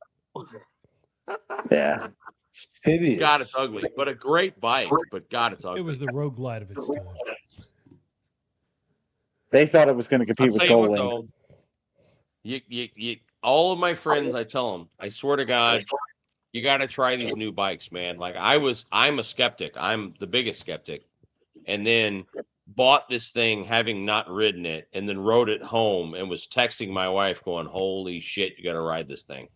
yeah. It's hideous. God, it's ugly, but a great bike. But God, it's ugly. It was the Road Glide of its time. They thought it was going to compete I'll with tell you what, Goldwing. though. You, all of my friends, I tell them, I swear to God, you got to try these new bikes, man. Like I'm a skeptic. I'm the biggest skeptic, and then bought this thing having not ridden it, and then rode it home and was texting my wife, going, "Holy shit, you got to ride this thing."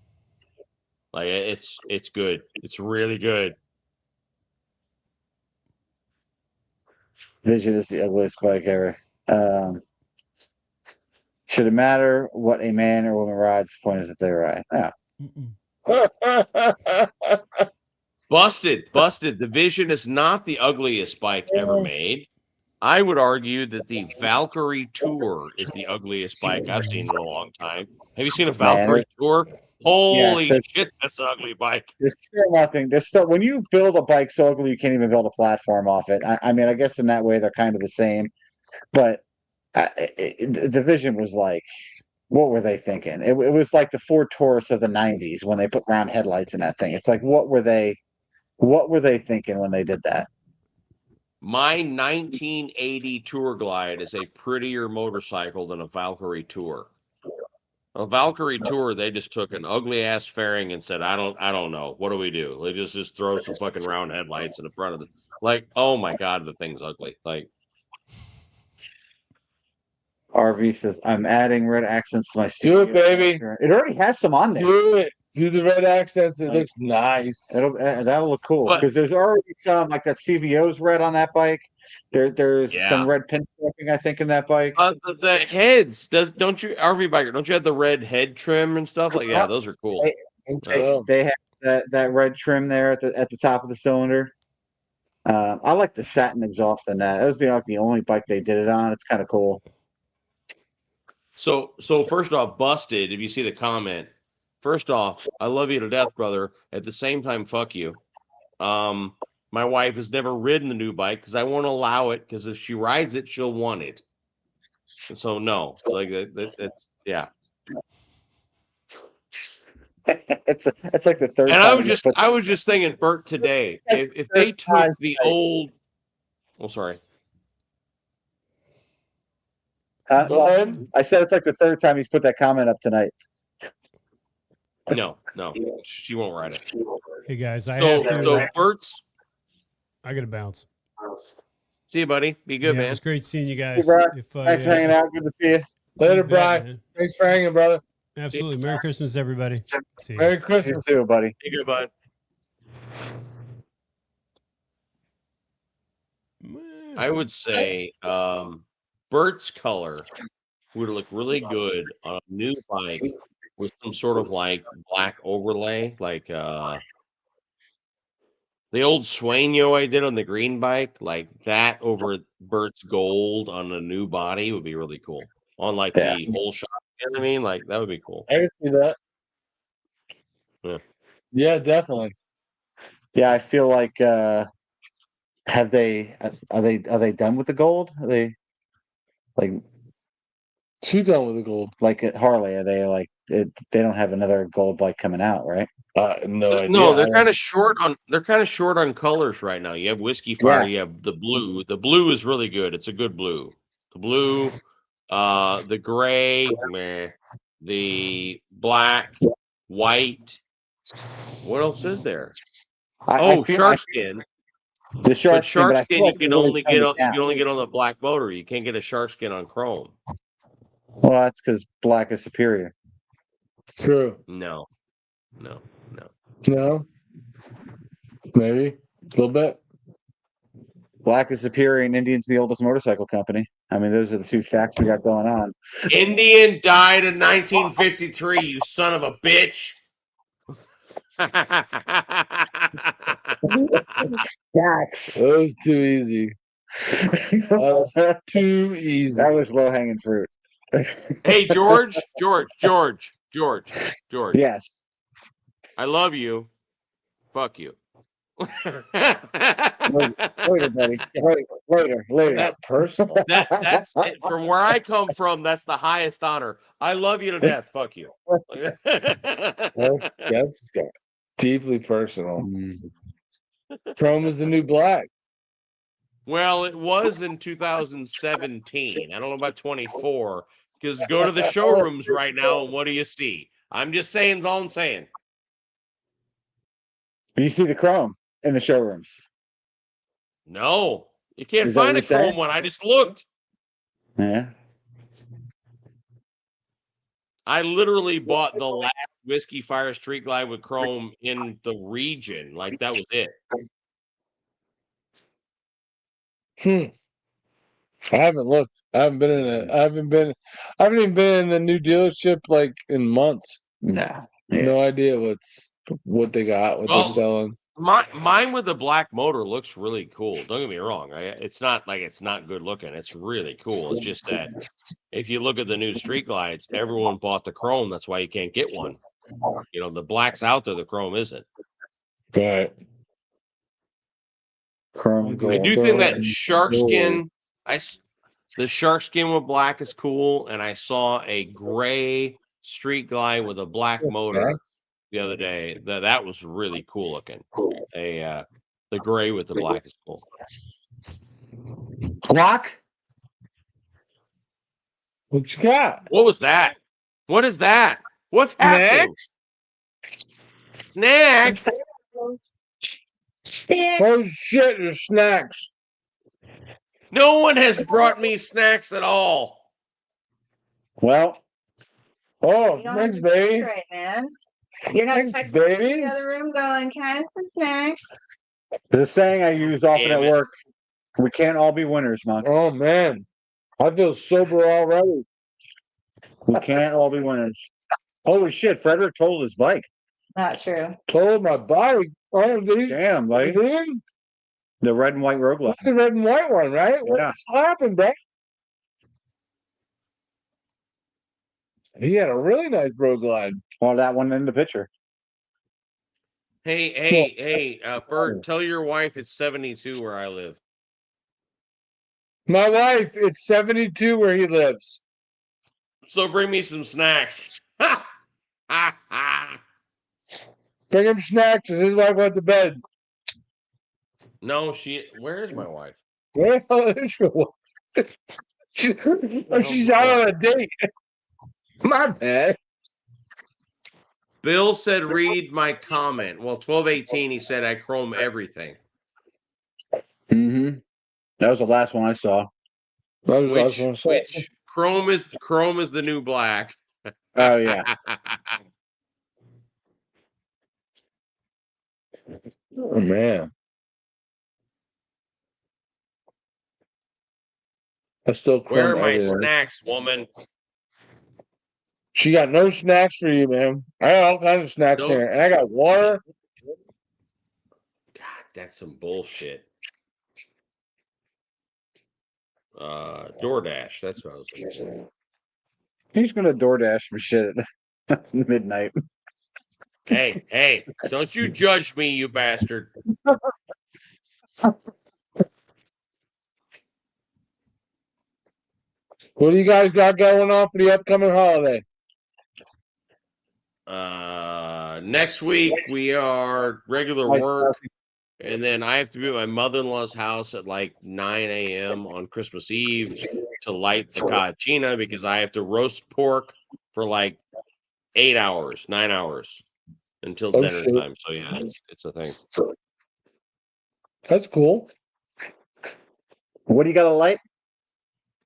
Like it's good. It's really good. Vision is the ugliest bike ever. Should it matter what a man or woman rides? The point is that they ride. Yeah. Busted. The Vision is not the ugliest bike ever made. I would argue that the Valkyrie Tour is the ugliest bike I've seen in a long time. Have you seen a Valkyrie Tour? Holy shit, that's an ugly bike. There's still nothing. There's still when you build a bike so ugly you can't even build a platform off it. I mean, I guess in that way they're kind of the same, but the Vision was like, what were they thinking? It was like the Ford Taurus of the '90s when they put round headlights in that thing. It's like, what were they thinking when they did that? My 1980 Tour Glide is a prettier motorcycle than a Valkyrie Tour. A Valkyrie Tour, they just took an ugly ass fairing and said, I don't know. What do we do? They just throw some fucking round headlights in the front of the oh my God, the thing's ugly. Like RV says, I'm adding red accents to my Do it, baby. It already has some on there. Do it. Do the red accents. It looks nice. That'll look cool because there's already some like that CVO's red on that bike. There's some red pinstriping, I think, in that bike. The heads, don't you RV biker? Don't you have the red head trim and stuff? Like, yeah, those are cool. They have that red trim there at the top of the cylinder. I like the satin exhaust in that. That was the only bike they did it on. It's kind of cool. So first off, busted. If you see the comment, first off, I love you to death, brother. At the same time, fuck you. My wife has never ridden the new bike because I won't allow it because if she rides it, she'll want it. And so no, it's like that's yeah. it's like the third. And time I was just thinking, Bert, today, if they took the old, sorry. Go ahead. I said it's like the third time he's put that comment up tonight. No, she won't ride it. Hey guys, Bert's. I gotta bounce. See you, buddy. Be good, man. It was great seeing you guys. Thanks for hanging out. Good to see you. Later, Brian. Thanks for hanging, brother. Absolutely. Merry Christmas, everybody. See you. Merry Christmas, too, buddy. Be good, bud. I would say Bert's color would look really good on a new bike with some sort of like black overlay, like the old Sueño I did on the green bike, like that over Bert's gold on a new body would be really cool. On like the whole shot, you know what I mean? Like that would be cool. I can see that. Yeah, definitely. Yeah, I feel like have they are they done with the gold? Are they like She's done with the gold. like at Harley? Are they like they don't have another gold bike coming out, right? No idea. No, they're kind of short on colors right now. You have Whiskey Fire, you have the blue. The blue is really good. It's a good blue. The blue, the gray, meh. The black, white. What else is there? Shark skin. The shark But skin, shark but I feel skin you like can only get on the black motor. You can't get a shark skin on chrome. Well, that's because black is superior. True. No. No. Maybe a little bit. Black is superior, and Indian's the oldest motorcycle company. I mean, those are the two facts we got going on. Indian died in 1953. You son of a bitch. Facts. That was too easy. Too easy. That was low hanging fruit. Hey, George. Yes. I love you. Fuck you. Later, buddy. Later. Personal. That's from where I come from. That's the highest honor. I love you to death. Fuck you. That's deeply personal. Chrome is the new black. Well, it was in 2017. I don't know about 24. Because go to the showrooms right now, and what do you see? I'm just saying, is all I'm saying. You see the chrome in the showrooms. No, you can't Is that find what a you're saying? chrome one. I just looked. Yeah. I literally bought the last Whiskey Fire Street Glide with chrome in the region. Like that was it. I haven't looked. I haven't even been in the new dealership like in months. Nah. No idea what they got, what they're selling. Mine with the black motor looks really cool. Don't get me wrong. It's not like it's not good looking. It's really cool. It's just that if you look at the new Street Glides, everyone bought the chrome. That's why you can't get one. You know, the black's out there, the chrome isn't. Right. Chrome gold. I do think that shark skin, the shark skin with black is cool, and I saw a gray Street Glide with a black motor the other day. That was really cool looking. The gray with the black is cool. Block? What you got? What was that? What is that? What's happening? Snacks? Oh shit, there's snacks. No one has brought me snacks at all. Well. Oh, thanks, baby. Right, man. You're not texting the other room going, can I have some snacks? The saying I use often at work, we can't all be winners, Monk. Oh man. I feel sober already. We can't all be winners. Holy shit, Frederick totaled his bike. Not true. Totaled my bike. Oh, damn, buddy. The red and white Road Glide. The red and white one, right? Yeah. What happened, bro? He had a really nice Road Glide. Well, that one in the picture. Hey, Bert, tell your wife it's 72 where I live. My wife, it's 72 where he lives. So bring me some snacks. Bring him snacks as his wife went to bed. No, where is my wife? Where the hell is your wife? She's out on a date. My bad. Bill said, read my comment. Well, 1218, he said, I chrome everything. Mm-hmm. That was the last one I saw. Which chrome is the new black. Oh, yeah. Oh, man. I still chrome Where are my everywhere. snacks, woman? She got no snacks for you, man. I got all kinds of snacks there. And I got water. God, that's some bullshit. DoorDash. That's what I was going to say. He's going to DoorDash some shit at midnight. Hey, don't you judge me, you bastard. What do you guys got going on for the upcoming holiday? Next week we are regular Nice, work, and then I have to be at my mother-in-law's house at like 9 a.m. on Christmas Eve to light the cocina because I have to roast pork for like 8 hours, 9 hours until Oh, dinner shit. time. So yeah, it's a thing. That's cool. What do you got to light?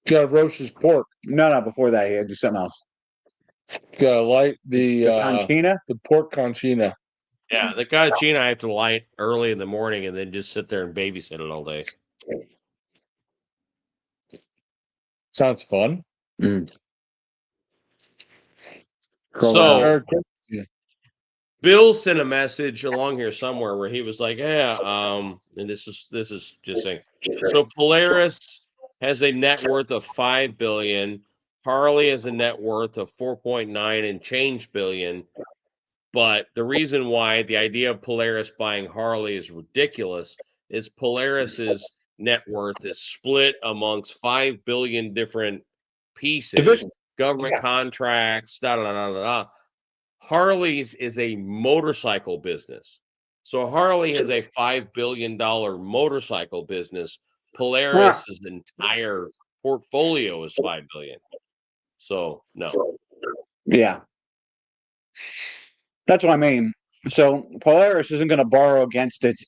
Gotta roast his pork. No, before that, he had to do something else. Gotta light the Conchina? the pork conchina. Yeah, the cocina I have to light early in the morning and then just sit there and babysit it all day. Sounds fun. So Yeah. Bill sent a message along here somewhere where he was like, "Yeah, and this is just saying." So Polaris has a net worth of 5 billion. Harley has a net worth of 4.9 and change billion. But the reason why the idea of Polaris buying Harley is ridiculous is Polaris's net worth is split amongst 5 billion different pieces, Division. government contracts, da da da da da. Harley's is a motorcycle business. So Harley has a $5 billion motorcycle business. Polaris's entire portfolio is 5 billion. So no. Yeah. That's what I mean. So Polaris isn't going to borrow against its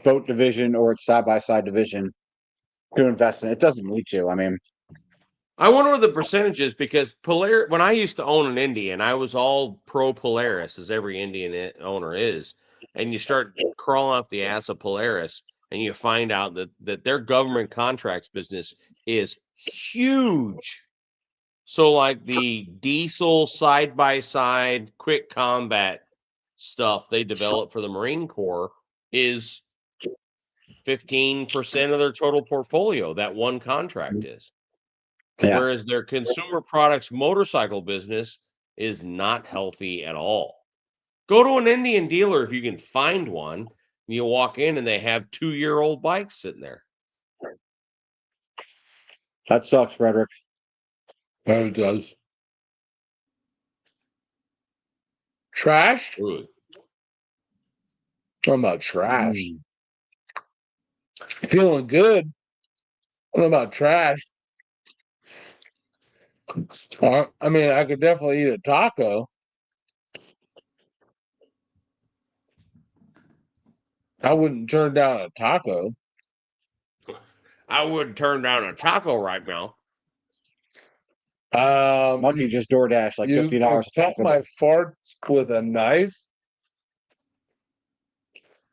boat division or its side by side division to invest in. It doesn't need to. I mean, I wonder what the percentage is because Polaris. When I used to own an Indian, I was all pro Polaris, as every Indian owner is. And you start crawling up the ass of Polaris, and you find out that their government contracts business is huge. So, like the diesel side by side quick combat stuff they develop for the Marine Corps is 15% of their total portfolio. That one contract is. yeah. Whereas their consumer products motorcycle business is not healthy at all. Go to an Indian dealer if you can find one. You walk in and they have 2-year-old bikes sitting there. That sucks, Frederick. Oh, it does. Trash? Ooh. Talking about trash. Feeling good. What about trash? I mean, I could definitely eat a taco. I wouldn't turn down a taco. I wouldn't turn down a taco right now. Monkey just DoorDash like You $50. cut my farts with a knife.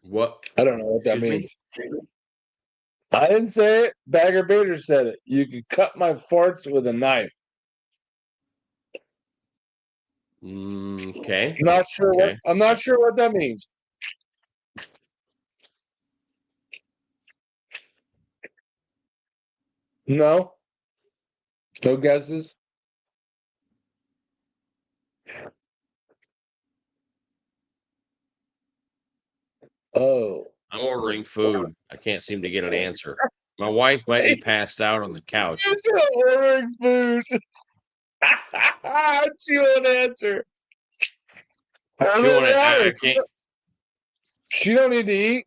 What? I don't know what that Excuse me? means. I didn't say it. Bagger Bader said it. You could cut my farts with a knife. Okay. Not sure. Okay. I'm not sure what that means. No. No guesses. Oh. I'm ordering food. I can't seem to get an answer. My wife might be passed out on the couch. She's ordering food. She won't answer. I can't. She don't need to eat.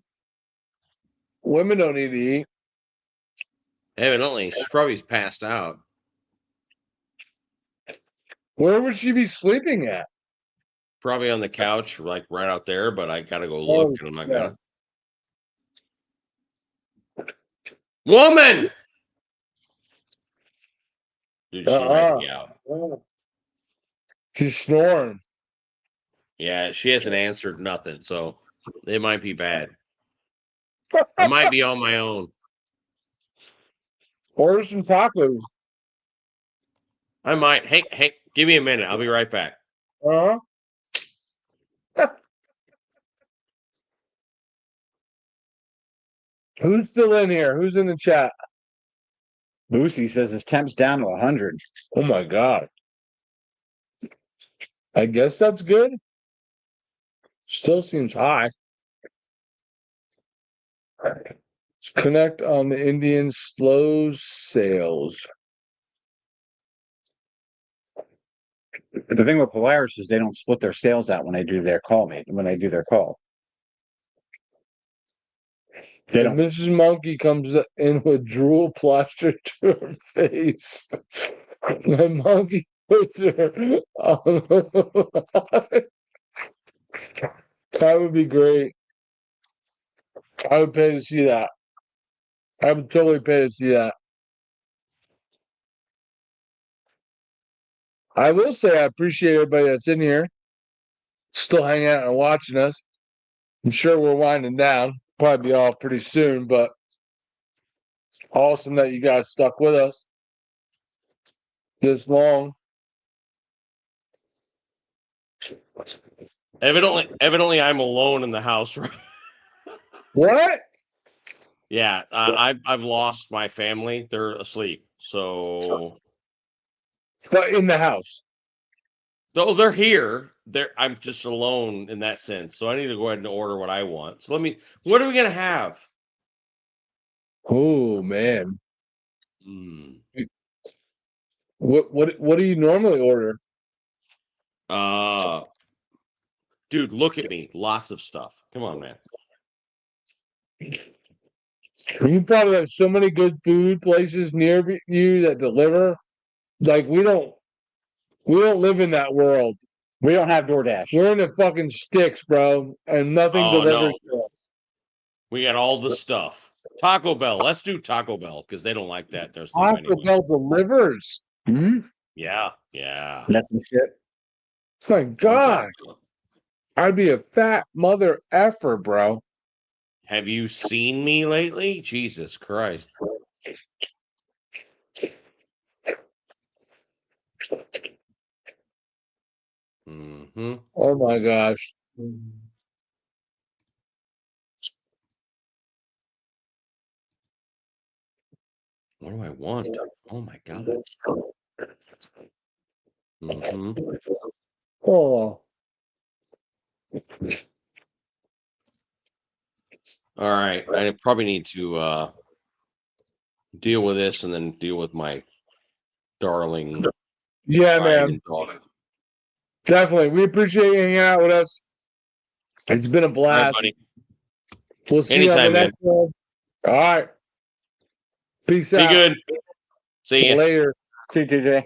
Women don't need to eat. Evidently, she's probably passed out. Where would she be sleeping at? Probably on the couch, like right out there, but I gotta go look and I'm not gonna. Woman! Dude, she might be out. She's snoring. Yeah, she hasn't answered nothing, so it might be bad. I might be on my own. Order some tacos. I might. Hey, give me a minute. I'll be right back. Who's still in here? Who's in the chat? Boosie says his temp's down to 100. Oh my God. I guess that's good. Still seems high. Let's connect on the Indian slow sales. The thing with Polaris is they don't split their sales out when they do their call. They If don't. Mrs. Monkey comes in with drool plastered to her face, the monkey puts her on. That would be great. I would pay to see that. I would totally pay to see that. I will say I appreciate everybody that's in here, still hanging out and watching us. I'm sure we're winding down. Probably be off pretty soon, but awesome that you guys stuck with us this long. Evidently, I'm alone in the house. What? Yeah, I've lost my family. They're asleep. So, But in the house. though they're here, I'm just alone in that sense. So I need to go ahead and order what I want. So what are we gonna have? Oh man. Mm. What do you normally order? Dude, look at me. Lots of stuff. Come on, man. You probably have so many good food places near you that deliver. Like we don't live in that world. We don't have DoorDash. We're in the fucking sticks, bro, and nothing delivers. No. We got all the stuff. Taco Bell. Let's do Taco Bell because they don't like that. There's Taco Bell delivers. Hmm? Yeah. That's some shit. My God, I'd be a fat mother effer, bro. Have you seen me lately? Jesus Christ. Mm-hmm. Oh my gosh. What do I want? Oh my God. Mm-hmm. Oh. All right. I probably need to deal with this and then deal with my darling. Yeah, man. Dog. Definitely. We appreciate you hanging out with us. It's been a blast. All right, buddy. We'll see Anytime, you on the man. next one. All right. Peace out. Be good. See you later. See you, TJ.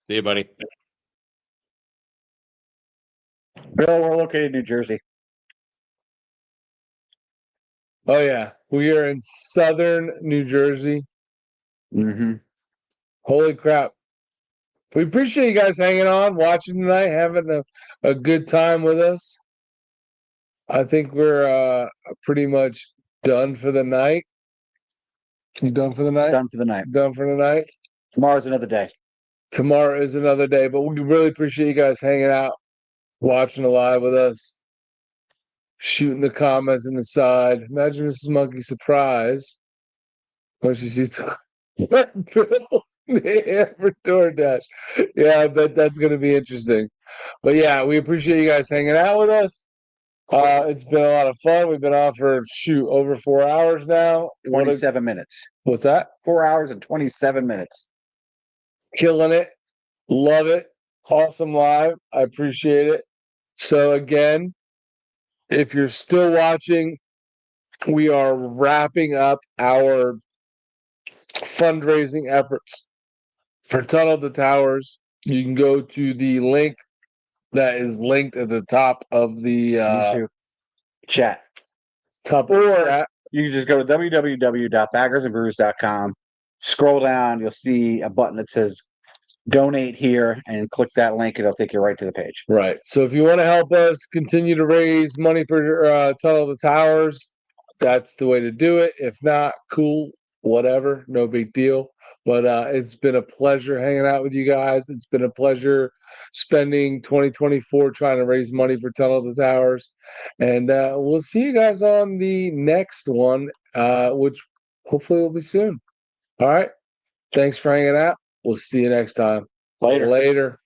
See you, buddy. Bill, we're located in New Jersey. Oh yeah, we are in southern New Jersey. Mm-hmm. Holy crap! We appreciate you guys hanging on, watching tonight, having a good time with us. I think we're pretty much done for the night. You done for the night? Done for the night. Done for the night. Tomorrow's another day. Tomorrow is another day, but we really appreciate you guys hanging out, watching the live with us, shooting the comments in the side. Imagine Mrs. Monkey's surprise when she sees the for DoorDash. Yeah, I bet that's going to be interesting. But yeah, we appreciate you guys hanging out with us. It's been a lot of fun. We've been off for over 4 hours now. 27 minutes. What's that? 4 hours and 27 minutes. Killing it. Love it. Awesome live. I appreciate it. So again, if you're still watching, we are wrapping up our fundraising efforts for Tunnel to Towers. You can go to the link that is linked at the top of the chat. Or you can just go to www.baggersandbrews.com. Scroll down, you'll see a button that says donate here and click that link. It'll take you right to the page. Right. So if you want to help us continue to raise money for Tunnel to Towers, that's the way to do it. If not, cool, whatever, no big deal. But it's been a pleasure hanging out with you guys. It's been a pleasure spending 2024 trying to raise money for Tunnel to Towers. And we'll see you guys on the next one, which hopefully will be soon. All right. Thanks for hanging out. We'll see you next time. Later.